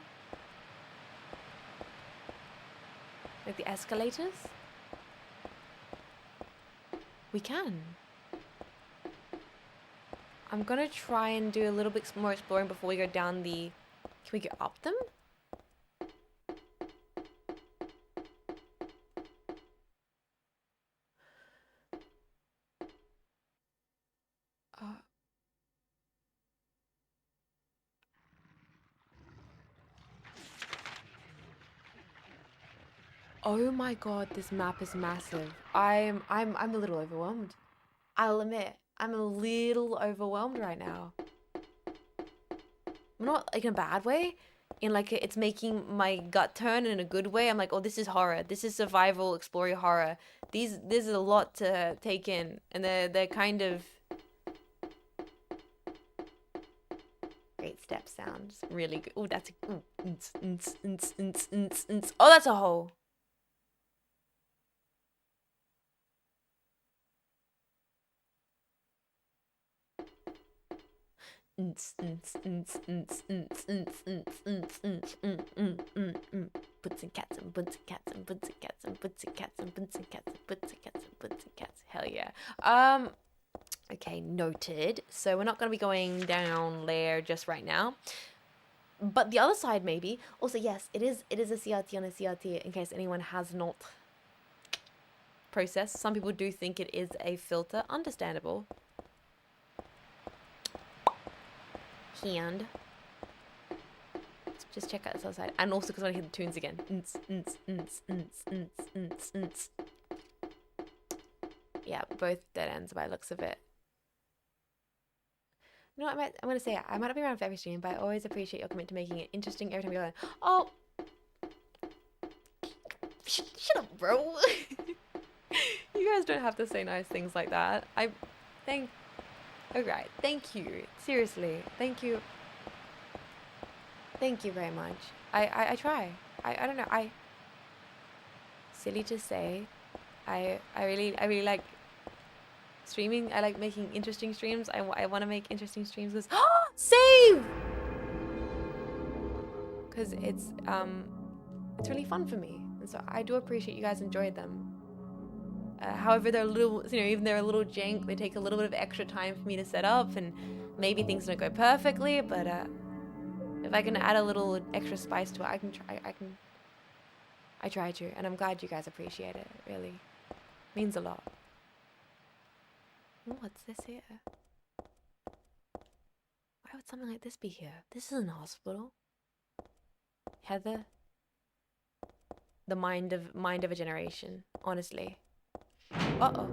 Speaker 1: Like the escalators? We can. I'm gonna try and do a little bit more exploring before we go down the... Can we go up them? Oh my god, this map is massive. I'm a little overwhelmed. I'll admit, I'm a little overwhelmed right now. Not like in a bad way. In like it's making my gut turn in a good way. I'm like, oh, this is horror. This is survival, exploring horror. This is a lot to take in, and they're kind of great step sounds. Really good. Oh, that's a oh, that's a hole. Boots and cats and boots and cats and boots and cats and boots and cats and boots and cats and boots and cats and boots and cats. Hell yeah. Okay, noted. So we're not going to be going down there just right now. But the other side, maybe. Also, yes, it is a CRT on a CRT, in case anyone has not processed. Some people do think it is a filter. Understandable. Hand. Let's just check out this other side. And also because I want to hear the tunes again. Yeah, both dead ends by the looks of it. You know what, I'm going to say, I might not be around for every stream, but I always appreciate your commitment to making it interesting every time you go on. Oh! Shut up, bro! You guys don't have to say nice things like that. Alright, thank you. Seriously, thank you. Thank you very much. I try. I don't know, silly to say, I really like streaming. I like making interesting streams. I want to make interesting streams because save, because it's really fun for me, and so I do appreciate you guys enjoyed them. However, they're a little, even they're a little jank. They take a little bit of extra time for me to set up, and maybe things don't go perfectly. But if I can add a little extra spice to it, I can try. I try to, and I'm glad you guys appreciate it. It really means a lot. Oh, what's this here? Why would something like this be here? This isn't a hospital. Heather. The mind of a generation, honestly. Uh-oh.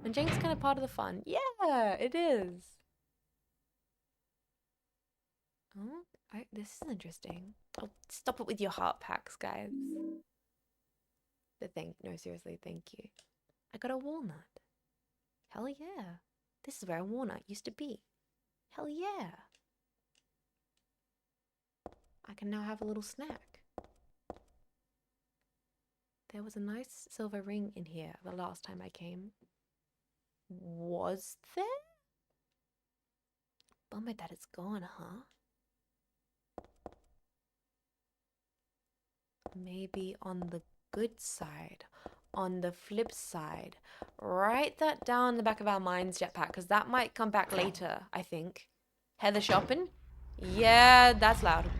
Speaker 1: And Jank's kind of part of the fun. Yeah, it is. Oh, this is interesting. Oh, stop it with your heart packs, guys. But no, seriously, thank you. I got a walnut. Hell yeah. This is where a walnut used to be. Hell yeah. I can now have a little snack. There was a nice silver ring in here the last time I came. Was there? Bummer that it's gone, huh? Maybe on the good side. On the flip side, write that down in the back of our minds, Jetpack, because that might come back later, I think. Heather shopping? Yeah, that's loud.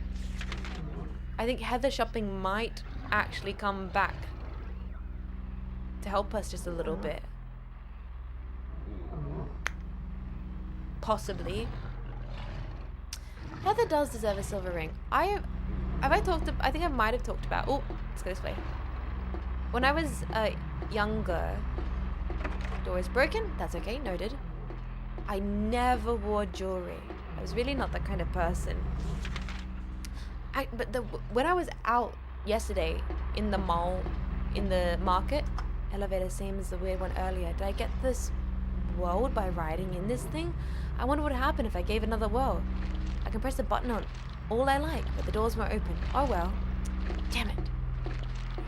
Speaker 1: I think Heather shopping might actually come back to help us just a little bit. Possibly. Heather does deserve a silver ring. I think I might have talked about... Oh, let's go this way. When I was younger, door is broken. That's okay, noted. I never wore jewelry. I was really not that kind of person. When I was out yesterday in the mall, in the market, elevator, same as the weird one earlier. Did I get this world by riding in this thing? I wonder what would happen if I gave another world. I can press the button on all I like, but the doors won't open. Oh well. Damn it.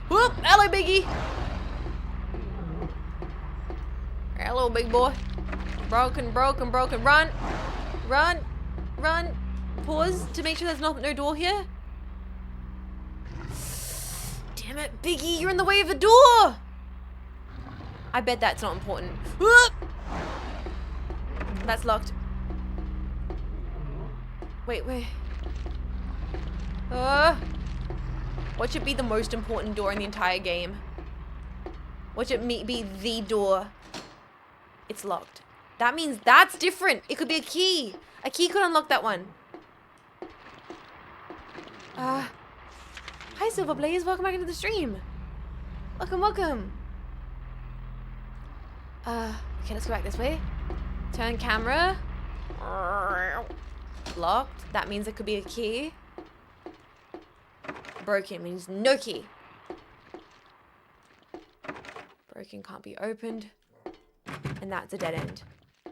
Speaker 1: Whoop! Hello, Biggie! Hello, big boy. Broken. Run! Pause to make sure there's no door here. Damn it, Biggie, you're in the way of the door! I bet that's not important. Whoop! That's locked. Wait. What should be the most important door in the entire game? What should be the door? It's locked. That means that's different. It could be a key. A key could unlock that one. Hi, Silverblaze. Welcome back into the stream. Welcome. Okay, let's go back this way. Turn camera. Locked. That means it could be a key. Broken means no key. Broken can't be opened. And that's a dead end.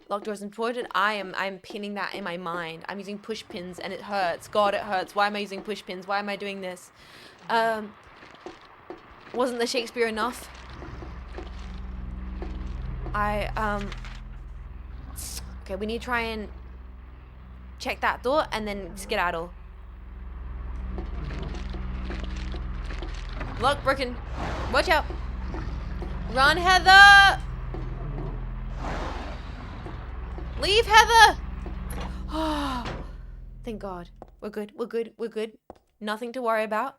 Speaker 1: Locked doors important. I'm pinning that in my mind. I'm using push pins and it hurts. God, it hurts. Why am I using push pins? Why am I doing this? Wasn't the Shakespeare enough? Okay, we need to try and check that door and then skedaddle. Lock broken. Watch out. Run, Heather! Leave, Heather! Oh, thank God. We're good, we're good, we're good. Nothing to worry about.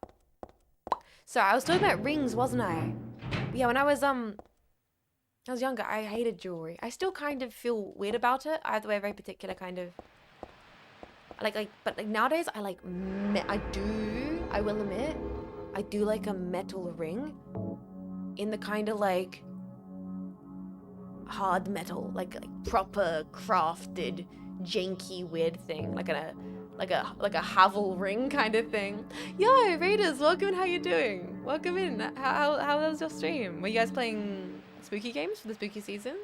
Speaker 1: So I was talking about rings, wasn't I? Yeah, when I was younger, I hated jewelry. I still kind of feel weird about it. I have to wear a very particular kind of... But nowadays, I will admit, I do like a metal ring. In the kind of like hard metal, like proper crafted, janky, weird thing, like a Havel ring kind of thing. Yo, Raiders, welcome in. How you doing? Welcome in. How was your stream? Were you guys playing spooky games for the spooky season?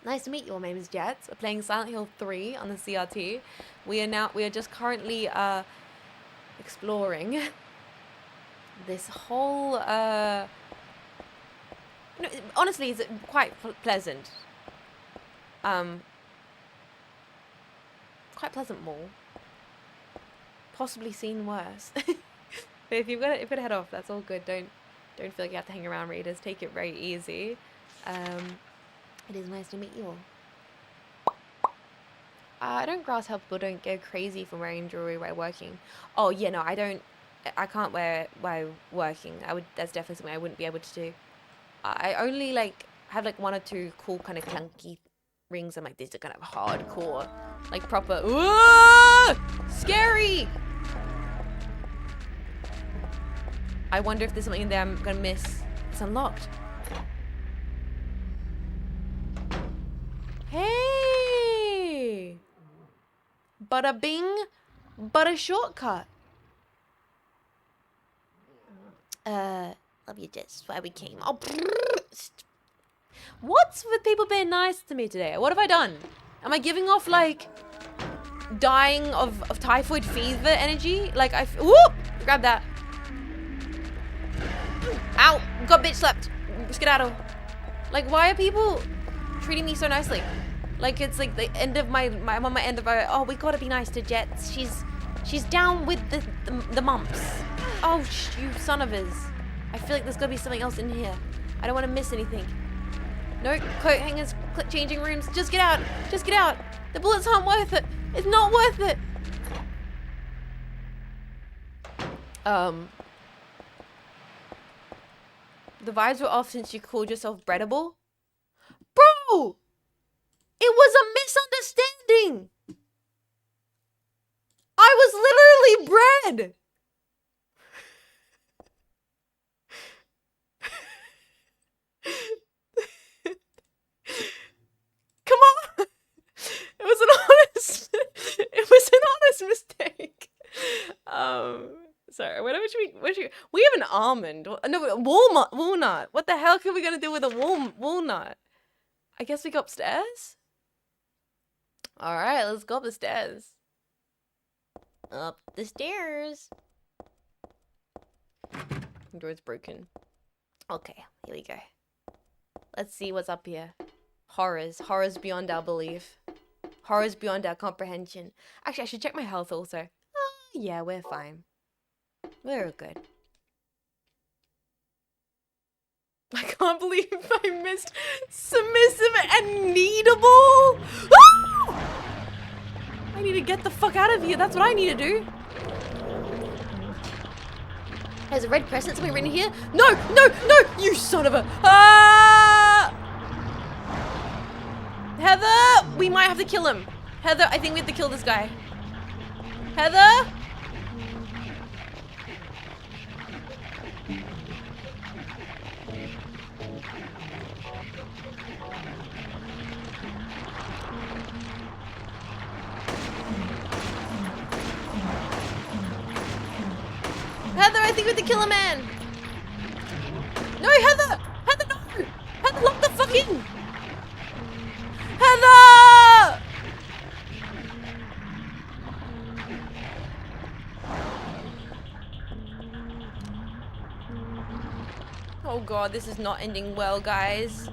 Speaker 1: Nice to meet you all. My name is Jets. We're playing Silent Hill 3 on the CRT. We are just currently exploring this whole honestly, it's quite pleasant. Quite pleasant mall. Possibly seen worse. But if you've got to head off, that's all good. Don't feel like you have to hang around, Raiders. Take it very easy. It is nice to meet you all. I don't grasp how people don't go crazy for wearing jewelry while working. Oh yeah, no, I can't wear it while working. That's definitely something I wouldn't be able to do. I only have one or two cool kind of clunky rings. I'm like, these are kind of hardcore, like proper. Ooh, scary. I wonder if there's something in there I'm gonna miss. It's unlocked. Hey, bada bing, bada shortcut. Love you, just why we came. Oh, what's with people being nice to me today? What have I done? Am I giving off dying of typhoid fever energy? Whoop! Grab that. Ow! Got bitch slapped. Skedaddle. Why are people treating me so nicely? It's like the end of I'm on my end of my. Oh, we gotta be nice to Jets. She's down with the mumps. Oh, you son of his. I feel like there's gotta be something else in here. I don't want to miss anything. No, coat hangers, changing rooms. Just get out. Just get out. The bullets aren't worth it. It's not worth it. The vibes were off since you called yourself breadable. Bro! It was a misunderstanding. I was literally bread. Come on. It was an honest mistake. Sorry, what should we have an almond. No, walnut. What the hell are we gonna do with a walnut? I guess we go upstairs? Alright, let's go up the stairs. Up the stairs. Door's broken. Okay, here we go. Let's see what's up here. Horrors. Horrors beyond our belief. Horrors beyond our comprehension. Actually, I should check my health also. Yeah, we're fine. We're good. I can't believe I missed submissive and needable. Ah! I need to get the fuck out of here. That's what I need to do. There's a red crescent something written here. No, no, no, you son of a. Ah! Heather, we might have to kill him. Heather, I think we have to kill this guy. Heather? Heather, I think we have to kill a man. No, Heather! Heather, no! Heather, lock the fuck in! Heather! Oh god, this is not ending well, guys.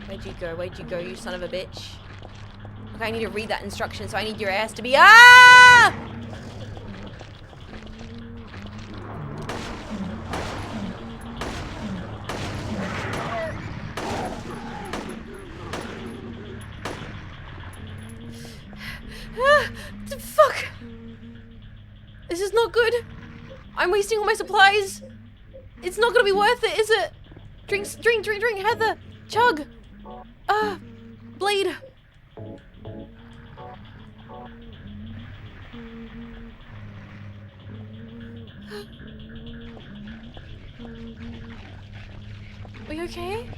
Speaker 1: My Where'd you go? Where'd you go, you son of a bitch? Okay, I need to read that instruction, so I need your ass to be— Ah! Fuck! This is not good. I'm wasting all my supplies. It's not gonna be worth it, is it? Drink, Heather. Chug. Bleed. Are you okay?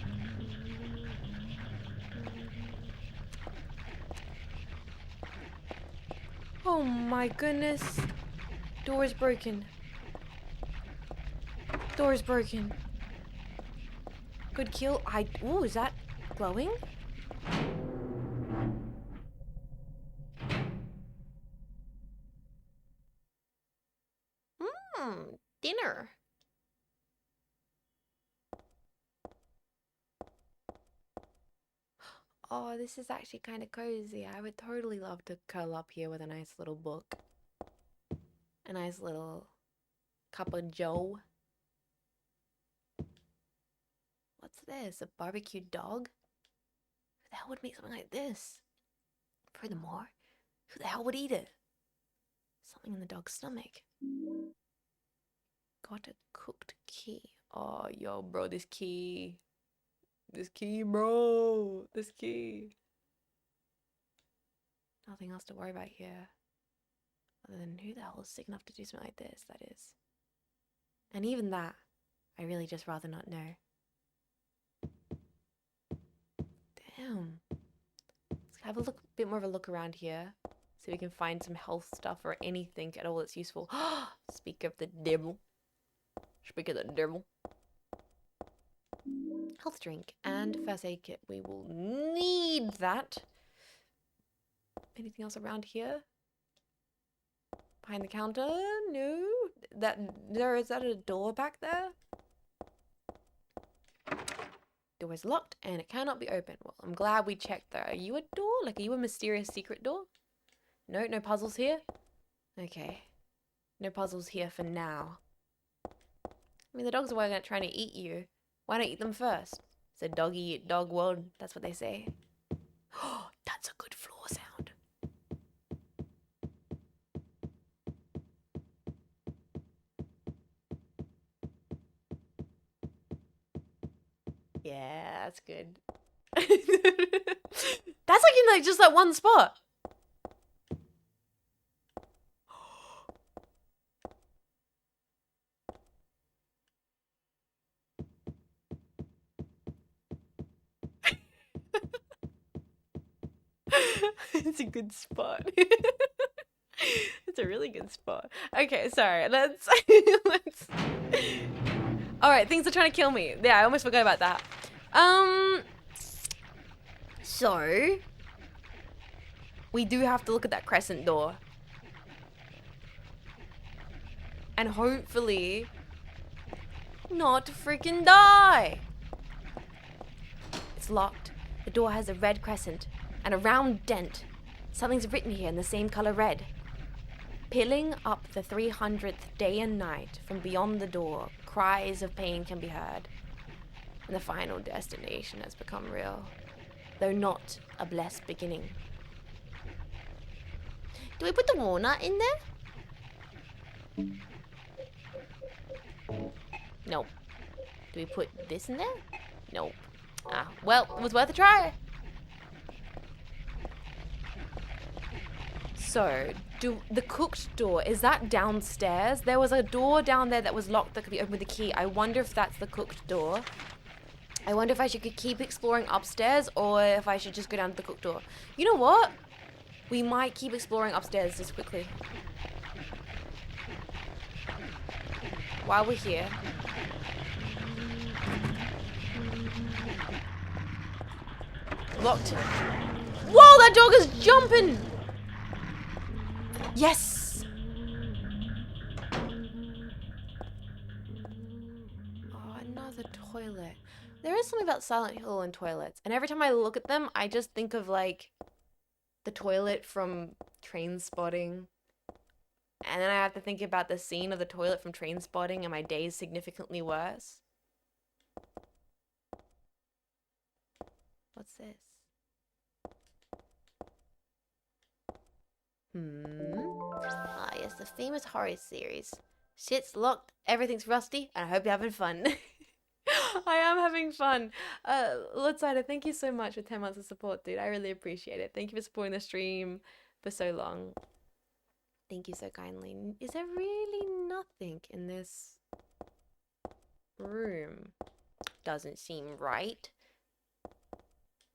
Speaker 1: Oh my goodness. Door is broken. Door is broken. Good kill. Ooh, is that glowing? Dinner. Oh, this is actually kind of cozy. I would totally love to curl up here with a nice little book. A nice little cup of joe. What's this? A barbecued dog? Who the hell would make something like this? Furthermore, who the hell would eat it? Something in the dog's stomach. Got a cooked key. Oh, yo, bro, this key. This key, bro. This key. Nothing else to worry about here. Other than who the hell is sick enough to do something like this, that is. And even that, I really just rather not know. Damn. Let's have a bit more of a look around here. See if we can find some health stuff or anything at all that's useful. Speak of the devil. Speak of the devil. Health drink and first aid kit. We will need that. Anything else around here? Behind the counter? No. Is that a door back there? Door is locked and it cannot be opened. Well, I'm glad we checked there. Are you a door? Like, are you a mysterious secret door? No, no puzzles here? Okay. No puzzles here for now. I mean, the dogs are trying to eat you. Why not eat them first? It's a doggy eat dog world. That's what they say. Oh, that's a good floor sound. Yeah, that's good. That's like in just that one spot. It's a good spot. It's a really good spot. Okay, sorry. Let's. All right, things are trying to kill me. Yeah, I almost forgot about that. So we do have to look at that crescent door, and hopefully not freaking die. It's locked. The door has a red crescent and a round dent. Something's written here in the same color red. Peeling up the 300th day and night from beyond the door, cries of pain can be heard. And the final destination has become real, though not a blessed beginning. Do we put the walnut in there? Nope. Do we put this in there? Nope. Ah, well, it was worth a try. So, the cooked door, is that downstairs? There was a door down there that was locked that could be opened with a key. I wonder if that's the cooked door. I wonder if I should keep exploring upstairs or if I should just go down to the cooked door. You know what? We might keep exploring upstairs just quickly. While we're here. Locked. Whoa, that dog is jumping! Yes! Oh, another toilet. There is something about Silent Hill and toilets, and every time I look at them, I just think of like the toilet from Train Spotting. And then I have to think about the scene of the toilet from Train Spotting, and my day is significantly worse. What's this? Ah, yes, the famous horror series. Shit's locked, everything's rusty, and I hope you're having fun. I am having fun. Lotzider, thank you so much for 10 months of support, dude. I really appreciate it. Thank you for supporting the stream for so long. Thank you so kindly. Is there really nothing in this room? Doesn't seem right.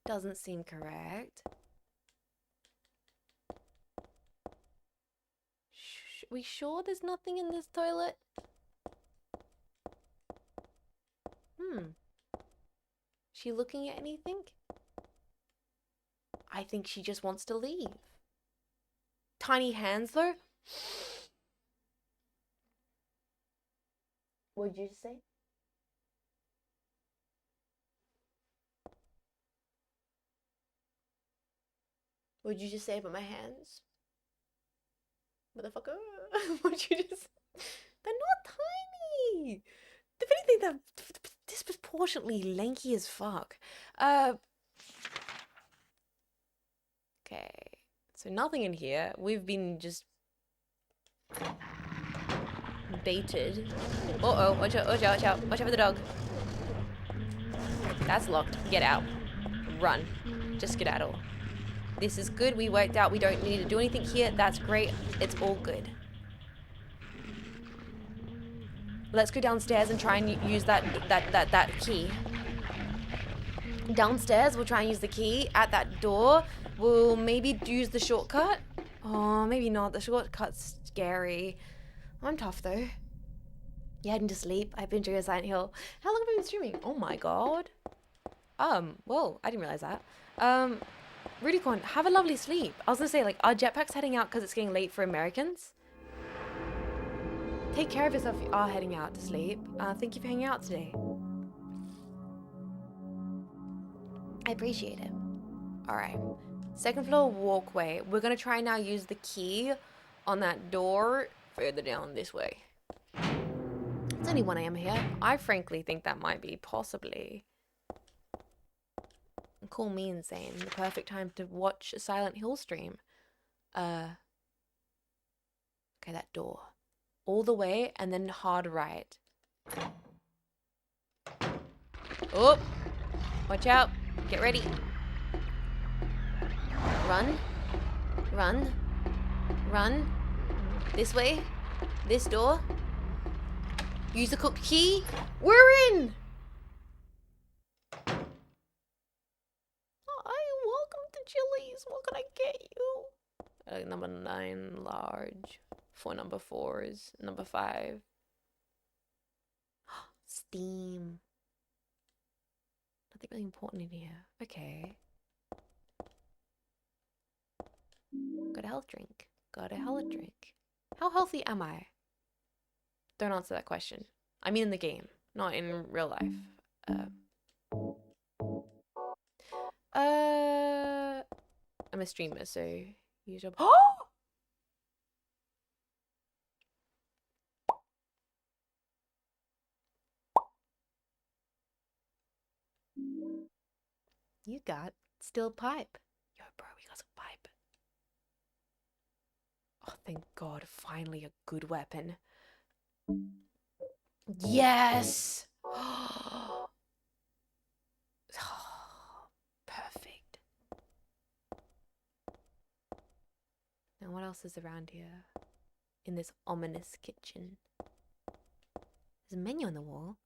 Speaker 1: Doesn't seem correct. We sure there's nothing in this toilet? She looking at anything? I think she just wants to leave. Tiny hands though? What'd you say? What'd you just say about my hands? Motherfucker. What'd you just... They're not tiny! If anything, they're disproportionately lanky as fuck. Okay. So nothing in here. We've been just... baited. Uh-oh. Watch out, watch out, watch out. Watch out for the dog. That's locked. Get out. Run. Just skedaddle. This is good. We worked out we don't need to do anything here. That's great. It's all good. Let's go downstairs and try and use that key. Downstairs, we'll try and use the key. At that door, we'll maybe use the shortcut. Oh, maybe not. The shortcut's scary. I'm tough, though. You heading to sleep? I've been doing Silent Hill. How long have I been streaming? Oh my god. Whoa, I didn't realize that. Rudicon, have a lovely sleep. I was gonna say, like, our jetpack's heading out because it's getting late for Americans. Take care of yourself if you are heading out to sleep. Thank you for hanging out today. I appreciate it. Alright. Second floor walkway. We're gonna try now use the key on that door further down this way. It's only 1 AM here. I frankly think that might be possibly... Call me insane. The perfect time to watch a Silent Hill stream. Okay, that door. All the way and then hard right. Oh! Watch out. Get ready. Run. Run. Run. This way. This door. Use the cooked key. We're in! Welcome to Chili's. What can I get you? Number 9, large. 4 number 4s. Number 5. Steam. Nothing really important in here. Okay. Got a health drink. Got a health drink. How healthy am I? Don't answer that question. I mean in the game, not in real life. I'm a streamer, so usually. Oh! You got steel pipe. Yo, bro, we got some pipe. Oh, thank God. Finally a good weapon. Yes! Perfect. Now what else is around here? In this ominous kitchen. There's a menu on the wall.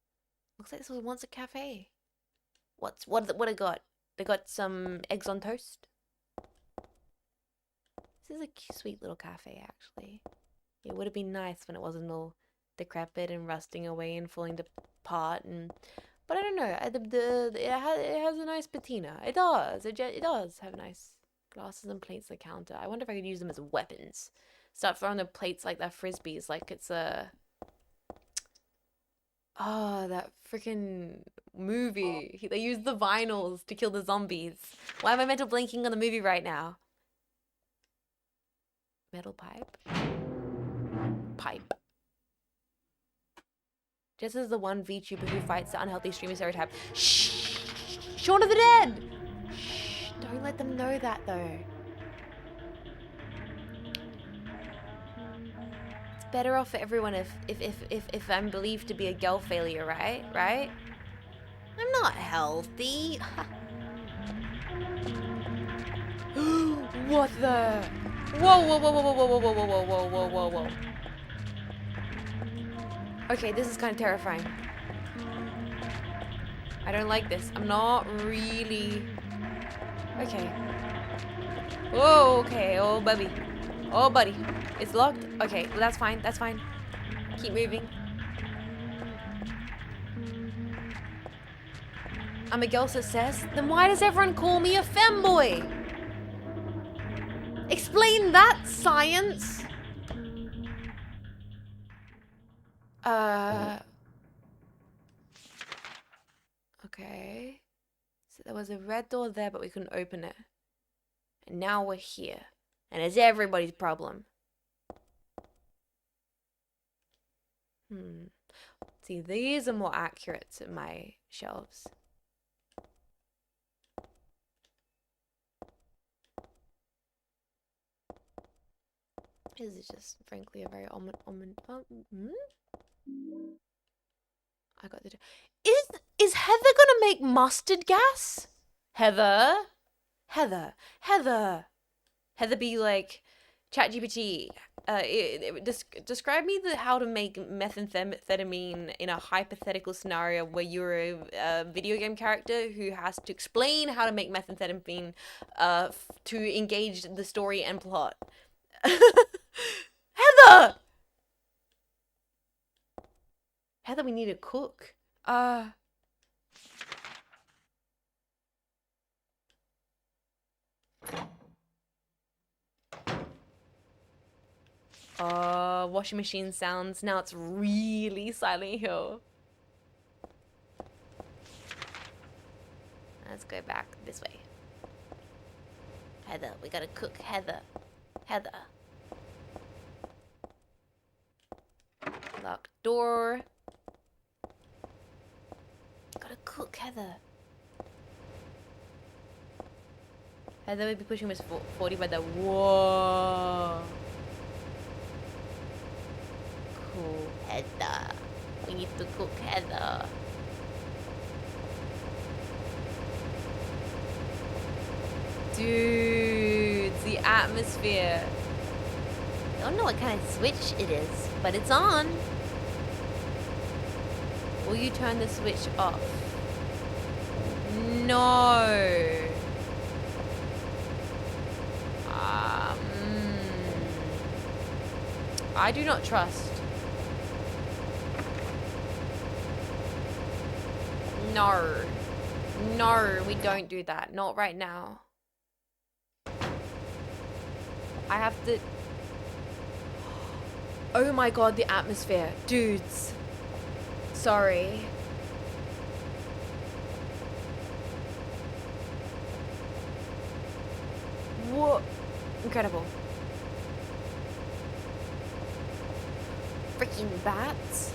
Speaker 1: Looks like this was once a cafe. What I got? They got some eggs on toast. This is a sweet little cafe, actually. It would have been nice when it wasn't all decrepit and rusting away and falling apart. But I don't know. It has a nice patina. It does. It does have nice glasses and plates on the counter. I wonder if I could use them as weapons. Start throwing the plates like they're frisbees, like it's a... Oh, that freaking movie. They used the vinyls to kill the zombies. Why am I mental blanking on the movie right now? Metal pipe? Pipe. Just as the one VTuber who fights the unhealthy streamer stereotype. Shh! Shaun of the Dead! Shh! Don't let them know that though. It's better off for everyone if I'm believed to be a girl failure, right? Right? I'm not healthy. What the? Whoa, whoa, whoa, whoa, whoa, whoa, whoa, whoa, whoa, whoa, whoa, whoa, whoa. Okay, this is kind of terrifying. I don't like this. I'm not really... Okay. Whoa, okay. Oh, baby. Oh, buddy. It's locked? Okay, well, that's fine. That's fine. Keep moving. I'm a girl success? Then why does everyone call me a femboy? Explain that, science! Okay. So there was a red door there, but we couldn't open it. And now we're here. And it's everybody's problem. See, these are more accurate to my shelves. This is just, frankly, a very I got the... Is Heather gonna make mustard gas? Heather? Heather be like, ChatGPT, describe me how to make methamphetamine in a hypothetical scenario where you're a video game character who has to explain how to make methamphetamine to engage the story and plot. Heather! Heather, we need to cook. Washing machine sounds. Now it's really Silent Hill. Let's go back this way. Heather, we gotta cook. Heather. Locked door. Gotta cook, Heather. Heather would be pushing Miss 40 by the... Whoa. Cool, Heather. We need to cook, Heather. Dude, the atmosphere. I don't know what kind of switch it is, but it's on. Will you turn the switch off? No. I do not trust. No. No, we don't do that. Not right now. I have to... Oh my god, the atmosphere. Dudes. Sorry. What? Incredible. Freaking bats.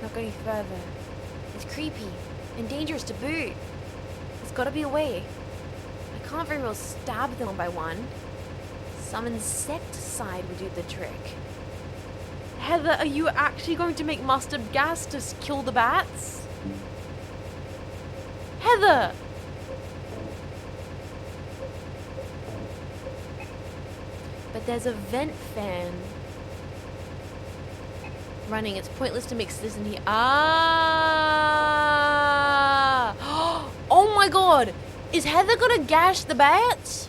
Speaker 1: Not going further. It's creepy and dangerous to boot. There's gotta be a way. I can't very well stab them one by one. Some insecticide would do the trick. Heather, are you actually going to make mustard gas to kill the bats? Heather! But there's a vent fan running. It's pointless to mix this in here. Ah! Oh my god! Is Heather gonna gash the bats?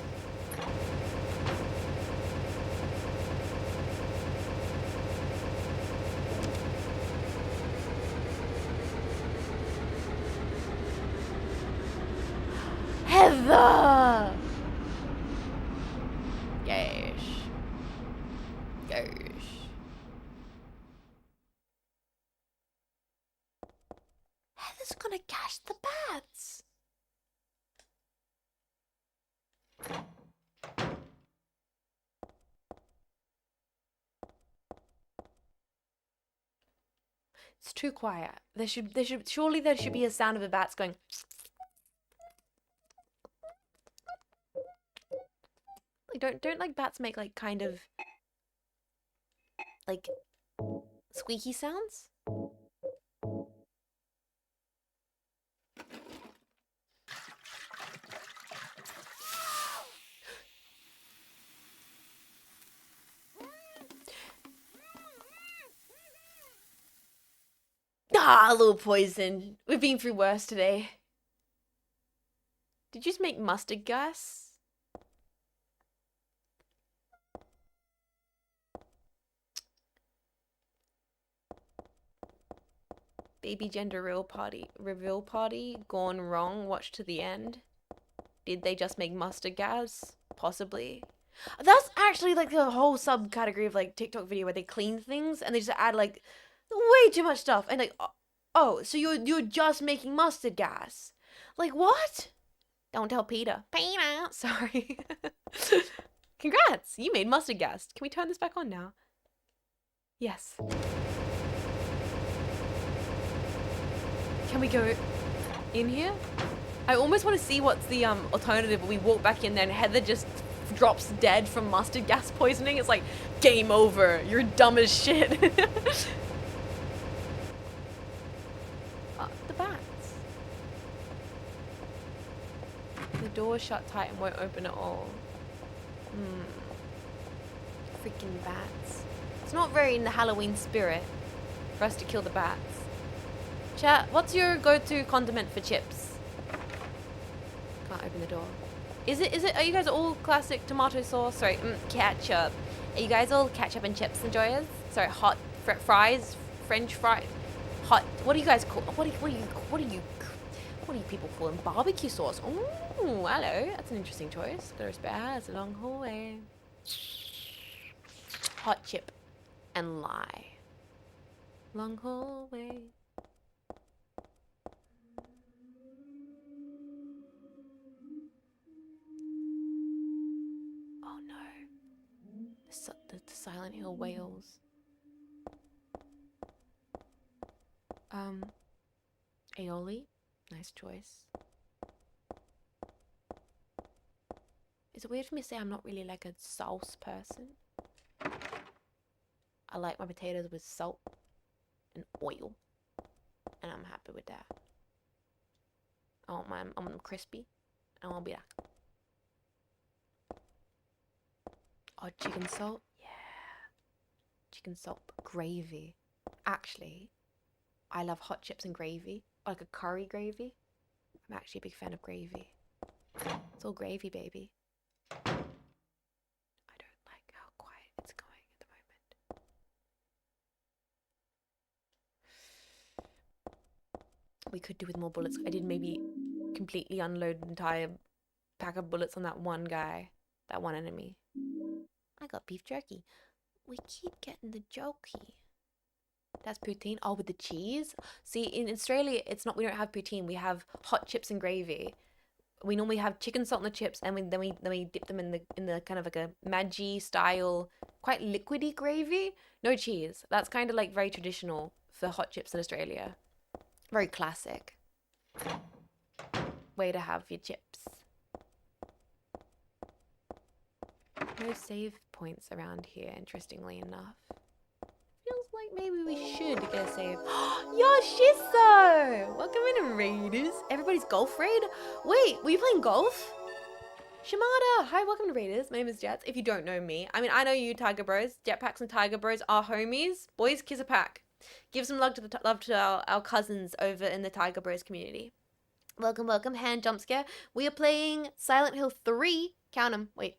Speaker 1: Yes. Yes. Heather's gonna catch the bats. It's too quiet. Surely there should be a sound of the bats going. Like, don't like bats make like kind of like squeaky sounds? Ah, a little poison. We've been through worse today. Did you just make mustard gas? Baby gender reveal party gone wrong. Watch to the end. Did they just make mustard gas? Possibly. That's actually like the whole subcategory of like TikTok video where they clean things and they just add like way too much stuff and like, oh, so you're just making mustard gas? Like what? Don't tell Peter. Peter, sorry. Congrats, you made mustard gas. Can we turn this back on now? Yes. Can we go in here? I almost want to see what's the alternative. We walk back in there and Heather just drops dead from mustard gas poisoning. It's like, game over. You're dumb as shit. The bats. The door's shut tight and won't open at all. Freaking bats. It's not very in the Halloween spirit for us to kill the bats. Chat, what's your go-to condiment for chips? Can't open the door. Is it, are you guys all classic tomato sauce? Sorry, ketchup. Are you guys all ketchup and chips enjoyers? Sorry, hot fries, French fries, hot, what do you guys call, what do you people call them? Barbecue sauce. Oh, hello, that's an interesting choice. Gotta respect, it's a long hallway. Hot chip and lie. Long hallway. Oh no. The Silent Hill wails. Aioli. Nice choice. Is it weird for me to say I'm not really like a sauce person? I like my potatoes with salt and oil. And I'm happy with that. I want them crispy. I want to be like. Oh, chicken salt? Yeah. Chicken salt gravy. Actually, I love hot chips and gravy. Like a curry gravy. I'm actually a big fan of gravy. It's all gravy, baby. I don't like how quiet it's going at the moment. We could do with more bullets. I did maybe completely unload an entire pack of bullets on that one guy. That one enemy. I got beef jerky. We keep getting the jokey. That's poutine. Oh, with the cheese. See, in Australia, it's not. We don't have poutine. We have hot chips and gravy. We normally have chicken salt in the chips, and then we dip them in the kind of like a Maggi style, quite liquidy gravy. No cheese. That's kind of like very traditional for hot chips in Australia. Very classic way to have your chips. No save points around here, interestingly enough. Feels like maybe we should get a save. Yoshiso! Welcome in, Raiders. Everybody's golf raid? Wait, were you playing golf? Shimada! Hi, welcome to Raiders. My name is Jets. If you don't know me, I mean, I know you, Tiger Bros. Jetpacks and Tiger Bros are homies. Boys, kiss a pack. Give some love to our cousins over in the Tiger Bros community. Welcome, welcome. Hand jump scare. We are playing Silent Hill 3. Count them. Wait.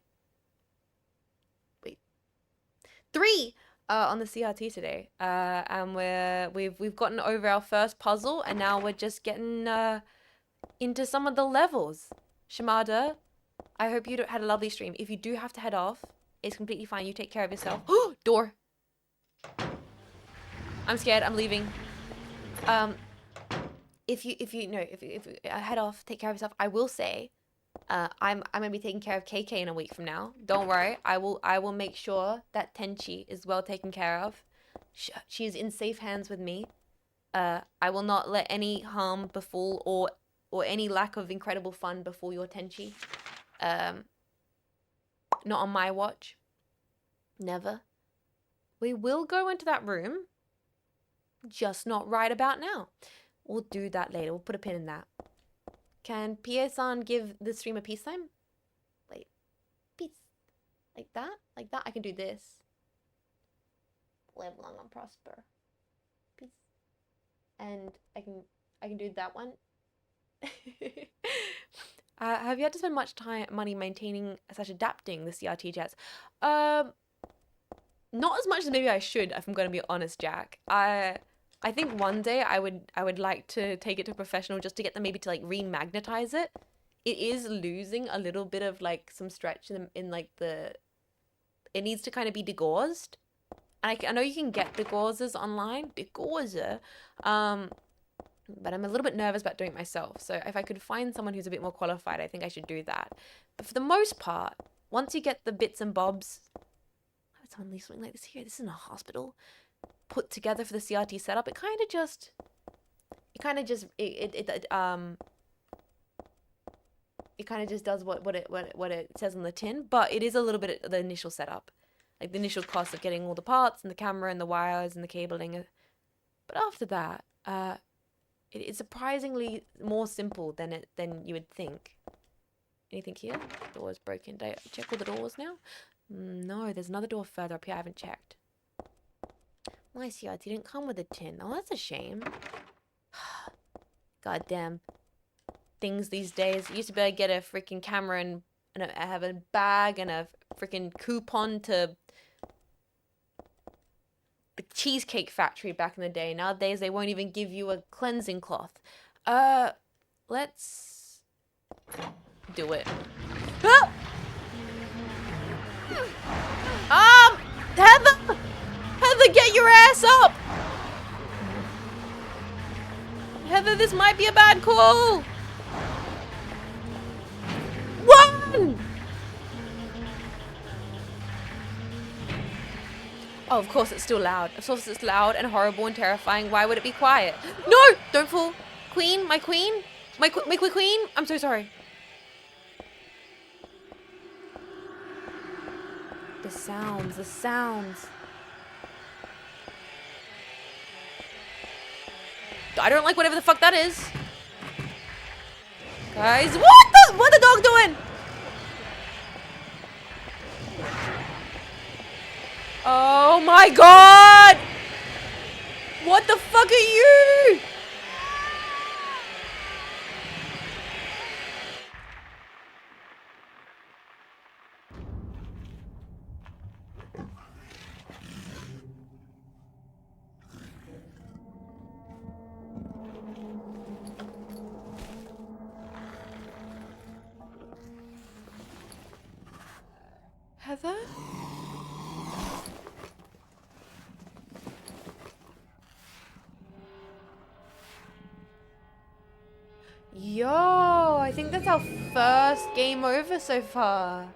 Speaker 1: 3 on the CRT today. And we've gotten over our first puzzle, and now we're just getting into some of the levels. Shimada, I hope you had a lovely stream. If you do have to head off, it's completely fine. You take care of yourself. Door. I'm scared. I'm leaving. If you head off, take care of yourself. I will say, I'm gonna be taking care of KK in a week from now. Don't worry. I will make sure that Tenchi is well taken care of. She is in safe hands with me. I will not let any harm befall or any lack of incredible fun befall your Tenchi. Not on my watch. Never. We will go into that room. Just not right about now. We'll do that later. We'll put a pin in that. Can Pie-san give the stream a peace sign? Wait. Peace. Like that? Like that? I can do this. Live long and prosper. Peace. And I can do that one. Have you had to spend much money maintaining / adapting the CRT jets? Not as much as maybe I should, if I'm gonna be honest, Jack. I think one day I would like to take it to a professional just to get them maybe to like remagnetize it. It is losing a little bit of like some stretch in like the. It needs to kind of be degaussed. And I know you can get degauzers online, degauser. But I'm a little bit nervous about doing it myself. So if I could find someone who's a bit more qualified, I think I should do that. But for the most part, once you get the bits and bobs, how someone leave something like this here? This isn't a hospital. Put together for the CRT setup, it kind of just does what it says on the tin, but it is a little bit of the initial setup, like the initial cost of getting all the parts and the camera and the wires and the cabling. But after that, it's surprisingly more simple than you would think. Anything here? Door's broken. Did I check all the doors now? No, there's another door further up here I haven't checked. My CRT didn't come with a tin. Oh, that's a shame. Goddamn things these days. Used to be able to get a freaking camera and have a bag and a freaking coupon to the Cheesecake Factory back in the day. Nowadays, they won't even give you a cleansing cloth. Let's do it. Heather! Heather, get your ass up! Heather, this might be a bad call! Run! Oh, of course it's still loud. Of course it's loud and horrible and terrifying. Why would it be quiet? No! Don't fall. Queen, my queen. My queen. I'm so sorry. The sounds. I don't like whatever the fuck that is. Guys, what the dog doing? Oh my god! What the fuck are you? Heather? Yo, I think that's our first game over so far.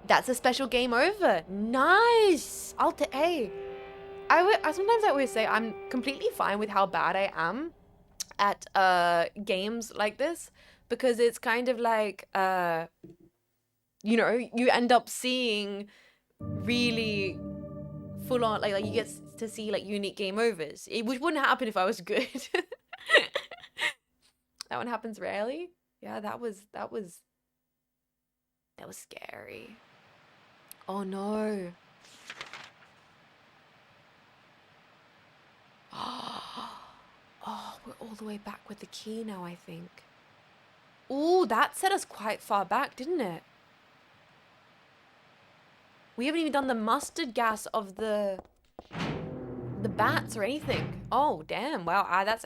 Speaker 1: That's a special game over. Nice. Hey, sometimes I always say I'm completely fine with how bad I am at games like this, because it's kind of like you know, you end up seeing really full on, like you get to see like unique game overs, which wouldn't happen if I was good. That one happens rarely. Yeah, that was scary. Oh no. Oh, we're all the way back with the key now, I think. Ooh, that set us quite far back, didn't it? We haven't even done the mustard gas of the bats or anything. Oh, damn. Wow, that's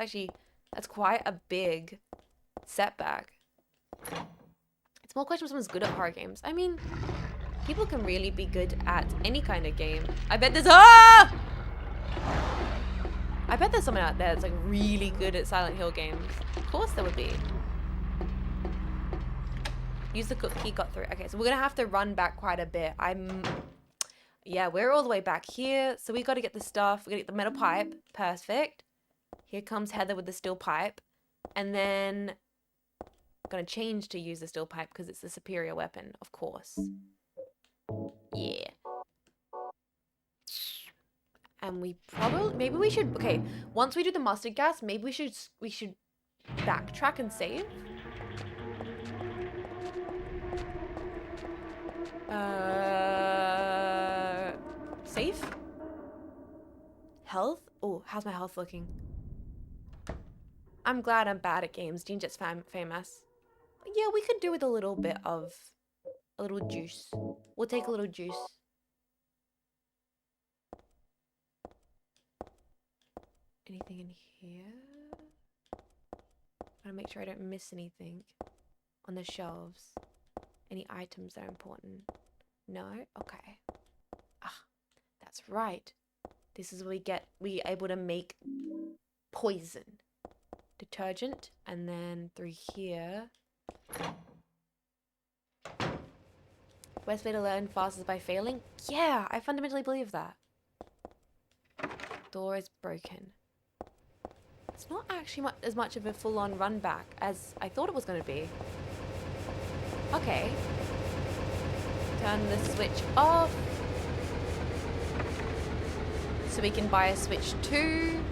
Speaker 1: quite a big setback. It's Small question if someone's good at horror games. I mean, people can really be good at any kind of game. I bet there's I bet there's someone out there that's like really good at Silent Hill games. Of course there would be. Use the cook key, got through. Okay, so we're gonna have to run back quite a bit. Yeah, we're all the way back here. So we gotta get the stuff. We gotta get the metal pipe. Perfect. Here comes Heather with the steel pipe. And then I'm gonna change to use the steel pipe because it's the superior weapon, of course. Yeah. And we probably, maybe we should, okay, once we do the mustard gas, maybe we should backtrack and save. Save? Health? Oh, how's my health looking? I'm glad I'm bad at games. Jean just famous. Yeah, we could do with a little bit of, a little juice. We'll take a little juice. Anything in here? Gotta make sure I don't miss anything on the shelves. Any items that are important? No? Okay. Ah, that's right. This is where we able to make poison. Detergent, and then through here. Best way to learn fast is by failing? Yeah, I fundamentally believe that. Door is broken. It's not actually as much of a full-on run back as I thought it was going to be. Okay. Turn the switch off. So we can buy a switch 2.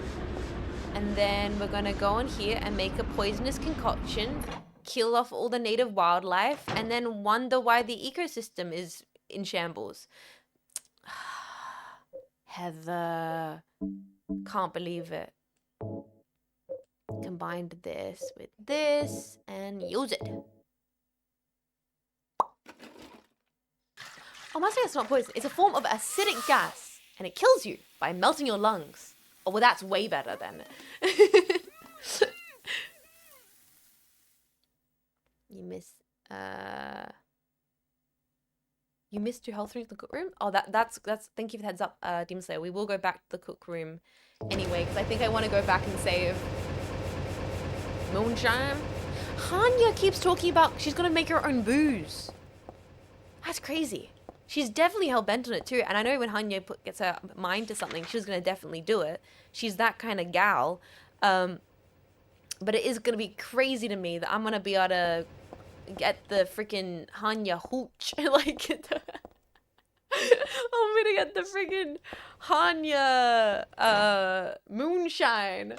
Speaker 1: And then we're going to go in here and make a poisonous concoction. Kill off all the native wildlife. And then wonder why the ecosystem is in shambles. Heather. Can't believe it. Combined this with this and use it. Oh, mustard gas is not poison. It's a form of acidic gas, and it kills you by melting your lungs. Oh, well, that's way better then. You missed your health room in the cook room? Oh, that's thank you for the heads up, Demon Slayer. We will go back to the cook room anyway, because I think I want to go back and save moonshine. Hanya keeps talking about she's gonna make her own booze. That's crazy. She's definitely hell-bent on it too, and I know when Hanya gets her mind to something, she's gonna definitely do it. She's that kind of gal. But it is gonna be crazy to me that I'm gonna be able to get the freaking Hanya hooch. Like, I'm gonna get the freaking Hanya moonshine.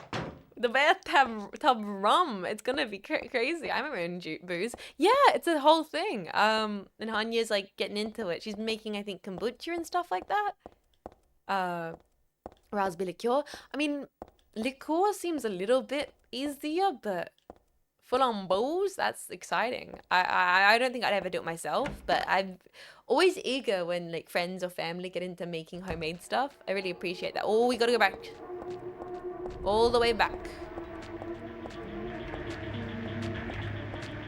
Speaker 1: The bathtub rum. It's gonna be crazy. I'm own booze. Yeah, it's a whole thing. And Hanya's like getting into it. She's making, I think, kombucha and stuff like that. Raspberry liqueur. I mean, liqueur seems a little bit easier, but full on booze, that's exciting. I don't think I'd ever do it myself, but I'm always eager when like friends or family get into making homemade stuff. I really appreciate that. Oh, we gotta go back. All the way back.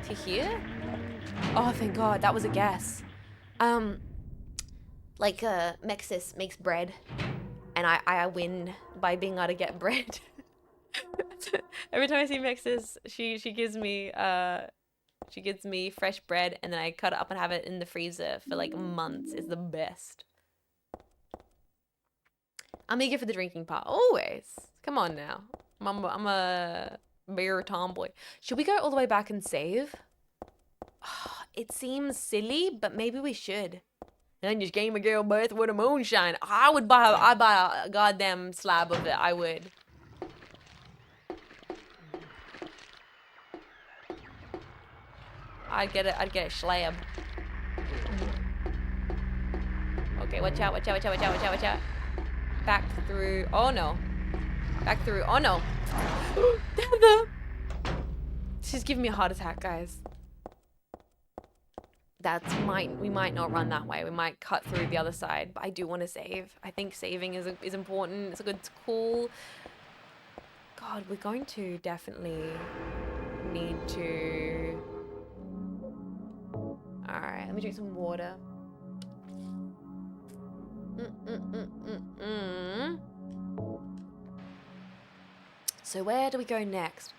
Speaker 1: To here? Oh, thank God. That was a guess. Like, Mexis makes bread. And I win by being able to get bread. Every time I see Mexis, she gives me fresh bread, and then I cut it up and have it in the freezer for like months. It's the best. I'm eager for the drinking part. Always. Come on now. I'm a beer tomboy. Should we go all the way back and save? It seems silly, but maybe we should. And just gave my girl birth with a moonshine. I'd buy a goddamn slab of it. I would. I'd get a slab. Okay, watch out. Back through. Oh no. Back through. Oh no. She's giving me a heart attack, guys. We might not run that way. We might cut through the other side, but I do want to save. I think saving is important. It's a good call. God, we're going to definitely need to Alright, let me drink some water. So where do we go next?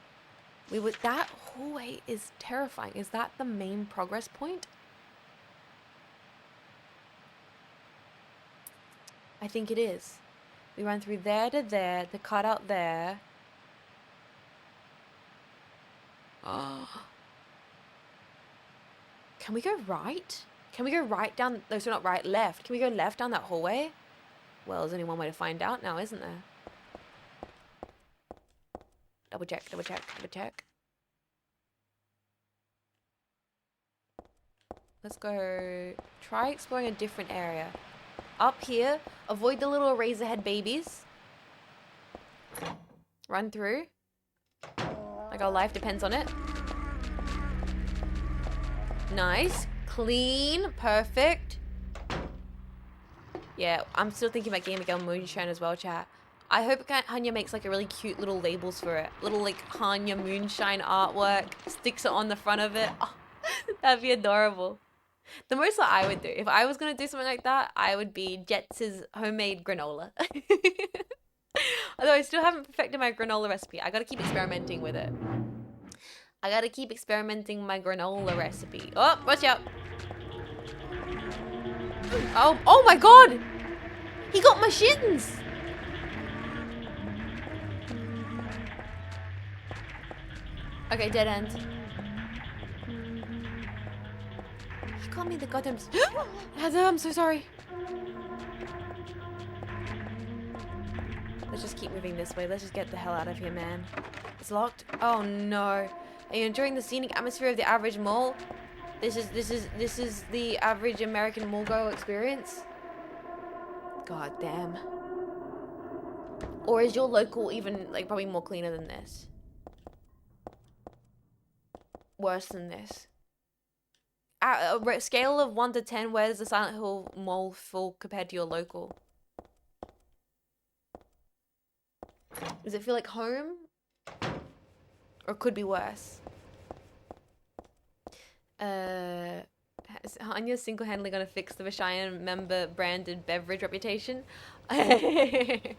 Speaker 1: That hallway is terrifying. Is that the main progress point? I think it is. We run through there to there, the cutout there. Oh. Can we go right? Can we go right down? No, so not right, left. Can we go left down that hallway? Well, there's only one way to find out now, isn't there? Double check, double check, double check. Let's go try exploring a different area. Up here, avoid the little razorhead babies. Run through. Like our life depends on it. Nice. Clean. Perfect. Yeah, I'm still thinking about Game of Girl Moonshine as well, chat. I hope Hanya makes like a really cute little labels for it. Little like Hanya Moonshine artwork. Sticks it on the front of it. Oh, that'd be adorable. The most that I would do, if I was going to do something like that, I would be Jets's homemade granola. Although I still haven't perfected my granola recipe. I gotta keep experimenting with it. I gotta keep experimenting my granola recipe. Oh, watch out. Oh my god! He got my shins! Okay, dead end. He got me the goddamn... Heather, I'm so sorry. Let's just keep moving this way. Let's just get the hell out of here, man. It's locked. Oh no. Are you enjoying the scenic atmosphere of the average mall? This is the average American mall go experience? God damn. Or is your local even like probably more cleaner than this? Worse than this? At a scale of 1 to 10, where's the Silent Hill Mall fall compared to your local? Does it feel like home? Or could be worse? Is Anya single-handedly gonna fix the Vashina member branded beverage reputation? I've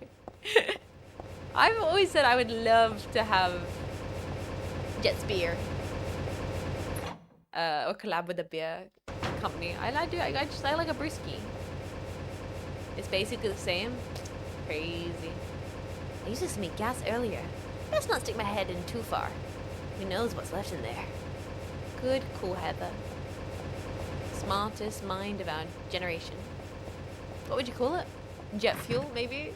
Speaker 1: always said I would love to have Jet's beer. Or collab with a beer company. I like a brewski. It's basically the same. Crazy. I used to sneak gas earlier. Best not stick my head in too far. Who knows what's left in there? Good, cool Heather. Smartest mind of our generation. What would you call it? Jet fuel, maybe?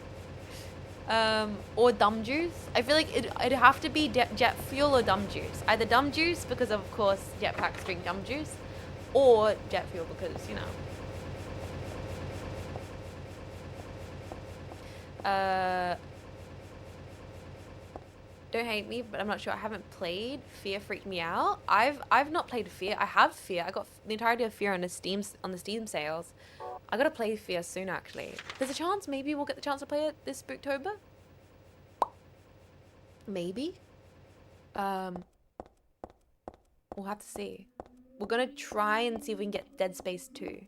Speaker 1: Or dumb juice. I feel like it'd have to be jet fuel or dumb juice. Either dumb juice because of course jetpacks drink dumb juice, or jet fuel because, you know. Don't hate me, but I'm not sure. I haven't played. Fear freaked me out. I've not played Fear. I have Fear. I got the entirety of Fear on the Steam sales. I gotta play Fear soon, actually. There's a chance maybe we'll get the chance to play it this Spooktober. Maybe. We'll have to see. We're gonna try and see if we can get Dead Space 2.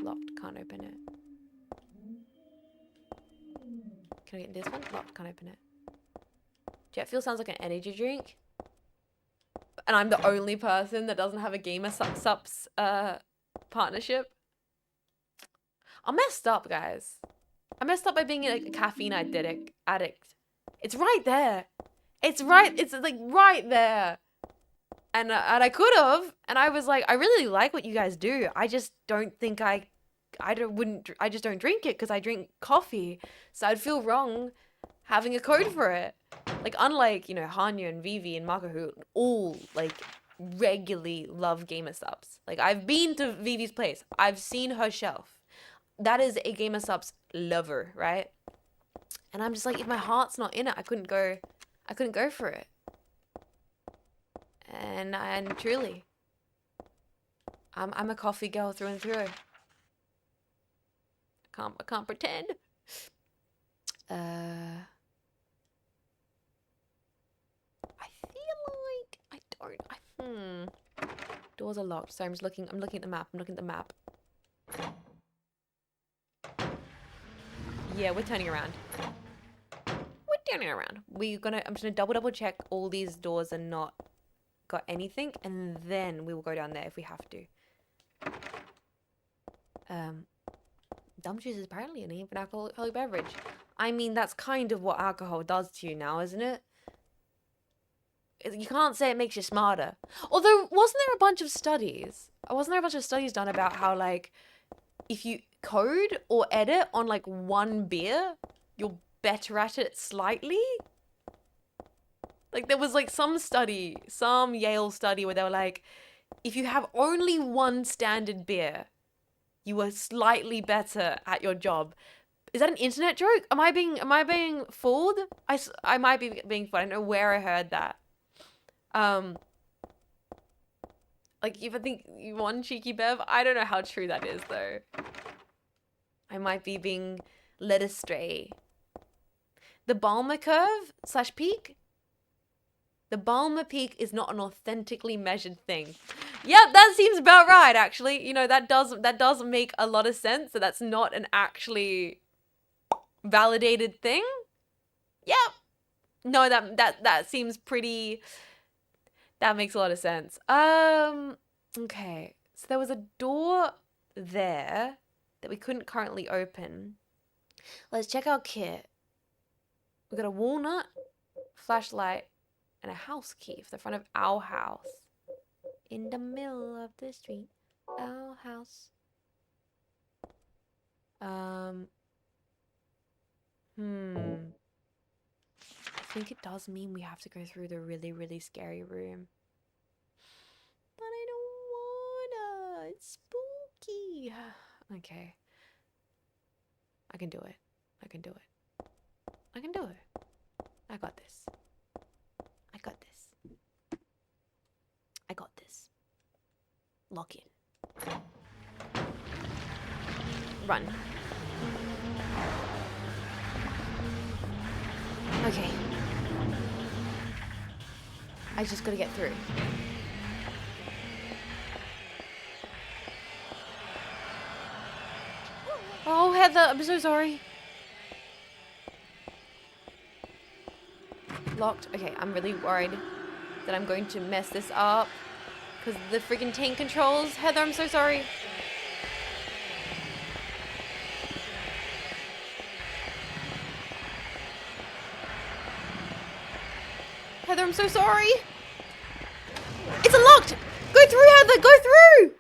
Speaker 1: Locked. Can't open it. Can I get this one? Locked. Can't open it. Jet fuel sounds like an energy drink. And I'm the only person that doesn't have a Gamer Sups partnership. I'm messed up, guys. I messed up by being like a caffeine addict. It's right there. It's like right there. And I could have, and I was like, I really like what you guys do. I just don't think I just don't drink it because I drink coffee. So I'd feel wrong having a code for it. Like, unlike, you know, Hanya and Vivi and Marco, who all, like, regularly love Gamer Subs. Like, I've been to Vivi's place. I've seen her shelf. That is a Gamer Subs lover, right? And I'm just like, if my heart's not in it, I couldn't go for it. And truly, I'm a coffee girl through and through. I can't pretend. I feel like I don't. Doors are locked. So I'm looking at the map. I'm looking at the map. Yeah, we're turning around. We're turning around. I'm just gonna double check all these doors are not got anything, and then we will go down there if we have to. Dumb juice is apparently an even alcoholic beverage. I mean, that's kind of what alcohol does to you now, isn't it? You can't say it makes you smarter. Although, wasn't there a bunch of studies? Wasn't there a bunch of studies done about how, like, if you code or edit on, like, one beer, you're better at it slightly? Like, there was, like, some Yale study where they were like, if you have only one standard beer, you are slightly better at your job. Is that an internet joke? Am I being fooled? I might be being fooled. I don't know where I heard that. Like, if I think one cheeky bev, I don't know how true that is, though. I might be being led astray. The Balmer curve / peak? The Balmer peak is not an authentically measured thing. Yep, that seems about right, actually. You know, that does make a lot of sense, that that's not an actually validated thing. Yep. No, that seems pretty... That makes a lot of sense. Okay. So there was a door there that we couldn't currently open. Let's check our kit. We got a walnut, flashlight, and a house key for the front of our house. In the middle of the street, our house. I think it does mean we have to go through the really, really scary room. But I don't wanna. It's spooky. Okay. I can do it. I can do it. I can do it. I got this. I got this. I got this. Lock in. Run. Okay. I just gotta get through. Oh, Heather, I'm so sorry. Locked. Okay, I'm really worried that I'm going to mess this up because the freaking tank controls. Heather, I'm so sorry. Heather, I'm so sorry. It's unlocked. Go through, Heather. Go through.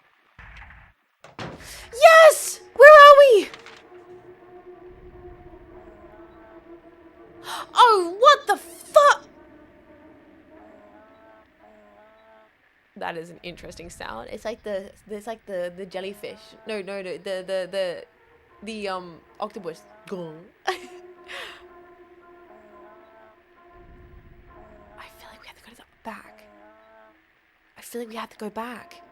Speaker 1: Yes. Where are we? Oh, what the fuck? That is an interesting sound. It's like the jellyfish. No, the octopus. Gong. I feel like we have to go back. I feel like we have to go back.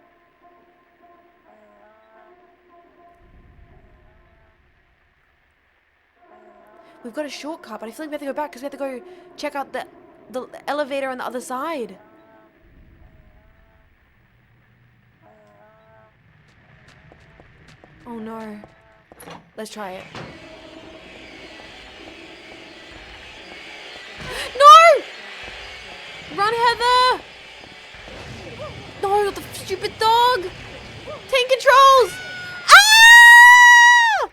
Speaker 1: We've got a shortcut, but I feel like we have to go back because we have to go check out the elevator on the other side. Oh no. Let's try it. No! Run, Heather! No, the stupid dog! Tank controls! Ah!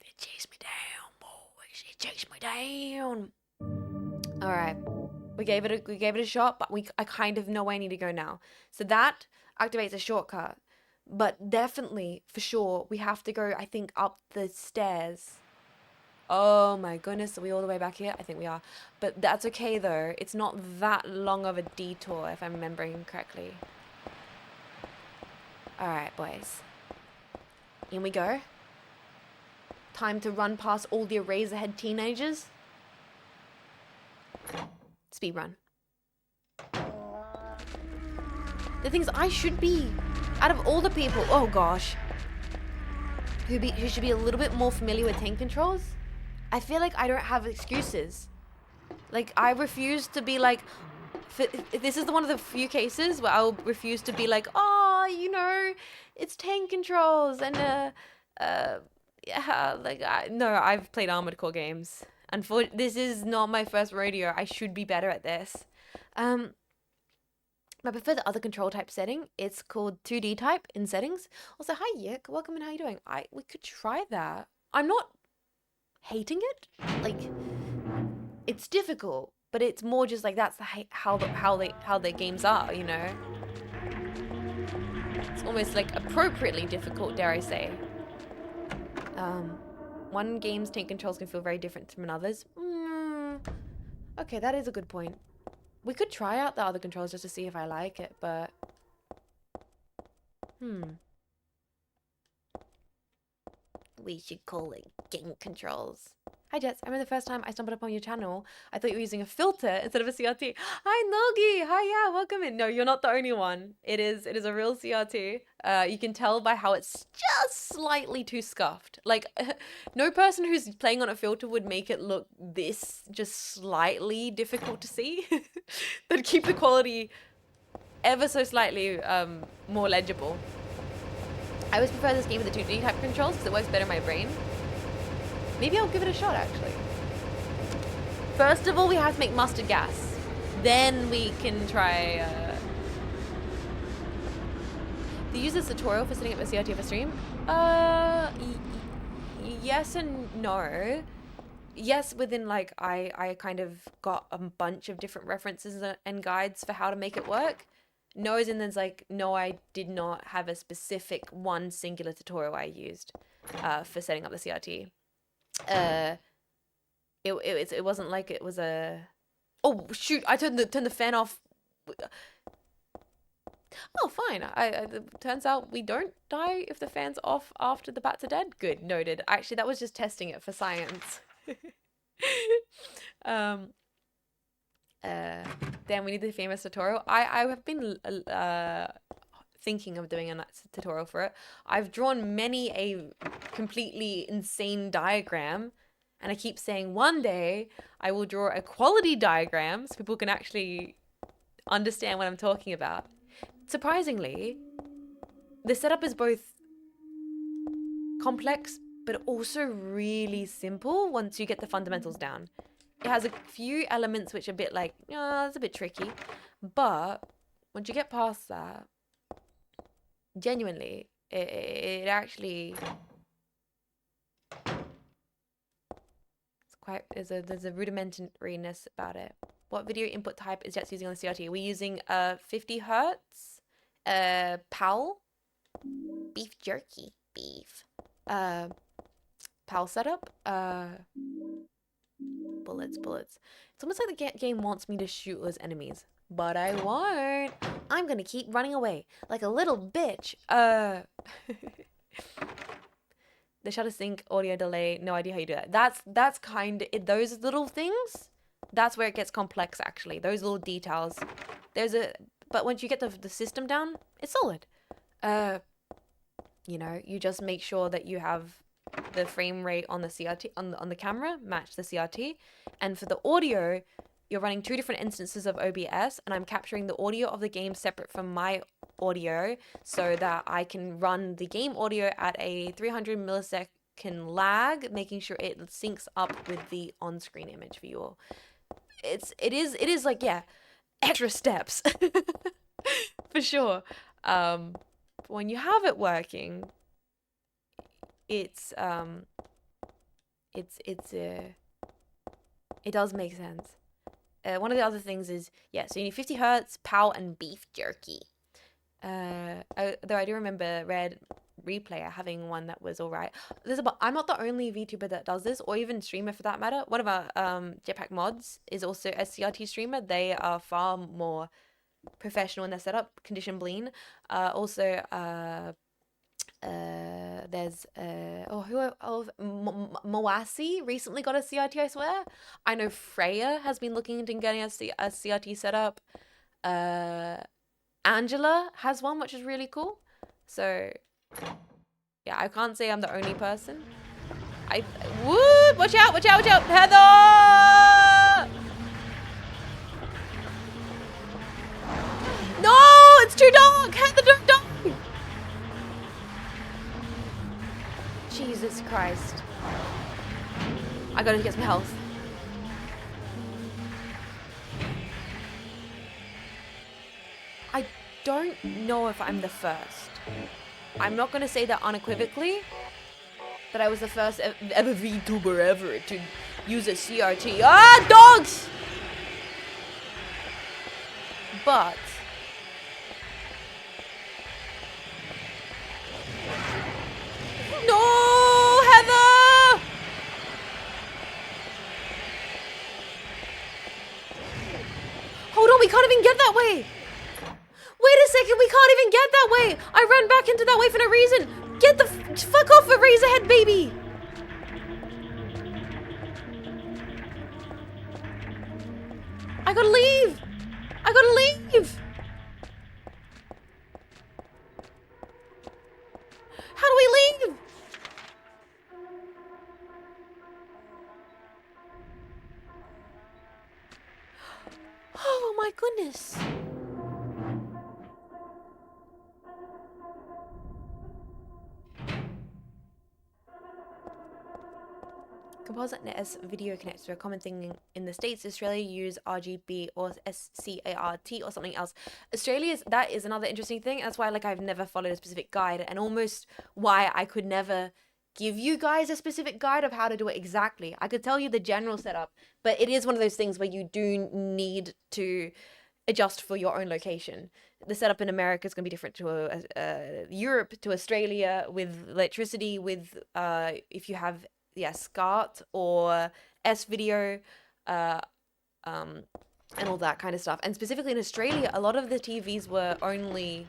Speaker 1: It chased me down, boys. It chased me down. All right. We gave it a shot, but I kind of know where I need to go now. So that activates a shortcut. But definitely, for sure, we have to go, I think, up the stairs. Oh my goodness, are we all the way back here? I think we are. But that's okay though. It's not that long of a detour, if I'm remembering correctly. Alright, boys. In we go. Time to run past all the Eraserhead teenagers. Speed run. The thing is, I should be, out of all the people, oh gosh, who should be a little bit more familiar with tank controls, I feel like I don't have excuses. Like, I refuse to be like, this is one of the few cases where I'll refuse to be like, oh, you know, it's tank controls and yeah, like no, I've played Armored Core games. This is not my first rodeo. I should be better at this. I prefer the other control type setting. It's called 2D type in settings. Also, hi Yik, welcome and how you doing? We could try that. I'm not hating it. Like, it's difficult, but it's more just like that's how their games are, you know. It's almost like appropriately difficult, dare I say. One game's tank controls can feel very different from another's. Okay, that is a good point. We could try out the other controls just to see if I like it, but we should call it game controls. Hi Jets, I remember the first time I stumbled upon your channel, I thought you were using a filter instead of a CRT. Hi Nogi, hi, yeah, welcome in. No, you're not the only one. It is a real CRT. You can tell by how it's just slightly too scuffed. Like, no person who's playing on a filter would make it look this just slightly difficult to see. They'd keep the quality ever so slightly more legible. I always prefer this game with the 2D type controls because it works better in my brain. Maybe I'll give it a shot, actually. First of all, we have to make mustard gas. Then we can try... Do you use this tutorial for setting up a CRT for stream? Yes and no. Yes, within, like, I kind of got a bunch of different references and guides for how to make it work. No, as in there's like, no, I did not have a specific one singular tutorial I used for setting up the CRT. It wasn't like it was a... Oh, shoot, I turned the fan off. Oh, fine. It turns out we don't die if the fan's off after the bats are dead. Good, noted. Actually, that was just testing it for science. Then we need the famous tutorial. I have been thinking of doing a tutorial for it. I've drawn many a completely insane diagram, and I keep saying one day I will draw a quality diagram so people can actually understand what I'm talking about. Surprisingly, the setup is both complex but also really simple once you get the fundamentals down. It has a few elements which are a bit like, it's a bit tricky. But once you get past that, genuinely, it actually... There's a rudimentariness about it. What video input type is Jets using on the CRT? We're using 50 hertz, PAL, beef jerky, beef, PAL setup, bullets. It's almost like the game wants me to shoot those enemies, but I won't. I'm gonna keep running away like a little bitch. The shutter sync, audio delay, no idea how you do that. That's kind of those little things. That's where it gets complex, actually. Those little details. But once you get the system down, it's solid. You know, you just make sure that you have the frame rate on the CRT on the camera match the CRT, and for the audio, you're running two different instances of OBS, and I'm capturing the audio of the game separate from my audio so that I can run the game audio at a 300 millisecond lag, making sure it syncs up with the on-screen image for you all. It is like, yeah, extra steps for sure. When you have it working, it does make sense. One of the other things is, yeah, so you need 50 hertz, PAL, and beef jerky. Though I do remember Red Replayer having one that was alright. I'm not the only VTuber that does this, or even streamer for that matter. One of our Jetpack mods is also a CRT streamer. They are far more professional in their setup. Condition Bleen. Also, there's Moasi recently got a CRT, I swear. I know Freya has been looking into getting a CRT setup. Angela has one, which is really cool. So, yeah, I can't say I'm the only person. Woo! Watch out, watch out, watch out! Heather! No! It's too dark! Heather, don't die! Jesus Christ. I gotta get some health. I don't know if I'm the first. I'm not gonna say that unequivocally, that I was the first ever VTuber ever to use a CRT. Ah, dogs! But no, Heather! Hold on, we can't even get that way. Wait a second, we can't even get that way. I ran back into that way for no reason. Get the fuck off, Eraserhead, baby. I gotta leave. I gotta leave. How do we leave? Oh my goodness. Composite as video connectors are a common thing in the States. Australia use RGB or SCART or something else. That is another interesting thing. That's why I've never followed a specific guide, and almost why I could never give you guys a specific guide of how to do it exactly. I could tell you the general setup, but it is one of those things where you do need to adjust for your own location. The setup in America is going to be different to Europe, to Australia, with electricity, with if you have SCART or S-video, and all that kind of stuff. And specifically in Australia, a lot of the TVs were only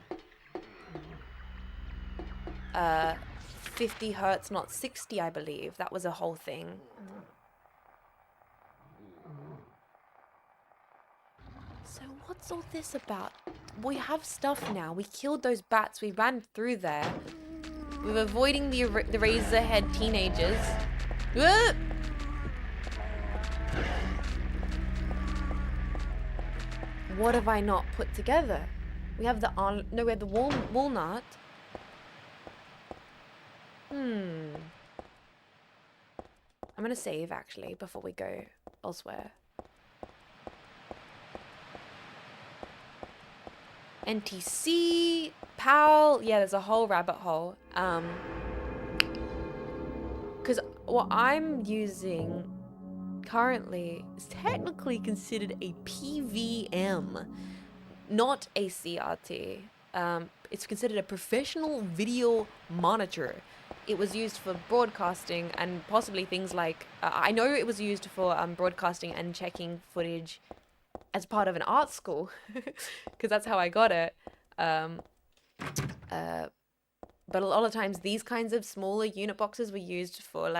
Speaker 1: 50 hertz, not 60, I believe. That was a whole thing. So what's all this about? We have stuff now. We killed those bats. We ran through there. We were avoiding the Razorhead teenagers. What have I not put together? We have the we have the walnut. I'm gonna save actually before we go elsewhere. NTC, PAL, yeah, there's a whole rabbit hole. Because what I'm using currently is technically considered a PVM, not a CRT. It's considered a professional video monitor. It was used for broadcasting and possibly things like, I know it was used for broadcasting and checking footage as part of an art school, because that's how I got it. But a lot of times these kinds of smaller unit boxes were used for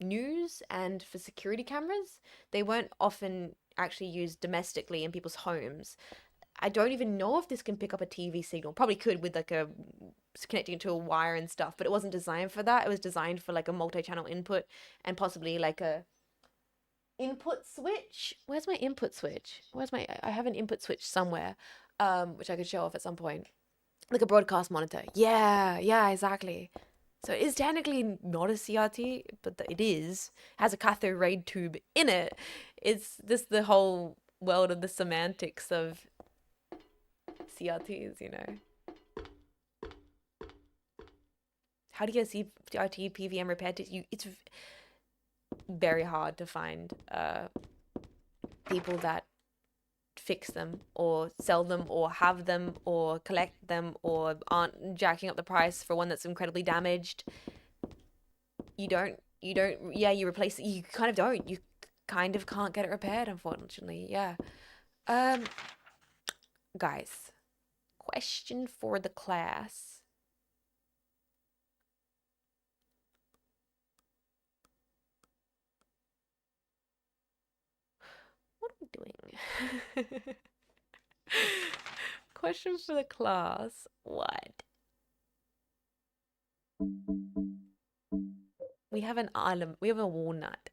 Speaker 1: news and for security cameras. They weren't often actually used domestically in people's homes. I don't even know if this can pick up a TV signal. Probably could with connecting it to a wire and stuff, but it wasn't designed for that. It was designed for a multi-channel input and possibly a input switch. Where's my input switch? I have an input switch somewhere, which I could show off at some point. Like a broadcast monitor. Yeah, exactly. So it is technically not a CRT, but it is. It has a cathode ray tube in it. It's just the whole world of the semantics of CRTs, you know. How do you get a CRT PVM repaired? It's very hard to find people that fix them or sell them or have them or collect them or aren't jacking up the price for one that's incredibly damaged. You replace it. You kind of can't get it repaired, unfortunately. Yeah. Guys, question for the class. What are we doing? Question for the class. What? We have an almond. We have a walnut.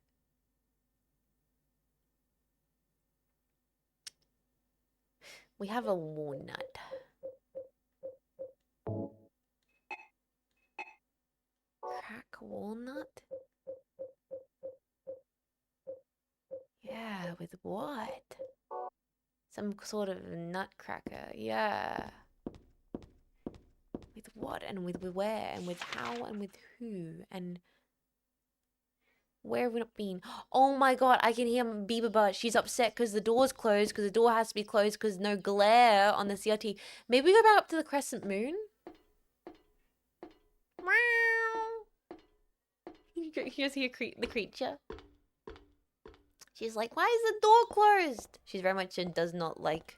Speaker 1: We have a walnut. Crack walnut? Yeah, with what? Some sort of nutcracker. Yeah. With what and with where and with how and with who and where have we not been? Oh my god, I can hear Bieber Butt. She's upset because the door's closed, because the door has to be closed because no glare on the CRT. Maybe we go back up to the crescent moon? Meow. You just hear the creature. She's like, why is the door closed? She's very much does not like.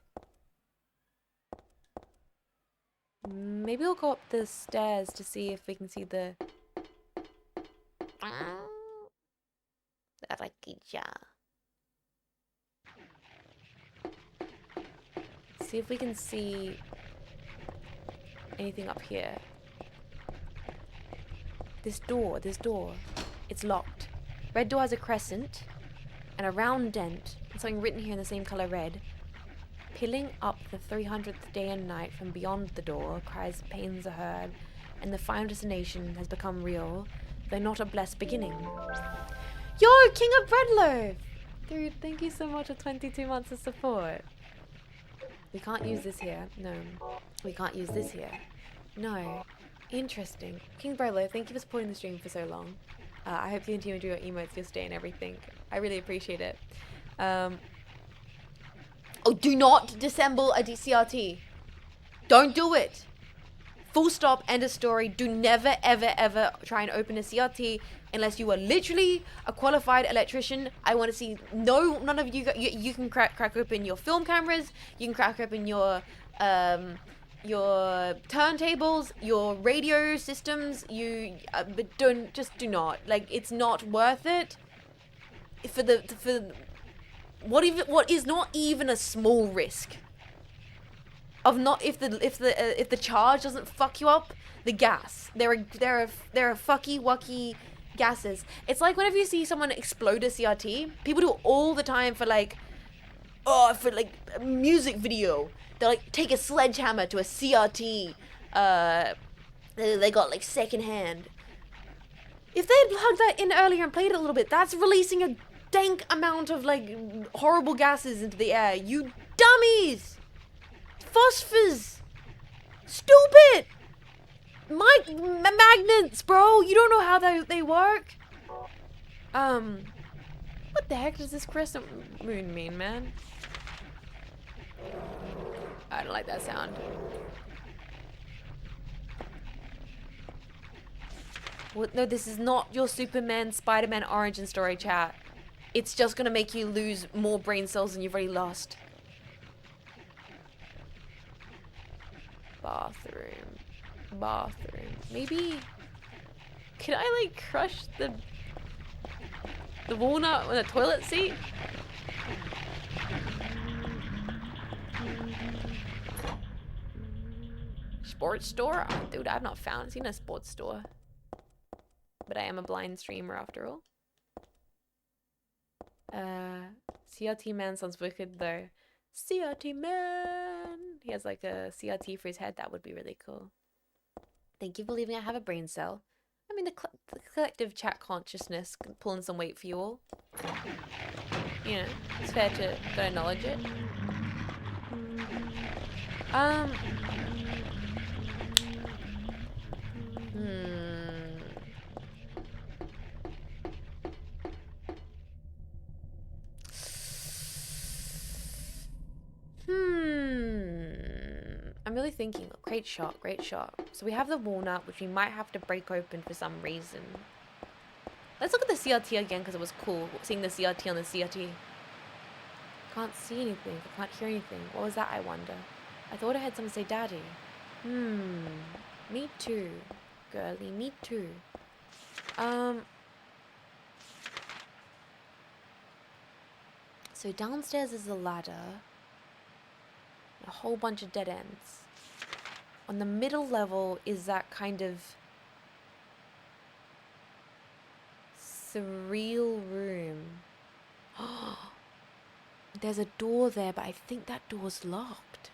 Speaker 1: Maybe we'll go up the stairs to see if we can see the creature. See if we can see anything up here. This door, it's locked. Red door has a crescent and a round dent and something written here in the same color red. Peeling up the 300th day and night from beyond the door, cries pains are heard, and the final destination has become real, though not a blessed beginning. Yo, King of Breadloaf! Dude, thank you so much for 22 months of support. We can't use this here. No. We can't use this here. No. Interesting. King Breadloaf, thank you for supporting the stream for so long. I hope you continue to do your emotes, your stay and everything. I really appreciate it. Oh, do not disassemble a CRT. Don't do it. Full stop, end of story. Do never, ever, ever try and open a CRT unless you are literally a qualified electrician. I want to see none of you. You can crack open your film cameras. You can crack open your turntables, your radio systems. But do not. Like, it's not worth it. What is not even a small risk of not if the charge doesn't fuck you up, the gas. There are fucky wucky gases. It's like whenever you see someone explode a CRT, people do it all the time for like a music video. They like take a sledgehammer to a CRT. They got like secondhand. If they had plugged that in earlier and played it a little bit, that's releasing a dank amount of like horrible gases into the air. You dummies! Phosphors! Stupid! Magnets, bro! You don't know how they work? What the heck does this crescent moon mean, man? I don't like that sound. What? No, this is not your Superman, Spider-Man origin story, chat. It's just gonna make you lose more brain cells than you've already lost. Bathroom. Maybe... Could I, like, crush the walnut on a toilet seat? Sports store? Oh, dude, I've not seen a sports store. But I am a blind streamer after all. CRT man sounds wicked though. CRT man! He has like a CRT for his head. That would be really cool. Thank you for believing I have a brain cell. I mean, the collective chat consciousness pulling some weight for you all. You know, it's fair to acknowledge it. I'm really thinking. Great shot. So we have the walnut, which we might have to break open for some reason. Let's look at the CRT again because it was cool seeing the CRT on the CRT. Can't see anything. I can't hear anything. What was that, I wonder? I thought I heard someone say daddy. Me too. Girly, me too. So downstairs is the ladder. A whole bunch of dead ends. On the middle level is that kind of surreal room. There's a door there, but I think that door's locked.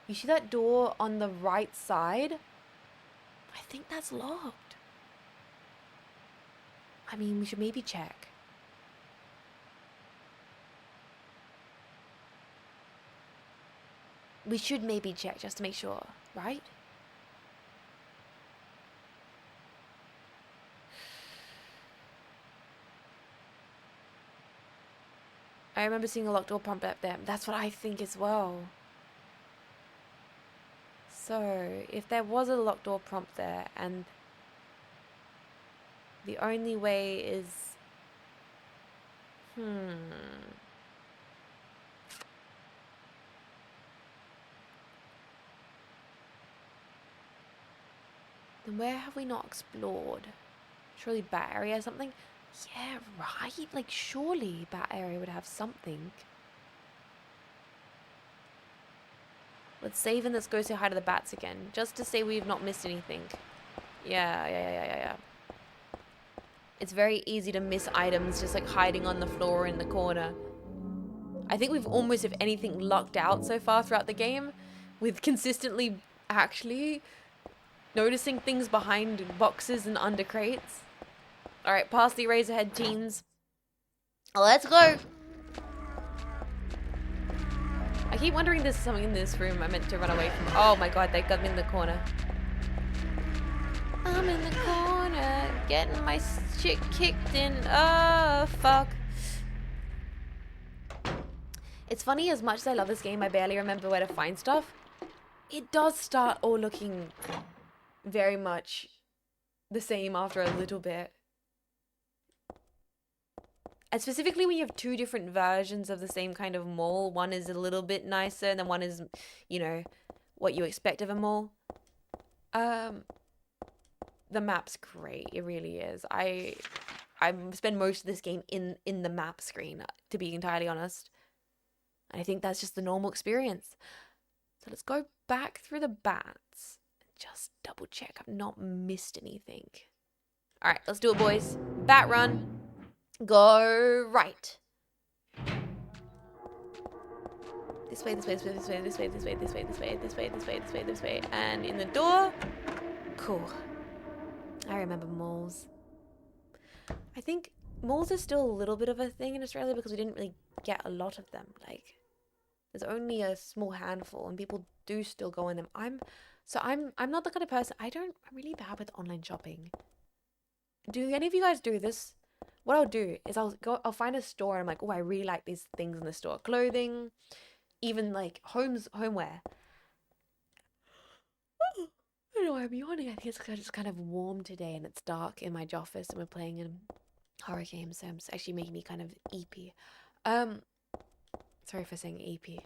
Speaker 1: You see that door on the right side? I think that's locked. I mean, we should maybe check. We should maybe check just to make sure, right? I remember seeing a locked door prompt up there. That's what I think as well. So, if there was a locked door prompt there, and the only way is... Then where have we not explored? Surely Bat Area or something? Yeah, right? Like, surely Bat Area would have something. Let's save and let's go say hi to the bats again. Just to say we've not missed anything. Yeah. It's very easy to miss items just like hiding on the floor in the corner. I think we've almost, if anything, lucked out so far throughout the game with consistently actually noticing things behind boxes and under crates. Alright, past the Razorhead teens. Let's go! I keep wondering if there's something in this room I meant to run away from. Oh my god, they got me in the corner. I'm in the corner, getting my shit kicked in. Oh, fuck. It's funny, as much as I love this game, I barely remember where to find stuff. It does start all looking very much the same after a little bit. And specifically when you have two different versions of the same kind of mall. One is a little bit nicer and then one is, you know, what you expect of a mall. The map's great. It really is. I spend most of this game in the map screen, to be entirely honest. And I think that's just the normal experience. So let's go back through the bats and just double check I've not missed anything. All right, let's do it, boys. Bat run. Go right. This way, this way, this way, this way, this way, this way, this way, this way, this way, this way, this way, this way. And in the door. Cool. I remember malls. I think malls are still a little bit of a thing in Australia because we didn't really get a lot of them. Like, there's only a small handful and people do still go in them. I'm not the kind of person, I'm really bad with online shopping. Do any of you guys do this? What I'll do is I'll find a store and I'm like, oh, I really like these things in the store. Clothing, even like homeware. I don't know why I'm yawning. I think it's just kind of warm today and it's dark in my office and we're playing a horror game, so it's actually making me kind of eepy. Sorry for saying eepy.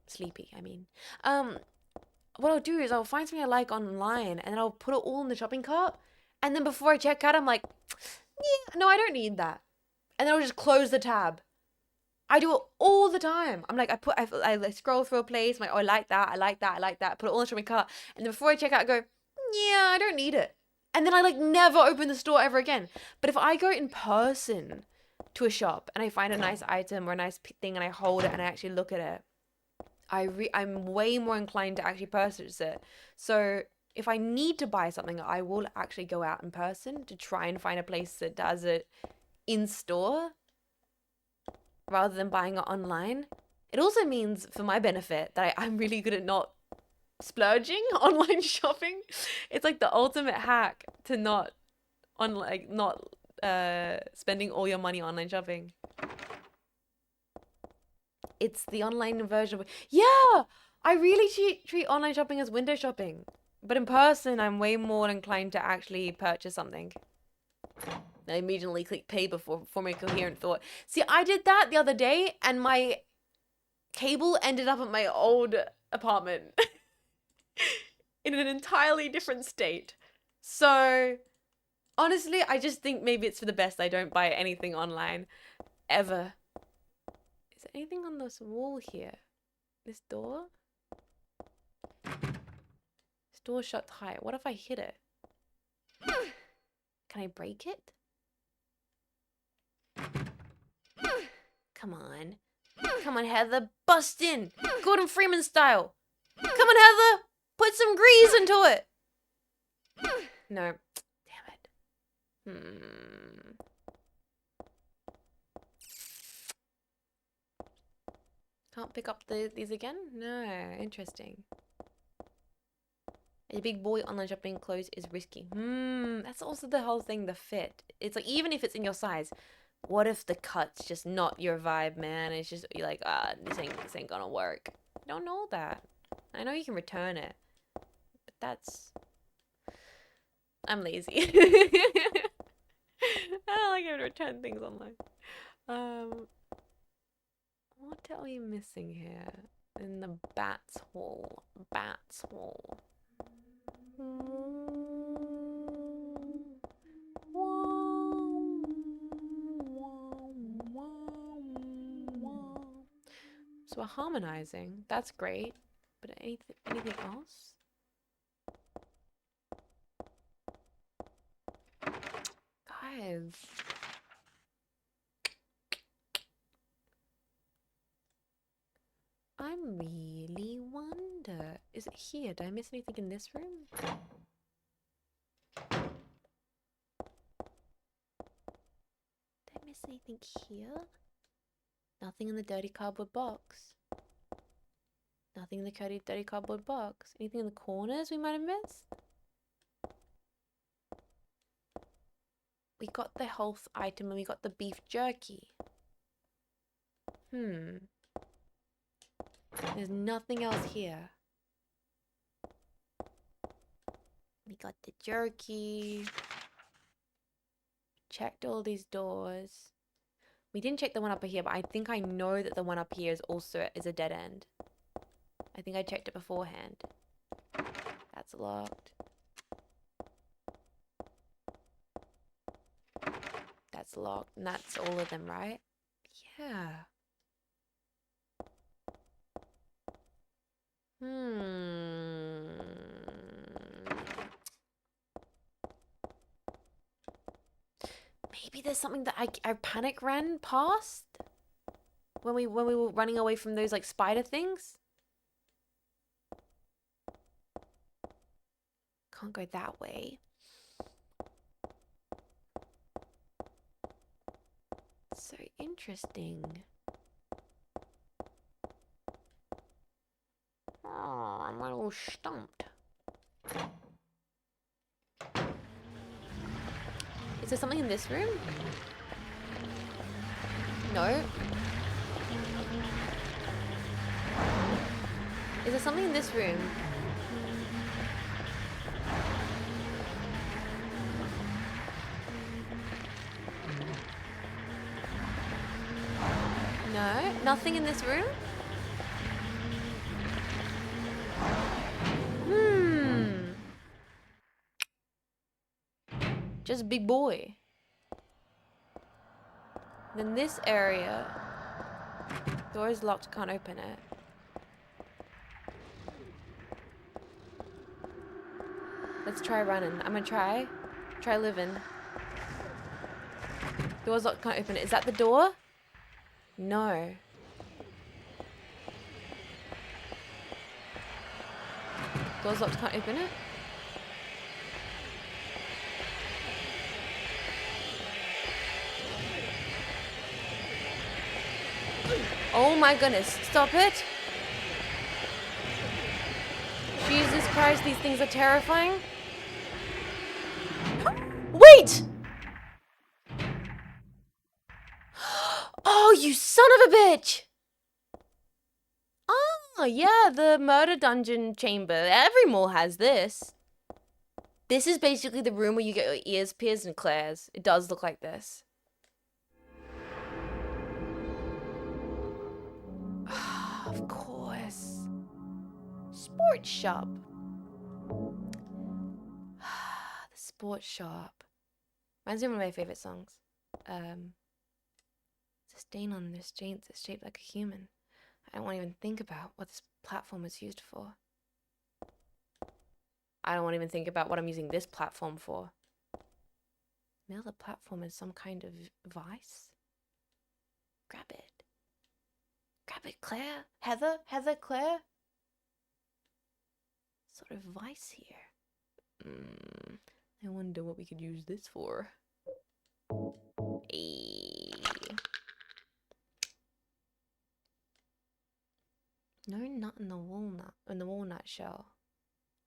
Speaker 1: Sleepy, I mean. What I'll do is I'll find something I like online and then I'll put it all in the shopping cart. And then before I check out, I'm like, yeah, no, I don't need that. And then I'll just close the tab. I do it all the time. I'm like, I scroll through a place, I'm like, oh, I like that, I like that, I like that. Put it all in the shopping cart. And then before I check out, I go, yeah, I don't need it. And then I like never open the store ever again. But if I go in person to a shop and I find a nice item or a nice thing and I hold it and I actually look at it, I'm way more inclined to actually purchase it. So if I need to buy something, I will actually go out in person to try and find a place that does it in store rather than buying it online. It also means, for my benefit, that I'm really good at not splurging online shopping. It's like the ultimate hack to not spending all your money online shopping. It's the online version of, yeah, I really treat online shopping as window shopping. But in person, I'm way more inclined to actually purchase something. I immediately click pay before forming a coherent thought. See, I did that the other day, and my cable ended up at my old apartment in an entirely different state. So, honestly, I just think maybe it's for the best I don't buy anything online. Ever. Is there anything on this wall here? This door? This door shut tight. What if I hit it? Can I break it? Come on. Come on, Heather. Bust in. Gordon Freeman style. Come on, Heather. Put some grease into it. No. Damn it. Can't pick up these again? No. Interesting. A big boy online shopping clothes is risky. That's also the whole thing, the fit. It's like, even if it's in your size, what if the cut's just not your vibe, man? It's just, you're like, this ain't gonna work. You don't know that. I know you can return it, but that's... I'm lazy. I don't like having to return things online. What are we missing here? In the Bats Hall. Bats Hall. So we're harmonizing. That's great. But anything else? Guys. I really wonder. Is it here? Did I miss anything in this room? Did I miss anything here? Nothing in the dirty cardboard box. Nothing in the dirty cardboard box. Anything in the corners we might have missed? We got the health item and we got the beef jerky. There's nothing else here. We got the jerky. Checked all these doors. We didn't check the one up here, but I think I know that the one up here is also a dead end. I think I checked it beforehand. That's locked. That's locked, and that's all of them, right? Yeah. Maybe there's something that I panic ran past when we were running away from those like spider things. Can't go that way. So interesting. Oh, I'm a little stumped. Is there something in this room? No. Is there something in this room? No, nothing in this room? Just big boy. Then this area, door is locked, can't open it. Let's try running. I'm gonna try living. Door's locked, can't open it. Is that the door? No. Door's locked, can't open it. Oh my goodness, stop it. Jesus Christ, these things are terrifying. Wait! Oh, you son of a bitch! Oh, yeah, the murder dungeon chamber. Every mall has this. This is basically the room where you get your ears pierced and Claire's. It does look like this. Of course. Sports shop. The sports shop. Reminds me of one of my favorite songs. It's a stain on this jeans that's shaped like a human. I don't want to even think about what this platform is used for. I don't want to even think about what I'm using this platform for. Maybe the platform is some kind of vice? Grab it. Grab it, Claire. Heather? Heather, Claire? Sort of vice here. I wonder what we could use this for. No nut in the walnut shell.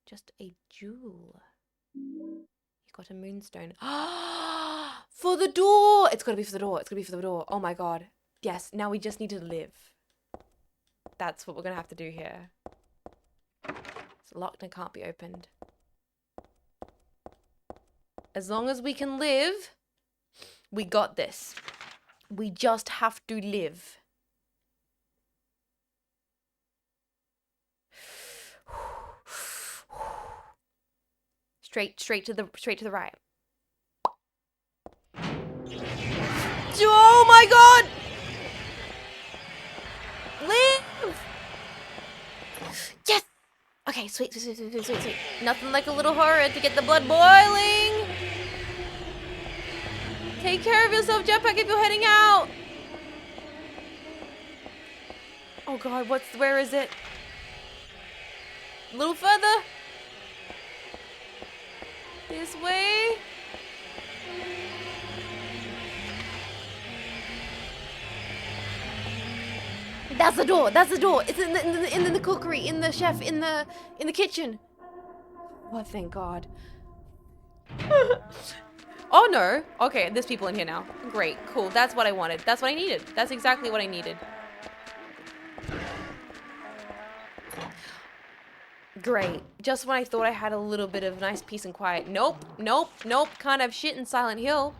Speaker 1: Just a jewel. You got a moonstone. Ah, for the door! It's gotta be for the door. It's gotta be for the door. Oh my god. Yes, now we just need to live. That's what we're gonna have to do here. It's locked and can't be opened. As long as we can live, we got this. We just have to live. Straight to the right. Oh my god! Live! Yes! Okay, sweet. Nothing like a little horror to get the blood boiling. Take care of yourself, Jetpack, if you're heading out. Oh god, where is it? A little further. This way. That's the door. That's the door. It's in the cookery, in the chef, in the kitchen. Oh, thank God. Oh no. Okay, there's people in here now. Great, cool. That's what I wanted. That's what I needed. That's exactly what I needed. Great. Just when I thought I had a little bit of nice peace and quiet. Nope. Can't have shit in Silent Hill.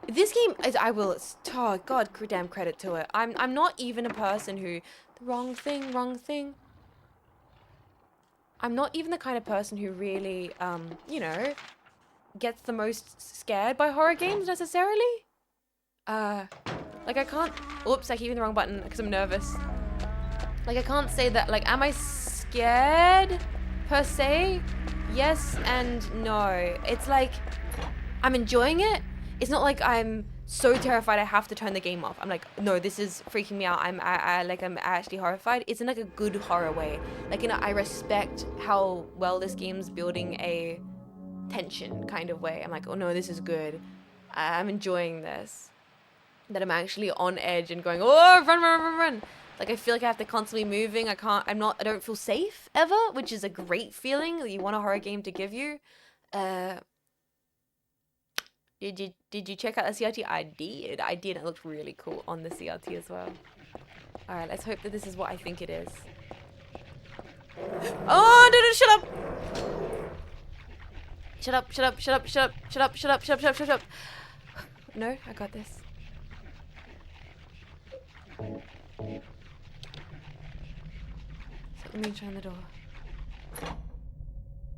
Speaker 1: This game is, oh god, damn credit to it. I'm not even a person who, wrong thing. I'm not even the kind of person who really, you know, gets the most scared by horror games necessarily. Like I can't, oops, I keep hitting the wrong button because I'm nervous. Like I can't say that, like, am I scared per se? Yes and no. It's like, I'm enjoying it. It's not like I'm so terrified I have to turn the game off. I'm like, no, this is freaking me out. I'm actually horrified. It's in like a good horror way. Like, you know, I respect how well this game's building a tension kind of way. I'm like, oh no, this is good. I'm enjoying this. That I'm actually on edge and going, oh, run. Like, I feel like I have to constantly moving. I don't feel safe ever, which is a great feeling that you want a horror game to give you. Did you check out the CRT? I did. It looked really cool on the CRT as well. Alright, let's hope that this is what I think it is. Oh, no, shut up. Shut up. No, I got this. So let me try the door.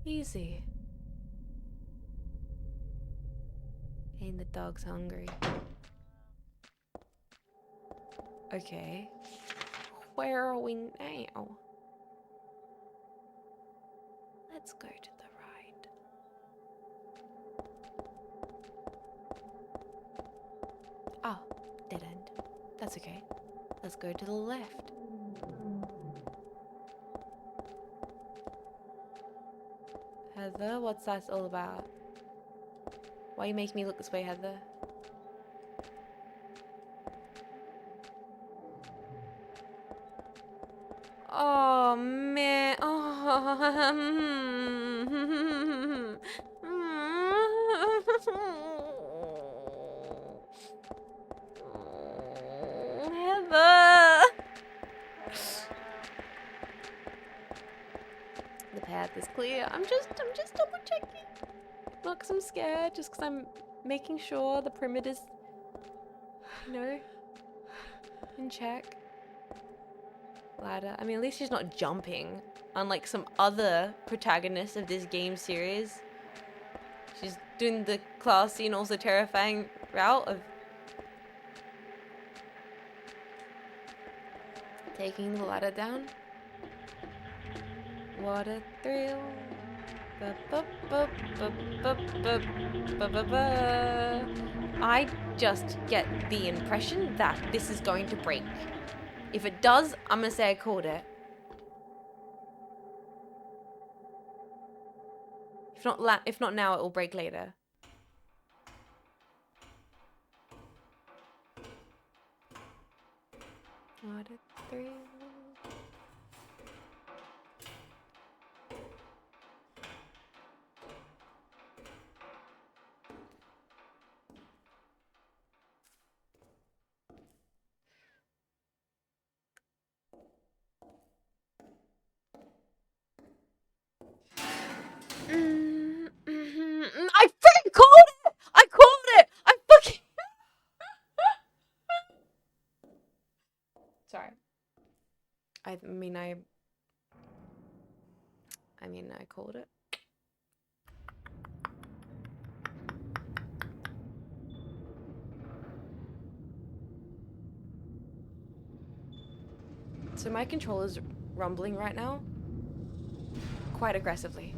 Speaker 1: Easy. And the dog's hungry. Okay. Where are we now? Let's go to the right. Ah, dead end. That's okay. Let's go to the left. Heather, what's that all about? Why are you making me look this way, Heather? Oh, man. Oh. Heather. The path is clear. I'm just double checking. Not because I'm scared, just because I'm making sure the perimeter's, you know, in check. Ladder. I mean, at least she's not jumping, unlike some other protagonists of this game series. She's doing the classy and also terrifying route of... Taking the ladder down. What a thrill. I just get the impression that this is going to break. If it does, I'm gonna say I called it. If not now, it will break later. What a thrill. I freaking called it! I called it! I fucking... Sorry. I called it. So my controller's rumbling right now. Quite aggressively.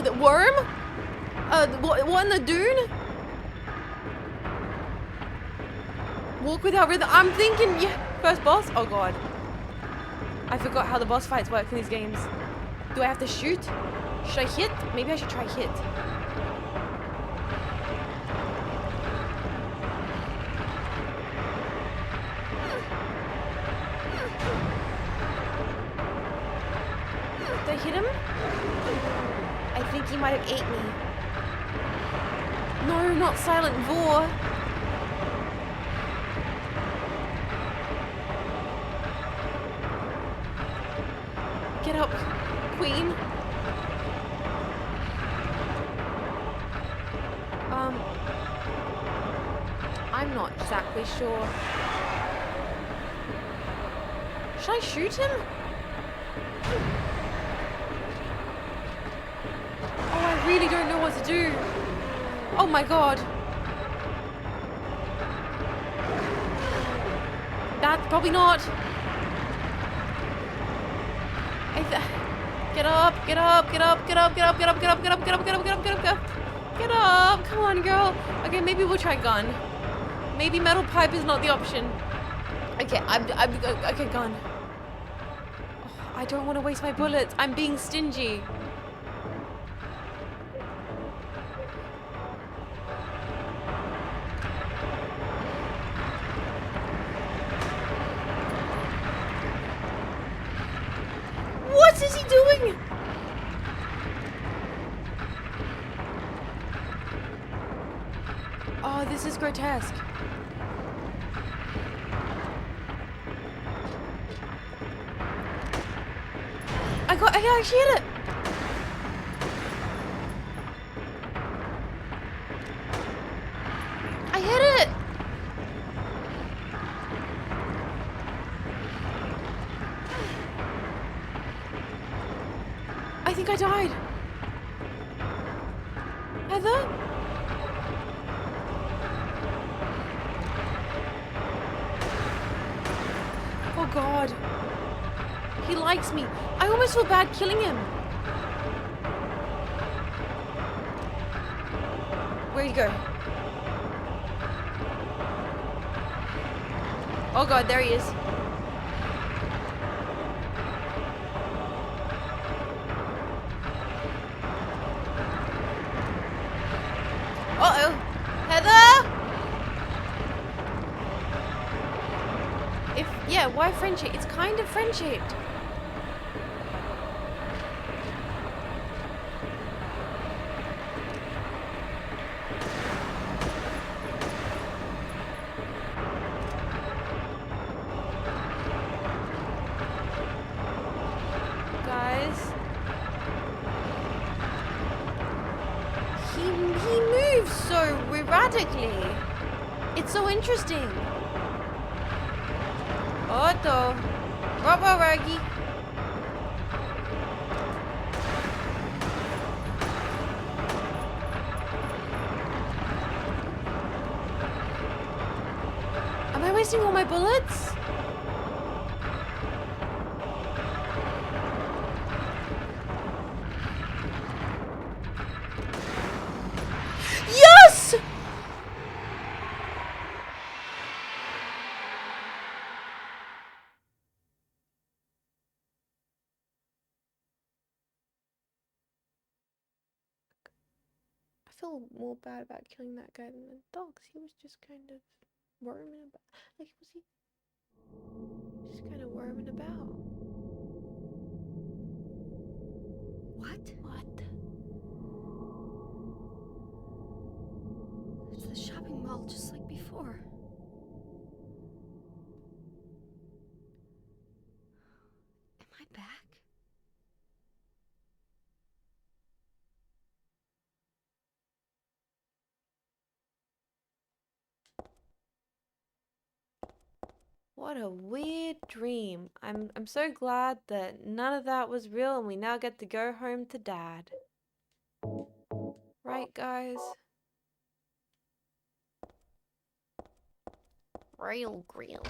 Speaker 1: The worm? What in the dune? Walk without rhythm. I'm thinking, yeah, first boss? Oh god. I forgot how the boss fights work in these games. Do I have to shoot? Should I hit? Maybe I should try hit. Did I hit him? I think he might have ate me. No, not Silent Vor. Get up, Queen. I'm not exactly sure. Should I shoot him? Oh, I really don't know what to do. Oh my god. That's probably not. Get up, get up, get up, get up, get up, get up, get up, get up, get up, get up, get up, get up, get up. Get up! Come on, girl. Okay, maybe we'll try gun. Maybe metal pipe is not the option. Okay, okay, gun. Oh, I don't want to waste my bullets. I'm being stingy. What is he doing? Oh, this is grotesque. I actually hit it. I hit it. I think I died. Heather? Oh god. He likes me. I almost feel bad killing him. Where'd he go? Oh god, there he is. Uh-oh. Heather? Yeah, why friend-shaped? It's kind of friend-shaped. Guys. He moves so erratically. It's so interesting. Otto. Bravo, Raggy. Am I wasting all my bullets? Yes! I feel more bad about killing that guy than the dogs. He was just kind of roaming about. Like, was he just kind of roaming about?
Speaker 2: What?
Speaker 1: What?
Speaker 2: It's the shopping mall just like before. Am I back?
Speaker 1: What a weird dream. I'm so glad that none of that was real and we now get to go home to Dad. Right, guys? Rail grill.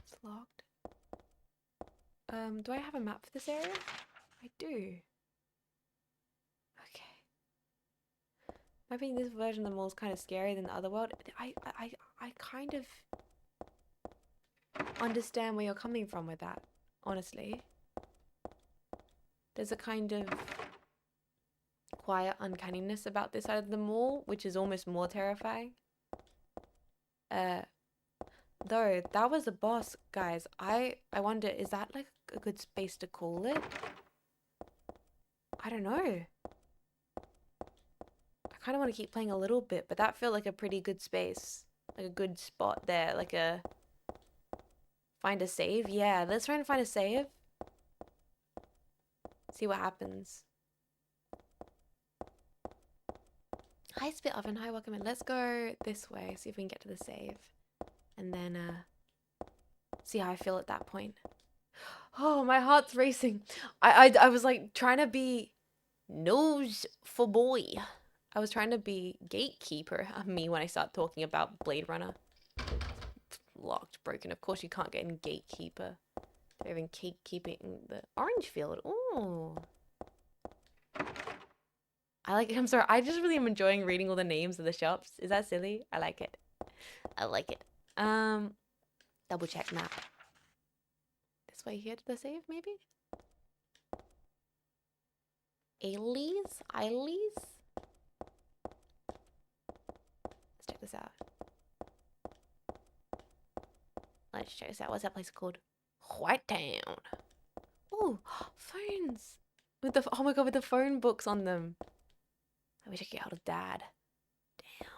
Speaker 1: It's locked. Do I have a map for this area? I do. Okay. Maybe this version of the mall is kind of scarier than the other world. I kind of understand where you're coming from with that, honestly. There's a kind of quiet uncanniness about this side of the mall, which is almost more terrifying. Though, that was the boss, guys. I wonder, is that like a good space to call it? I don't know. I kind of want to keep playing a little bit, but that felt like a pretty good space. Like a good spot there, like a... Find a save? Yeah, let's try and find a save. See what happens. Hi, Spit Oven. Hi, welcome in. Let's go this way, see if we can get to the save. And then, see how I feel at that point. Oh, my heart's racing. I was like trying to be nose for boy. I was trying to be gatekeeper of me when I start talking about Blade Runner. Locked, broken. Of course you can't get in gatekeeper. They're even keeping the orange field. Ooh. I like it. I'm sorry. I just really am enjoying reading all the names of the shops. Is that silly? I like it. I like it. Double check map. This way here to the save, maybe? Aileys? Aileys? Let's check this out. Let's check this out. What's that place called? White Town. Oh, phones. With the, oh my god, with the phone books on them. I wish I could get hold of Dad. Damn.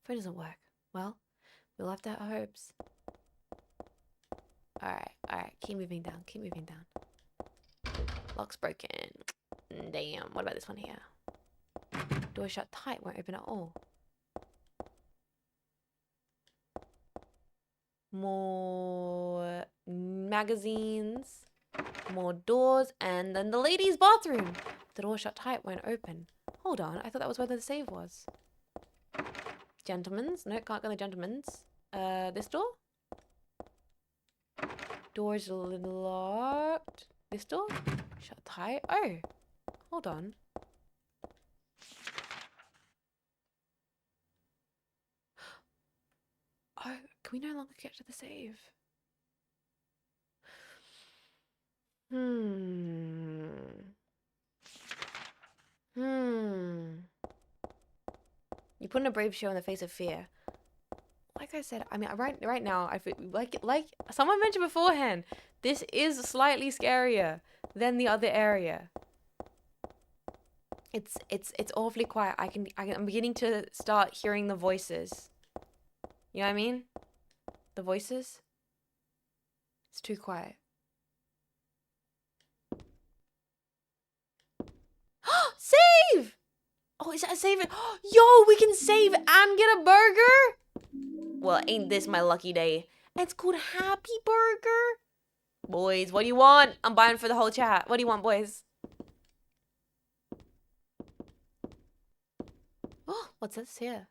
Speaker 1: Phone doesn't work. Well, we'll have to have our hopes. Alright. Keep moving down. Keep moving down. Lock's broken. Damn. What about this one here? Door shut tight. Won't open at all. More magazines. More doors. And then the ladies' bathroom. The door shut tight. Won't open. Hold on. I thought that was where the save was. Gentlemen's. No, can't go to the gentlemen's. This door? Door's locked. This door? Shut tight. Oh. Hold on. Oh, can we no longer get to the save? You put in a brave show in the face of fear. Like I said, I mean, right now, I feel like someone mentioned beforehand, this is slightly scarier than the other area. It's awfully quiet. I'm beginning to start hearing the voices. You know what I mean? The voices. It's too quiet. Save! Oh, is that a save? Yo, we can save and get a burger? Well, ain't this my lucky day? It's called Happy Burger? Boys, what do you want? I'm buying for the whole chat. What do you want, boys? Oh, what's this here?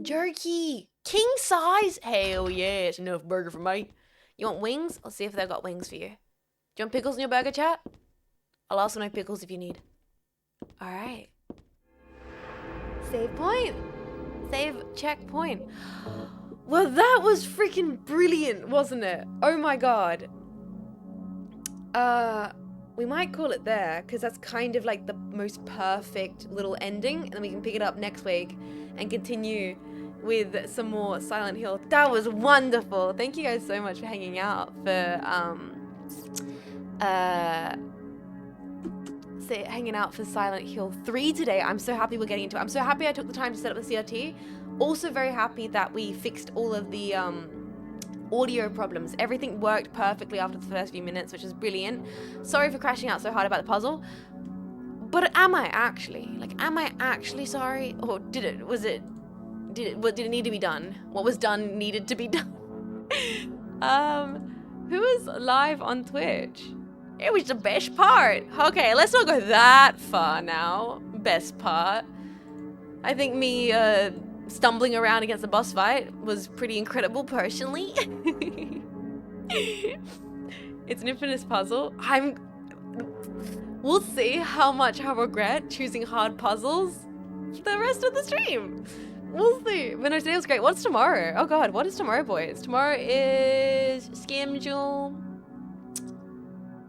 Speaker 1: Jerky! King size! Hell yeah, it's enough burger for me. You want wings? I'll see if they've got wings for you. Do you want pickles in your burger, chat? I'll also know pickles if you need. Alright. Save point. Save checkpoint. Well, that was freaking brilliant, wasn't it? Oh my god. We might call it there, because that's kind of like the most perfect little ending, and then we can pick it up next week and continue with some more Silent Hill. That was wonderful. Thank you guys so much for hanging out for hanging out for Silent Hill 3 today. I'm so happy we're getting into it. I'm so happy I took the time to set up the CRT. Also very happy that we fixed all of the audio problems. Everything worked perfectly after the first few minutes, which is brilliant. Sorry for crashing out so hard about the puzzle. But am I actually? Like, am I actually sorry? Or did it need to be done? What was done needed to be done. Who is live on Twitch? It was the best part. Okay, let's not go that far now. Best part. I think me stumbling around against the boss fight was pretty incredible personally. It's an infinite puzzle. We'll see how much I regret choosing hard puzzles for the rest of the stream. We'll see. But no, today was great. What's tomorrow? Oh god, what is tomorrow, boys? Tomorrow is schedule.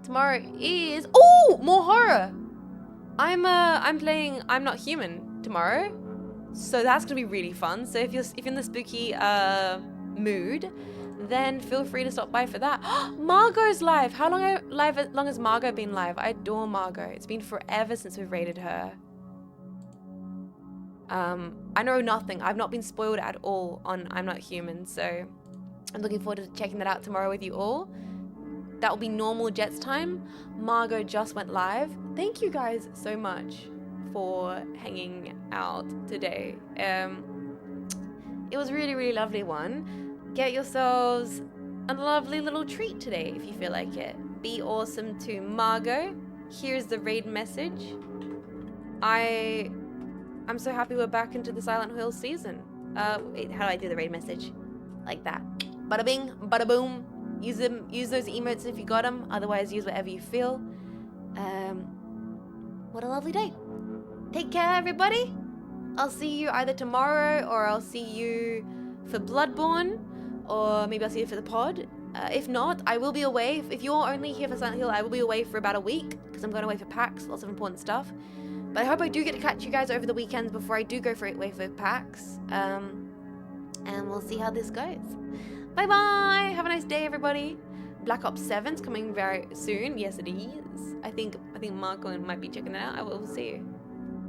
Speaker 1: Tomorrow is more horror. I'm playing I'm Not Human tomorrow, so that's gonna be really fun. So if you're in the spooky mood, then feel free to stop by for that. Margot's live. How long has Margot been live? I adore Margot. It's been forever since we've raided her. I know nothing. I've not been spoiled at all on I'm Not Human, so I'm looking forward to checking that out tomorrow with you all. That will be normal Jets time. Margot just went live. Thank you guys so much for hanging out today. It was a really, really lovely one. Get yourselves a lovely little treat today if you feel like it. Be awesome to Margot. Here's the raid message. I'm so happy we're back into the Silent Hill season. Wait, how do I do the raid message? Like that. Bada bing, bada boom. Use those emotes if you got them. Otherwise, use whatever you feel. What a lovely day. Take care, everybody. I'll see you either tomorrow or I'll see you for Bloodborne, or maybe I'll see you for the pod. If not, I will be away. If you're only here for Silent Hill, I will be away for about a week because I'm going away for PAX. Lots of important stuff. But I hope I do get to catch you guys over the weekends before I do go away for PAX. And we'll see how this goes. Bye bye. Have a nice day, everybody. Black Ops 7's coming very soon. Yes, it is. I think Marco might be checking it out. I will see you.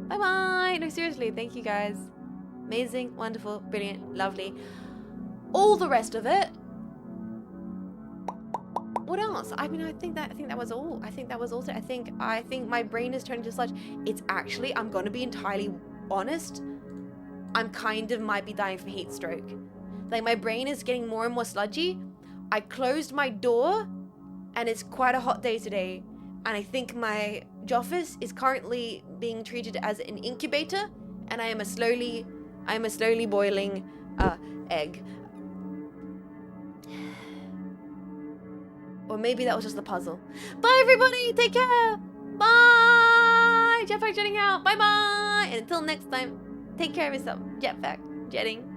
Speaker 1: Bye bye. No, seriously. Thank you guys. Amazing, wonderful, brilliant, lovely. All the rest of it. What else? I mean, I think that was all. I think that was also. I think my brain is turning to sludge. It's actually. I'm gonna be entirely honest. I'm kind of might be dying from heat stroke. Like, my brain is getting more and more sludgy. I closed my door, and it's quite a hot day today. And I think my office is currently being treated as an incubator, and I am a slowly boiling egg. Or maybe that was just the puzzle. Bye, everybody. Take care. Bye. Jetpack jetting out. Bye bye. And until next time, take care of yourself. Jetpack jetting.